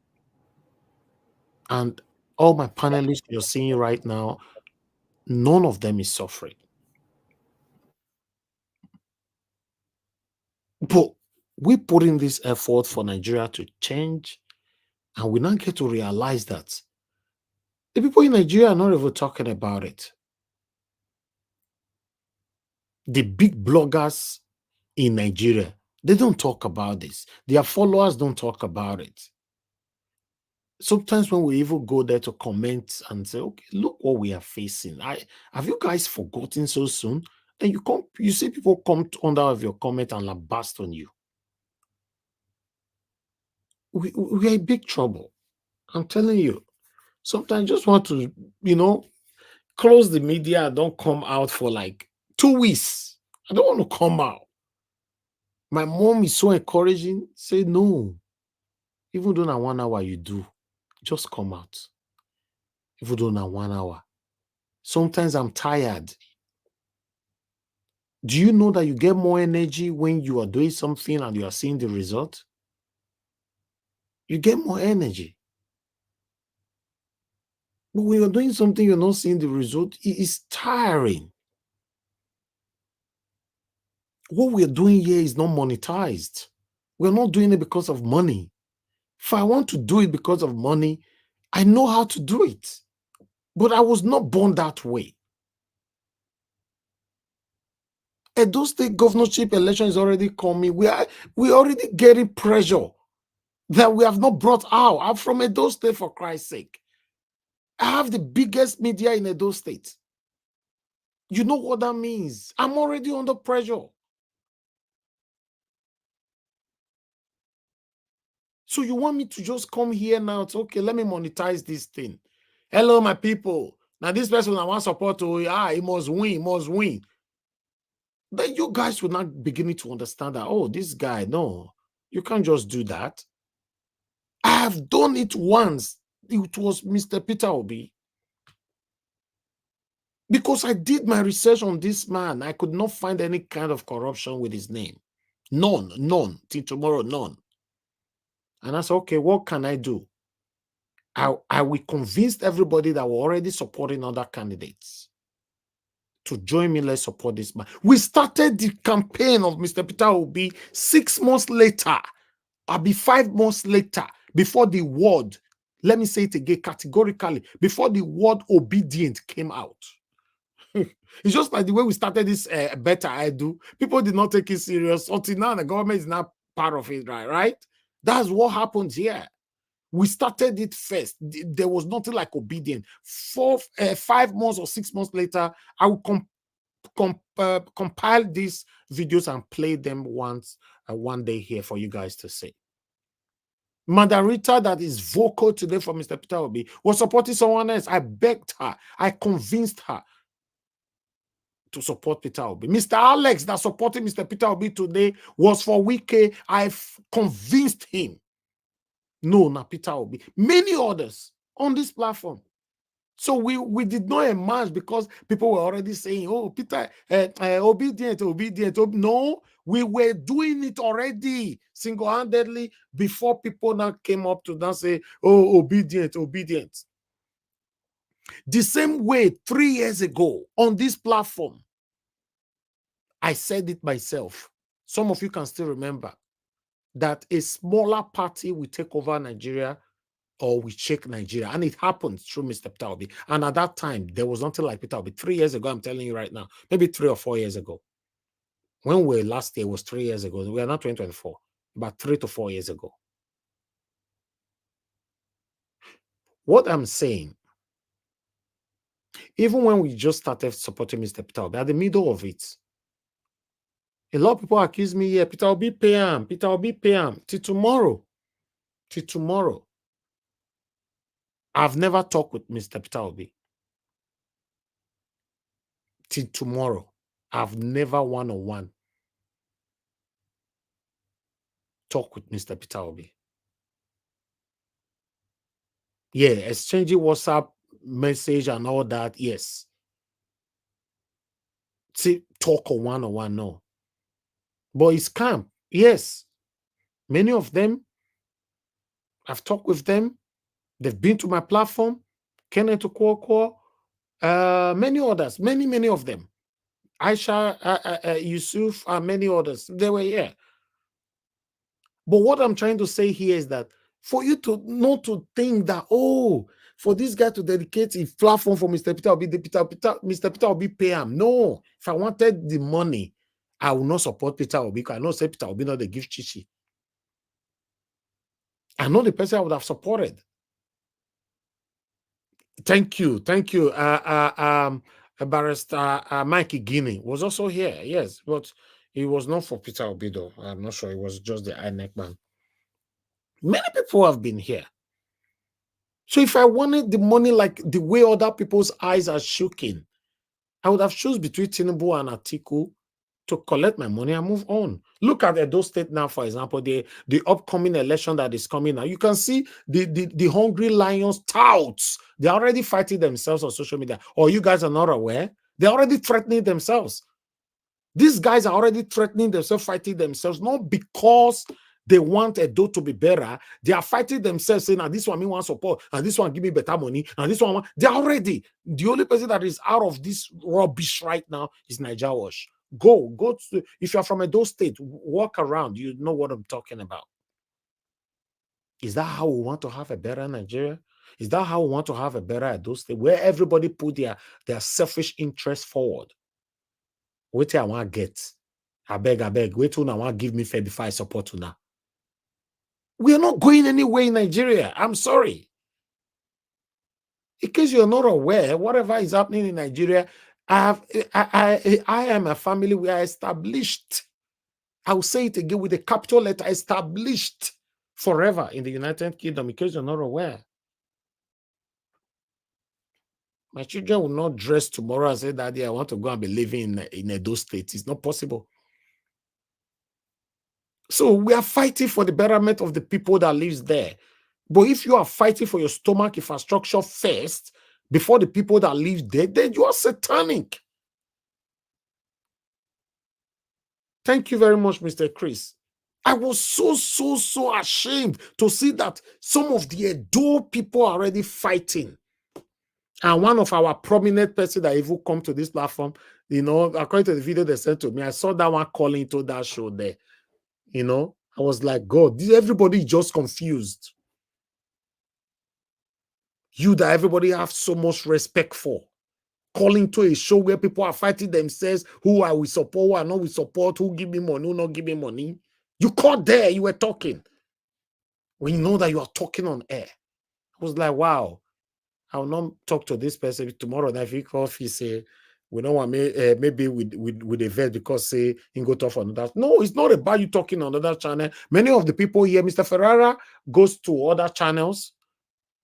And all my panelists you're seeing right now, none of them is suffering. But we put in this effort for Nigeria to change, and we now get to realize that the people in Nigeria are not even talking about it. The big bloggers in Nigeria, they don't talk about this. Their followers don't talk about it. Sometimes when we even go there to comment and say, okay, look what we are facing. Have you guys forgotten so soon? Then you see people come under of your comment and lambast on you. We are in big trouble. I'm telling you. Sometimes just want to, you know, close the media. Don't come out for like 2 weeks. I don't want to come out. My mom is so encouraging. Say no. Even though in 1 hour you do, just come out. Even though in 1 hour. Sometimes I'm tired. Do you know that you get more energy when you are doing something and you are seeing the result? You get more energy. But when you're doing something, you're not seeing the result, it is tiring. What we're doing here is not monetized. We're not doing it because of money. If I want to do it because of money, I know how to do it. But I was not born that way. Edo State governorship election is already coming. We're already getting pressure that we have not brought out. I'm from Edo State, for Christ's sake. I have the biggest media in Edo State. You know what that means? I'm already under pressure. So you want me to just come here now? It's okay, let me monetize this thing. Hello, my people. Now this person I want support to, he must win, he must win. Then you guys will not beginning to understand that, oh, this guy, no, you can't just do that. I have done it once. it was Mr. Peter Obi. Because I did my research on this man, I could not find any kind of corruption with his name. None. Till tomorrow, none. And I said, okay, what can I do? I will convince everybody that were already supporting other candidates to join me. Let's support this man. We started the campaign of Mr. Peter Obi 6 months later. I'll be 5 months later, before the word, let me say it again categorically, before the word obedient came out. It's just like the way we started this Betta Edu. People did not take it serious. Until now, the government is not part of it, right? That's what happens here. We started it first. There was nothing like obedient. 5 months or 6 months later, I will compile these videos and play them one day here for you guys to see. Margarita, that is vocal today for Mr. Peter Obi, was supporting someone else. I begged her. I convinced her to support Peter Obi. Mr. Alex, that supported Mr. Peter Obi today, was for Wike. I convinced him. No, not Peter Obi. Many others on this platform. So we did not emerge because people were already saying, oh, Peter, obedient. No, we were doing it already single-handedly before people now came up to now say, oh, obedient. The same way 3 years ago on this platform, I said it myself. Some of you can still remember that a smaller party will take over Nigeria or we shake Nigeria. And it happened through Mr. Peter Obi. And at that time, there was nothing like Peter Obi. 3 years ago, I'm telling you right now, maybe 3 or 4 years ago. When we were last year, was 3 years ago. We are not 2024, about 3 to 4 years ago. What I'm saying, even when we just started supporting Mr. Peter Obi, at the middle of it, a lot of people accuse me, yeah, Peter Obi pay him, Peter Obi pay him. Till tomorrow. I've never talked with Mr. Peter Obi. Till tomorrow, I've never one-on-one talked with Mr. Peter Obi. Yeah, exchanging WhatsApp message and all that, yes. See, talk or one-on-one, no. But it's camp, yes. Many of them, I've talked with them. They've been to my platform, Kenneth Okonkwo, many others, many of them. Aisha, Yusuf, and many others. They were here. But what I'm trying to say here is that for you to not to think that, oh, for this guy to dedicate a platform for Mr. Peter Obi, Mr. Peter Obi pay him. No, if I wanted the money, I will not support Peter Obi because I know say Peter Obi not the gift chichi. I know the person I would have supported. Thank you. Barrister Mikey Guinea was also here, yes, but it was not for Peter Obi though. I'm not sure. It was just the INEC man. Many people have been here. So if I wanted the money like the way other people's eyes are shaking, I would have chosen between Tinubu and Atiku to collect my money and move on. Look at Edo State now, for example, the upcoming election that is coming now. You can see the hungry lions touts. They're already fighting themselves on social media. Or you guys are not aware? They're already threatening themselves. These guys are already threatening themselves, fighting themselves, not because they want Edo to be better. They are fighting themselves, saying, this one me want support, and this one give me better money, and this one, they're already. The only person that is out of this rubbish right now is Niger Wash. Go to, if you're from Edo State, walk around, you know what I'm talking about. Is that how we want to have a better Nigeria? Is that how we want to have a better Edo State, where everybody put their selfish interests forward? Wait till I want to get. I beg. Wait till I want to give me fair before I support you now. We are not going anywhere in Nigeria. I'm sorry. In case you're not aware, whatever is happening in Nigeria, I am a family. We are established. I will say it again with a capital letter, established forever in the United Kingdom, in case you're not aware. My children will not dress tomorrow and say, Daddy, I want to go and be living in Edo State. It's not possible. So we are fighting for the betterment of the people that lives there. But if you are fighting for your stomach infrastructure first, before the people that live there, then you are satanic. Thank you very much, Mr. Chris. I was so ashamed to see that some of the Edo people are already fighting. And one of our prominent person that even come to this platform, you know, according to the video they sent to me, I saw that one calling to that show there. You know, I was like, God, everybody just confused. You that everybody have so much respect for, calling to a show where people are fighting themselves, who I will support, who I not will support, who give me money, who not give me money. You called there, you were talking. When you know that you are talking on air. I was like, wow, I will not talk to this person tomorrow. If he calls, he say, we don't want maybe with a vet because say he go talk on that. No, it's not about you talking on another channel. Many of the people here, Mr. Ferrara goes to other channels.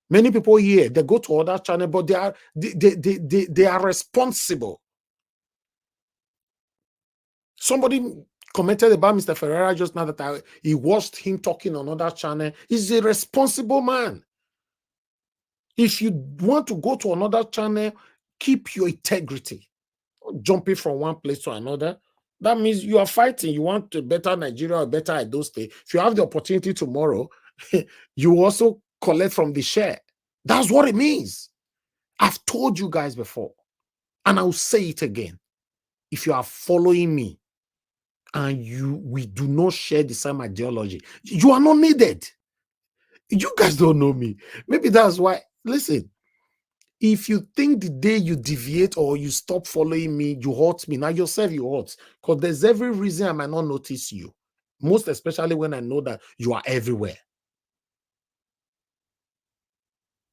Many people here, they go to other channels, but they are responsible. Somebody commented about Mr. Ferrara just now that he watched him talking on another channel. He's a responsible man. If you want to go to another channel, keep your integrity. Jumping from one place to another, that means you are fighting. You want a better Nigeria or better Edo State. If you have the opportunity tomorrow, you also collect from the share. That's what it means. I've told you guys before, and I'll say it again. If you are following me and we do not share the same ideology, you are not needed. You guys don't know me. Maybe that's why. Listen, if you think the day you deviate or you stop following me, you hurt me. Now yourself, you hurt. Because there's every reason I might not notice you. Most especially when I know that you are everywhere.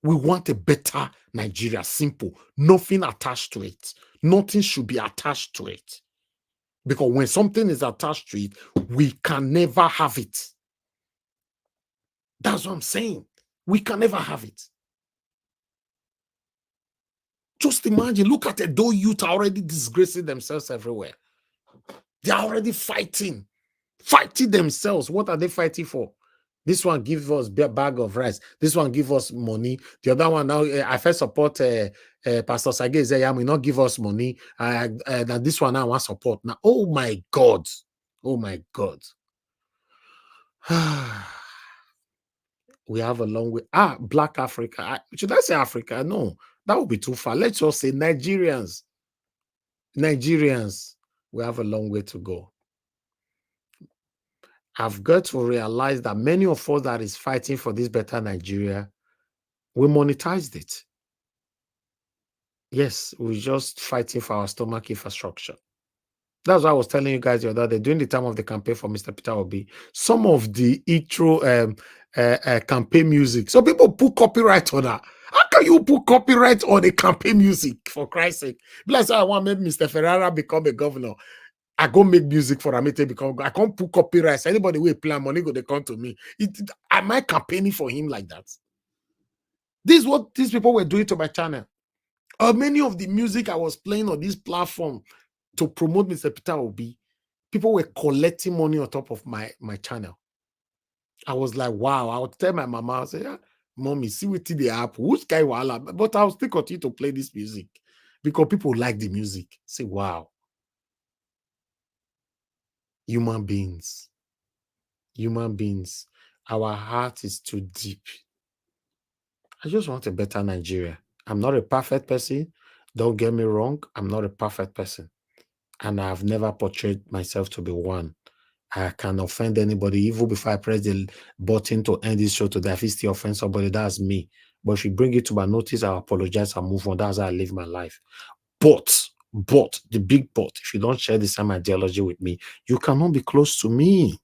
We want a better Nigeria. Simple. Nothing attached to it. Nothing should be attached to it. Because when something is attached to it, we can never have it. That's what I'm saying. We can never have it. Just imagine, look at Edo youth already disgracing themselves everywhere. They're already fighting themselves. What are they fighting for? This one gives us a bag of rice. This one gives us money. The other one now, I first support Pastor Sage Zayam, will not give us money. And this one now I want support. Now, oh my God. Oh my God. We have a long way. Black Africa. Should I say Africa? No, that would be too far. Let's just say Nigerians. Nigerians, we have a long way to go. I've got to realize that many of us that is fighting for this better Nigeria, we monetized it. Yes, we're just fighting for our stomach infrastructure. That's what I was telling you guys the other day, during the time of the campaign for Mr. Peter Obi, some of the intro campaign music. So people put copyright on that. How can you put copyright on a campaign music, for Christ's sake? Bless I want maybe Mr. Ferrara become a governor. I go make music for Amete because I can't put copyrights. Anybody will play money, go they come to me. Am I campaigning for him like that? This is what these people were doing to my channel. Many of the music I was playing on this platform to promote Mr. Peter Obi, people were collecting money on top of my channel. I was like, wow. I would tell my mama, I say, Mommy, see what the app, which guy wala? But I'll still continue to play this music because people like the music. Say, wow. Human beings, our heart is too deep. I just want a better Nigeria. I'm not a perfect person. Don't get me wrong. I'm not a perfect person. And I've never portrayed myself to be one. I can offend anybody. Even before I press the button to end this show today, if I still offend somebody, that's me. But if you bring it to my notice, I'll apologize and move on. That's how I live my life. But, the big but, if you don't share the same ideology with me, you cannot be close to me.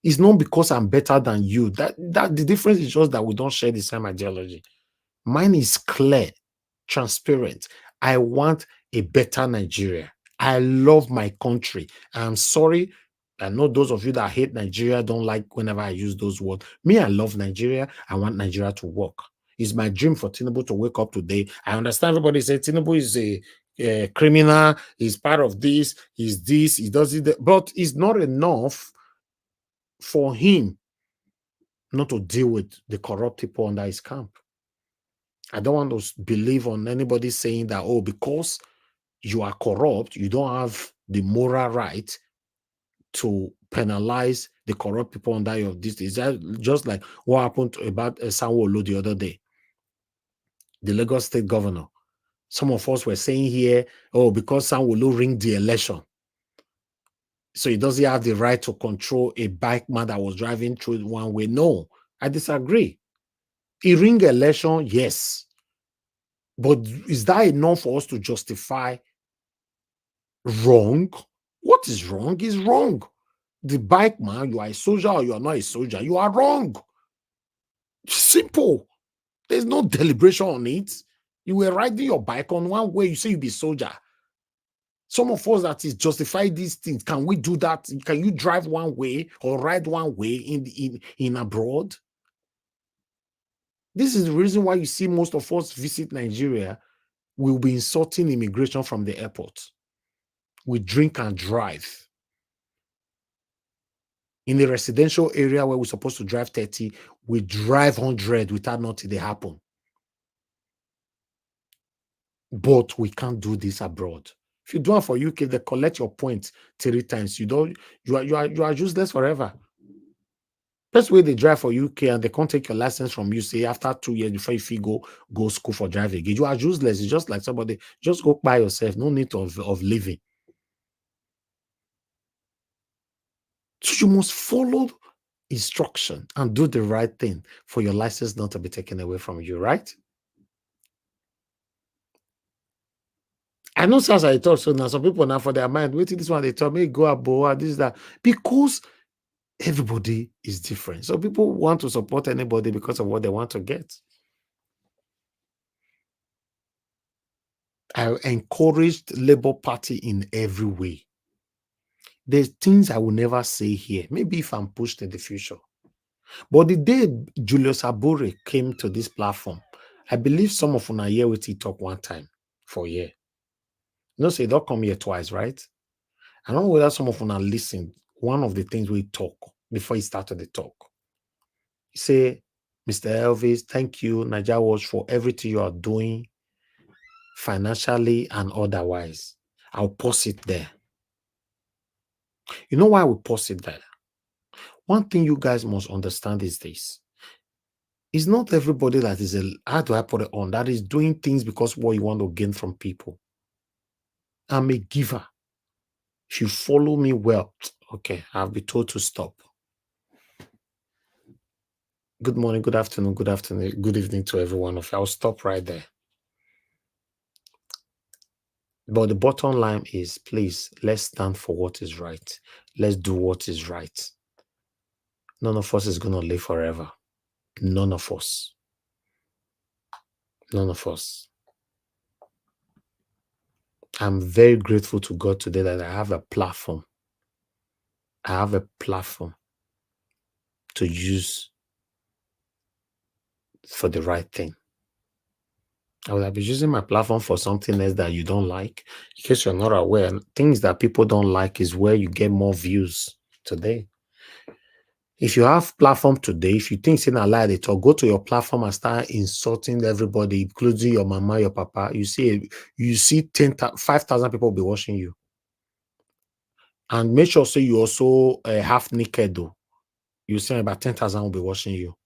It's not because I'm better than you. That the difference is just that we don't share the same ideology. Mine is clear, transparent. I want a better Nigeria. I love my country. I'm sorry. I know those of you that hate Nigeria don't like whenever I use those words. Me, I love Nigeria. I want Nigeria to work. It's my dream for Tinubu to wake up today. I understand everybody say Tinubu is a criminal. He's part of this. He's this. He does it. But it's not enough for him not to deal with the corrupt people under his camp. I don't want to believe on anybody saying that, oh, because you are corrupt, you don't have the moral right to penalize the corrupt people under your this. Is that just like what happened about Sanwo-Olu the other day, the Lagos State governor? Some of us were saying here, oh, because Sanwo-Olu ring the election, so he doesn't have the right to control a bike man that was driving through one way. No, I disagree. He ring election, yes. But is that enough for us to justify wrong? What is wrong is wrong. The bike man, you are a soldier or you are not a soldier, you are wrong. Simple. There's no deliberation on it. You were riding your bike on one way, you say you be soldier. Some of us that is justify these things. Can we do that? Can you drive one way or ride one way in abroad? This is the reason why you see most of us visit Nigeria. We'll be insulting immigration from the airport. We drink and drive. In a residential area where we're supposed to drive 30, we drive 100 without nothing they happen. But we can't do this abroad. If you do it for UK, they collect your points 3 times. You are useless forever. That's why they drive for UK and they can't take your license from you, say after 2 years before if you go school for driving. You are useless. It's just like somebody, just go by yourself. No need of living. So you must follow instruction and do the right thing for your license not to be taken away from you, right? I know since I thought so now, some people now for their mind, wait till this one, they tell me, go abroad, this, that, because everybody is different. So people want to support anybody because of what they want to get. I encouraged Labour Party in every way. There's things I will never say here, maybe if I'm pushed in the future. But the day Julius Abure came to this platform, I believe some of you hear with he talk one time for a year. No, say don't come here twice, right? I don't know whether some of you listen. One of the things we talk before he started the talk. He say, Mr. Elvis, thank you, Naija Watch, for everything you are doing financially and otherwise. I'll pause it there. You know why we pause it there? One thing you guys must understand is this. It's not everybody that is, how do I put it on, that is doing things because what you want to gain from people. I'm a giver. If you follow me well, okay, I'll be told to stop. Good morning, good afternoon, good evening to every one of you. I'll stop right there. But the bottom line is, please, let's stand for what is right. Let's do what is right. None of us is going to live forever. None of us. None of us. I'm very grateful to God today that I have a platform. I have a platform to use for the right thing. I will be using my platform for something else that you don't like. In case you're not aware, things that people don't like is where you get more views today. If you have platform today, if you think it's not lie, they talk, go to your platform and start insulting everybody, including your mama, your papa. You see 5,000 people will be watching you. And make sure so you also half naked though. You see about 10,000 will be watching you.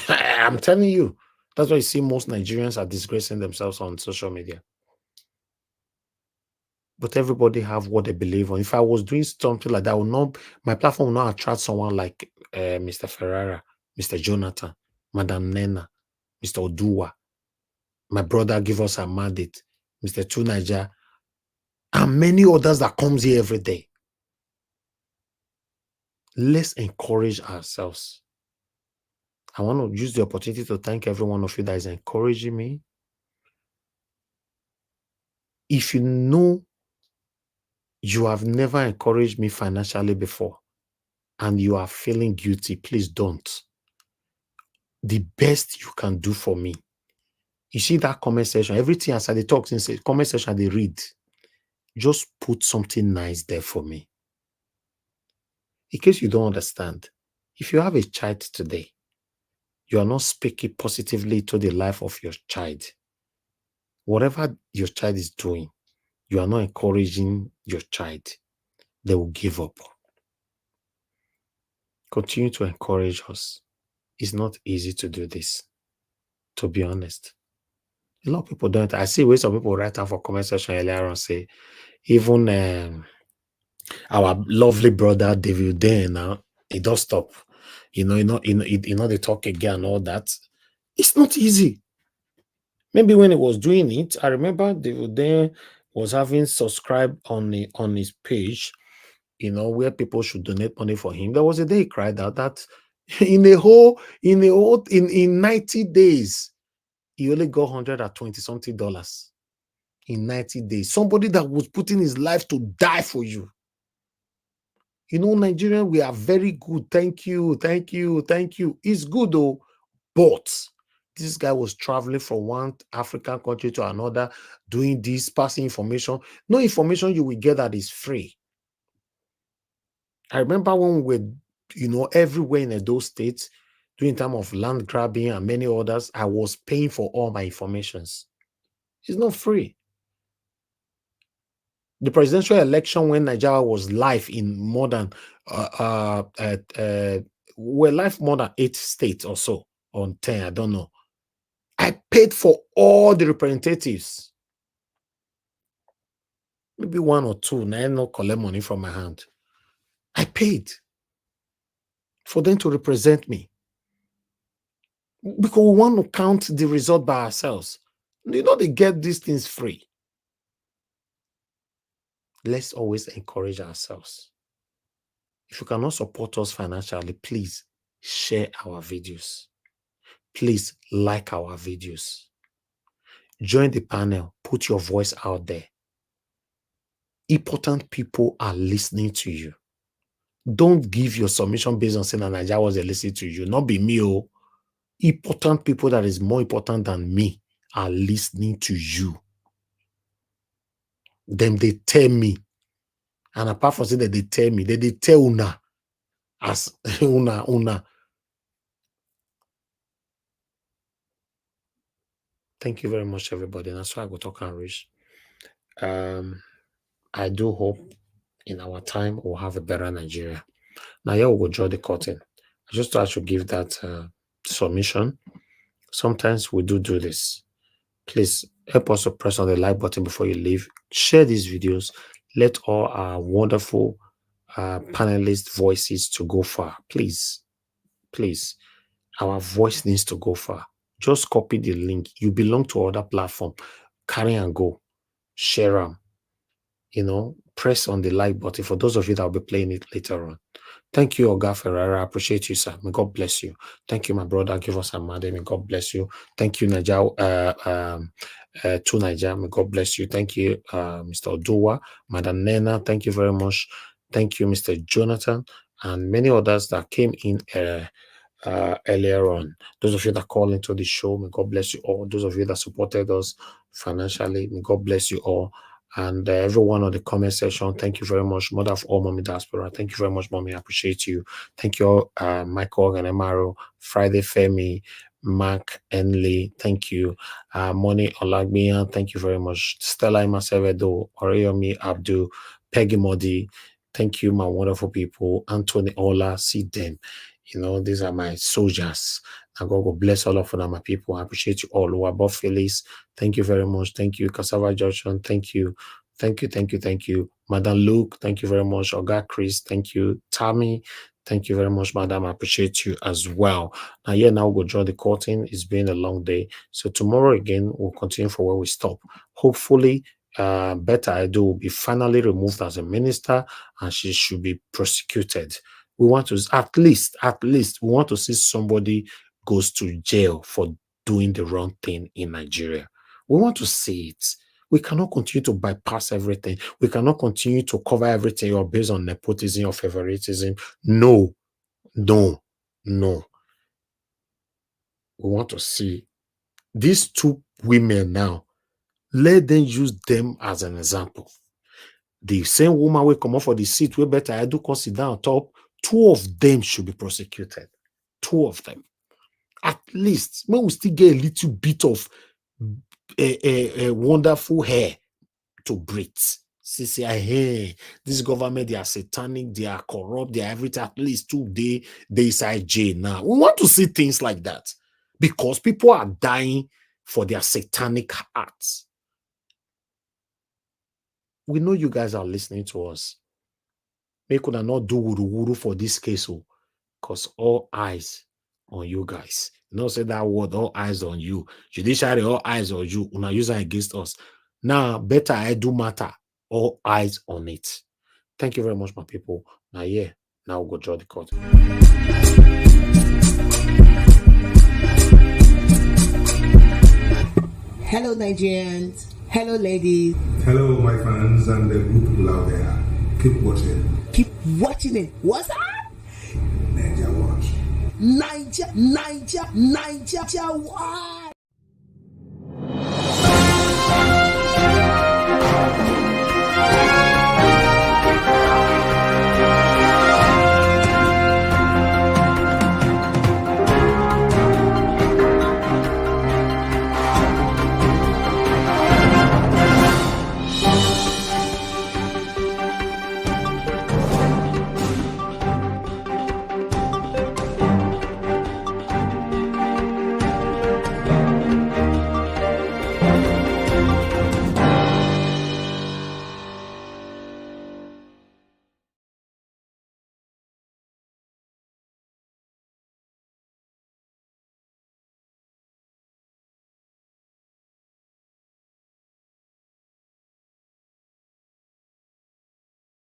I'm telling you. That's why you see most Nigerians are disgracing themselves on social media. But everybody have what they believe on. If I was doing something like that, my platform will not attract someone like Mr. Ferrara, Mr. Jonathan, Madam Nena, Mr. Oduwa. My brother give us a mandate, Mr. Tunaja, and many others that comes here every day. Let's encourage ourselves. I want to use the opportunity to thank every one of you that is encouraging me. If you know you have never encouraged me financially before and you are feeling guilty, please don't. The best you can do for me. You see that comment section, everything as I talk, comment section they read. Just put something nice there for me. In case you don't understand, If you have a child today, you are not speaking positively to the life of your child. Whatever your child is doing, you are not encouraging your child. They will give up. Continue to encourage us. It's not easy to do this, to be honest. A lot of people don't. I see ways some people write down for comment section earlier on say, even our lovely brother David Day now, he does stop. They talk again and all that. It's not easy. Maybe when he was doing it, I remember David Day was having subscribed on his page, where people should donate money for him. There was a day he cried out that in 90 days, he only got $120-something in 90 days. Somebody that was putting his life to die for you. Nigerian, we are very good. Thank you. It's good though, but this guy was traveling from one African country to another, doing this, passing information. No information you will get that is free. I remember when we were, everywhere in those states, during time of land grabbing and many others, I was paying for all my informations. It's not free. The presidential election when Nigeria was live in more than we're live more than 8 states or so, on 10, I don't know. I paid for all the representatives. Maybe 1 or 2, and I not collect money from my hand. I paid for them to represent me. Because we want to count the result by ourselves. They get these things free. Let's always encourage ourselves. If you cannot support us financially, please share our videos. Please like our videos. Join the panel. Put your voice out there. Important people are listening to you. Don't give your submission based on saying that Nigeria was listening to you. Not be me. Oh. Important people that is more important than me are listening to you. Them they tell me. And apart from saying that they tell me, they tell una as una. Thank you very much, everybody. That's why I go talk and reach. I do hope in our time we'll have a better Nigeria. Now, here we'll draw the curtain. I just thought I should give that submission. Sometimes we do this. Please help us to press on the like button before you leave. Share these videos. Let all our wonderful panelist voices to go far. Please. Our voice needs to go far. Just copy the link. You belong to other platform. Carry and go. Share them. Press on the like button. For those of you that will be playing it later on. Thank you, Oga Ferrara. I appreciate you, sir. May God bless you. Thank you, my brother. Give us a madam. May God bless you. Thank you, Naija. To Naija. May God bless you. Thank you, Mr. Oduwa, Madam Nena. Thank you very much. Thank you, Mr. Jonathan, and many others that came in earlier on. Those of you that call into the show, may God bless you all. Those of you that supported us financially, may God bless you all. And everyone on the comment section, thank you very much. Mother of all Mommy Diaspora, thank you very much, Mommy. I appreciate you. Thank you, Michael and Amaro, Friday Femi, Mark Enley, thank you. Moni Olagbian, thank you very much. Stella Imasevedo, Oreyomi Abdul, Peggy Modi, thank you, my wonderful people. Anthony Ola, see them. These are my soldiers. And God will bless all of them, my people. I appreciate you all. Above Phyllis, thank you very much. Thank you. Cassava Johnson, thank you. Thank you. Madam Luke, thank you very much. Oga Chris, thank you. Tammy, thank you very much, Madam. I appreciate you as well. Now we'll draw the curtain. It's been a long day. So tomorrow again, we'll continue for where we stop. Hopefully, Betta Edu will be finally removed as a minister and she should be prosecuted. We want to, at least, we want to see somebody goes to jail for doing the wrong thing in Nigeria. We want to see it. We cannot continue to bypass everything. We cannot continue to cover everything or based on nepotism or favoritism. No. We want to see these 2 women now. Let them use them as an example. The same woman will come up for the seat where Betta Edu can sit down on top 2 of them should be prosecuted. 2 of them. At least, when we still get a little bit of a wonderful hair to breathe. See, hey, this government, they are satanic, they are corrupt, they are everything. At least 2 days inside jail now. We want to see things like that because people are dying for their satanic acts. We know you guys are listening to us. Make una not do wuru for this case, because all eyes on you guys. You know, say that word, all eyes on you. Judiciary, all eyes on you. Una use it against us. Now, Betta Edu matter. All eyes on it. Thank you very much, my people. Now, yeah, now we'll go draw the court. Hello, Nigerians. Hello, ladies. Hello, my fans and the good people out there. Keep watching. Keep watching it. What's that? Niger Watch. Niger Watch.